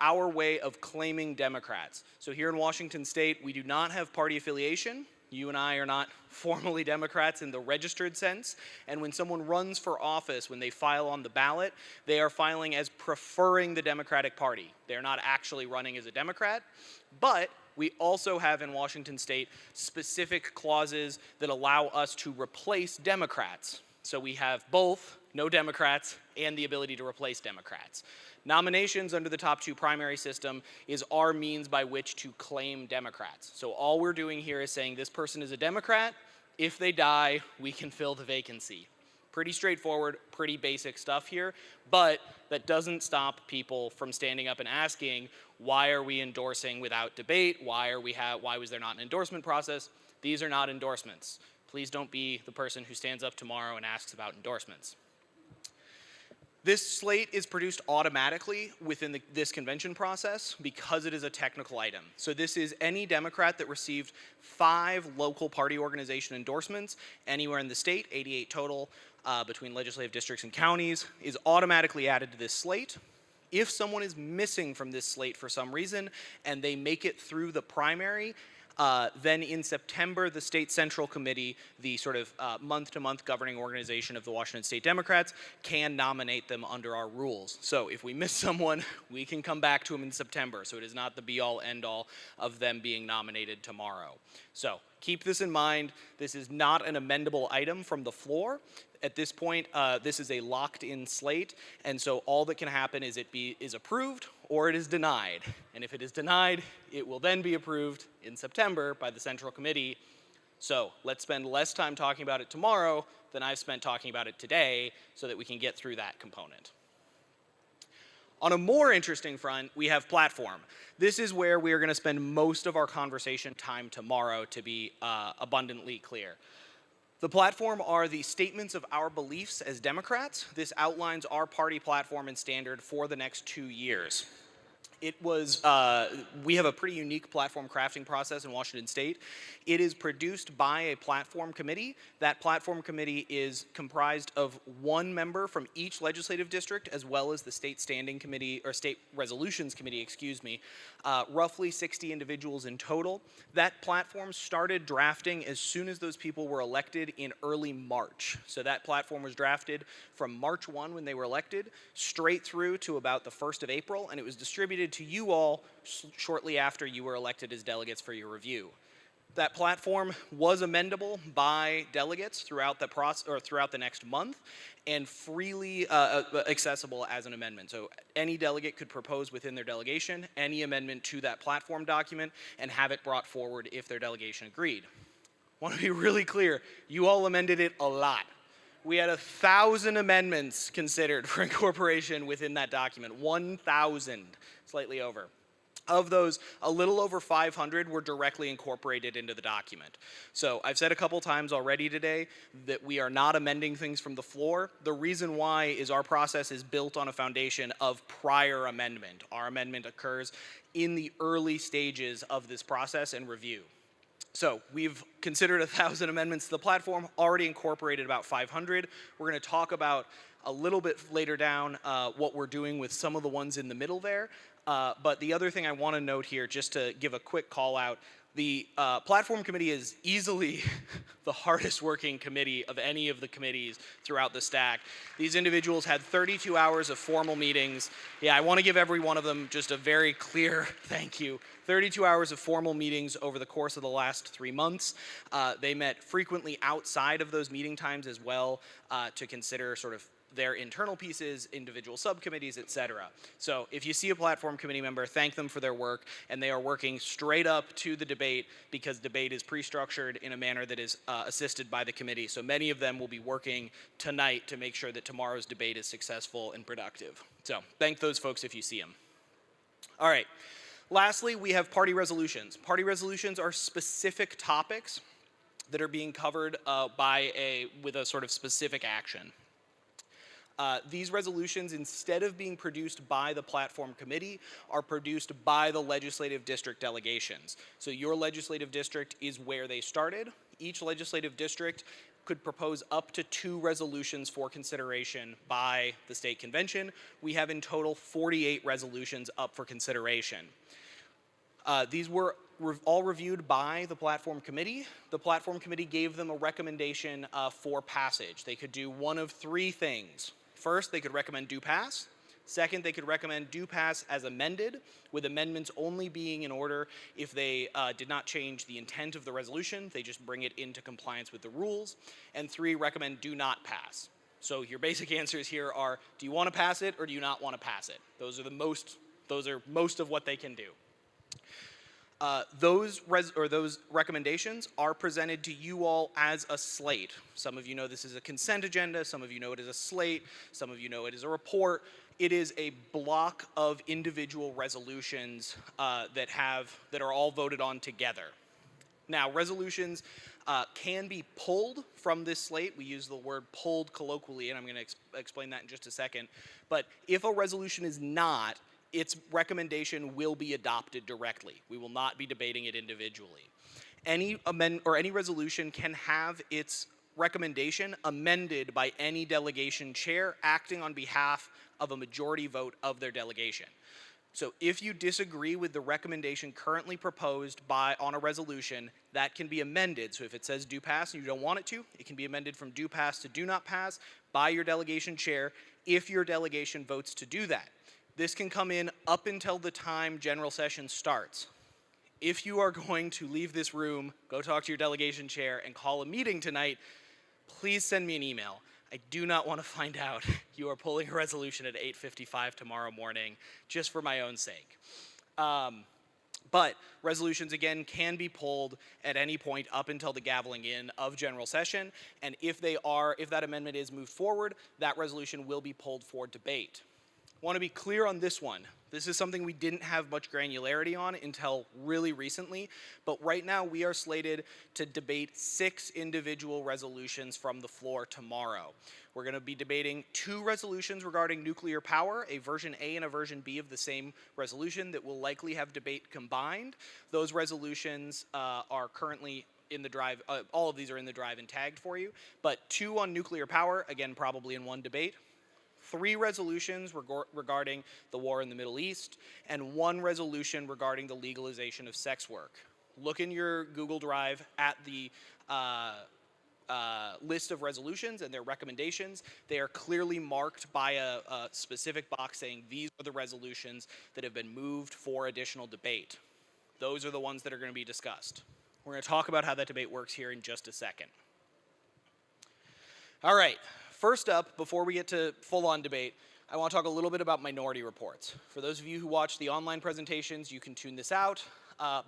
our way of claiming Democrats. So here in Washington State, we do not have party affiliation. You and I are not formally Democrats in the registered sense. And when someone runs for office, when they file on the ballot, they are filing as preferring the Democratic Party. They're not actually running as a Democrat. But we also have in Washington State specific clauses that allow us to replace Democrats. So we have both no Democrats and the ability to replace Democrats. Nominations under the top 2 primary system is our means by which to claim Democrats. So all we're doing here is saying this person is a Democrat. If they die, we can fill the vacancy. Pretty straightforward, pretty basic stuff here, but that doesn't stop people from standing up and asking, why are we endorsing without debate? Why was there not an endorsement process? These are not endorsements. Please don't be the person who stands up tomorrow and asks about endorsements. This slate is produced automatically within this convention process because it is a technical item. So this is any Democrat that received 5 local party organization endorsements anywhere in the state, 88 total between legislative districts and counties, is automatically added to this slate. If someone is missing from this slate for some reason and they make it through the primary, then in September, the State Central Committee, the sort of month-to-month governing organization of the Washington State Democrats, can nominate them under our rules. So if we miss someone, we can come back to them in September. So it is not the be-all, end-all of them being nominated tomorrow. So keep this in mind. This is not an amendable item from the floor. At this point, this is a locked-in slate, and so all that can happen is it is approved or it is denied. And if it is denied, it will then be approved in September by the Central Committee. So let's spend less time talking about it tomorrow than I've spent talking about it today so that we can get through that component. On a more interesting front, we have platform. This is where we are going to spend most of our conversation time tomorrow, to be abundantly clear. The platform are the statements of our beliefs as Democrats. This outlines our party platform and standard for the next 2 years. We have a pretty unique platform crafting process in Washington State. It is produced by a platform committee. That platform committee is comprised of 1 member from each legislative district, as well as the state standing committee, or state resolutions committee, excuse me, roughly 60 individuals in total. That platform started drafting as soon as those people were elected in early March. So that platform was drafted from March 1 when they were elected, straight through to about the 1st of April, and it was distributed to you all shortly after you were elected as delegates for your review. That platform was amendable by delegates throughout the process, or throughout the next month, and freely accessible as an amendment. So any delegate could propose within their delegation any amendment to that platform document and have it brought forward if their delegation agreed. I want to be really clear, you all amended it a lot. We had 1,000 amendments considered for incorporation within that document, 1,000, slightly over. Of those, a little over 500 were directly incorporated into the document. So I've said a couple times already today that we are not amending things from the floor. The reason why is our process is built on a foundation of prior amendment. Our amendment occurs in the early stages of this process and review. So we've considered 1,000 amendments to the platform, already incorporated about 500. We're going to talk about a little bit later down what we're doing with some of the ones in the middle there. But the other thing I want to note here, just to give a quick call out, the platform committee is easily the hardest working committee of any of the committees throughout the stack. These individuals had 32 hours of formal meetings. Yeah, I want to give every one of them just a very clear thank you. 32 hours of formal meetings over the course of the last 3 months. They met frequently outside of those meeting times as well to consider sort of their internal pieces, individual subcommittees, etc. So if you see a platform committee member, thank them for their work, and they are working straight up to the debate because debate is pre-structured in a manner that is assisted by the committee. So many of them will be working tonight to make sure that tomorrow's debate is successful and productive. So thank those folks if you see them. All right. Lastly, we have party resolutions. Party resolutions are specific topics that are being covered with a sort of specific action. These resolutions, instead of being produced by the platform committee, are produced by the legislative district delegations. So your legislative district is where they started. Each legislative district could propose up to 2 resolutions for consideration by the state convention. We have in total 48 resolutions up for consideration. These were all reviewed by the platform committee. The platform committee gave them a recommendation for passage. They could do one of 3 things. First, they could recommend do pass. Second, they could recommend do pass as amended, with amendments only being in order if they did not change the intent of the resolution. They just bring it into compliance with the rules. And 3, recommend do not pass. So your basic answers here are, do you want to pass it or do you not want to pass it? Those are most of what they can do. Those recommendations are presented to you all as a slate. Some of you know this is a consent agenda, some of you know it is a slate, some of you know it is a report. It is a block of individual resolutions that are all voted on together. Now, resolutions can be pulled from this slate. We use the word pulled colloquially, and I'm going to explain that in just a second. But if a resolution is not, its recommendation will be adopted directly. We will not be debating it individually. Any resolution can have its recommendation amended by any delegation chair acting on behalf of a majority vote of their delegation. So if you disagree with the recommendation currently proposed on a resolution, that can be amended. So if it says do pass and you don't want it to, it can be amended from do pass to do not pass by your delegation chair if your delegation votes to do that. This can come in up until the time general session starts. If you are going to leave this room, go talk to your delegation chair, and call a meeting tonight, please send me an email. I do not want to find out you are pulling a resolution at 8:55 tomorrow morning just for my own sake. But resolutions, again, can be pulled at any point up until the gaveling in of general session. And if that amendment is moved forward, that resolution will be pulled for debate. I want to be clear on this one. This is something we didn't have much granularity on until really recently, but right now we are slated to debate 6 individual resolutions from the floor tomorrow. We're going to be debating 2 resolutions regarding nuclear power, a version A and a version B of the same resolution that will likely have debate combined. Those resolutions are currently in the drive. All of these are in the drive and tagged for you, but 2 on nuclear power, again, probably in one debate. 3 resolutions regarding the war in the Middle East, and 1 resolution regarding the legalization of sex work. Look in your Google Drive at the list of resolutions and their recommendations. They are clearly marked by a specific box saying these are the resolutions that have been moved for additional debate. Those are the ones that are going to be discussed. We're going to talk about how that debate works here in just a second. All right. First up, before we get to full-on debate, I want to talk a little bit about minority reports. For those of you who watch the online presentations, you can tune this out,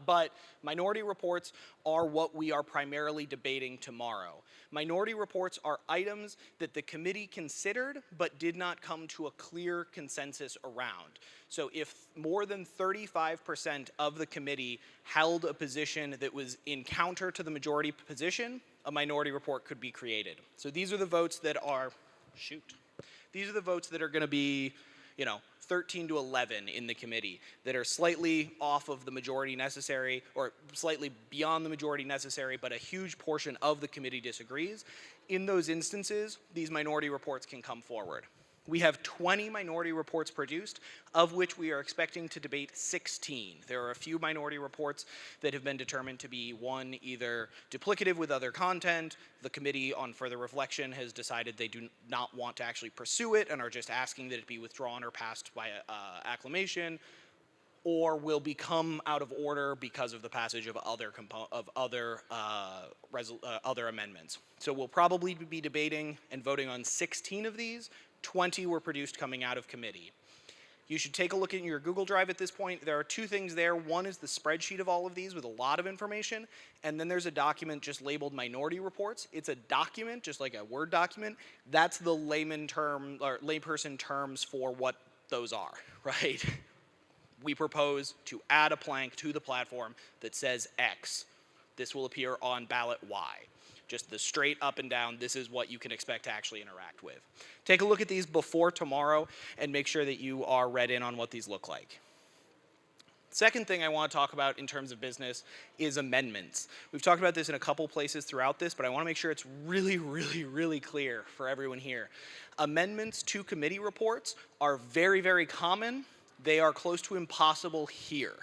but minority reports are what we are primarily debating tomorrow. Minority reports are items that the committee considered but did not come to a clear consensus around. So if more than 35% of the committee held a position that was in counter to the majority position, a minority report could be created. So these are the votes that are, these are the votes that are going to be, 13 to 11 in the committee that are slightly off of the majority necessary or slightly beyond the majority necessary, but a huge portion of the committee disagrees. In those instances, these minority reports can come forward. We have 20 minority reports produced, of which we are expecting to debate 16. There are a few minority reports that have been determined to be, one, either duplicative with other content. The committee, on further reflection, has decided they do not want to actually pursue it and are just asking that it be withdrawn or passed by acclamation, or will become out of order because of the passage of other amendments. So we'll probably be debating and voting on 16 of these, 20 were produced coming out of committee. You should take a look at your Google Drive at this point. There are two things there. One is the spreadsheet of all of these with a lot of information, and then there's a document just labeled minority reports. It's a document, just like a Word document. That's the layperson terms for what those are, right? We propose to add a plank to the platform that says X. This will appear on ballot Y. Just the straight up and down, this is what you can expect to actually interact with. Take a look at these before tomorrow and make sure that you are read in on what these look like. Second thing I want to talk about in terms of business is amendments. We've talked about this in a couple places throughout this, but I want to make sure it's really, really, really clear for everyone here. Amendments to committee reports are very, very common. They are close to impossible here.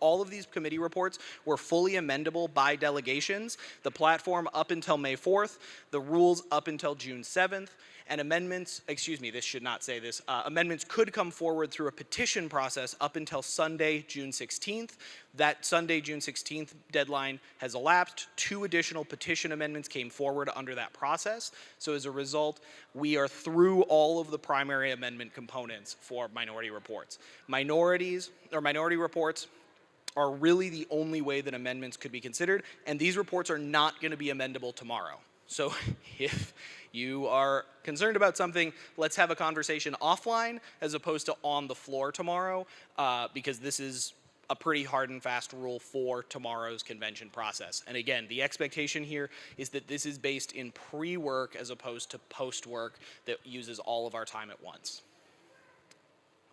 All of these committee reports were fully amendable by delegations, the platform up until May 4th, the rules up until June 7th, and amendments, excuse me, this should not say this, amendments could come forward through a petition process up until Sunday, June 16th. That Sunday, June 16th deadline has elapsed. 2 additional petition amendments came forward under that process. So as a result, we are through all of the primary amendment components for minority reports. Minority reports are really the only way that amendments could be considered, and these reports are not going to be amendable tomorrow. So if you are concerned about something, let's have a conversation offline as opposed to on the floor tomorrow, because this is a pretty hard and fast rule for tomorrow's convention process. And again, the expectation here is that this is based in pre-work as opposed to post-work that uses all of our time at once.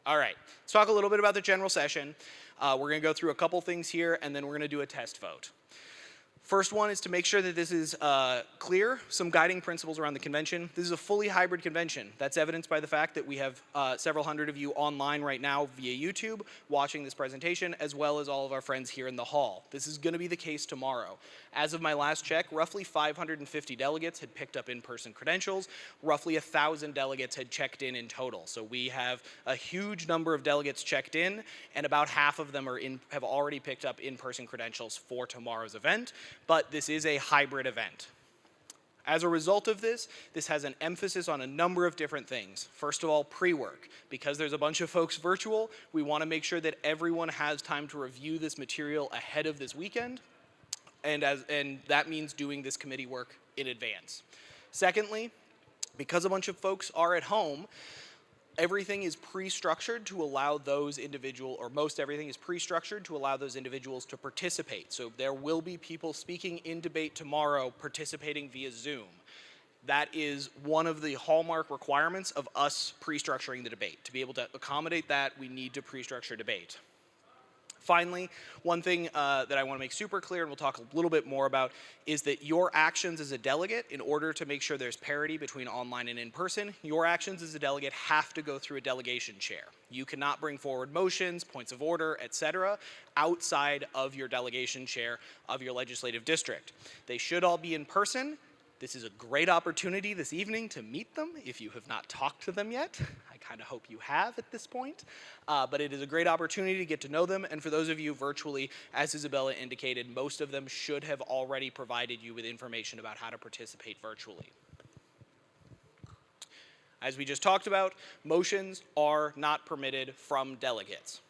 All right, let's talk a little bit about the general session. We're going to go through a couple things here, and then we're going to do a test vote. First one is to make sure that this is clear, some guiding principles around the convention. This is a fully hybrid convention. That's evidenced by the fact that we have several hundred of you online right now via YouTube watching this presentation, as well as all of our friends here in the hall. This is going to be the case tomorrow. As of my last check, roughly 550 delegates had picked up in-person credentials. Roughly 1,000 delegates had checked in total. So we have a huge number of delegates checked in, and about half of them have already picked up in-person credentials for tomorrow's event. But this is a hybrid event. As a result of this, this has an emphasis on a number of different things. First of all, pre-work. Because there's a bunch of folks virtual, we want to make sure that everyone has time to review this material ahead of this weekend, and that means doing this committee work in advance. Secondly, because a bunch of folks are at home, everything is pre-structured to allow those individuals, or most everything is pre-structured to allow those individuals to participate. So there will be people speaking in debate tomorrow participating via Zoom. That is one of the hallmark requirements of us pre-structuring the debate. To be able to accommodate that, we need to pre-structure debate. Finally, one thing that I want to make super clear, and we'll talk a little bit more about, is that your actions as a delegate, in order to make sure there's parity between online and in-person, your actions as a delegate have to go through a delegation chair. You cannot bring forward motions, points of order, etc., outside of your delegation chair of your legislative district. They should all be in person. This is a great opportunity this evening to meet them if you have not talked to them yet. I kind of hope you have at this point. But it is a great opportunity to get to know them. And for those of you virtually, as Isabella indicated, most of them should have already provided you with information about how to participate virtually. As we just talked about, motions are not permitted from delegates.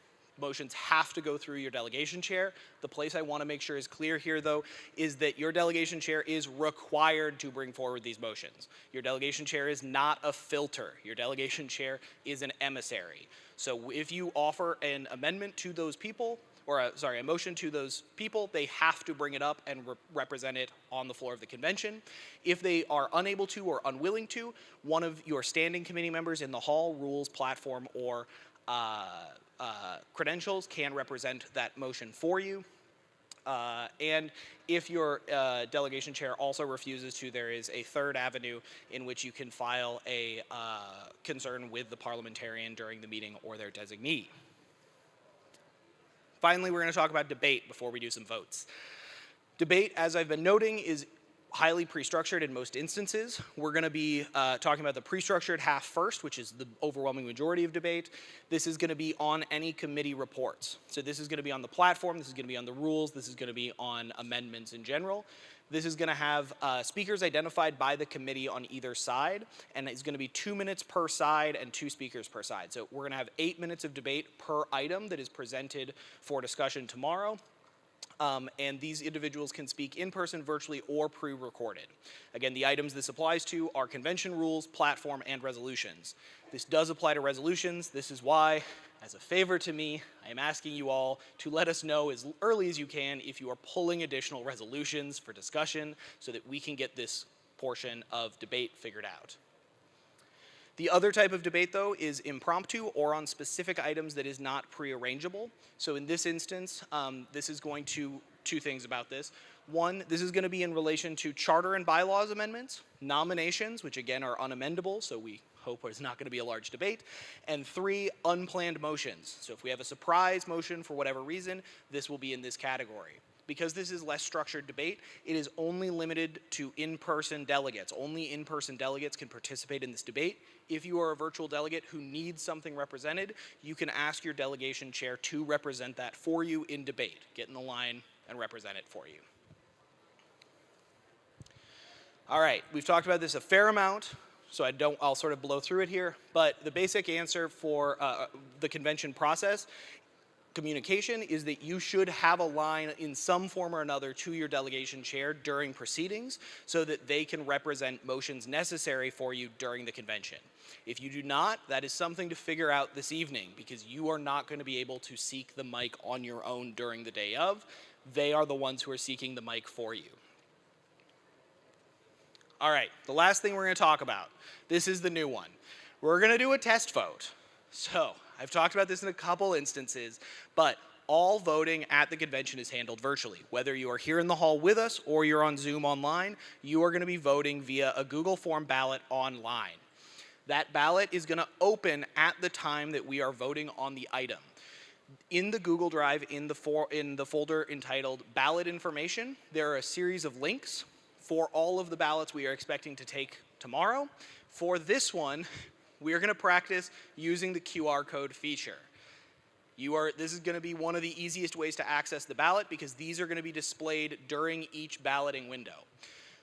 Motions have to go through your delegation chair. The place I want to make sure is clear here, though, is that your delegation chair is required to bring forward these motions. Your delegation chair is not a filter. Your delegation chair is an emissary. So if you offer an amendment to those people, or a motion to those people, they have to bring it up and represent it on the floor of the convention. If they are unable to or unwilling to, one of your standing committee members in the hall, rules, platform, or credentials can represent that motion for you. And if your delegation chair also refuses to, there is a third avenue in which you can file a concern with the parliamentarian during the meeting or their designee. Finally, we're going to talk about debate before we do some votes. Debate, as I've been noting, is highly pre-structured in most instances. We're going to be talking about the pre-structured half first, which is the overwhelming majority of debate. This is going to be on any committee reports. So this is going to be on the platform, this is going to be on the rules, this is going to be on amendments in general. This is going to have speakers identified by the committee on either side, and it's going to be 2 minutes per side and 2 speakers per side. So we're going to have 8 minutes of debate per item that is presented for discussion tomorrow. And these individuals can speak in person, virtually, or pre-recorded. Again, the items this applies to are convention rules, platform, and resolutions. This does apply to resolutions. This is why, as a favor to me, I am asking you all to let us know as early as you can if you are pulling additional resolutions for discussion so that we can get this portion of debate figured out. The other type of debate, though, is impromptu or on specific items that is not prearrangeable. So in this instance, this is going to, 2 things about this. 1, this is going to be in relation to charter and bylaws amendments, nominations, which again are unamendable, so we hope it's not going to be a large debate, and 3, unplanned motions. So if we have a surprise motion for whatever reason, this will be in this category. Because this is less structured debate, it is only limited to in-person delegates. Only in-person delegates can participate in this debate. If you are a virtual delegate who needs something represented, you can ask your delegation chair to represent that for you in debate. Get in the line and represent it for you. All right, we've talked about this a fair amount, so I'll sort of blow through it here, but the basic answer for the convention process communication is that you should have a line in some form or another to your delegation chair during proceedings so that they can represent motions necessary for you during the convention. If you do not, that is something to figure out this evening because you are not going to be able to seek the mic on your own during the day of. They are the ones who are seeking the mic for you. All right, the last thing we're going to talk about. This is the new one. We're going to do a test vote. So, I've talked about this in a couple instances, but all voting at the convention is handled virtually. Whether you are here in the hall with us or you're on Zoom online, you are going to be voting via a Google Form ballot online. That ballot is going to open at the time that we are voting on the item. In the Google Drive, in the folder entitled Ballot Information, there are a series of links for all of the ballots we are expecting to take tomorrow. For this one, we are going to practice using the QR code feature. This is going to be one of the easiest ways to access the ballot because these are going to be displayed during each balloting window.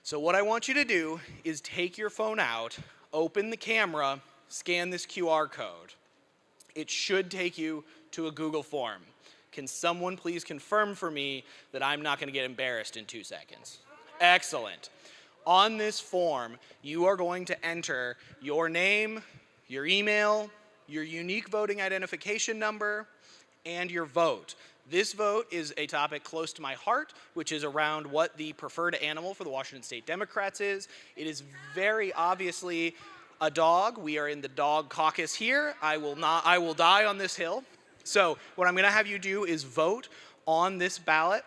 So what I want you to do is take your phone out, open the camera, scan this QR code. It should take you to a Google form. Can someone please confirm for me that I'm not going to get embarrassed in 2 seconds? Excellent. On this form, you are going to enter your name, your email, your unique voting identification number, and your vote. This vote is a topic close to my heart, which is around what the preferred animal for the Washington State Democrats is. It is very obviously a dog. We are in the dog caucus here. I will die on this hill. So what I'm going to have you do is vote on this ballot.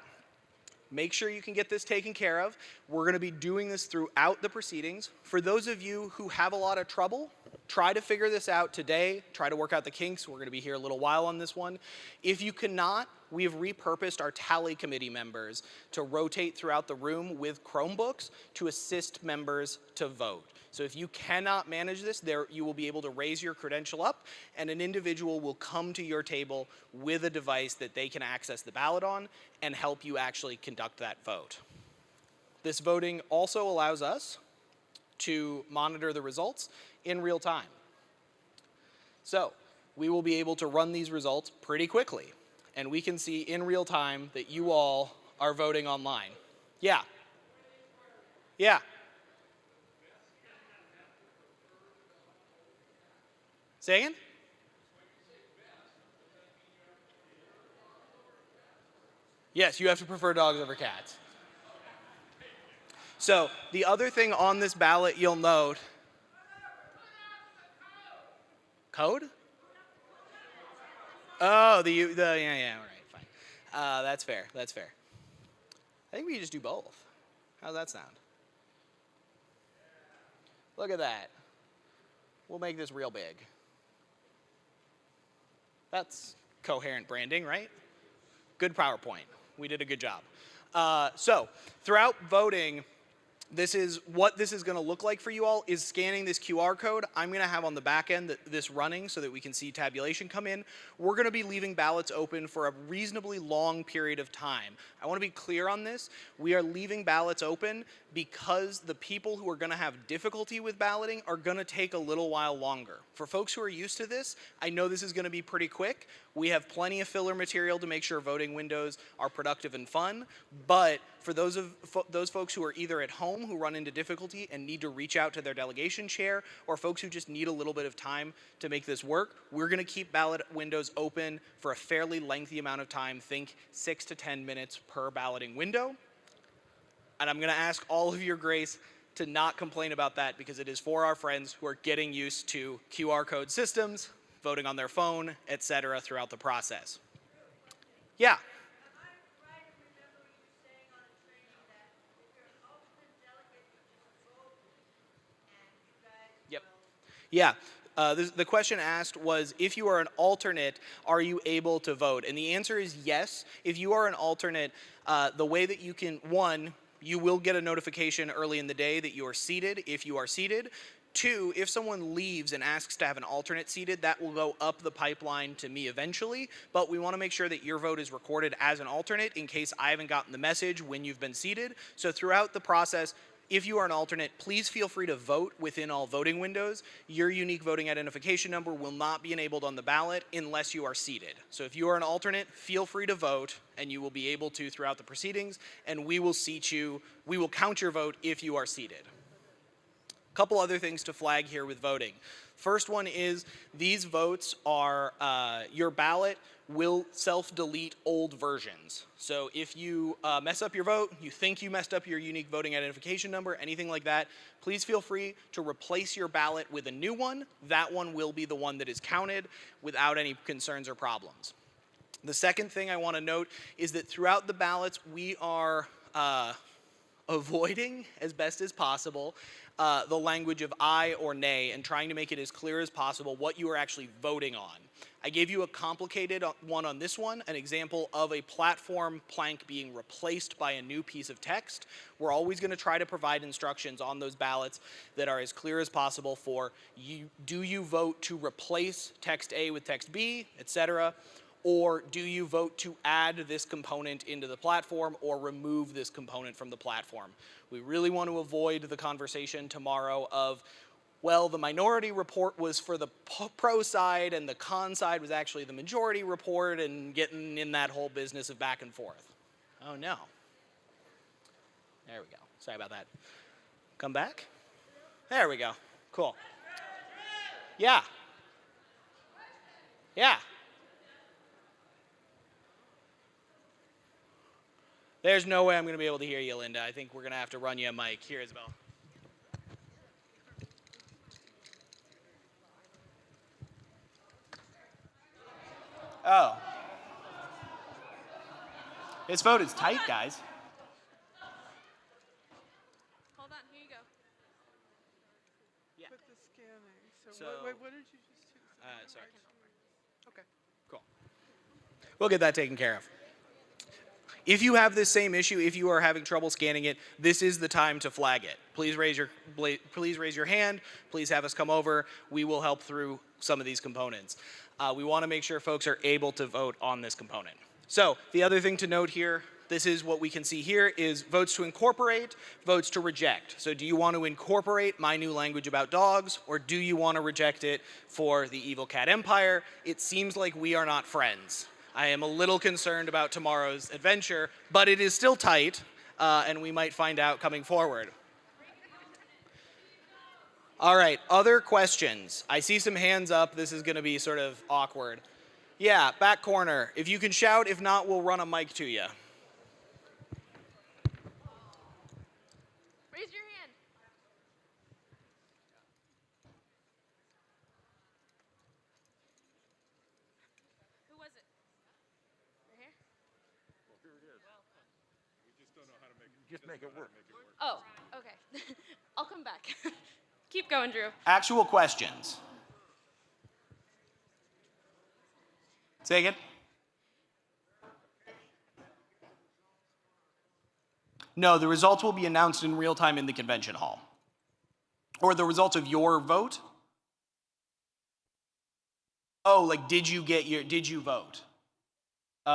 Make sure you can get this taken care of. We're going to be doing this throughout the proceedings. For those of you who have a lot of trouble, try to figure this out today. Try to work out the kinks. We're going to be here a little while on this one. If you cannot, we have repurposed our tally committee members to rotate throughout the room with Chromebooks to assist members to vote. So if you cannot manage this, you will be able to raise your credential up and an individual will come to your table with a device that they can access the ballot on and help you actually conduct that vote. This voting also allows us to monitor the results in real time. So we will be able to run these results pretty quickly and we can see in real time that you all are voting online. Yeah. Yeah. Say again? Yes, you have to prefer dogs over cats. So the other thing on this ballot you'll note, code? Oh, yeah, all right, fine. That's fair, that's fair. I think we can just do both. How's that sound? Look at that. We'll make this real big. That's coherent branding, right? Good PowerPoint. We did a good job. So throughout voting, This is what this is going to look like for you all is scanning this QR code. I'm going to have on the back end this running so that we can see tabulation come in. We're going to be leaving ballots open for a reasonably long period of time. I want to be clear on this. We are leaving ballots open because the people who are going to have difficulty with balloting are going to take a little while longer. For folks who are used to this, I know this is going to be pretty quick. We have plenty of filler material to make sure voting windows are productive and fun, but for those folks who are either at home who run into difficulty and need to reach out to their delegation chair, or folks who just need a little bit of time to make this work, we're going to keep ballot windows open for a fairly lengthy amount of time. Think 6 to 10 minutes per balloting window. And I'm going to ask all of your grace to not complain about that, because it is for our friends who are getting used to QR code systems, voting on their phone, etc. throughout the process. Yeah. Yep. Yeah. The question asked was, if you are an alternate, are you able to vote? And the answer is yes. If you are an alternate, the way that you can, one, you will get a notification early in the day that you are seated if you are seated. Two, if someone leaves and asks to have an alternate seated, that will go up the pipeline to me eventually, but we want to make sure that your vote is recorded as an alternate in case I haven't gotten the message when you've been seated. So throughout the process, if you are an alternate, please feel free to vote within all voting windows. Your unique voting identification number will not be enabled on the ballot unless you are seated. So if you are an alternate, feel free to vote, and you will be able to throughout the proceedings, and we will seat you, we will count your vote if you are seated. A couple other things to flag here with voting. First one is these votes are, your ballot will self-delete old versions. So if you mess up your vote, you think you messed up your unique voting identification number, anything like that, please feel free to replace your ballot with a new one. That one will be the one that is counted without any concerns or problems. The second thing I want to note is that throughout the ballots, we are avoiding as best as possible the language of aye or nay and trying to make it as clear as possible what you are actually voting on. I gave you a complicated one on this one, an example of a platform plank being replaced by a new piece of text. We're always going to try to provide instructions on those ballots that are as clear as possible for you. Do you vote to replace text A with text B, etc.? Or do you vote to add this component into the platform or remove this component from the platform? We really want to avoid the conversation tomorrow of, well, the minority report was for the pro side and the con side was actually the majority report, and getting in that whole business of back and forth. Oh no. There we go. Sorry about that. Come back. There we go. Cool. Yeah. Yeah. There's no way I'm going to be able to hear you, Linda. I think we're going to have to run you a mic. Here, Isabel. Oh. This vote is tight, guys. Hold on, here you go. Yeah. Put the scanning. So what did you just do? Sorry. Okay, cool. We'll get that taken care of. If you have this same issue, if you are having trouble scanning it, this is the time to flag it. Please raise your hand. Please have us come over. We will help through some of these components. We want to make sure folks are able to vote on this component. So the other thing to note here, this is what we can see here, is votes to incorporate, votes to reject. So do you want to incorporate my new language about dogs, or do you want to reject it for the evil cat empire? It seems like we are not friends. I am a little concerned about tomorrow's adventure, but it is still tight, and we might find out coming forward. All right, other questions? I see some hands up. This is going to be sort of awkward. Yeah, back corner. If you can shout, if not, we'll run a mic to you. Raise your hand. Who was it? Right here? Well, here it is. We just don't know how to make it. Just make it work. Oh, okay. I'll come back. Keep going, Drew. Actual questions. Say again. No, the results will be announced in real time in the convention hall. Or the results of your vote? Oh, like did you vote? Yeah,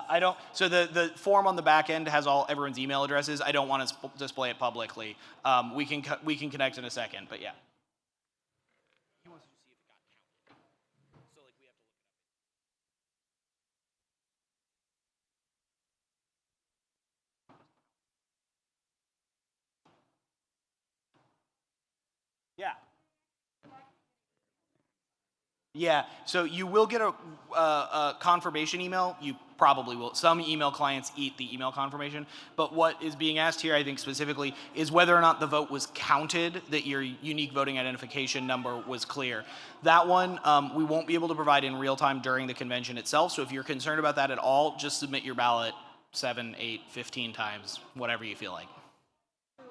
I don't, so the form on the back end has everyone's email addresses. I don't want to display it publicly. We can connect in a second, but yeah. He wants to see if it got counted. So like we have to look it up. Yeah. Yeah, so you will get a confirmation email. You probably will. Some email clients eat the email confirmation. But what is being asked here, I think specifically, is whether or not the vote was counted, that your unique voting identification number was clear. That one, we won't be able to provide in real time during the convention itself. So if you're concerned about that at all, just submit your ballot 7, 8, 15 times, whatever you feel like.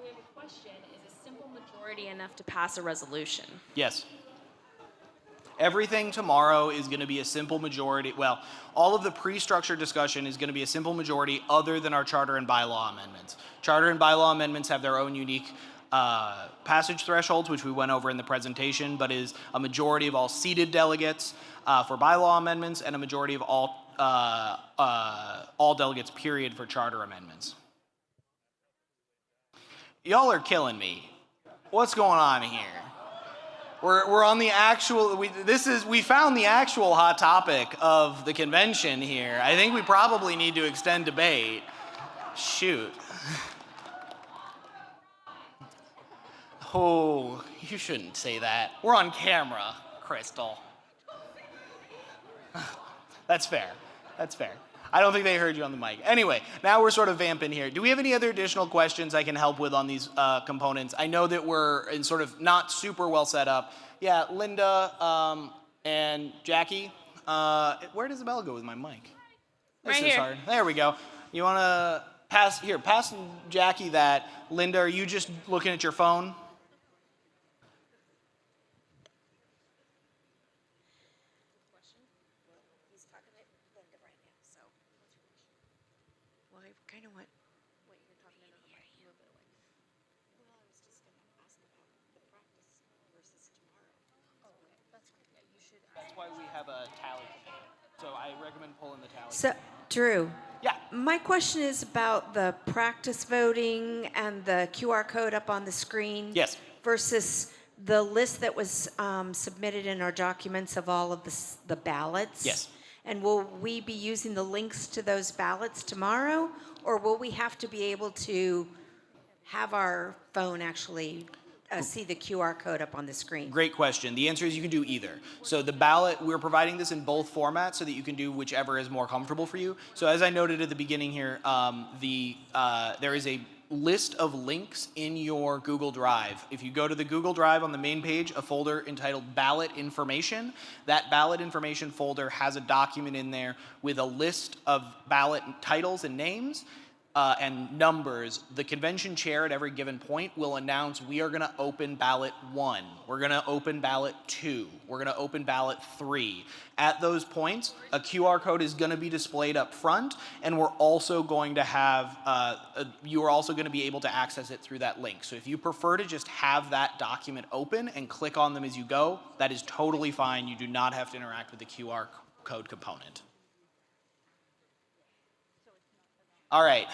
We have a question. Is a simple majority enough to pass a resolution? Yes. Everything tomorrow is going to be a simple majority. Well, all of the pre-structured discussion is going to be a simple majority other than our charter and bylaw amendments. Charter and bylaw amendments have their own unique passage thresholds, which we went over in the presentation, but is a majority of all seated delegates for bylaw amendments and a majority of all delegates, period, for charter amendments. Y'all are killing me. What's going on here? We're on the actual, we found the actual hot topic of the convention here. I think we probably need to extend debate. Shoot. Oh, you shouldn't say that. We're on camera, Crystal. That's fair. That's fair. I don't think they heard you on the mic. Anyway, now we're sort of vamping here. Do we have any other additional questions I can help with on these components? I know that we're in sort of not super well set up. Yeah, Linda and Jackie. Where does Isabella go with my mic? This Right is here. hard. There we go. You want to pass Jackie that. Linda, are you just looking at your phone? That's why we have a tally. So I recommend pulling the tally. So, Drew. Yeah. My question is about the practice voting and the QR code up on the screen. Yes. Versus the list that was submitted in our documents of all of the ballots. Yes. And will we be using the links to those ballots tomorrow, or will we have to be able to have our phone actually see the QR code up on the screen? Great question. The answer is you can do either. So the ballot, we're providing this in both formats so that you can do whichever is more comfortable for you. So as I noted at the beginning here, there is a list of links in your Google Drive. If you go to the Google Drive on the main page, a folder entitled Ballot Information, that ballot information folder has a document in there with a list of ballot titles and names and numbers. The convention chair at every given point will announce we are going to open ballot 1, we're going to open ballot 2, we're going to open ballot 3. At those points, a QR code is going to be displayed up front, and we're also going to have, you are also going to be able to access it through that link. So if you prefer to just have that document open and click on them as you go, that is totally fine. You do not have to interact with the QR code component. All right,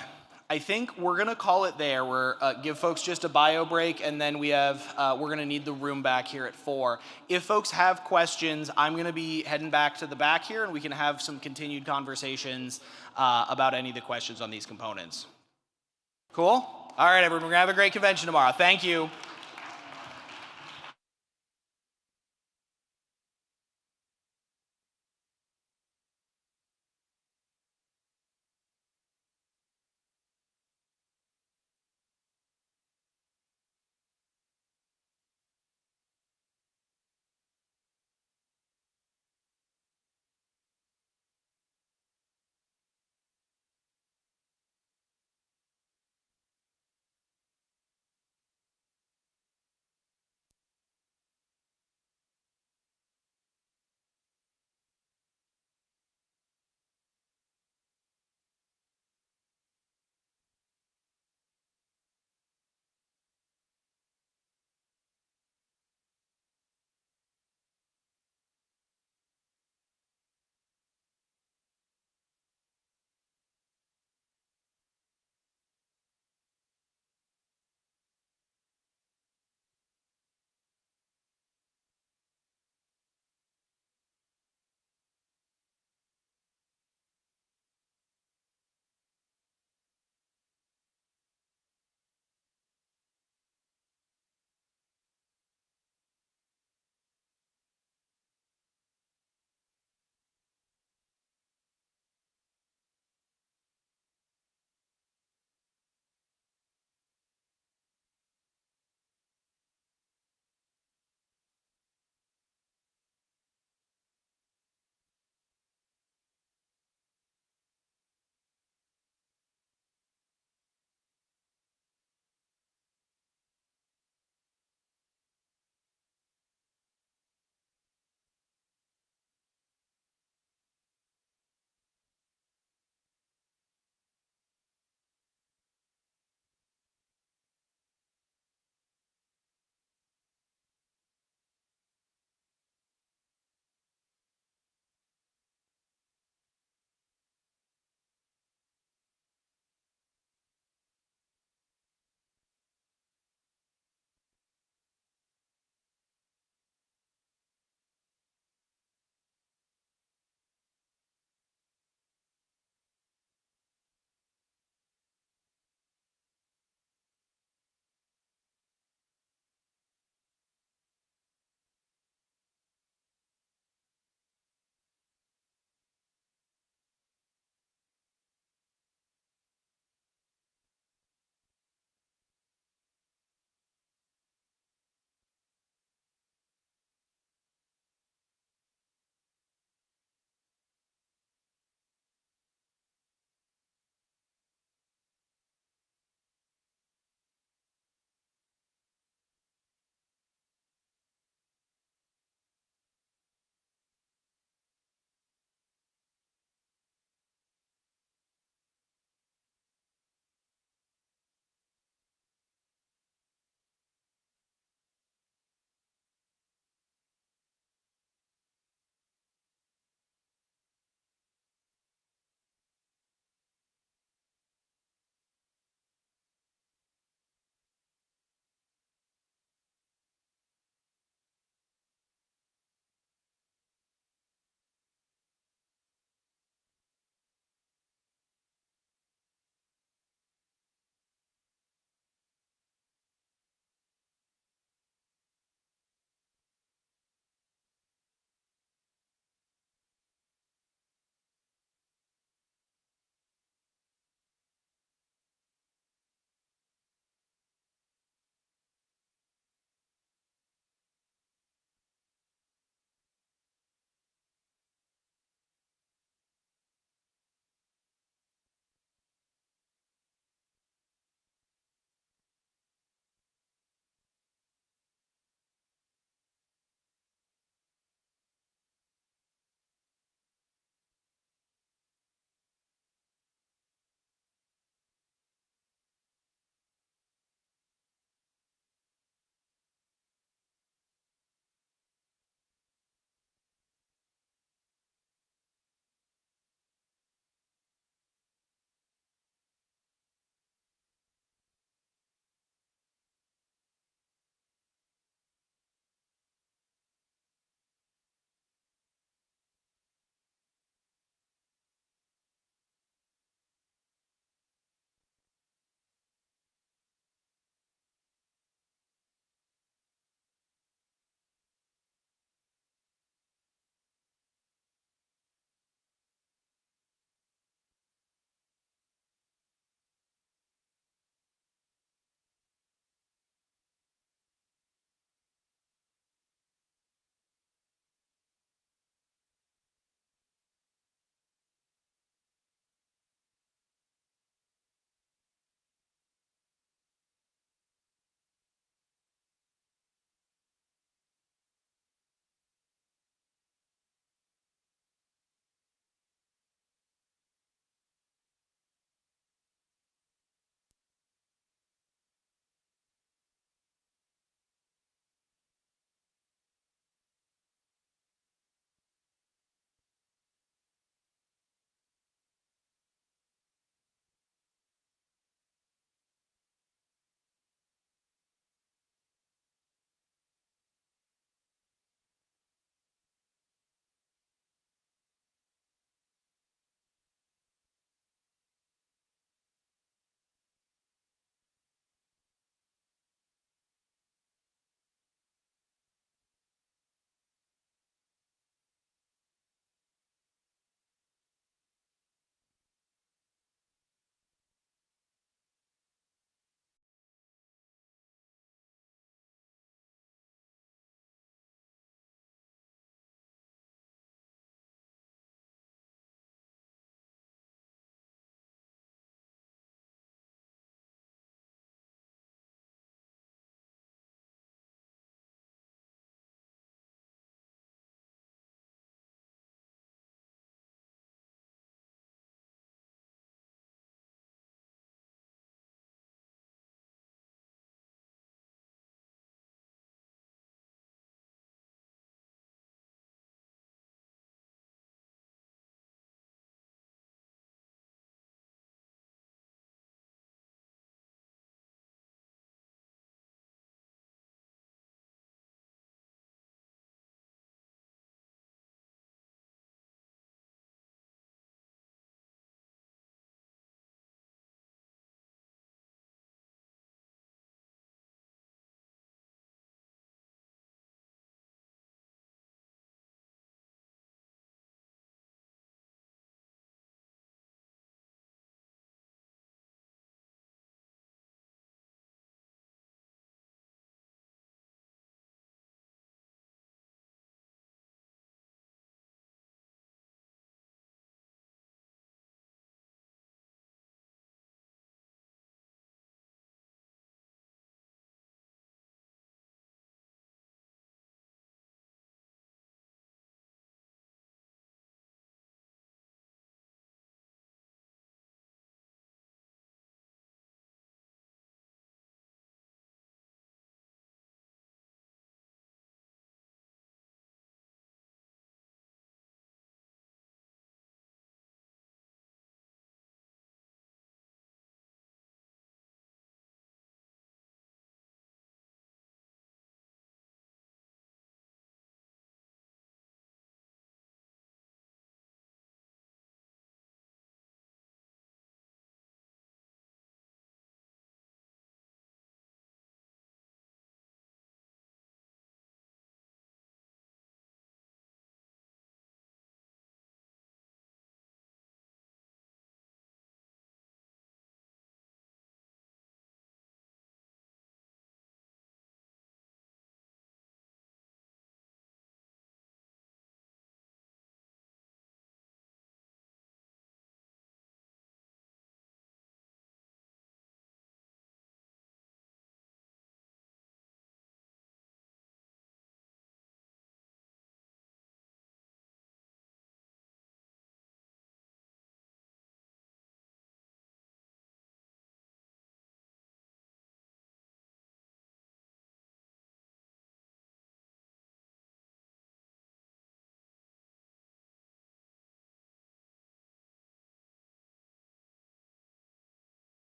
I think we're gonna call it there. We're give folks just a bio break, and then we have we're gonna need the room back here at 4. If folks have questions, I'm gonna be heading back to the back here, and we can have some continued conversations about any of the questions on these components. Cool? All right, everyone, we're gonna have a great convention tomorrow. Thank you.